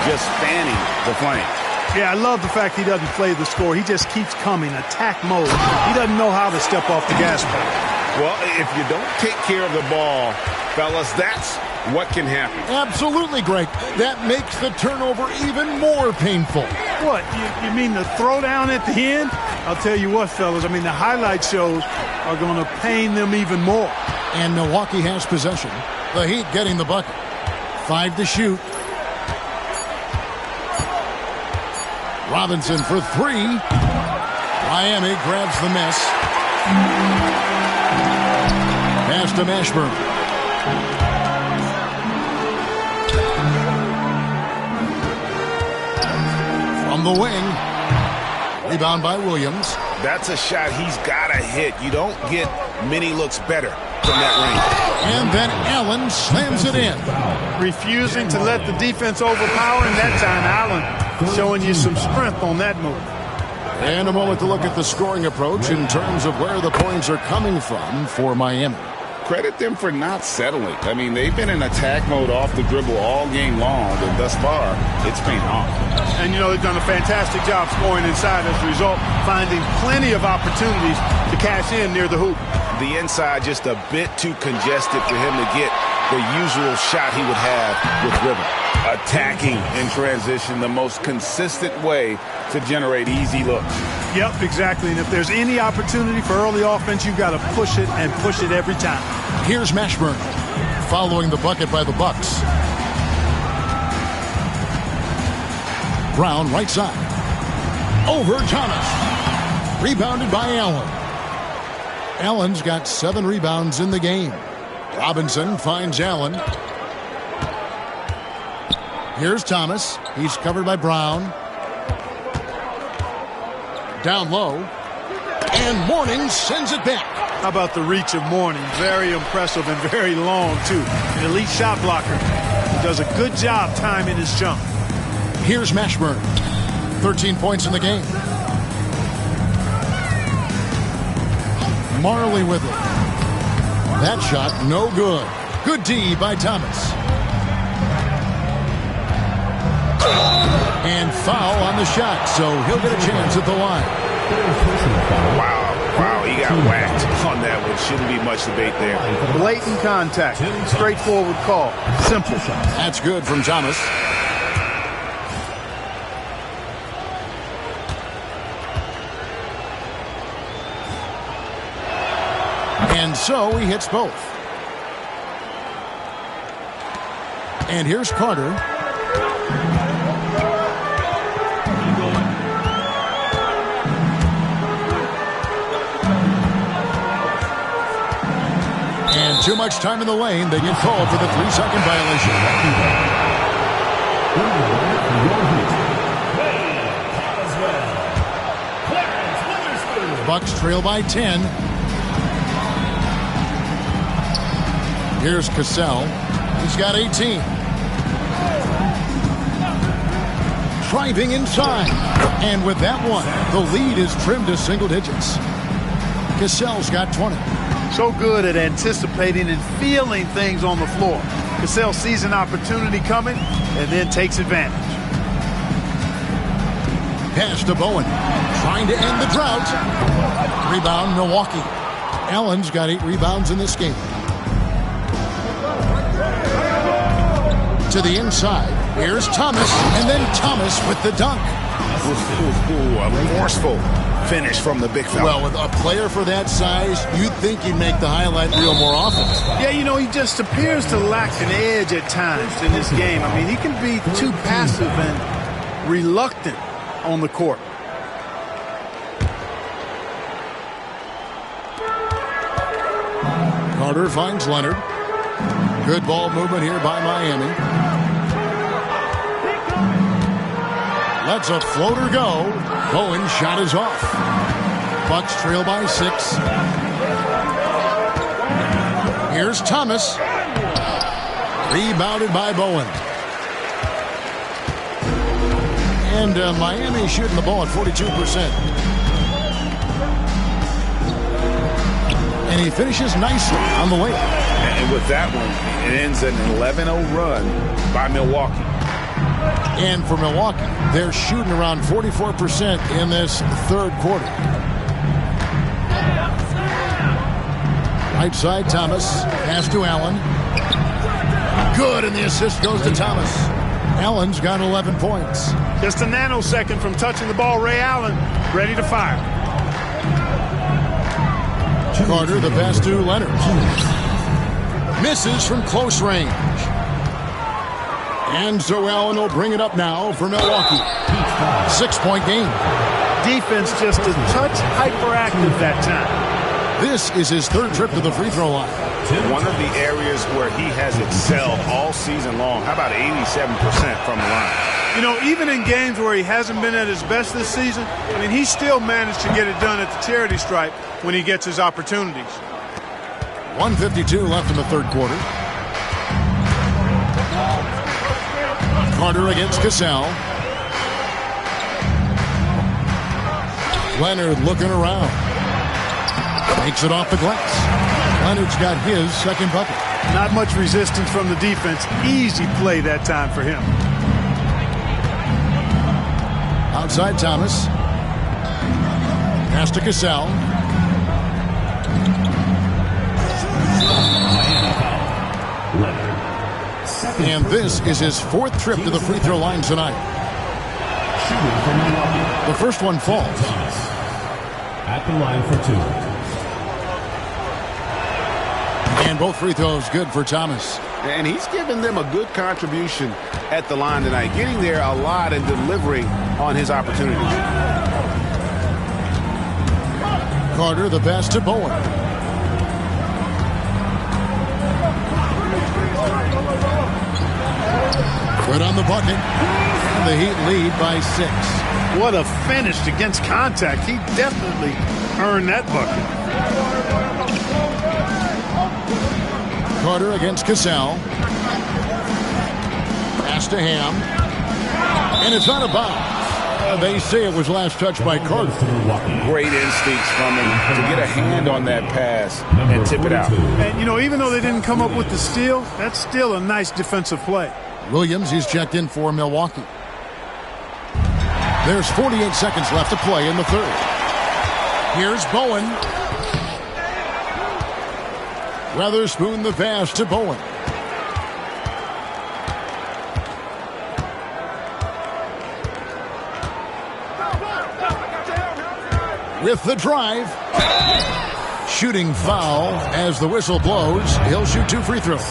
just fanning the flame. Yeah, I love the fact he doesn't play the score. He just keeps coming, attack mode. He doesn't know how to step off the gas pedal. Well, if you don't take care of the ball, fellas, that's what can happen. Absolutely, Greg. That makes the turnover even more painful. What, you mean the throwdown at the end? I'll tell you what, fellas, I mean, the highlight shows are going to pain them even more. And Milwaukee has possession. The Heat getting the bucket. 5 to shoot. Robinson for 3. Miami grabs the miss. Pass to Mashburn. From the wing. Rebound by Williams. That's a shot he's got to hit. You don't get many looks better from that range. And then Allen slams it in. Refusing to let the defense overpower, and that time Allen showing you some strength on that move. And a moment to look at the scoring approach in terms of where the points are coming from for Miami. Credit them for not settling. I mean, they've been in attack mode off the dribble all game long, and thus far, it's paying off. And, you know, they've done a fantastic job scoring inside as a result, finding plenty of opportunities to cash in near the hoop. The inside just a bit too congested for him to get the usual shot he would have with rhythm. Attacking in transition, the most consistent way to generate easy looks. Yep, exactly. And if there's any opportunity for early offense, you've got to push it and push it every time. Here's Mashburn following the bucket by the Bucks. Brown right side. Over Thomas. Rebounded by Allen. Allen's got 7 rebounds in the game. Robinson finds Allen. Here's Thomas. He's covered by Brown. Down low. And Mourning sends it back. How about the reach of Mourning? Very impressive and very long, too. An elite shot blocker. The does a good job timing his jump. Here's Mashburn. 13 points in the game. Marley with it. That shot, no good. Good D by Thomas. And foul on the shot, so he'll get a chance at the line. Wow, he got whacked on that one. Shouldn't be much debate there. Blatant contact. Straightforward call. Simple. That's good from Thomas. And so he hits both. And here's Carter. And too much time in the lane. They get called for the 3-second violation. Bucks trail by 10. Here's Cassell. He's got 18. Driving inside. And with that one, the lead is trimmed to single digits. Cassell's got 20. So good at anticipating and feeling things on the floor. Cassell sees an opportunity coming and then takes advantage. Pass to Bowen. Trying to end the drought. Rebound, Milwaukee. Allen's got 8 rebounds in this game. To the inside. Here's Thomas. And then Thomas with the dunk. A forceful finish from the big fella. Well, with a player for that size, you'd think he'd make the highlight reel more often. Yeah, you know, he just appears to lack an edge at times in this game. I mean, he can be too passive and reluctant on the court. Carter finds Leonard. Good ball movement here by Miami. Lets a floater go. Bowen's shot is off. Bucks trail by 6. Here's Thomas. Rebounded by Bowen. And Miami shooting the ball at 42%. And he finishes nicely on the layup. And with that one, it ends an 11-0 run by Milwaukee. And for Milwaukee, they're shooting around 44% in this third quarter. Right side, Thomas. Pass to Allen. Good, and the assist goes to Thomas. Allen's got 11 points. Just a nanosecond from touching the ball, Ray Allen ready to fire. Carter, the pass to Leonard. Misses from close range. And so Allen will bring it up now for Milwaukee. 6-point game. Defense just a touch hyperactive that time. This is his 3rd trip to the free throw line. One of the areas where he has excelled all season long. How about 87% from the line? You know, even in games where he hasn't been at his best this season, I mean, he still managed to get it done at the charity stripe when he gets his opportunities. 1:52 left in the third quarter. Carter against Cassell. Leonard looking around. Makes it off the glass. Leonard's got his second bucket. Not much resistance from the defense. Easy play that time for him. Outside Thomas. Pass to Cassell. And this is his 4th trip to the free throw line tonight. The first one falls. At the line for 2. And both free throws good for Thomas. And he's given them a good contribution at the line tonight, getting there a lot and delivering on his opportunities. Carter, the pass to Bowen. Good on the bucket. And the Heat lead by 6. What a finish against contact. He definitely earned that bucket. Carter against Cassell. Pass to Ham. And it's out of bounds. They say it was last touched by Carter. Great instincts from him to get a hand on that pass and tip it out. And, you know, even though they didn't come up with the steal, that's still a nice defensive play. Williams, he's checked in for Milwaukee. There's 48 seconds left to play in the third. Here's Bowen. Weatherspoon the pass to Bowen. With the drive. Shooting foul as the whistle blows. He'll shoot 2 free throws.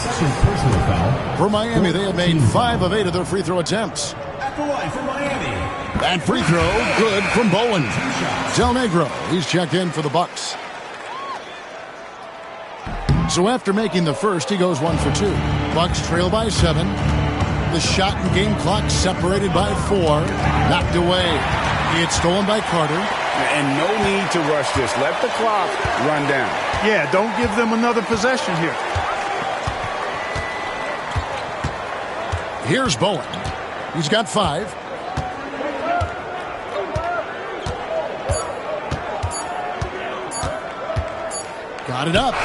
For Miami, they have made 5 of 8 of their free throw attempts. At the line for Miami. That free throw, good from Bowen. Del Negro, he's checked in for the Bucks. So after making the first, he goes 1 for 2. Bucks trail by 7. The shot and game clock separated by 4. Knocked away. It's stolen by Carter. And no need to rush this. Let the clock run down. Yeah, don't give them another possession here. Here's Bowen. He's got 5. Got it up.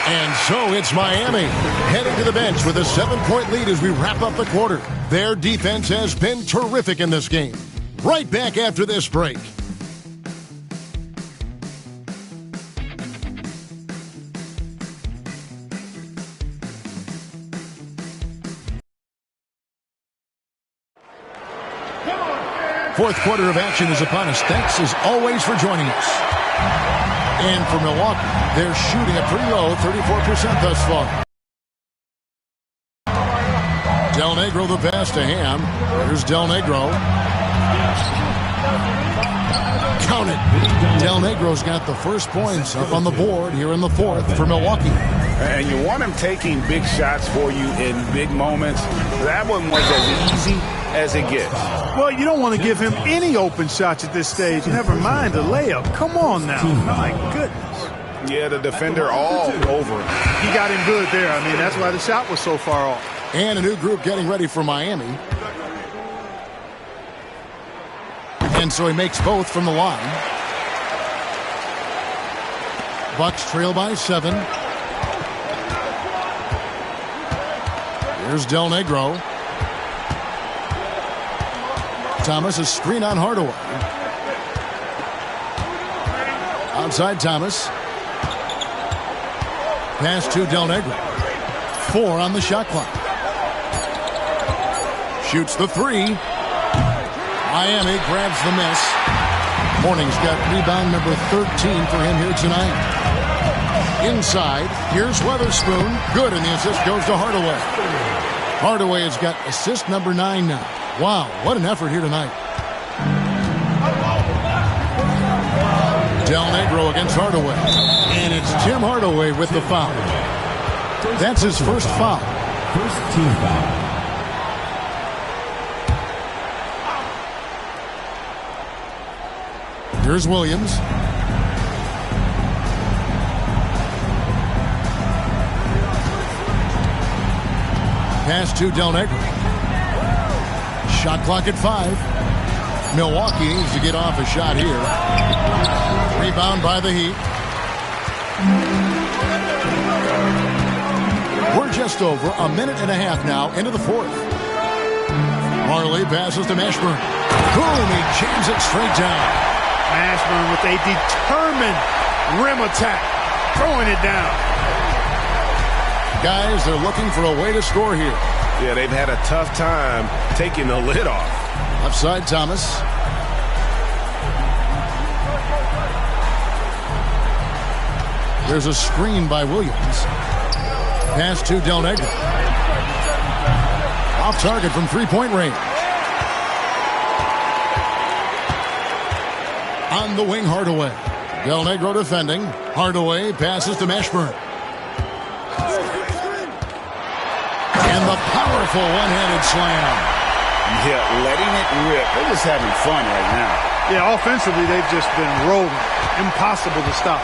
And so it's Miami heading to the bench with a 7-point lead as we wrap up the quarter. Their defense has been terrific in this game. Right back after this break. Fourth quarter of action is upon us. Thanks as always for joining us. And for Milwaukee, they're shooting a pretty low 34% thus far. Del Negro the pass to Ham. Here's Del Negro. Count it. Del Negro's got the first points up on the board here in the fourth for Milwaukee. And you want him taking big shots for you in big moments. That one was as easy as it gets. Well, you don't want to give him any open shots at this stage. Never mind a layup. Come on now. My goodness. Yeah, the defender all over him. He got him good there. I mean, that's why the shot was so far off. And a new group getting ready for Miami. And so he makes both from the line. Bucks trail by 7. Here's Del Negro. Thomas, a screen on Hardaway. Outside Thomas. Pass to Del Negro. 4 on the shot clock. Shoots the 3. Miami grabs the miss. Morning's got rebound number 13 for him here tonight. Inside, here's Weatherspoon. Good, and the assist goes to Hardaway. Hardaway has got assist number 9 now. Wow, what an effort here tonight. Del Negro against Hardaway. And it's Tim Hardaway with the foul. That's his first foul. First team foul. Here's Williams. Pass to Del Negro. Shot clock at 5. Milwaukee needs to get off a shot here. Rebound by the Heat. We're just over a minute and a half now into the fourth. Marley passes to Mashburn. Boom, he jams it straight down. Mashburn with a determined rim attack, throwing it down. Guys, they're looking for a way to score here. Yeah, they've had a tough time taking the lid off. Upside Thomas. There's a screen by Williams. Pass to Del Negro. Off target from three-point range. On the wing, Hardaway. Del Negro defending. Hardaway passes to Mashburn. And the powerful one-handed slam. Yeah, letting it rip. They're just having fun right now. Yeah, offensively, they've just been rolling. Impossible to stop.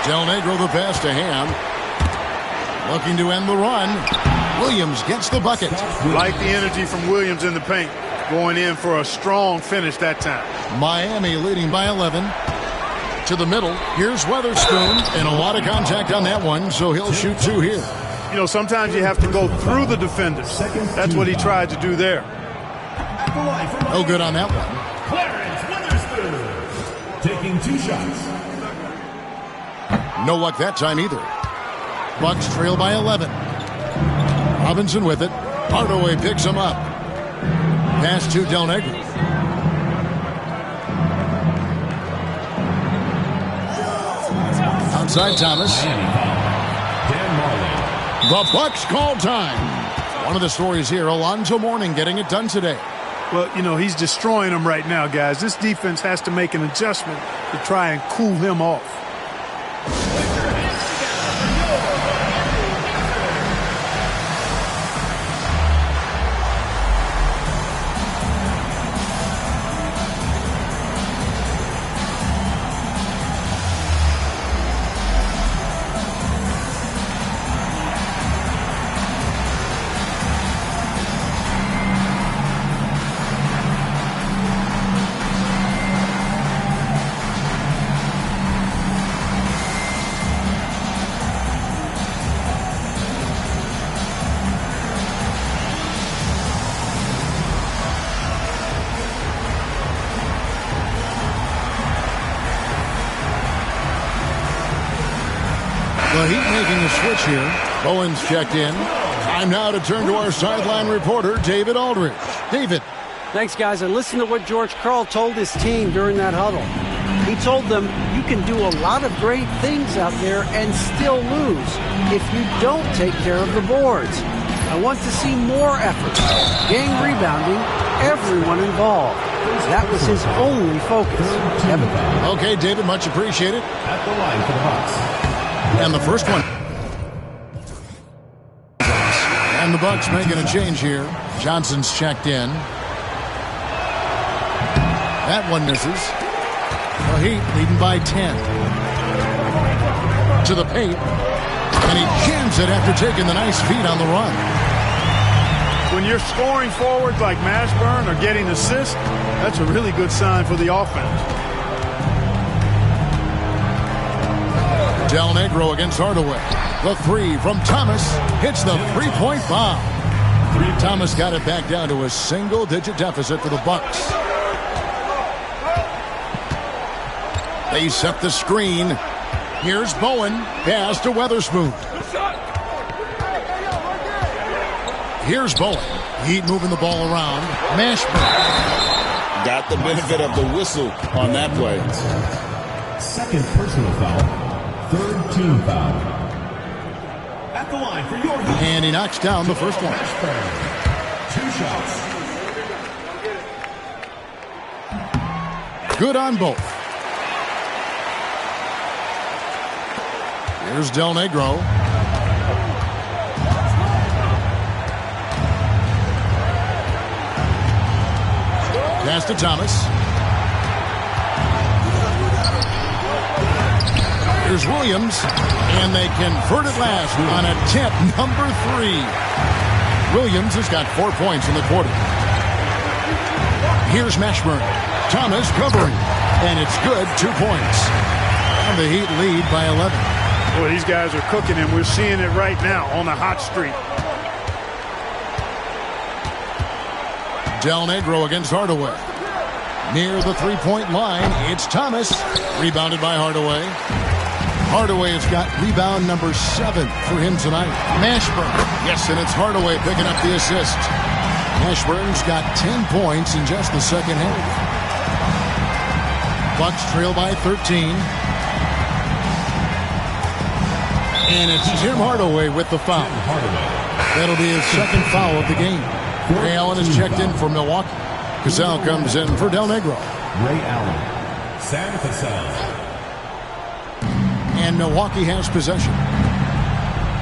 Del Negro the pass to Ham. Looking to end the run. Williams gets the bucket. Like the energy from Williams in the paint. Going in for a strong finish that time. Miami leading by 11. To the middle. Here's Weatherspoon. And a lot of contact on that one, so he'll shoot 2 here. You know, sometimes you have to go through the defenders. That's what he tried to do there. No good on that one. Clarence Weatherspoon taking 2 shots. No luck that time either. Bucks trail by 11. Robinson with it. Hardaway picks him up. Pass to Del Negro. Outside Thomas. The Bucks call time. One of the stories here, Alonzo Mourning getting it done today. Well, you know, he's destroying them right now, guys. This defense has to make an adjustment to try and cool him off. The Heat making a switch here. Bowen's checked in. Time now to turn to our sideline reporter, David Aldridge. David. Thanks, guys. And listen to what George Karl told his team during that huddle. He told them, you can do a lot of great things out there and still lose if you don't take care of the boards. I want to see more effort, gang rebounding, everyone involved. That was his only focus. Kevin. Okay, David, much appreciated. At the line for the Bucks. And the first one. And the Bucks making a change here. Johnson's checked in. That one misses. The Heat leading by 10. To the paint. And he jams it after taking the nice feed on the run. When you're scoring forwards like Mashburn or getting assists, that's a really good sign for the offense. Del Negro against Hardaway. The 3 from Thomas hits the 3-point bomb. Thomas got it back down to a single-digit deficit for the Bucks. They set the screen. Here's Bowen. Pass to Weatherspoon. Here's Bowen. Heat moving the ball around. Mashburn. Got the benefit of the whistle on that play. Second personal foul. Third team foul. At the line for your Heat. And he knocks down the first one. 2 shots. Good on both. Here's Del Negro. Pass to Thomas. Here's Williams, and they convert it last on attempt number 3. Williams has got 4 points in the quarter. Here's Mashburn. Thomas covering, and it's good, 2 points. And the Heat lead by 11. Boy, these guys are cooking, and we're seeing it right now on a hot streak. Del Negro against Hardaway. Near the 3-point line, it's Thomas. Rebounded by Hardaway. Hardaway has got rebound number 7 for him tonight. Mashburn. Yes, and it's Hardaway picking up the assist. Mashburn's got 10 points in just the second half. Bucks trail by 13. And it's Tim Hardaway with the foul. That'll be his second foul of the game. Ray Allen is checked in for Milwaukee. Cassell comes in for Del Negro. Ray Allen. Sam Cassell. And Milwaukee has possession.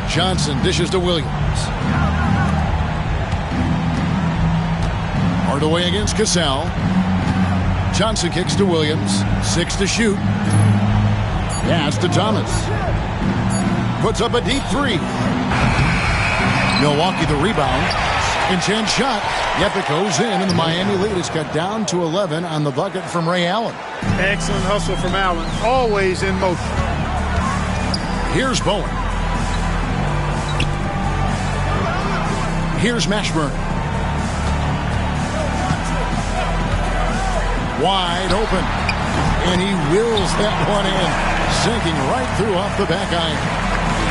Johnson dishes to Williams. Hardaway against Cassell. Johnson kicks to Williams. 6 to shoot. Pass to Thomas. Puts up a deep 3. Milwaukee the rebound. And chance shot. Yep, it goes in, and the Miami lead is cut down to 11 on the bucket from Ray Allen. Excellent hustle from Allen. Always in motion. Here's Bowen. Here's Mashburn. Wide open. And he wills that one in. Sinking right through off the back iron.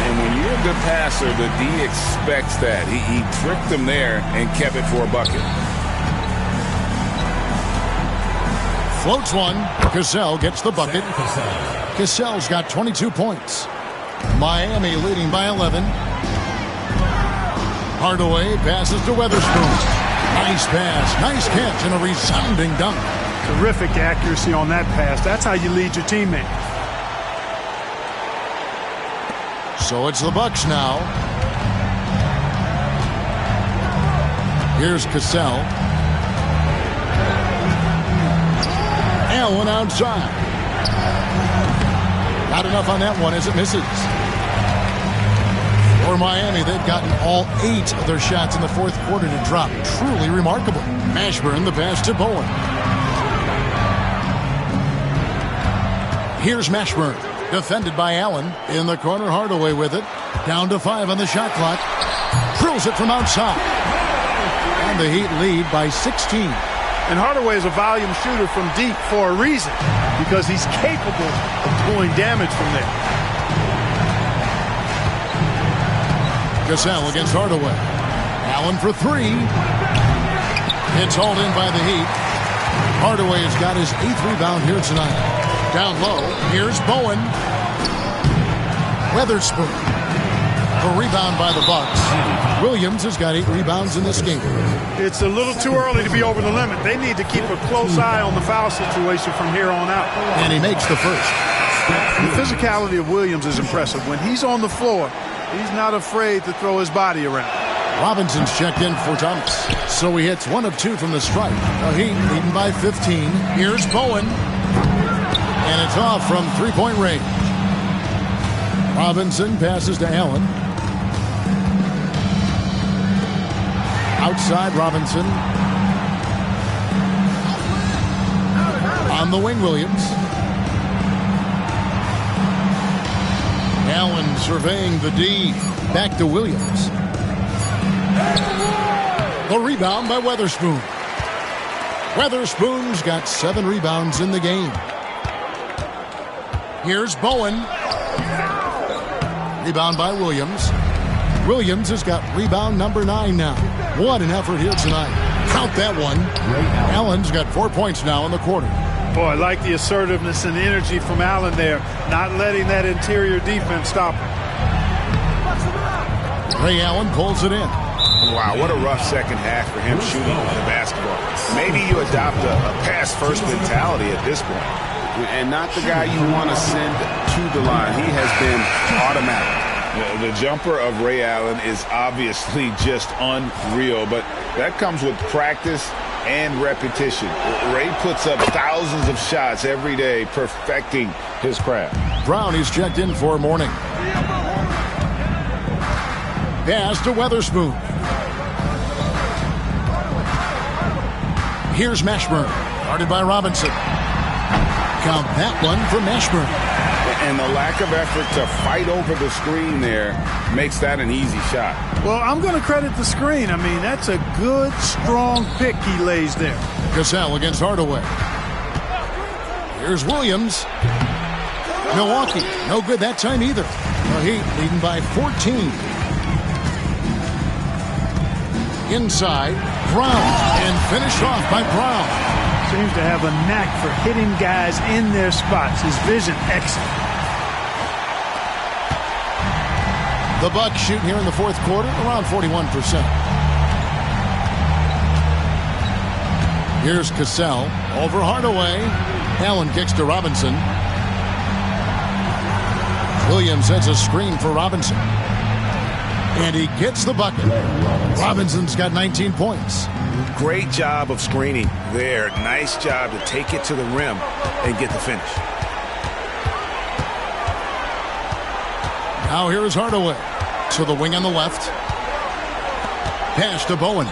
And when you're a good passer, the D expects that. He tricked them there and kept it for a bucket. Floats one. Cassell gets the bucket. Cassell's got 22 points. Miami leading by 11. Hardaway passes to Weatherspoon. Nice pass, nice catch, and a resounding dunk. Terrific accuracy on that pass. That's how you lead your teammate. So it's the Bucks now. Here's Cassell. Allen outside. Not enough on that one as it misses. For Miami, they've gotten all 8 of their shots in the fourth quarter to drop. Truly remarkable. Mashburn, the pass to Bowen. Here's Mashburn. Defended by Allen. In the corner, Hardaway with it. Down to 5 on the shot clock. Drills it from outside. And the Heat lead by 16. And Hardaway is a volume shooter from deep for a reason. Because he's capable of doing damage from there. Cassell against Hardaway. Allen for 3. It's hauled in by the Heat. Hardaway has got his 8th rebound here tonight. Down low, here's Bowen. Weatherspoon. The rebound by the Bucks. Williams has got 8 rebounds in this game. It's a little too early to be over the limit. They need to keep a close eye on the foul situation from here on out. And he makes the first. The physicality of Williams is impressive. When he's on the floor, he's not afraid to throw his body around. Robinson's checked in for Thomas. So he hits 1 of 2 from the stripe. The Heat leading by 15. Here's Bowen. And it's off from 3-point range. Robinson passes to Allen. Outside Robinson. On the wing, Williams. Allen surveying the D. Back to Williams. The rebound by Weatherspoon. Weatherspoon's got 7 rebounds in the game. Here's Bowen. Rebound by Williams. Williams has got rebound number 9 now. What an effort here tonight. Count that one. Allen's got 4 points now in the quarter. Boy, I like the assertiveness and energy from Allen there. Not letting that interior defense stop him. Ray Allen pulls it in. Wow, what a rough second half for him shooting the basketball. Maybe you adopt a pass-first mentality at this point. And not the guy you want to send to the line. He has been automatic. The jumper of Ray Allen is obviously just unreal, but that comes with practice and repetition. Ray puts up thousands of shots every day, perfecting his craft. Brown is checked in for morning. Pass to Weatherspoon. Here's Mashburn. Guarded by Robinson. Count that one for Mashburn. And the lack of effort to fight over the screen there makes that an easy shot. Well, I'm going to credit the screen. I mean, that's a good, strong pick he lays there. Cassell against Hardaway. Here's Williams. Milwaukee, no good that time either. The Heat leading by 14. Inside, Brown, and finished off by Brown. Seems to have a knack for hitting guys in their spots. His vision, excellent. The Bucks shoot here in the fourth quarter around 41%. Here's Cassell over Hardaway. Allen kicks to Robinson. Williams sets a screen for Robinson. And he gets the bucket. Robinson's got 19 points. Great job of screening there. Nice job to take it to the rim and get the finish. Now here is Hardaway. To the wing on the left. Pass to Bowen.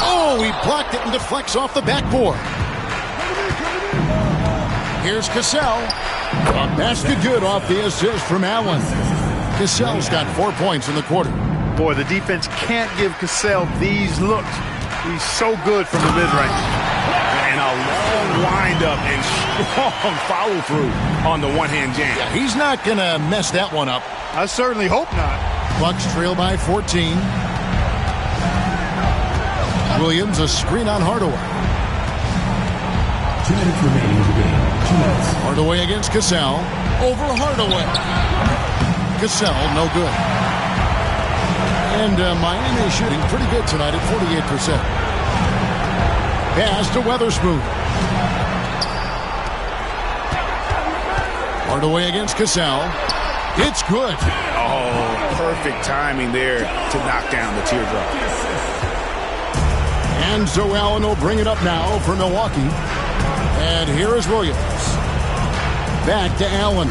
Oh, he blocked it and deflects off the backboard. Here's Cassell. Basket good off the assist from Allen. Cassell's got 4 points in the quarter. Boy, the defense can't give Cassell these looks. He's so good from the mid-range. And a long wind-up and strong follow-through on the one-hand jam. Yeah, he's not going to mess that one up. I certainly hope not. Bucks trail by 14. Williams, a screen on Hardaway. 2 minutes remaining in the game. 2 minutes. Hardaway against Cassell. Over Hardaway. Cassell, no good. And Miami shooting pretty good tonight at 48%. Pass to Weatherspoon. Hardaway against Cassell. It's good. Oh, perfect timing there to knock down the teardrop. And so Allen will bring it up now for Milwaukee. And here is Williams. Back to Allen.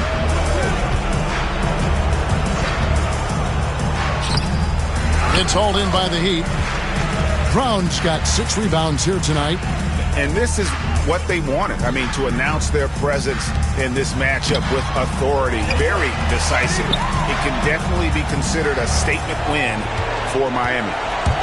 It's hauled in by the Heat. Brown's got 6 rebounds here tonight. And this is what they wanted. I mean, to announce their presence in this matchup with authority. Very decisive. It can definitely be considered a statement win for Miami.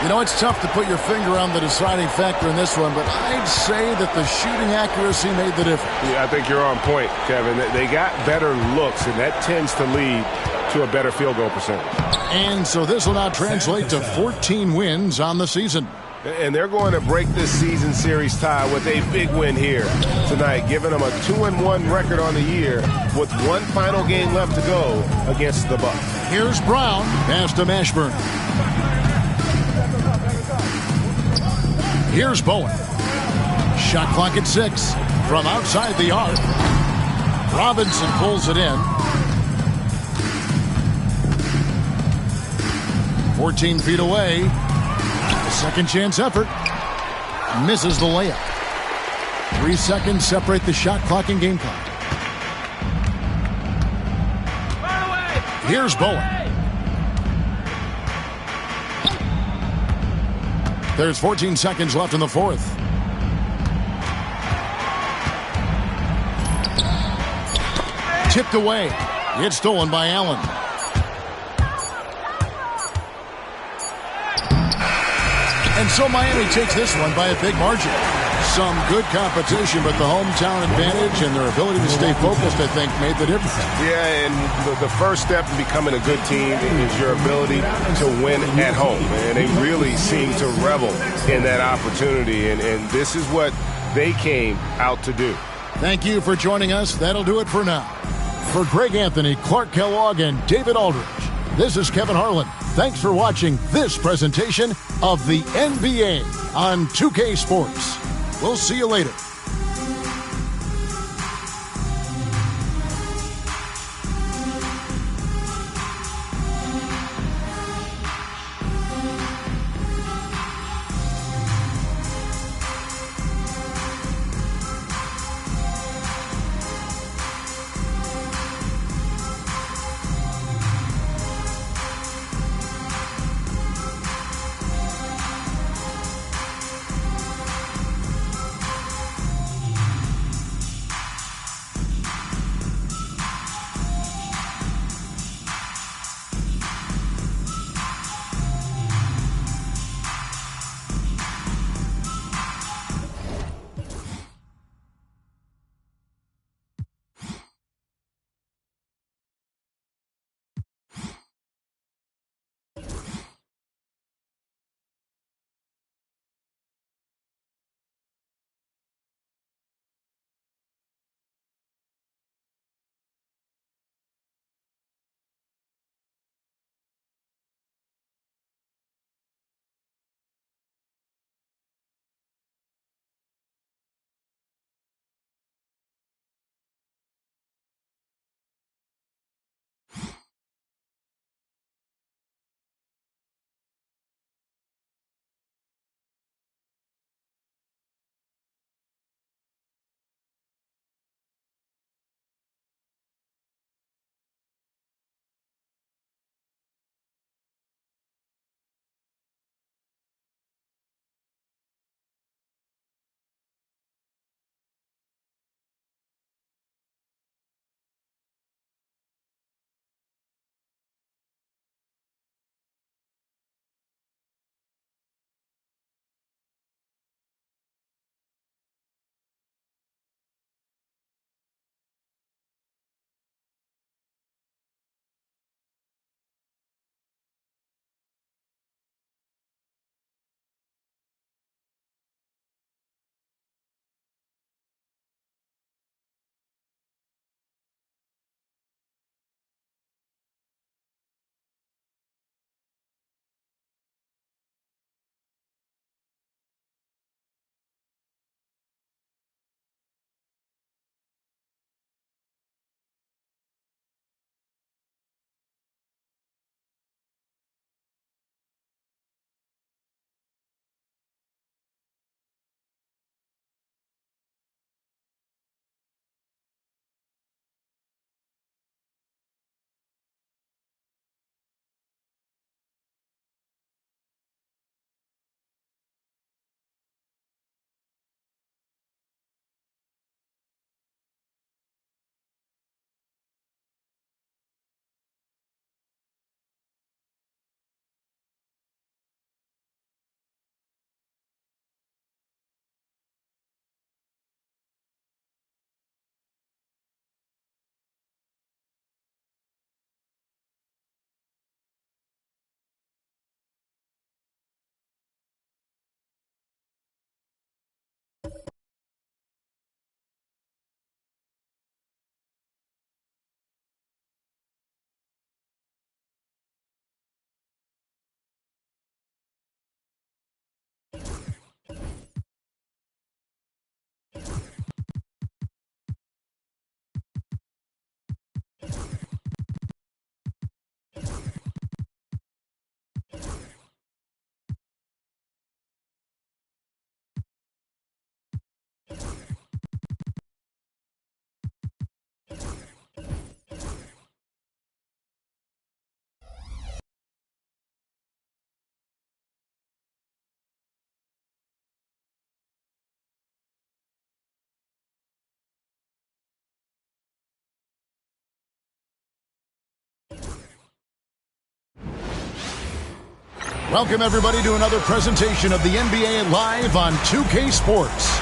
You know, it's tough to put your finger on the deciding factor in this one, but I'd say that the shooting accuracy made the difference. Yeah, I think you're on point, Kevin. They got better looks, and that tends to lead to a better field goal percentage. And so this will now translate to 14 wins on the season. And they're going to break this season series tie with a big win here tonight, giving them a 2-1 record on the year with one final game left to go against the Bucks. Here's Brown. Pass to Mashburn. Here's Bowen. Shot clock at 6. From outside the arc. Robinson pulls it in. 14 feet away. Second chance effort. Misses the layup. 3 seconds separate the shot clock and game clock. Here's Bowen. There's 14 seconds left in the fourth. Tipped away. It's stolen by Allen. And so Miami takes this one by a big margin. Some good competition, but the hometown advantage and their ability to stay focused, I think, made the difference. Yeah, and the first step in becoming a good team is your ability to win at home. And they really seem to revel in that opportunity. And this is what they came out to do. Thank you for joining us. That'll do it for now. For Greg Anthony, Clark Kellogg, and David Aldridge, this is Kevin Harlan. Thanks for watching this presentation of the NBA on 2K Sports. We'll see you later. Welcome, everybody, to another presentation of the NBA Live on 2K Sports.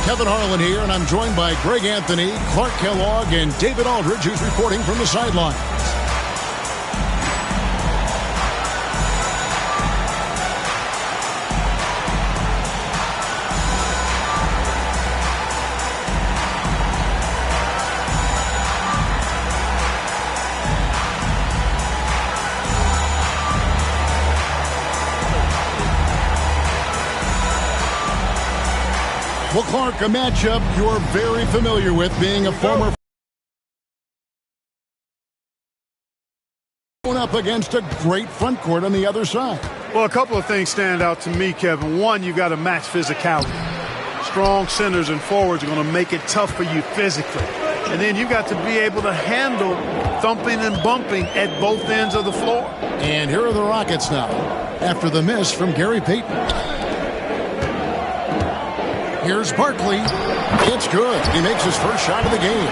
Kevin Harlan here, and I'm joined by Greg Anthony, Clark Kellogg, and David Aldridge, who's reporting from the sidelines. Well, Clark, a matchup you're very familiar with, being a former up against a great front court on the other side. Well, a couple of things stand out to me, Kevin. One, you got to match physicality. Strong centers and forwards are going to make it tough for you physically. And then you got to be able to handle thumping and bumping at both ends of the floor. And here are the Rockets now, after the miss from Gary Payton. Here's Barkley. It's good. He makes his first shot of the game.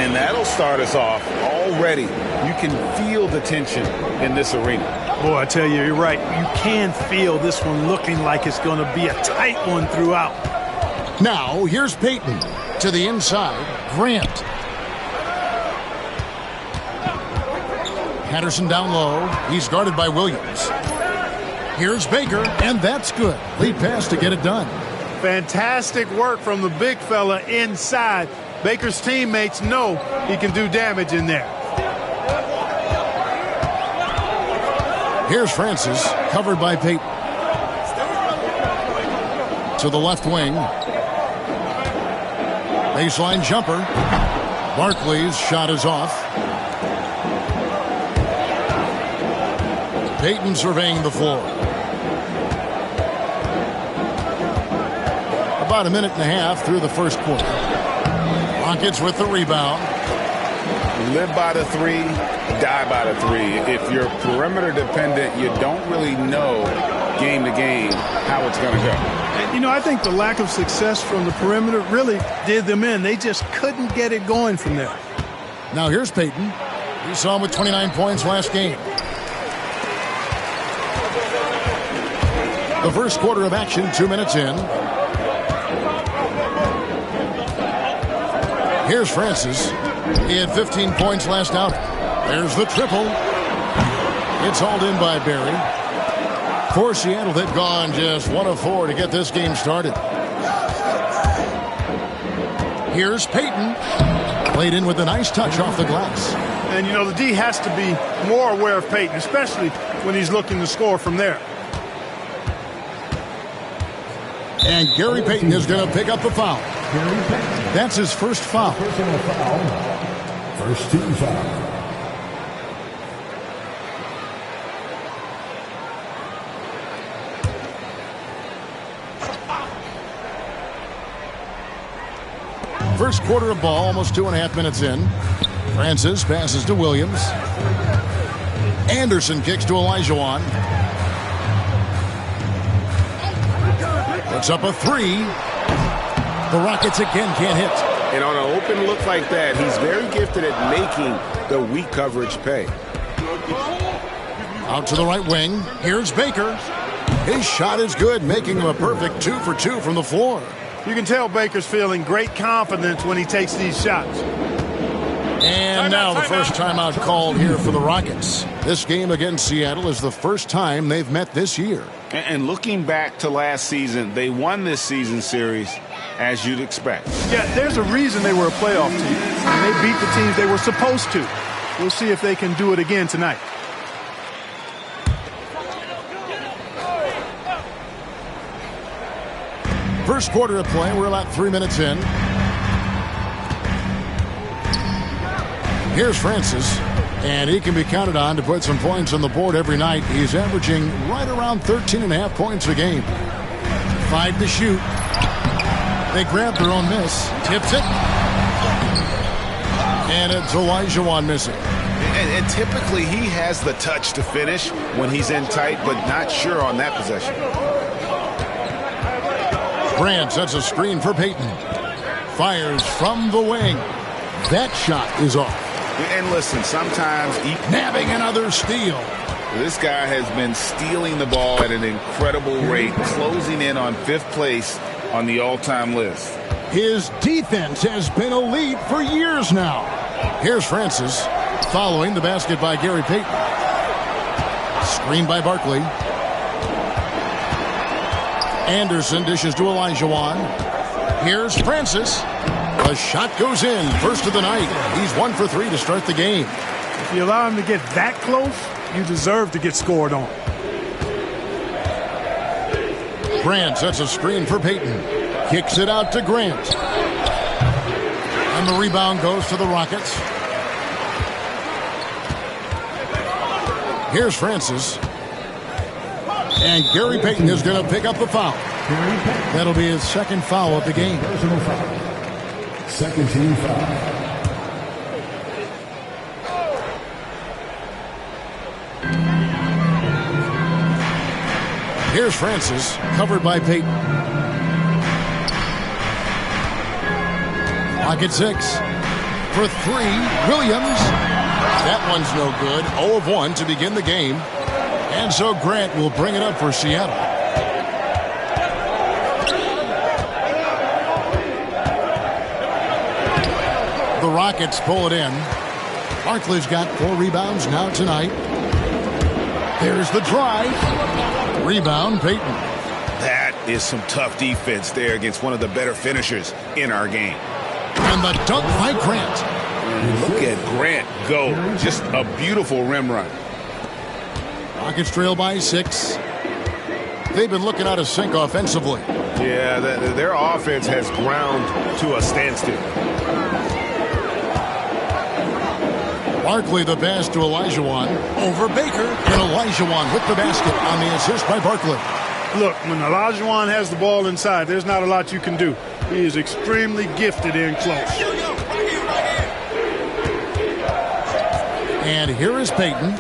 And that'll start us off already. You can feel the tension in this arena. Boy, I tell you, you're right. You can feel this one looking like it's going to be a tight one throughout. Now, here's Payton. To the inside, Grant. Patterson down low. He's guarded by Williams. Here's Baker, and that's good. Lead pass to get it done. Fantastic work from the big fella inside. Baker's teammates know he can do damage in there. Here's Francis, covered by Payton. To the left wing. Baseline jumper. Barkley's shot is off. Payton surveying the floor. About a minute and a half through the first quarter. Rockets with the rebound. Live by the three, die by the three. If you're perimeter dependent, you don't really know game to game how it's going to go. And, you know, I think the lack of success from the perimeter really did them in. They just couldn't get it going from there. Now here's Payton. We saw him with 29 points last game. The first quarter of action, 2 minutes in. Here's Francis. He had 15 points last out. There's the triple. It's hauled in by Barry. For Seattle, they've gone just 1 of 4 to get this game started. Here's Payton. Played in with a nice touch off the glass. And, you know, the D has to be more aware of Payton, especially when he's looking to score from there. And Gary Payton is going to pick up the foul. That's his first foul. First team foul. First quarter of ball, almost 2.5 minutes in. Francis passes to Williams. Anderson kicks to Olajuwon. Puts up a three. The Rockets again can't hit. And on an open look like that, he's very gifted at making the weak coverage pay. Out to the right wing. Here's Baker. His shot is good, making him a perfect 2 for 2 from the floor. You can tell Baker's feeling great confidence when he takes these shots. And now the first timeout called here for the Rockets. This game against Seattle is the first time they've met this year. And looking back to last season, they won this season series as you'd expect. Yeah, there's a reason they were a playoff team. And they beat the teams they were supposed to. We'll see if they can do it again tonight. First quarter of play, we're about 3 minutes in. Here's Francis, and he can be counted on to put some points on the board every night. He's averaging right around 13.5 points a game. 5 to shoot. They grab their own miss. Tips it. And it's Olajuwon missing. And typically he has the touch to finish when he's in tight, but not sure on that possession. Grant sets a screen for Payton. Fires from the wing. That shot is off. And listen, sometimes... Nabbing another steal. This guy has been stealing the ball at an incredible rate, closing in on 5th place on the all-time list. His defense has been elite for years now. Here's Francis following the basket by Gary Payton. Screen by Barkley. Anderson dishes to Olajuwon. Here's Francis. The shot goes in. First of the night. He's 1 for 3 to start the game. If you allow him to get that close, you deserve to get scored on. Grant sets a screen for Payton. Kicks it out to Grant. And the rebound goes to the Rockets. Here's Francis. And Gary Payton is going to pick up the foul. That'll be his second foul of the game. Personal foul. Second team foul. Here's Francis, covered by Payton. Pocket 6. For 3, Williams. That one's no good. 0 of 1 to begin the game. And so Grant will bring it up for Seattle. The Rockets pull it in. Barkley's got 4 rebounds now tonight. There's the drive. Rebound, Payton. That is some tough defense there against one of the better finishers in our game. And the dunk by Grant. Look at Grant go. Just a beautiful rim run. Rockets trail by 6. They've been looking out of sync offensively. Yeah, their offense has ground to a standstill. Barkley the pass to Olajuwon. Over Baker. And Olajuwon with the basket on the assist by Barkley. Look, when Olajuwon has the ball inside, there's not a lot you can do. He is extremely gifted in close. And here is Payton.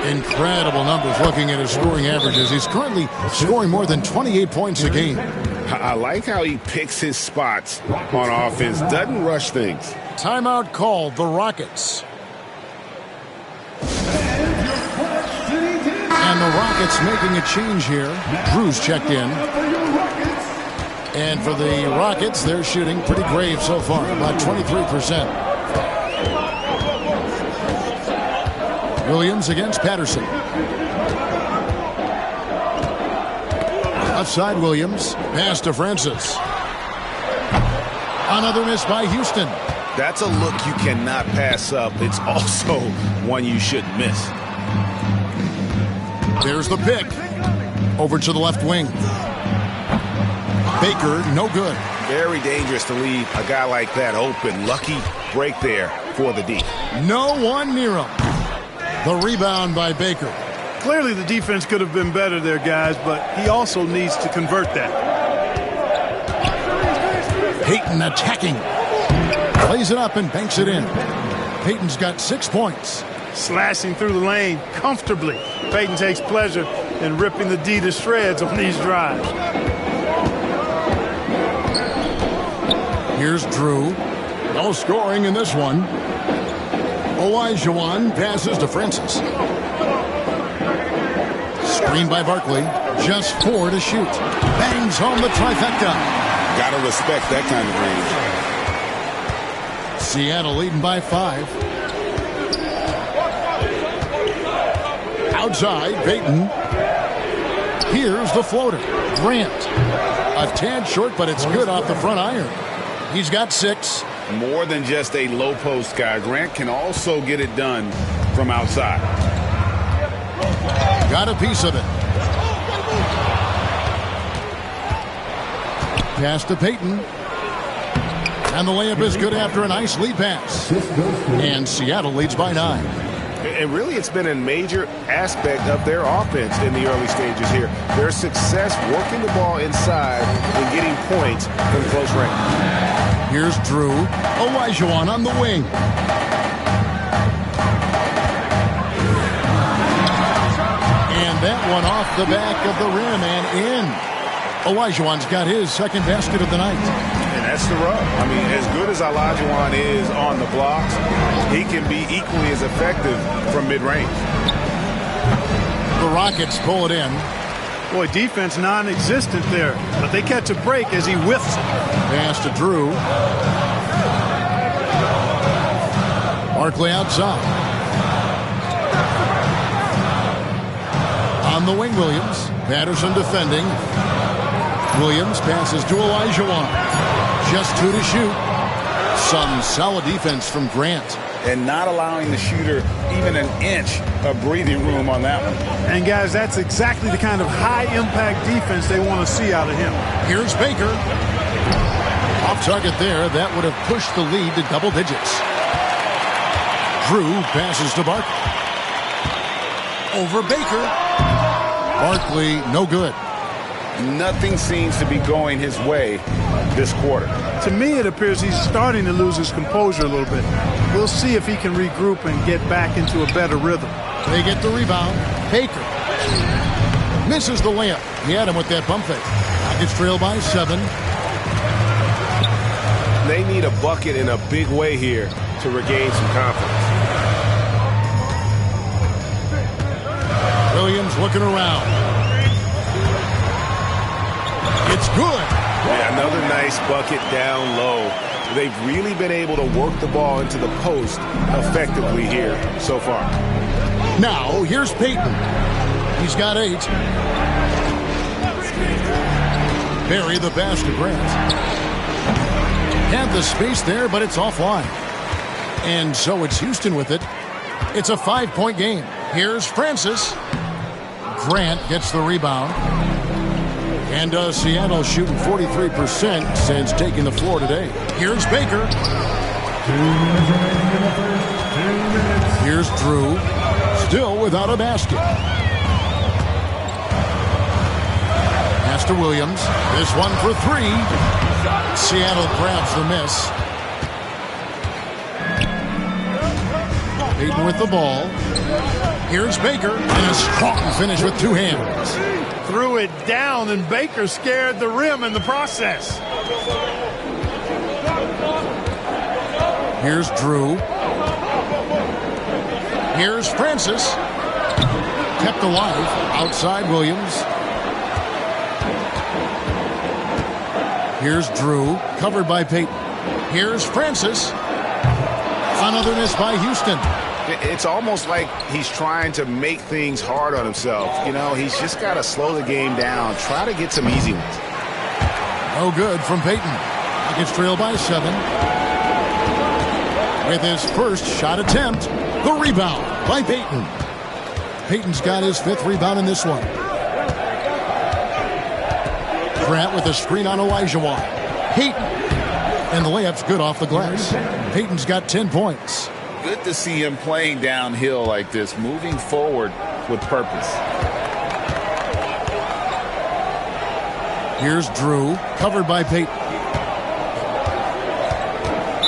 Incredible numbers looking at his scoring averages. He's currently scoring more than 28 points a game. I like how he picks his spots on offense. Doesn't rush things. Timeout called, the Rockets. And the Rockets making a change here. Drew's checked in. And for the Rockets, they're shooting pretty grave so far, about 23%. Williams against Patterson. Outside Williams. Pass to Francis. Another miss by Houston. That's a look you cannot pass up. It's also one you shouldn't miss. There's the pick. Over to the left wing. Baker, no good. Very dangerous to leave a guy like that open. Lucky break there for the D. No one near him. The rebound by Baker. Clearly the defense could have been better there, guys, but he also needs to convert that. Payton attacking. Plays it up and banks it in. Payton's got 6 points. Slashing through the lane comfortably. Payton takes pleasure in ripping the D to shreds on these drives. Here's Drew. No scoring in this one. Olajuwon passes to Francis. Screen by Barkley. Just 4 to shoot. Bangs home the trifecta. Gotta respect that kind of range. Seattle leading by 5. Outside, Payton. Here's the floater. Grant. A tad short, but it's good off the front iron. He's got 6. More than just a low post guy. Grant can also get it done from outside. Got a piece of it. Pass to Payton. And the layup is good after a nice lead pass. And Seattle leads by 9. And really, it's been a major aspect of their offense in the early stages here. Their success working the ball inside and getting points from close range. Here's Drew. Olajuwon on the wing. And that one off the back of the rim and in. Olajuwon's got his second basket of the night. And that's the rub. I mean, as good as Olajuwon is on the blocks, he can be equally as effective from mid-range. The Rockets pull it in. Boy, defense non-existent there, but they catch a break as he whiffs it. Pass to Drew. Barkley outside. On the wing, Williams. Patterson defending. Williams passes to Olajuwon. Just 2 to shoot. Some solid defense from Grant. And not allowing the shooter even an inch of breathing room on that one. And, guys, that's exactly the kind of high-impact defense they want to see out of him. Here's Baker. Off target there. That would have pushed the lead to double digits. Drew passes to Barkley. Over Baker. Barkley, no good. Nothing seems to be going his way this quarter. To me, it appears he's starting to lose his composure a little bit. We'll see if he can regroup and get back into a better rhythm. They get the rebound. Baker misses the layup. He had him with that pump fake. Rockets trail by 7. They need a bucket in a big way here to regain some confidence. Williams looking around. It's good. Yeah, another nice bucket down low. They've really been able to work the ball into the post effectively here so far. Now, here's Payton. He's got 8. Barry the pass to Grant. Had the space there, but it's offline. And so it's Houston with it. It's a 5-point game. Here's Francis. Grant gets the rebound. And Seattle shooting 43% since taking the floor today. Here's Baker. 2 minutes remaining in the first. 2 minutes. Here's Drew. Still without a basket. Pass to Williams. This one for 3. Seattle grabs the miss. Payton with the ball. Here's Baker. And a strong finish with 2 hands. Threw it down, and Baker scared the rim in the process. Here's Drew. Here's Francis. Kept alive. Outside Williams. Here's Drew. Covered by Payton. Here's Francis. Another miss by Houston. It's almost like he's trying to make things hard on himself. You know, he's just got to slow the game down. Try to get some easy ones. No good from Payton. Gets trailed by 7. With his first shot attempt, the rebound by Payton. Payton's got his 5th rebound in this one. Grant with a screen on Olajuwon. Payton. And the layup's good off the glass. Payton's got 10 points. Good to see him playing downhill like this, moving forward with purpose. Here's Drew, covered by Payton.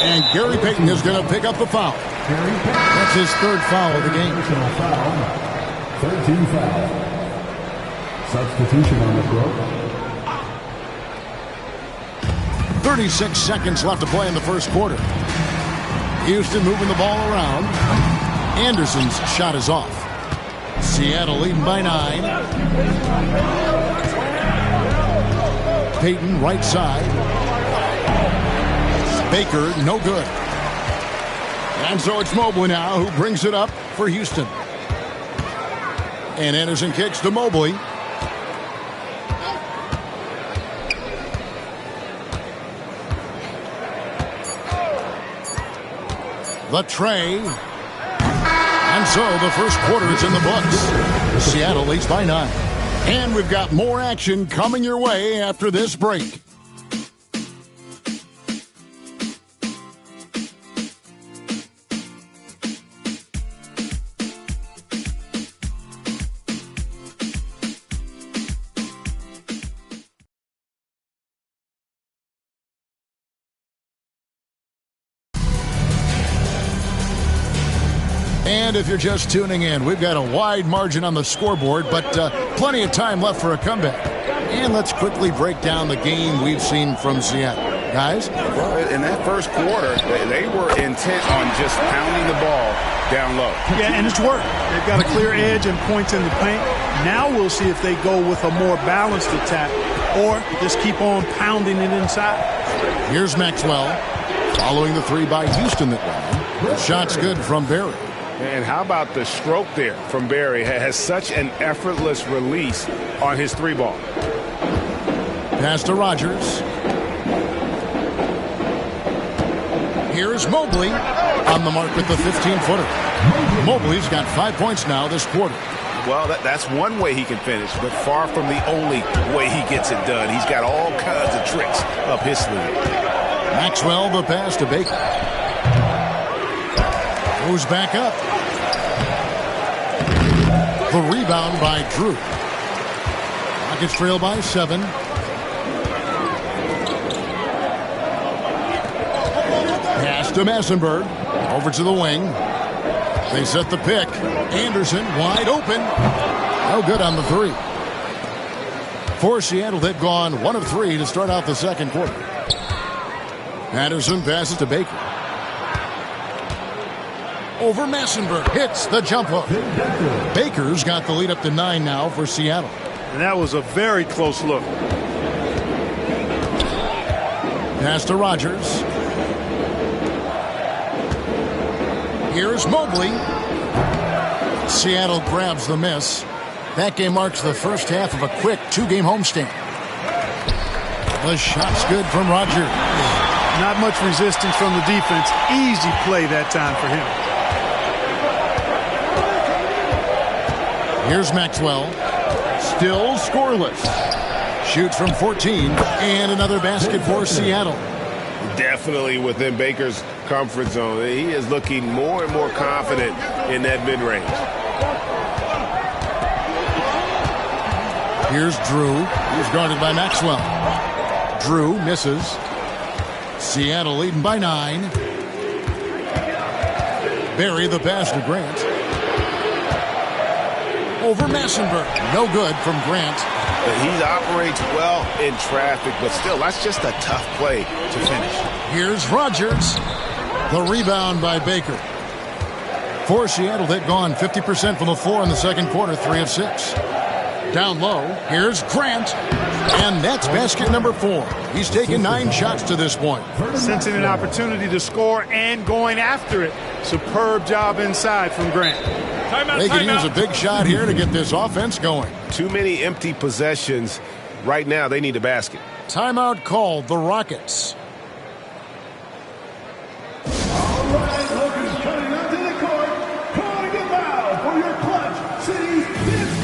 And Gary Payton is going to pick up the foul. That's his 3rd foul of the game. 13 foul. Substitution on the floor. 36 seconds left to play in the first quarter. Houston moving the ball around. Anderson's shot is off. Seattle leading by 9. Payton right side. Baker no good. And so it's Mobley now who brings it up for Houston. And Anderson kicks to Mobley. The tray. And so the first quarter is in the books. Seattle leads by 9. And we've got more action coming your way after this break. And if you're just tuning in, we've got a wide margin on the scoreboard, but plenty of time left for a comeback. And let's quickly break down the game we've seen from Seattle. Guys? Well, in that first quarter, they were intent on just pounding the ball down low. Yeah, and it's worked. They've got a clear edge and points in the paint. Now we'll see if they go with a more balanced attack or just keep on pounding it inside. Here's Maxwell following the three by Houston that went. The shot's good from Barry. And how about the stroke there from Barry? Has such an effortless release on his three ball. Pass to Rogers. Here's Mobley on the mark with the 15-footer. Mobley's got 5 points now this quarter. Well, that's one way he can finish, but far from the only way he gets it done. He's got all kinds of tricks up his sleeve. Maxwell, the pass to Baker. Goes back up. The rebound by Drew. Rockets trail by 7. Pass to Massenberg. Over to the wing. They set the pick. Anderson wide open. No good on the three. For Seattle, they've gone 1 of 3 to start out the second quarter. Anderson passes to Baker. Over Massenberg. Hits the jump hook. Baker's got the lead up to 9 now for Seattle. And that was a very close look. Pass to Rogers. Here's Mobley. Seattle grabs the miss. That game marks the first half of a quick 2-game homestand. The shot's good from Rogers. Not much resistance from the defense. Easy play that time for him. Here's Maxwell. Still scoreless. Shoots from 14. And another basket for Seattle. Definitely within Baker's comfort zone. He is looking more and more confident in that mid-range. Here's Drew. He's guarded by Maxwell. Drew misses. Seattle leading by 9. Barry the pass to Grant. Over Massenberg. No good from Grant. He operates well in traffic, but still, that's just a tough play to finish. Here's Rogers. The rebound by Baker. For Seattle, they've gone 50% from the floor in the second quarter, 3 of 6. Down low, here's Grant. And that's basket number 4. He's taken 9 shots to this point. Sensing an opportunity to score and going after it. Superb job inside from Grant. They can use a big shot here to get this offense going. Too many empty possessions. Right now, they need a basket. Timeout called the Rockets. All right, Logan's coming up to the court. Calling it foul for your Clutch City Pistons.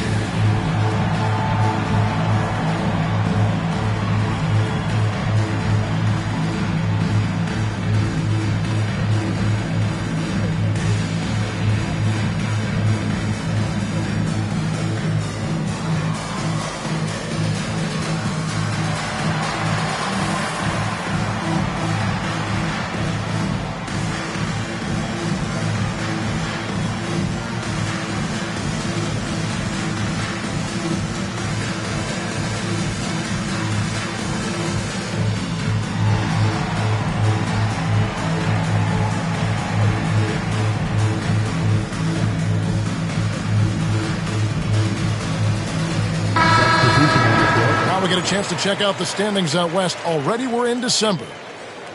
Now we get a chance to check out the standings out west. Already we're in December.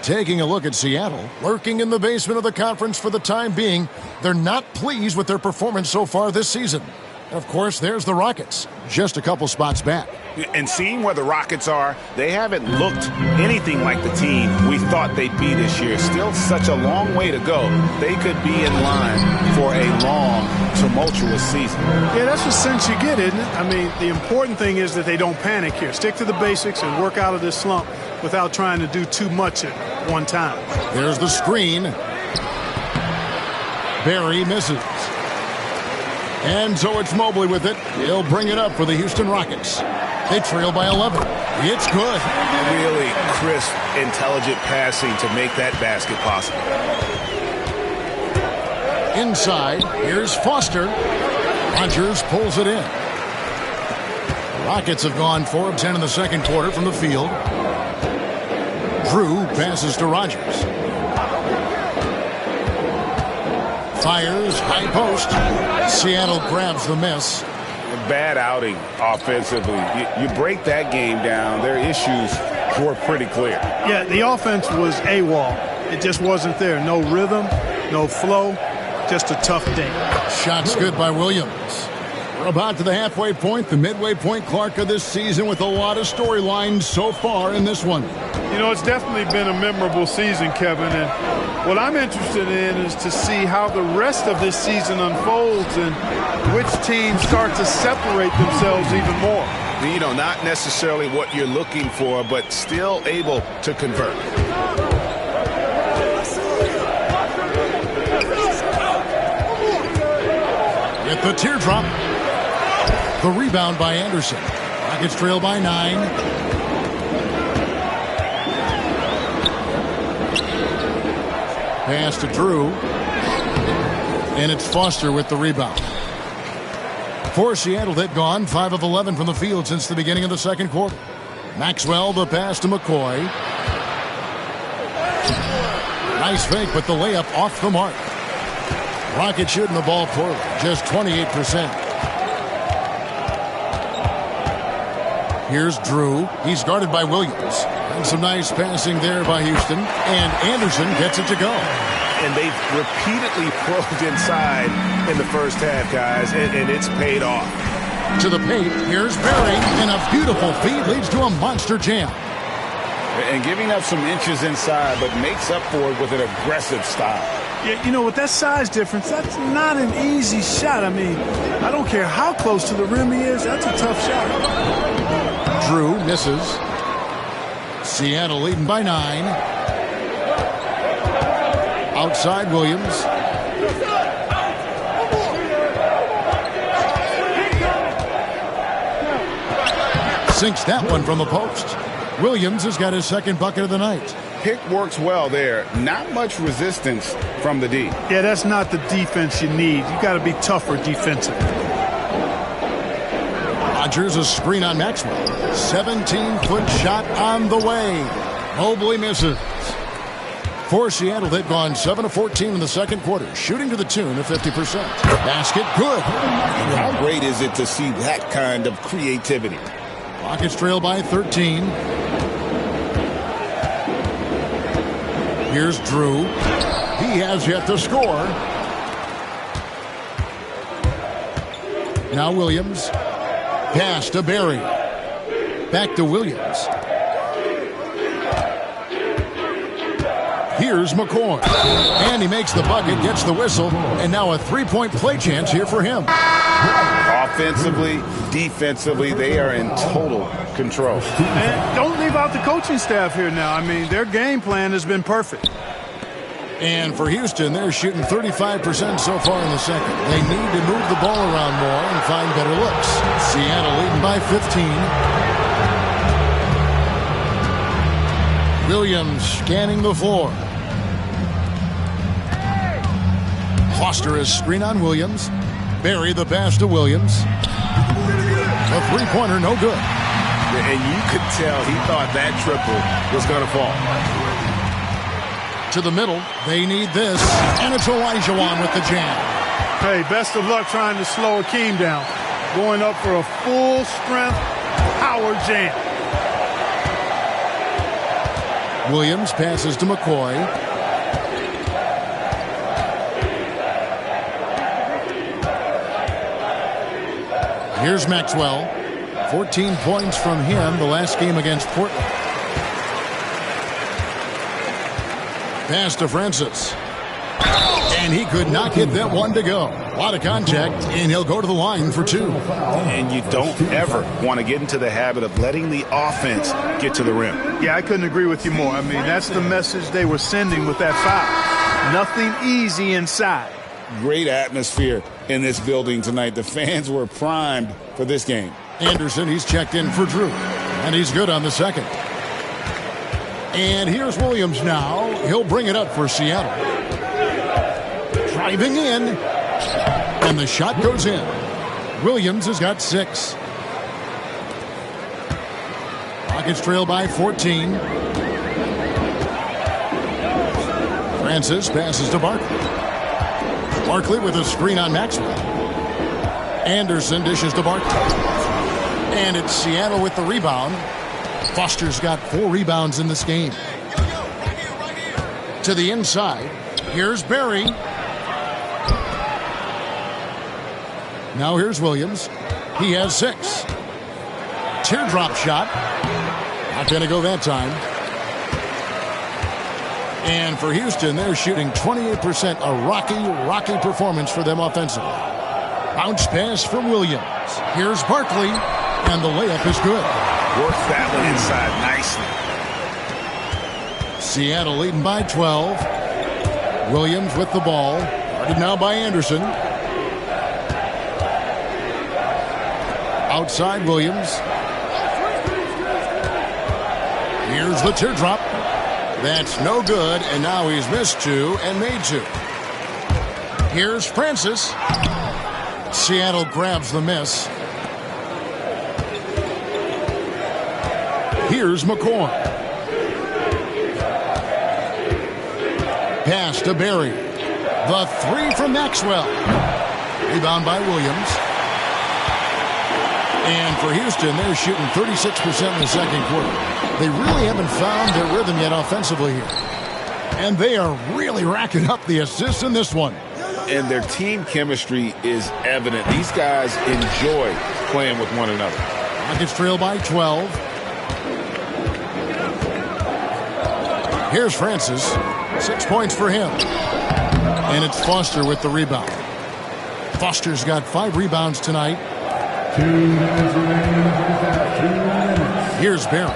Taking a look at Seattle, lurking in the basement of the conference for the time being. They're not pleased with their performance so far this season. And of course, there's the Rockets, just a couple spots back. And seeing where the Rockets are, they haven't looked anything like the team we thought they'd be this year. Still such a long way to go. They could be in line for a long, tumultuous season. Yeah, that's the sense you get, isn't it? I mean, the important thing is that they don't panic here. Stick to the basics and work out of this slump without trying to do too much at one time. There's the screen. Barry misses. And so it's Mobley with it. He'll bring it up for the Houston Rockets. They trail by 11. It's good. Really crisp, intelligent passing to make that basket possible. Inside, here's Foster. Rogers pulls it in. The Rockets have gone 4 of 10 in the second quarter from the field. Drew passes to Rogers. Fires, high post. Seattle grabs the miss. Bad outing offensively. You break that game down, their issues were pretty clear. Yeah, the offense was AWOL. It just wasn't there. No rhythm, no flow, just a tough day. Shots good by Williams. We're about to the halfway point, the midway point, Clark, of this season, with a lot of storylines so far in this one. You know, it's definitely been a memorable season, Kevin, and what I'm interested in is to see how the rest of this season unfolds and which teams start to separate themselves even more. You know, not necessarily what you're looking for, but still able to convert. With the teardrop. The rebound by Anderson. Rockets trail by 9. Pass to Drew. And it's Foster with the rebound. For Seattle, they've gone 5 of 11 from the field since the beginning of the second quarter. Maxwell, the pass to McCoy. Nice fake, but the layup off the mark. Rockets shooting the ball poorly, just 28%. Here's Drew. He's guarded by Williams. And some nice passing there by Houston. And Anderson gets it to go. And they've repeatedly probed inside in the first half, guys, and it's paid off. To the paint, here's Barry, and a beautiful feed leads to a monster jam. And giving up some inches inside, but makes up for it with an aggressive style. Yeah, you know, with that size difference, that's not an easy shot. I mean, I don't care how close to the rim he is, that's a tough shot. Drew misses. Seattle leading by 9. Outside Williams. Sinks that one from the post. Williams has got his second bucket of the night. Pick works well there. Not much resistance from the D. Yeah, that's not the defense you need. You got to be tougher defensively. Rodgers, a screen on Maxwell. 17-foot shot on the way. Mobley misses. For Seattle, they've gone 7 of 14 in the second quarter, shooting to the tune of 50%. Basket good. How great is it to see that kind of creativity? Rockets trail by 13. Here's Drew. He has yet to score. Now Williams. Pass to Barry. Back to Williams. Here's McCoy. And he makes the bucket, gets the whistle, and now a three-point play chance here for him. Offensively, defensively, they are in total control. And don't leave out the coaching staff here now. I mean, their game plan has been perfect. And for Houston, they're shooting 35% so far in the second. They need to move the ball around more and find better looks. Seattle leading by 15. Williams scanning the floor. Foster is screen on Williams. Barry the pass to Williams. The three-pointer, no good. And you could tell he thought that triple was going to fall. To the middle, they need this. And it's Olajuwon with the jam. Hey, best of luck trying to slow Akeem down. Going up for a full-strength power jam. Williams passes to McCoy. Here's Maxwell. 14 points from him the last game against Portland. Pass to Francis. And he could not get that one to go. A lot of contact, and he'll go to the line for 2. And you don't ever want to get into the habit of letting the offense get to the rim. Yeah, I couldn't agree with you more. I mean, that's the message they were sending with that foul. Nothing easy inside. Great atmosphere in this building tonight. The fans were primed for this game. Anderson, he's checked in for Drew. And he's good on the second. And here's Williams now. He'll bring it up for Seattle. Driving in. And the shot goes in. Williams has got 6. Rockets trail by 14. Francis passes to Barkley. Barkley with a screen on Maxwell. Anderson dishes to Barkley. And it's Seattle with the rebound. Foster's got 4 rebounds in this game. To the inside. Here's Barry. Now here's Williams. He has 6. Teardrop shot. Not going to go that time. And for Houston, they're shooting 28%. A rocky performance for them offensively. Bounce pass from Williams. Here's Barkley. And the layup is good. Works that one inside nicely. Seattle leading by 12. Williams with the ball. Guarded now by Anderson. Outside Williams. Here's the teardrop. That's no good, and now he's missed 2 and made 2. Here's Francis. Seattle grabs the miss. Here's McCoy. Pass to Barry. The 3 from Maxwell. Rebound by Williams. And for Houston, they're shooting 36% in the second quarter. They really haven't found their rhythm yet offensively here. And they are really racking up the assists in this one. And their team chemistry is evident. These guys enjoy playing with one another. Rockets trail by 12. Here's Francis. 6 points for him. And it's Foster with the rebound. Foster's got 5 rebounds tonight. 2 minutes remaining in the first half. 2 minutes. Here's Barry.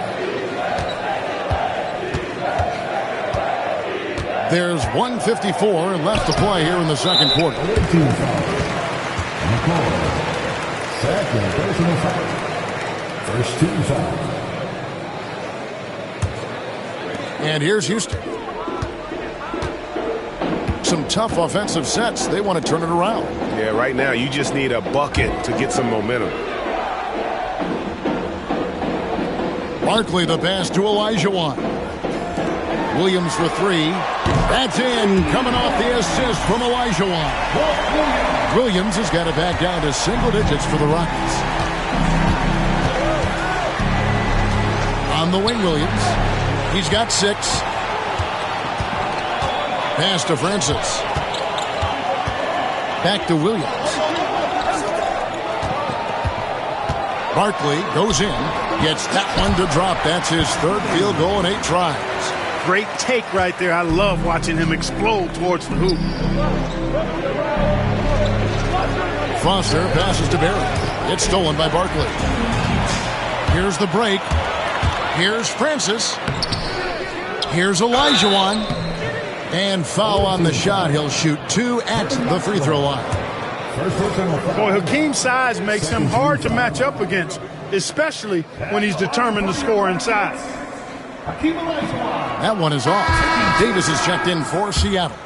There's 1:54 left to play here in the second quarter. 18 fouls. McCoy. Second personal foul. First team foul. And here's Houston. Some tough offensive sets. They want to turn it around. Yeah, right now you just need a bucket to get some momentum. Barkley the pass to Olajuwon. Williams for 3. That's in. Coming off the assist from Olajuwon. Williams has got it back down to single digits for the Rockets. On the wing, Williams. He's got 6. Pass to Francis. Back to Williams. Barkley goes in. Gets that one to drop. That's his 3rd field goal in 8 tries. Great take right there. I love watching him explode towards the hoop. Foster passes to Barry. It's stolen by Barkley. Here's the break. Here's Francis. Here's Olajuwon. And foul on the shot. He'll shoot 2 at the free throw line. Boy, Hakeem's size makes him hard to match up against, especially when he's determined to score inside. That one is off. Davis is checked in for Seattle.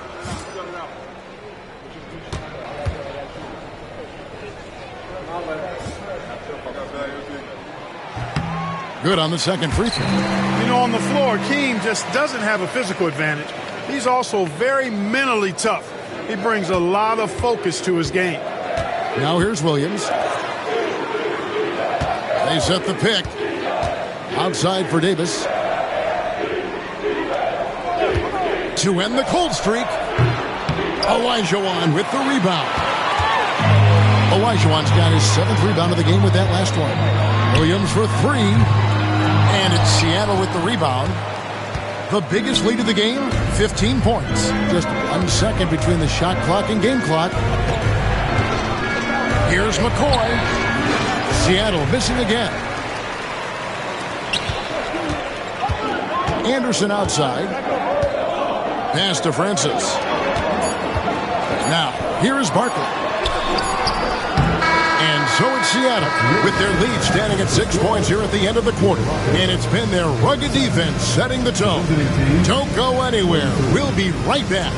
Good on the second free throw. You know, on the floor, Hakeem just doesn't have a physical advantage. He's also very mentally tough. He brings a lot of focus to his game. Now here's Williams. They set the pick. Outside for Davis. To end the cold streak, Olajuwon with the rebound. Olajuwon's got his 7th rebound of the game with that last one. Williams for 3. And it's Seattle with the rebound. The biggest lead of the game, 15 points. Just 1 second between the shot clock and game clock. Here's McCoy. Seattle missing again. Anderson outside. Pass to Francis. Now, here is Barkley. And so it's Seattle with their lead standing at 6 points here at the end of the quarter. And it's been their rugged defense setting the tone. Don't go anywhere. We'll be right back.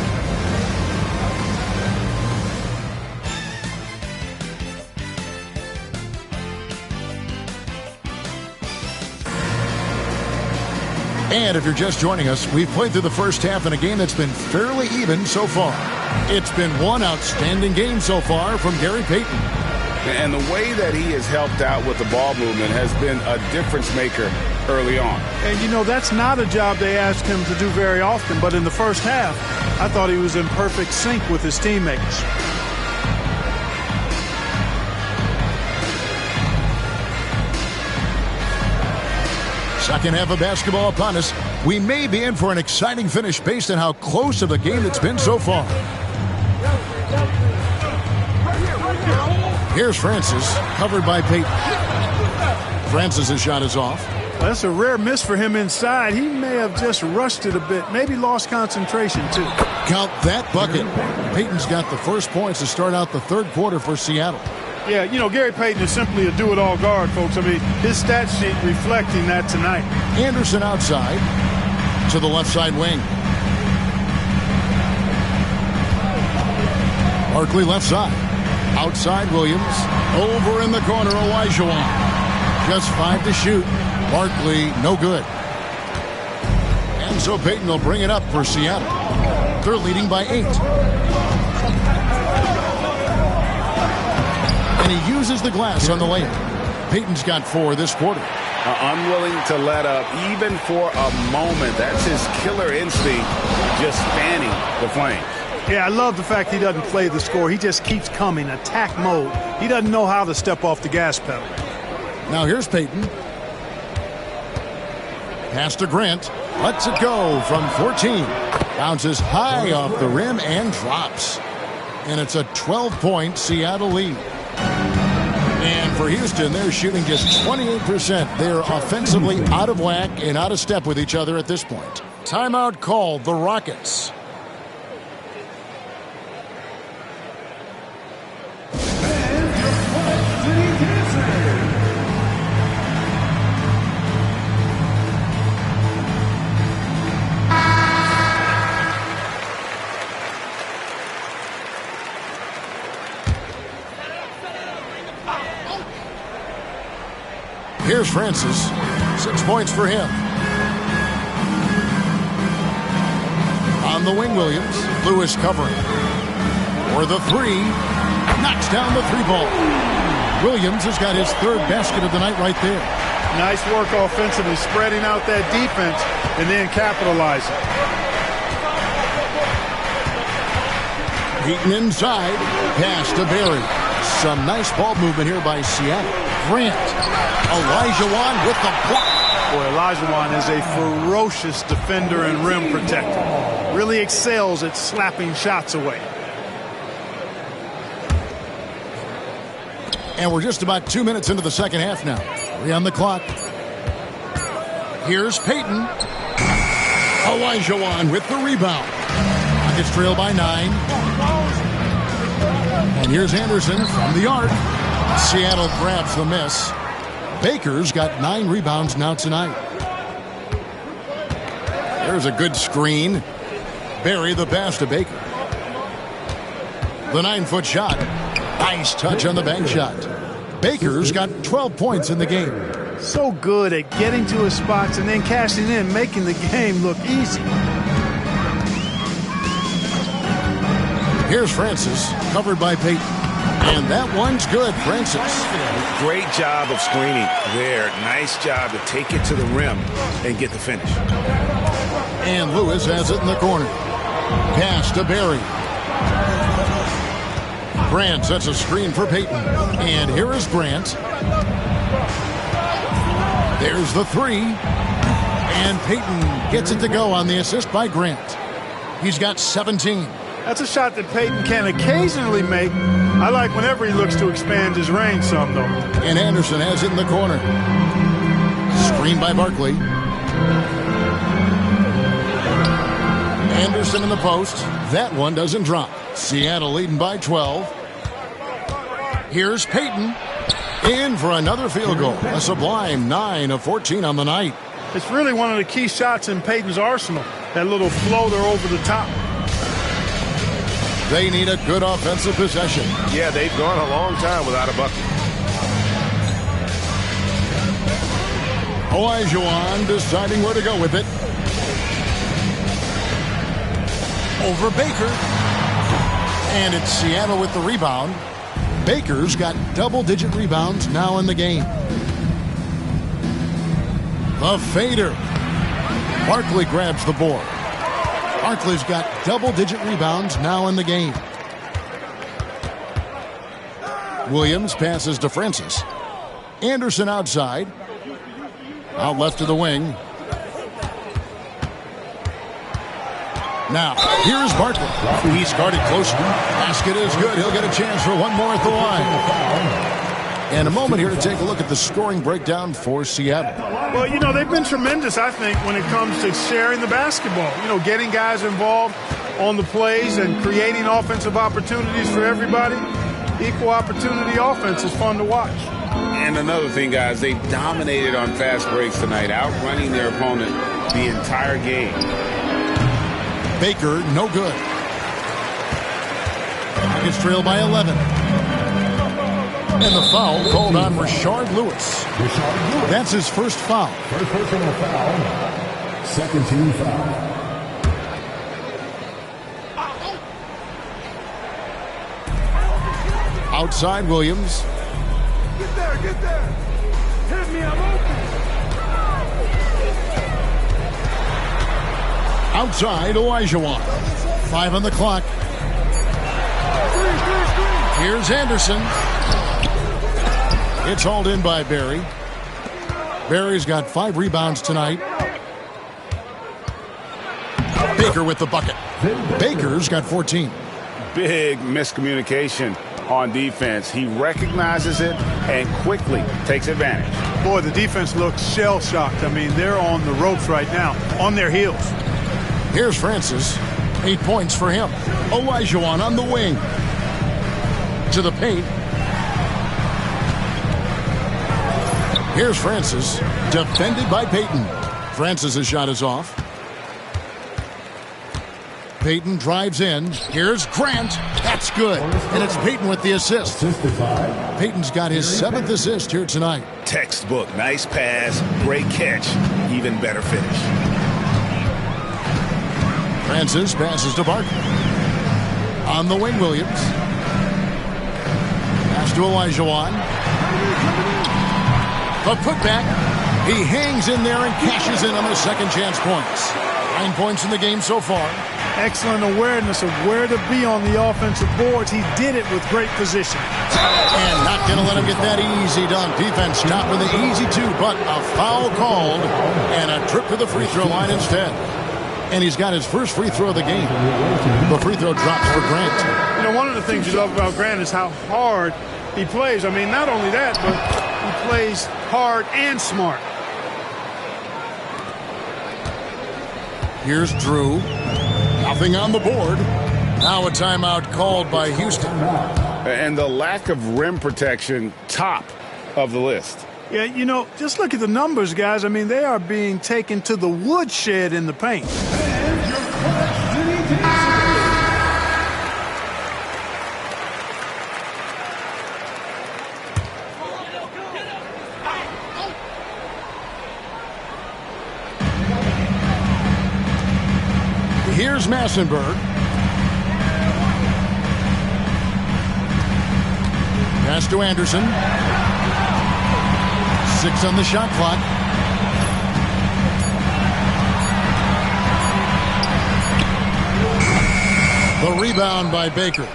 And if you're just joining us, we've played through the first half in a game that's been fairly even so far. It's been one outstanding game so far from Gary Payton. And the way that he has helped out with the ball movement has been a difference maker early on. And, you know, that's not a job they ask him to do very often. But in the first half, I thought he was in perfect sync with his teammates. Second half of basketball upon us. We may be in for an exciting finish based on how close of a game it's been so far. Here's Francis, covered by Payton. Francis' shot is off. Well, that's a rare miss for him inside. He may have just rushed it a bit, maybe lost concentration too. Count that bucket. Payton's got the first points to start out the third quarter for Seattle. Yeah, you know, Gary Payton is simply a do-it-all guard, folks. I mean, his stat sheet reflecting that tonight. Anderson outside to the left side wing. Barkley left side. Outside Williams. Over in the corner, Olajuwon. Just 5 to shoot. Barkley, no good. And so Payton will bring it up for Seattle. They're leading by 8. And he uses the glass on the layup. Payton's got 4 this quarter. Unwilling to let up even for a moment. That's his killer instinct, just fanning the flames. Yeah, I love the fact he doesn't play the score. He just keeps coming, attack mode. He doesn't know how to step off the gas pedal. Now here's Payton. Pass to Grant. Lets it go from 14. Bounces high off the rim and drops. And it's a 12-point Seattle lead. And for Houston, they're shooting just 28%. They're offensively out of whack and out of step with each other at this point. Timeout called the Rockets. Here's Francis. 6 points for him. On the wing, Williams. Lewis covering. For the 3. Knocks down the 3-ball. Williams has got his 3rd basket of the night right there. Nice work offensively, spreading out that defense and then capitalizing. Payton inside. Pass to Barry. Some nice ball movement here by Seattle. Grant. Olajuwon with the block. Boy, Olajuwon is a ferocious defender and rim protector. Really excels at slapping shots away. And we're just about 2 minutes into the second half now. 3 on the clock. Here's Payton. Olajuwon with the rebound. Rockets trail by 9. And here's Anderson from the arc. Seattle grabs the miss. Baker's got 9 rebounds now tonight. There's a good screen. Barry the pass to Baker. The 9-foot shot. Nice touch on the bank shot. Baker's got 12 points in the game. So good at getting to his spots and then cashing in, making the game look easy. Here's Francis, covered by Payton. And that one's good, Francis. Great job of screening there. Nice job to take it to the rim and get the finish. And Lewis has it in the corner. Pass to Barry. Grant sets a screen for Payton. And here is Grant. There's the 3. And Payton gets it to go on the assist by Grant. He's got 17. That's a shot that Payton can occasionally make. I like whenever he looks to expand his range some, though. And Anderson has it in the corner. Screen by Barkley. Anderson in the post. That one doesn't drop. Seattle leading by 12. Here's Payton. In for another field goal. A sublime 9 of 14 on the night. It's really one of the key shots in Payton's arsenal. That little floater over the top. They need a good offensive possession. Yeah, they've gone a long time without a bucket. Olajuwon deciding where to go with it. Over Baker. And it's Seattle with the rebound. Baker's got double-digit rebounds now in the game. The fader. Barkley grabs the board. Barkley's got double-digit rebounds now in the game. Williams passes to Francis. Anderson outside. Out left to the wing. Now, here's Barkley. He's guarded close. Basket is good. He'll get a chance for one more at the line. And a moment here to take a look at the scoring breakdown for Seattle. Well, you know, they've been tremendous, I think, when it comes to sharing the basketball. You know, getting guys involved on the plays and creating offensive opportunities for everybody. Equal opportunity offense is fun to watch. And another thing, guys, they dominated on fast breaks tonight, outrunning their opponent the entire game. Baker, no good. It's trailed by 11. And the foul called on Rashard Lewis. That's his first foul. First personal foul. Second team foul. Outside Williams. Get there, get there. Hit me, I'm open. Outside Olajuwon. 5 on the clock. Here's Anderson. It's hauled in by Barry. Barry's got 5 rebounds tonight. Baker with the bucket. Baker's got 14. Big miscommunication on defense. He recognizes it and quickly takes advantage. Boy, the defense looks shell-shocked. I mean, they're on the ropes right now, on their heels. Here's Francis. 8 points for him. Olajuwon on the wing. To the paint. Here's Francis. Defended by Payton. Francis' shot is off. Payton drives in. Here's Grant. That's good. And it's Payton with the assist. Payton's got his 7th assist here tonight. Textbook. Nice pass. Great catch. Even better finish. Francis passes to Barkley. On the wing, Williams. Pass to Olajuwon. The putback. He hangs in there and cashes in on the second chance points. 9 points in the game so far. Excellent awareness of where to be on the offensive boards. He did it with great position. And not going to let him get that easy dunk. Defense stopping the easy 2, but a foul called and a trip to the free throw line instead. And he's got his first free throw of the game. The free throw drops for Grant. You know, one of the things you love about Grant is how hard he plays. I mean, not only that, but he plays hard and smart. Here's Drew. Nothing on the board. Now a timeout called by Houston. And the lack of rim protection, top of the list. Yeah, you know, just look at the numbers, guys. I mean, they are being taken to the woodshed in the paint. Here's Massenberg. Pass to Anderson. 6 on the shot clock. The rebound by Baker.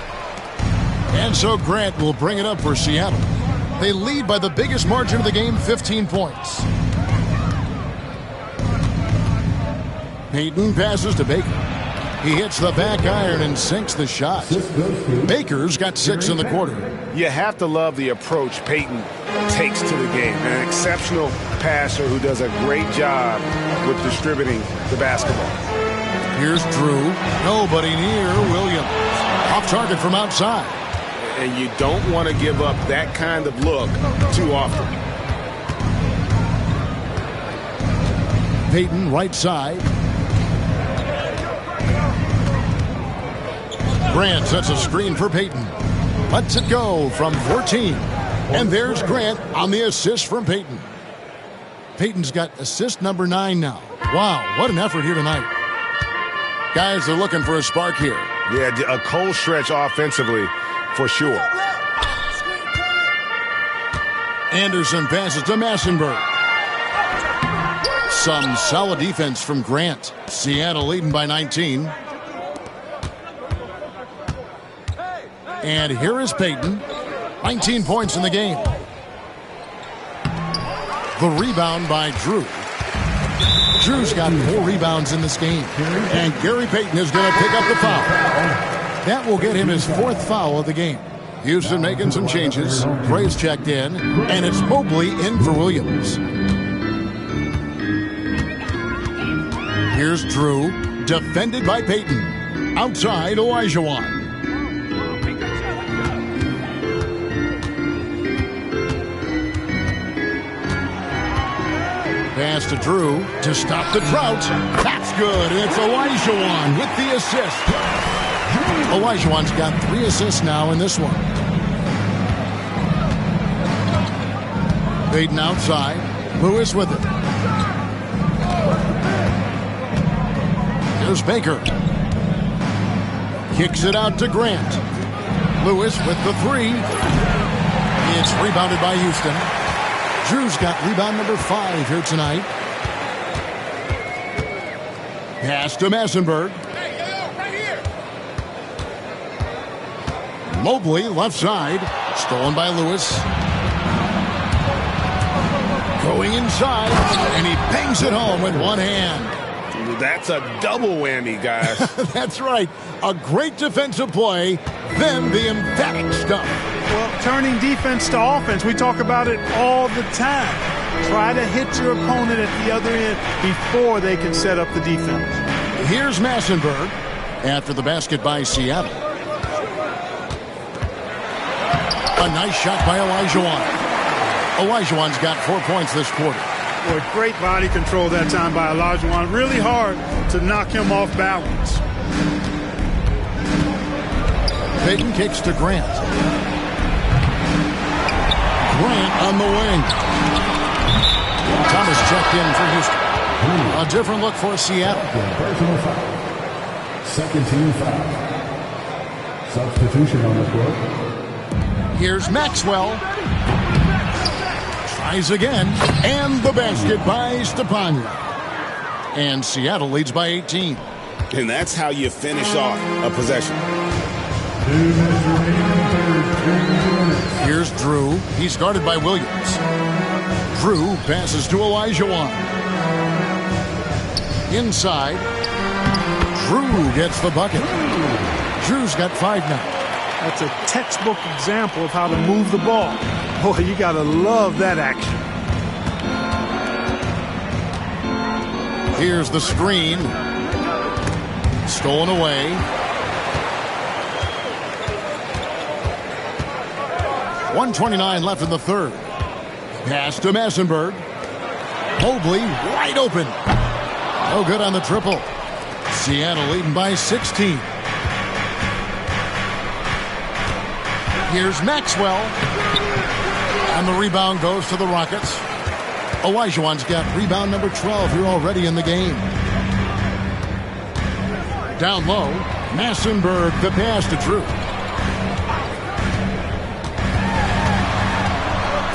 And so Grant will bring it up for Seattle. They lead by the biggest margin of the game, 15 points. Payton passes to Baker. He hits the back iron and sinks the shot. Baker's got 6 in the quarter. You have to love the approach Payton takes to the game. An exceptional passer who does a great job with distributing the basketball. Here's Drew. Nobody near Williams. Off target from outside. And you don't want to give up that kind of look too often. Payton right side. Grant sets a screen for Payton. Lets it go from 14. And there's Grant on the assist from Payton. Payton's got assist number 9 now. Wow, what an effort here tonight. Guys are looking for a spark here. Yeah, a cold stretch offensively for sure. Anderson passes to Massenberg. Some solid defense from Grant. Seattle leading by 19. And here is Payton. 19 points in the game. The rebound by Drew. Drew's got 4 rebounds in this game. And Gary Payton is going to pick up the foul. That will get him his 4th foul of the game. Houston making some changes. Gray's checked in. And it's Mobley in for Williams. Here's Drew. Defended by Payton. Outside, Olajuwon. Pass to Drew to stop the drought. That's good. And it's Olajuwon with the assist. Olajuwon's got 3 assists now in this one. Payton outside. Lewis with it. Here's Baker. Kicks it out to Grant. Lewis with the 3. It's rebounded by Houston. Drew's got rebound number 5 here tonight. Pass to Massenberg. Mobley left side. Stolen by Lewis. Going inside. And he bangs it home with one hand. That's a double whammy, guys. That's right. A great defensive play, then the emphatic stuff. Well, turning defense to offense, we talk about it all the time. Try to hit your opponent at the other end before they can set up the defense. Here's Massenberg after the basket by Seattle. A nice shot by Olajuwon. Olajuwon's got 4 points this quarter. Boy, great body control that time by Olajuwon. Really hard to knock him off balance. Payton kicks to Grant. Grant on the wing. Thomas checked in for Houston. A different look for Seattle. Personal foul. Second team foul. Substitution on the court. Here's Maxwell. Tries again. And the basket by Stepanya. And Seattle leads by 18. And that's how you finish off a possession. Here's Drew. He's guarded by Williams. Drew passes to Olajuwon. Inside. Drew gets the bucket. Drew's got 5 now. That's a textbook example of how to move the ball. Boy, you got to love that action. Here's the screen. Stolen away. .129 left in the third. Pass to Massenberg. Mobley wide open. No good on the triple. Seattle leading by 16. Here's Maxwell. And the rebound goes to the Rockets. Olajuwon's got rebound number 12 here already in the game. Down low, Massenberg, the pass to Drew.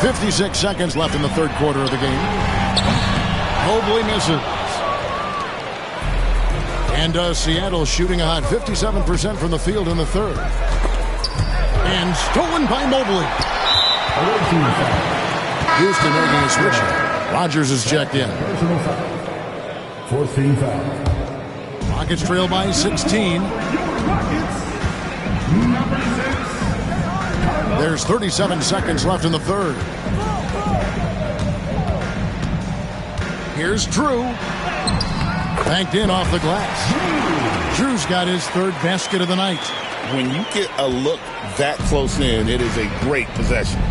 56 seconds left in the third quarter of the game. Mobley misses. And Seattle shooting a hot 57% from the field in the third. And stolen by Mobley. Houston making a switch. Rodgers is checked in. Fourth team foul. Rockets trail by 16. There's 37 seconds left in the third. Here's Drew. Banked in off the glass. Drew's got his third basket of the night. When you get a look that close in, it is a great possession.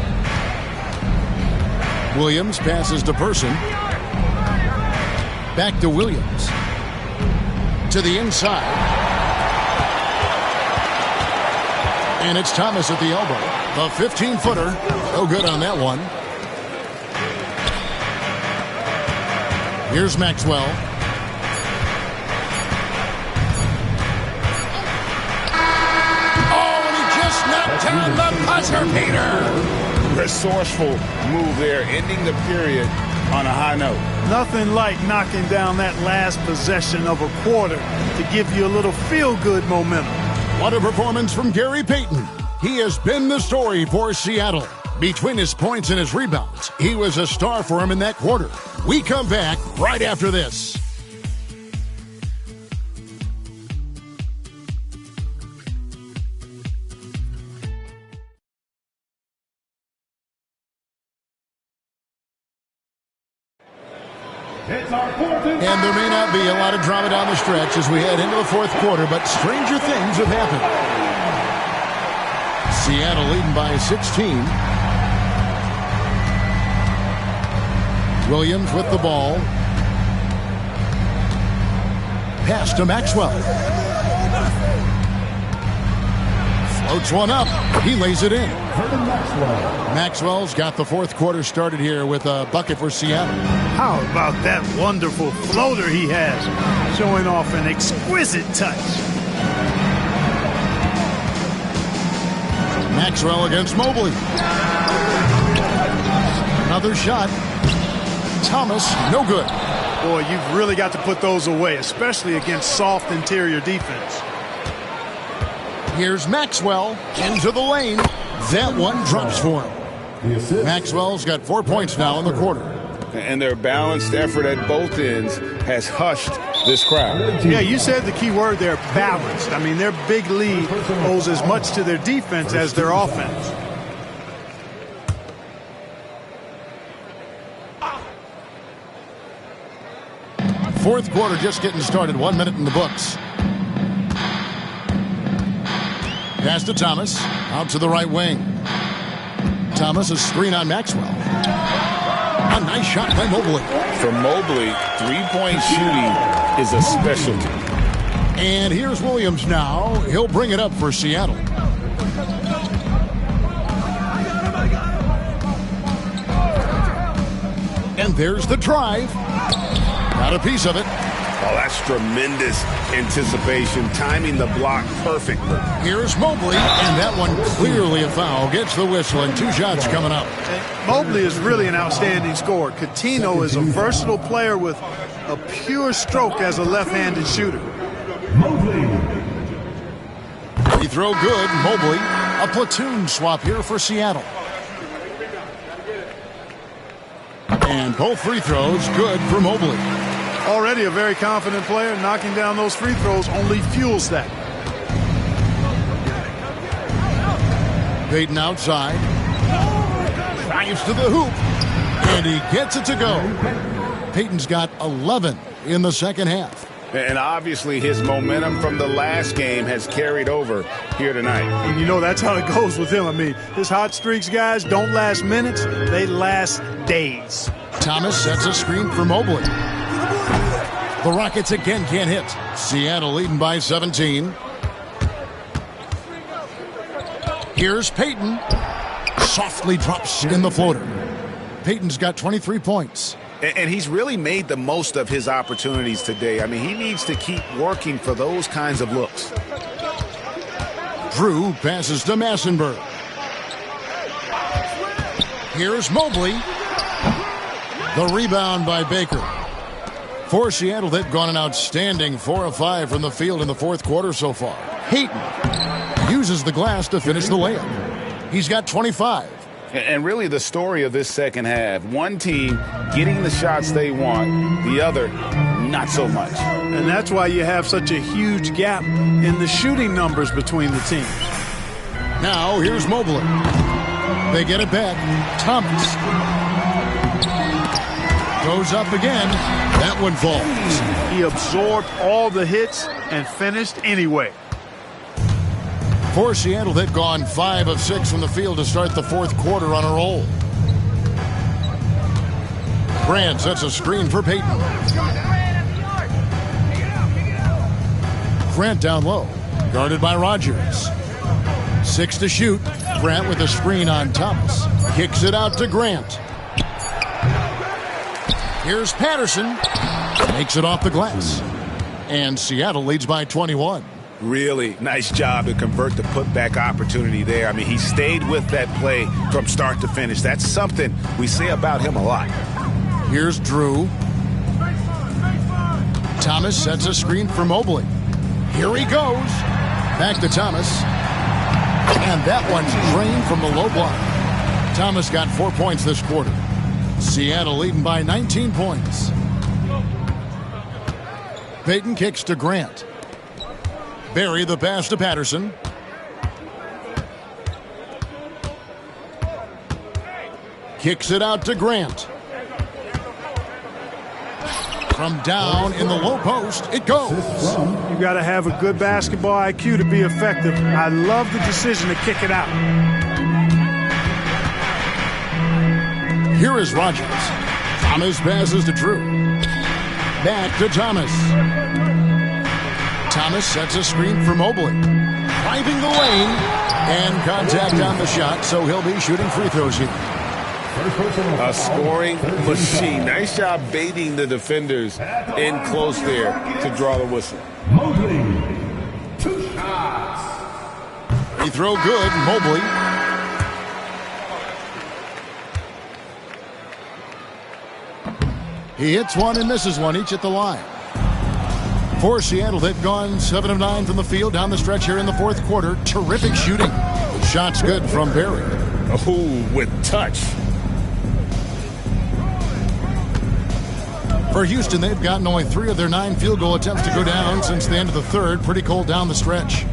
Williams passes to Person. Back to Williams. To the inside. And it's Thomas at the elbow. The 15-footer. No good on that one. Here's Maxwell. Oh, and he just knocked down the buzzer beater. Resourceful move there, ending the period on a high note. Nothing like knocking down that last possession of a quarter to give you a little feel-good momentum. What a performance from Gary Payton. He has been the story for Seattle. Between his points and his rebounds, he was a star for him in that quarter. We come back right after this. And there may not be a lot of drama down the stretch as we head into the fourth quarter, but stranger things have happened. Seattle leading by 16. Williams with the ball. Pass to Maxwell. Floats one up. He lays it in. Maxwell's got the fourth quarter started here with a bucket for Seattle. How about that wonderful floater he has, showing off an exquisite touch. Maxwell against Mobley. Another shot. Thomas, no good. Boy, you've really got to put those away, especially against soft interior defense. Here's Maxwell into the lane. That one drops for him. Maxwell's got 4 points now in the quarter. And their balanced effort at both ends has hushed this crowd. Yeah, you said the key word there, balanced. I mean, their big lead owes as much to their defense as their offense. Fourth quarter just getting started. 1 minute in the books. Pass to Thomas. Out to the right wing. Thomas, a screen on Maxwell. A nice shot by Mobley. For Mobley, three-point shooting is a specialty. And here's Williams now. He'll bring it up for Seattle. And there's the drive. Got a piece of it. Oh, that's tremendous anticipation, timing the block perfectly. Here's Mobley, and that one clearly a foul. Gets the whistle, and 2 shots coming up. Mobley is really an outstanding scorer. Coutinho is a versatile player with a pure stroke as a left-handed shooter. Free throw good. Mobley, a platoon swap here for Seattle. And both free throws good for Mobley. Already a very confident player. Knocking down those free throws only fuels that. Payton outside. Drives to the hoop. And he gets it to go. Payton's got 11 in the second half. And obviously his momentum from the last game has carried over here tonight. And you know that's how it goes with him. I mean, his hot streaks, guys, don't last minutes. They last days. Thomas sets a screen for Mobley. The Rockets again can't hit. Seattle leading by 17. Here's Payton. Softly drops in the floater. Payton's got 23 points. And he's really made the most of his opportunities today. I mean, he needs to keep working for those kinds of looks. Drew passes to Massenberg. Here's Mobley. The rebound by Baker. For Seattle, they've gone an outstanding 4 of 5 from the field in the fourth quarter so far. Payton uses the glass to finish the layup. He's got 25. And really the story of this second half, one team getting the shots they want, the other not so much. And that's why you have such a huge gap in the shooting numbers between the teams. Now here's Mobley. They get it back. Thomas goes up again. That one falls. He absorbed all the hits and finished anyway. For Seattle, they've gone 5 of 6 from the field to start the fourth quarter on a roll. Grant sets a screen for Payton. Grant down low, guarded by Rogers. 6 to shoot. Grant with a screen on Thomas. Kicks it out to Grant. Here's Patterson. Makes it off the glass. And Seattle leads by 21. Really nice job to convert the putback opportunity there. I mean, he stayed with that play from start to finish. That's something we say about him a lot. Here's Drew. Thomas sets a screen for Mobley. Here he goes. Back to Thomas. And that one's drained from the low block. Thomas got 4 points this quarter. Seattle leading by 19 points. Payton kicks to Grant. Barry the pass to Patterson. Kicks it out to Grant. From down in the low post, it goes. You got to have a good basketball IQ to be effective. I love the decision to kick it out. Here is Rogers. Thomas passes to Drew. Back to Thomas. Thomas sets a screen for Mobley. Driving the lane. And contact on the shot, so he'll be shooting free throws here. A scoring machine. Nice job baiting the defenders in close there to draw the whistle. Mobley, 2 shots. Free throw good, Mobley. He hits one and misses one, each at the line. For Seattle, they've gone 7 of 9 from the field down the stretch here in the fourth quarter. Terrific shooting. Shot's good from Barry. Oh, with touch. For Houston, they've gotten only 3 of their 9 field goal attempts to go down since the end of the third. Pretty cold down the stretch.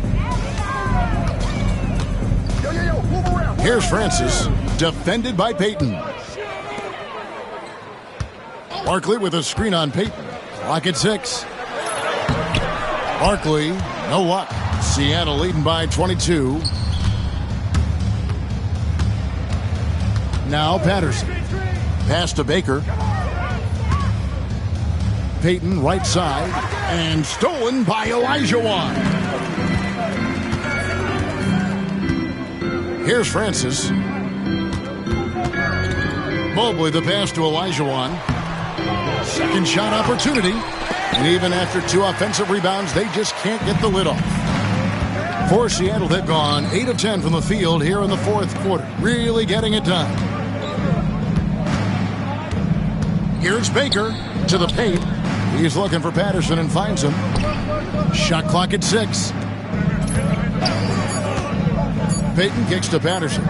Here's Francis, defended by Payton. Barkley with a screen on Payton. Clock at 6. Barkley, no luck. Seattle leading by 22. Now Patterson. Pass to Baker. Payton right side. And stolen by Olajuwon. Here's Francis. Mobley the pass to Olajuwon. Second shot opportunity. And even after 2 offensive rebounds, they just can't get the lid off. For Seattle, they've gone 8 of 10 from the field here in the fourth quarter. Really getting it done. Here's Baker to the paint. He's looking for Patterson and finds him. Shot clock at 6. Payton kicks to Patterson.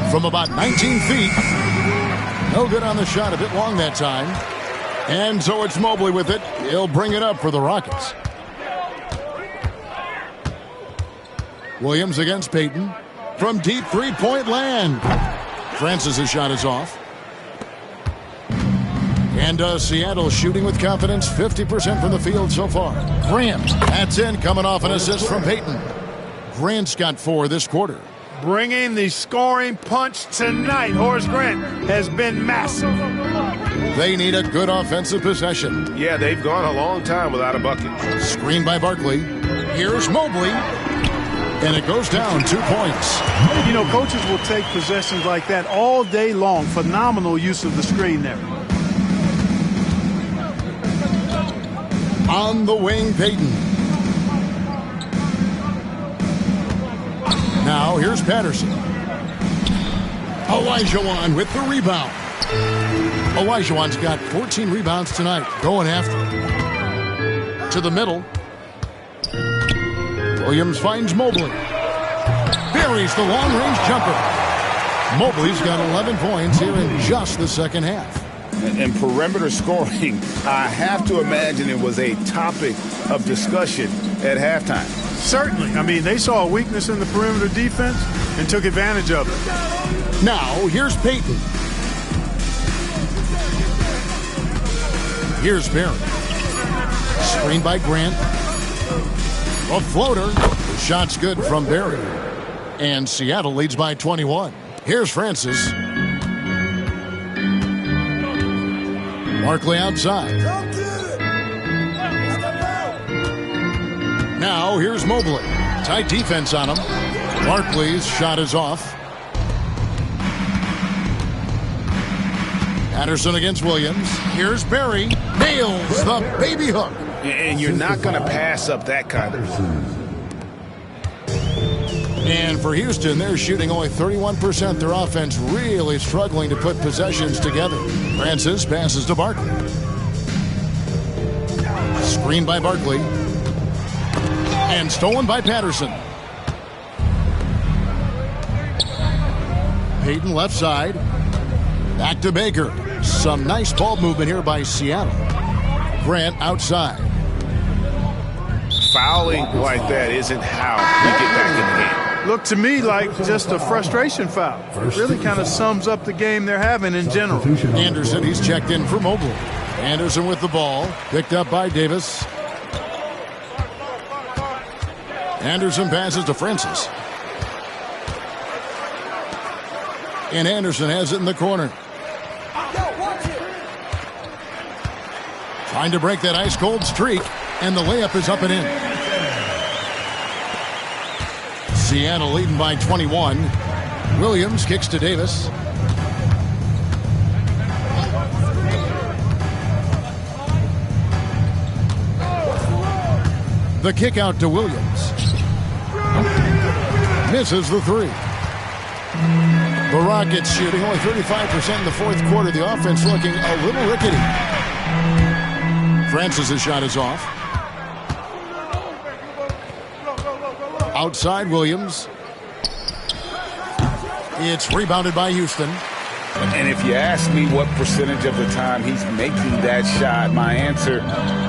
From about 19 feet. No good on the shot, a bit long that time. And so it's Mobley with it. He'll bring it up for the Rockets. Williams against Payton. From deep three-point land. Francis' shot is off. And Seattle shooting with confidence, 50% from the field so far. Grant, that's in, coming off an assist from Payton. Grant's got 4 this quarter. Bringing the scoring punch tonight, Horace Grant has been massive. They need a good offensive possession. Yeah, they've gone a long time without a bucket. Screen by Barkley. Here's Mobley. And it goes down 2 points. You know, coaches will take possessions like that all day long. Phenomenal use of the screen there. On the wing, Payton. Now here's Patterson. Olajuwon with the rebound. Olajuwon's got 14 rebounds tonight. Going after it. To the middle. Williams finds Mobley. Buries the long-range jumper. Mobley's got 11 points here in just the second half. And perimeter scoring, I have to imagine it was a topic of discussion at halftime. Certainly. I mean, they saw a weakness in the perimeter defense and took advantage of it. Now, here's Payton. Here's Barry. Screen by Grant. A floater. The shot's good from Barry. And Seattle leads by 21. Here's Francis. Barkley outside. Now here's Mobley. Tight defense on him. Barkley's shot is off. Patterson against Williams. Here's Barry. Nails the baby hook. And you're not going to pass up that kind of. And for Houston, they're shooting only 31%. Their offense really struggling to put possessions together. Francis passes to Barkley. Screen by Barkley. And stolen by Patterson. Payton left side. Back to Baker. Some nice ball movement here by Seattle. Grant outside. Fouling like that isn't how you get back in the game. Looked to me like just a frustration foul. It really kind of sums up the game they're having in general. Anderson, he's checked in for Mobley. Anderson with the ball. Picked up by Davis. Anderson passes to Francis. And Anderson has it in the corner. Trying to break that ice-cold streak, and the layup is up and in. Seattle leading by 21. Williams kicks to Davis. The kick out to Williams. Misses the three. The Rockets shooting only 35% in the fourth quarter. The offense looking a little rickety. Francis' shot is off. Outside Williams. It's rebounded by Houston. And if you ask me what percentage of the time he's making that shot, my answer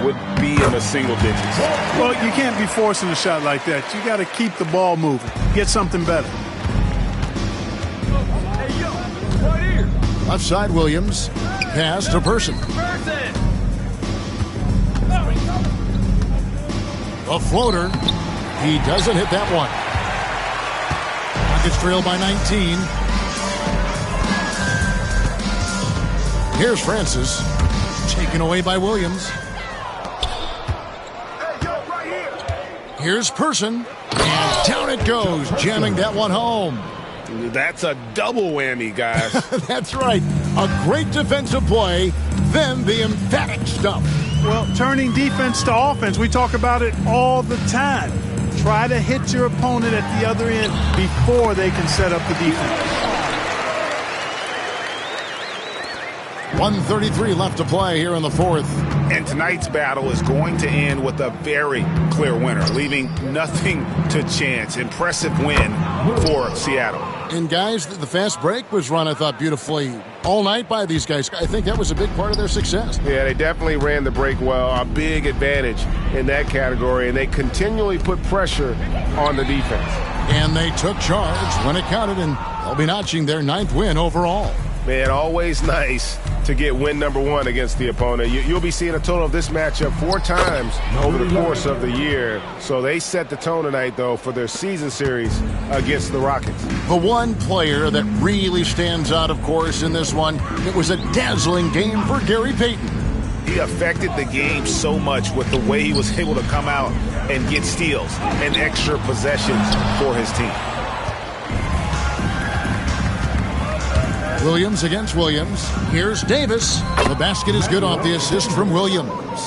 would be in the single digits. Well, you can't be forcing a shot like that. You got to keep the ball moving. Get something better. Left side Williams. Pass to Person. A floater. He doesn't hit that one. Rockets trail by 19. Here's Francis. Taken away by Williams. Here's Person. And down it goes, jamming that one home. That's a double whammy, guys. That's right. A great defensive play, then the emphatic stuff. Well, turning defense to offense, we talk about it all the time. Try to hit your opponent at the other end before they can set up the defense. 1:33 left to play here in the fourth. And tonight's battle is going to end with a very clear winner, leaving nothing to chance. Impressive win for Seattle. And guys, the fast break was run, I thought, beautifully all night by these guys. I think that was a big part of their success. Yeah, they definitely ran the break well. A big advantage in that category, and they continually put pressure on the defense. And they took charge when it counted, and they'll be notching their 9th win overall. Man, always nice to get win number 1 against the opponent. You'll be seeing a total of this matchup 4 times over the course of the year. So they set the tone tonight, though, for their season series against the Rockets. The one player that really stands out, of course, in this one, it was a dazzling game for Gary Payton. He affected the game so much with the way he was able to come out and get steals and extra possessions for his team. Williams against Williams. Here's Davis. The basket is good off the assist from Williams.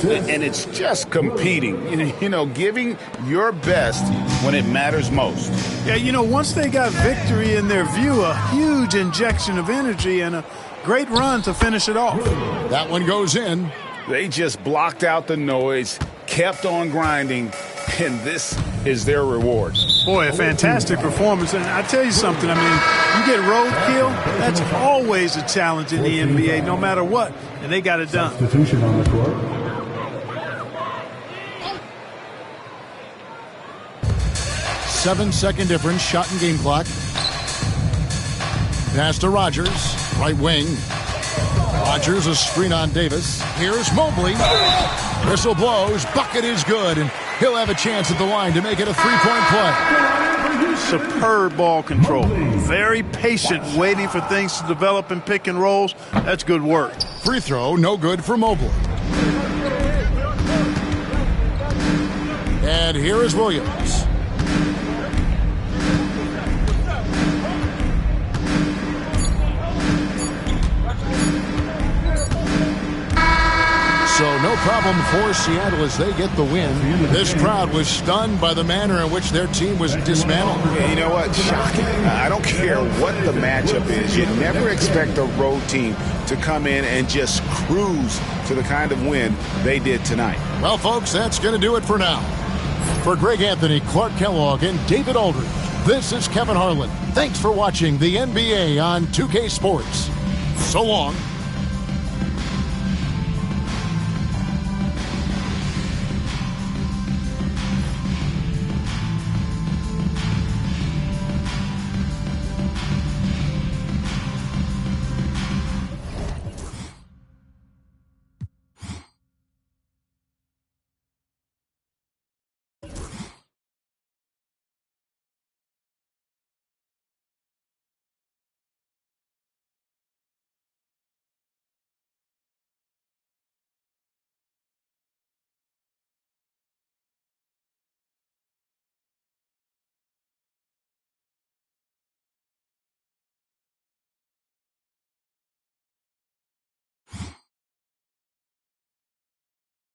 And it's just competing, you know, giving your best when it matters most. Yeah, you know, once they got victory in their view, a huge injection of energy and a great run to finish it off. That one goes in. They just blocked out the noise, kept on grinding, and this is their reward. Boy, a fantastic performance. And I tell you something, I mean, you get roadkill, that's always a challenge in the NBA, no matter what. And they got it done. Substitution on the court. 7-second difference, shot and game clock. Pass to Rogers, right wing. Rogers, a screen on Davis. Here's Mobley. Whistle blows, bucket is good, and he'll have a chance at the line to make it a 3-point play. Superb ball control. Very patient, waiting for things to develop in pick and rolls. That's good work. Free throw, no good for Mobley. And here is Williams. So no problem for Seattle as they get the win. This crowd was stunned by the manner in which their team was dismantled. Yeah, you know what? Shocking. I don't care what the matchup is. You never expect a road team to come in and just cruise to the kind of win they did tonight. Well, folks, that's going to do it for now. For Greg Anthony, Clark Kellogg, and David Aldridge, this is Kevin Harlan. Thanks for watching the NBA on 2K Sports. So long.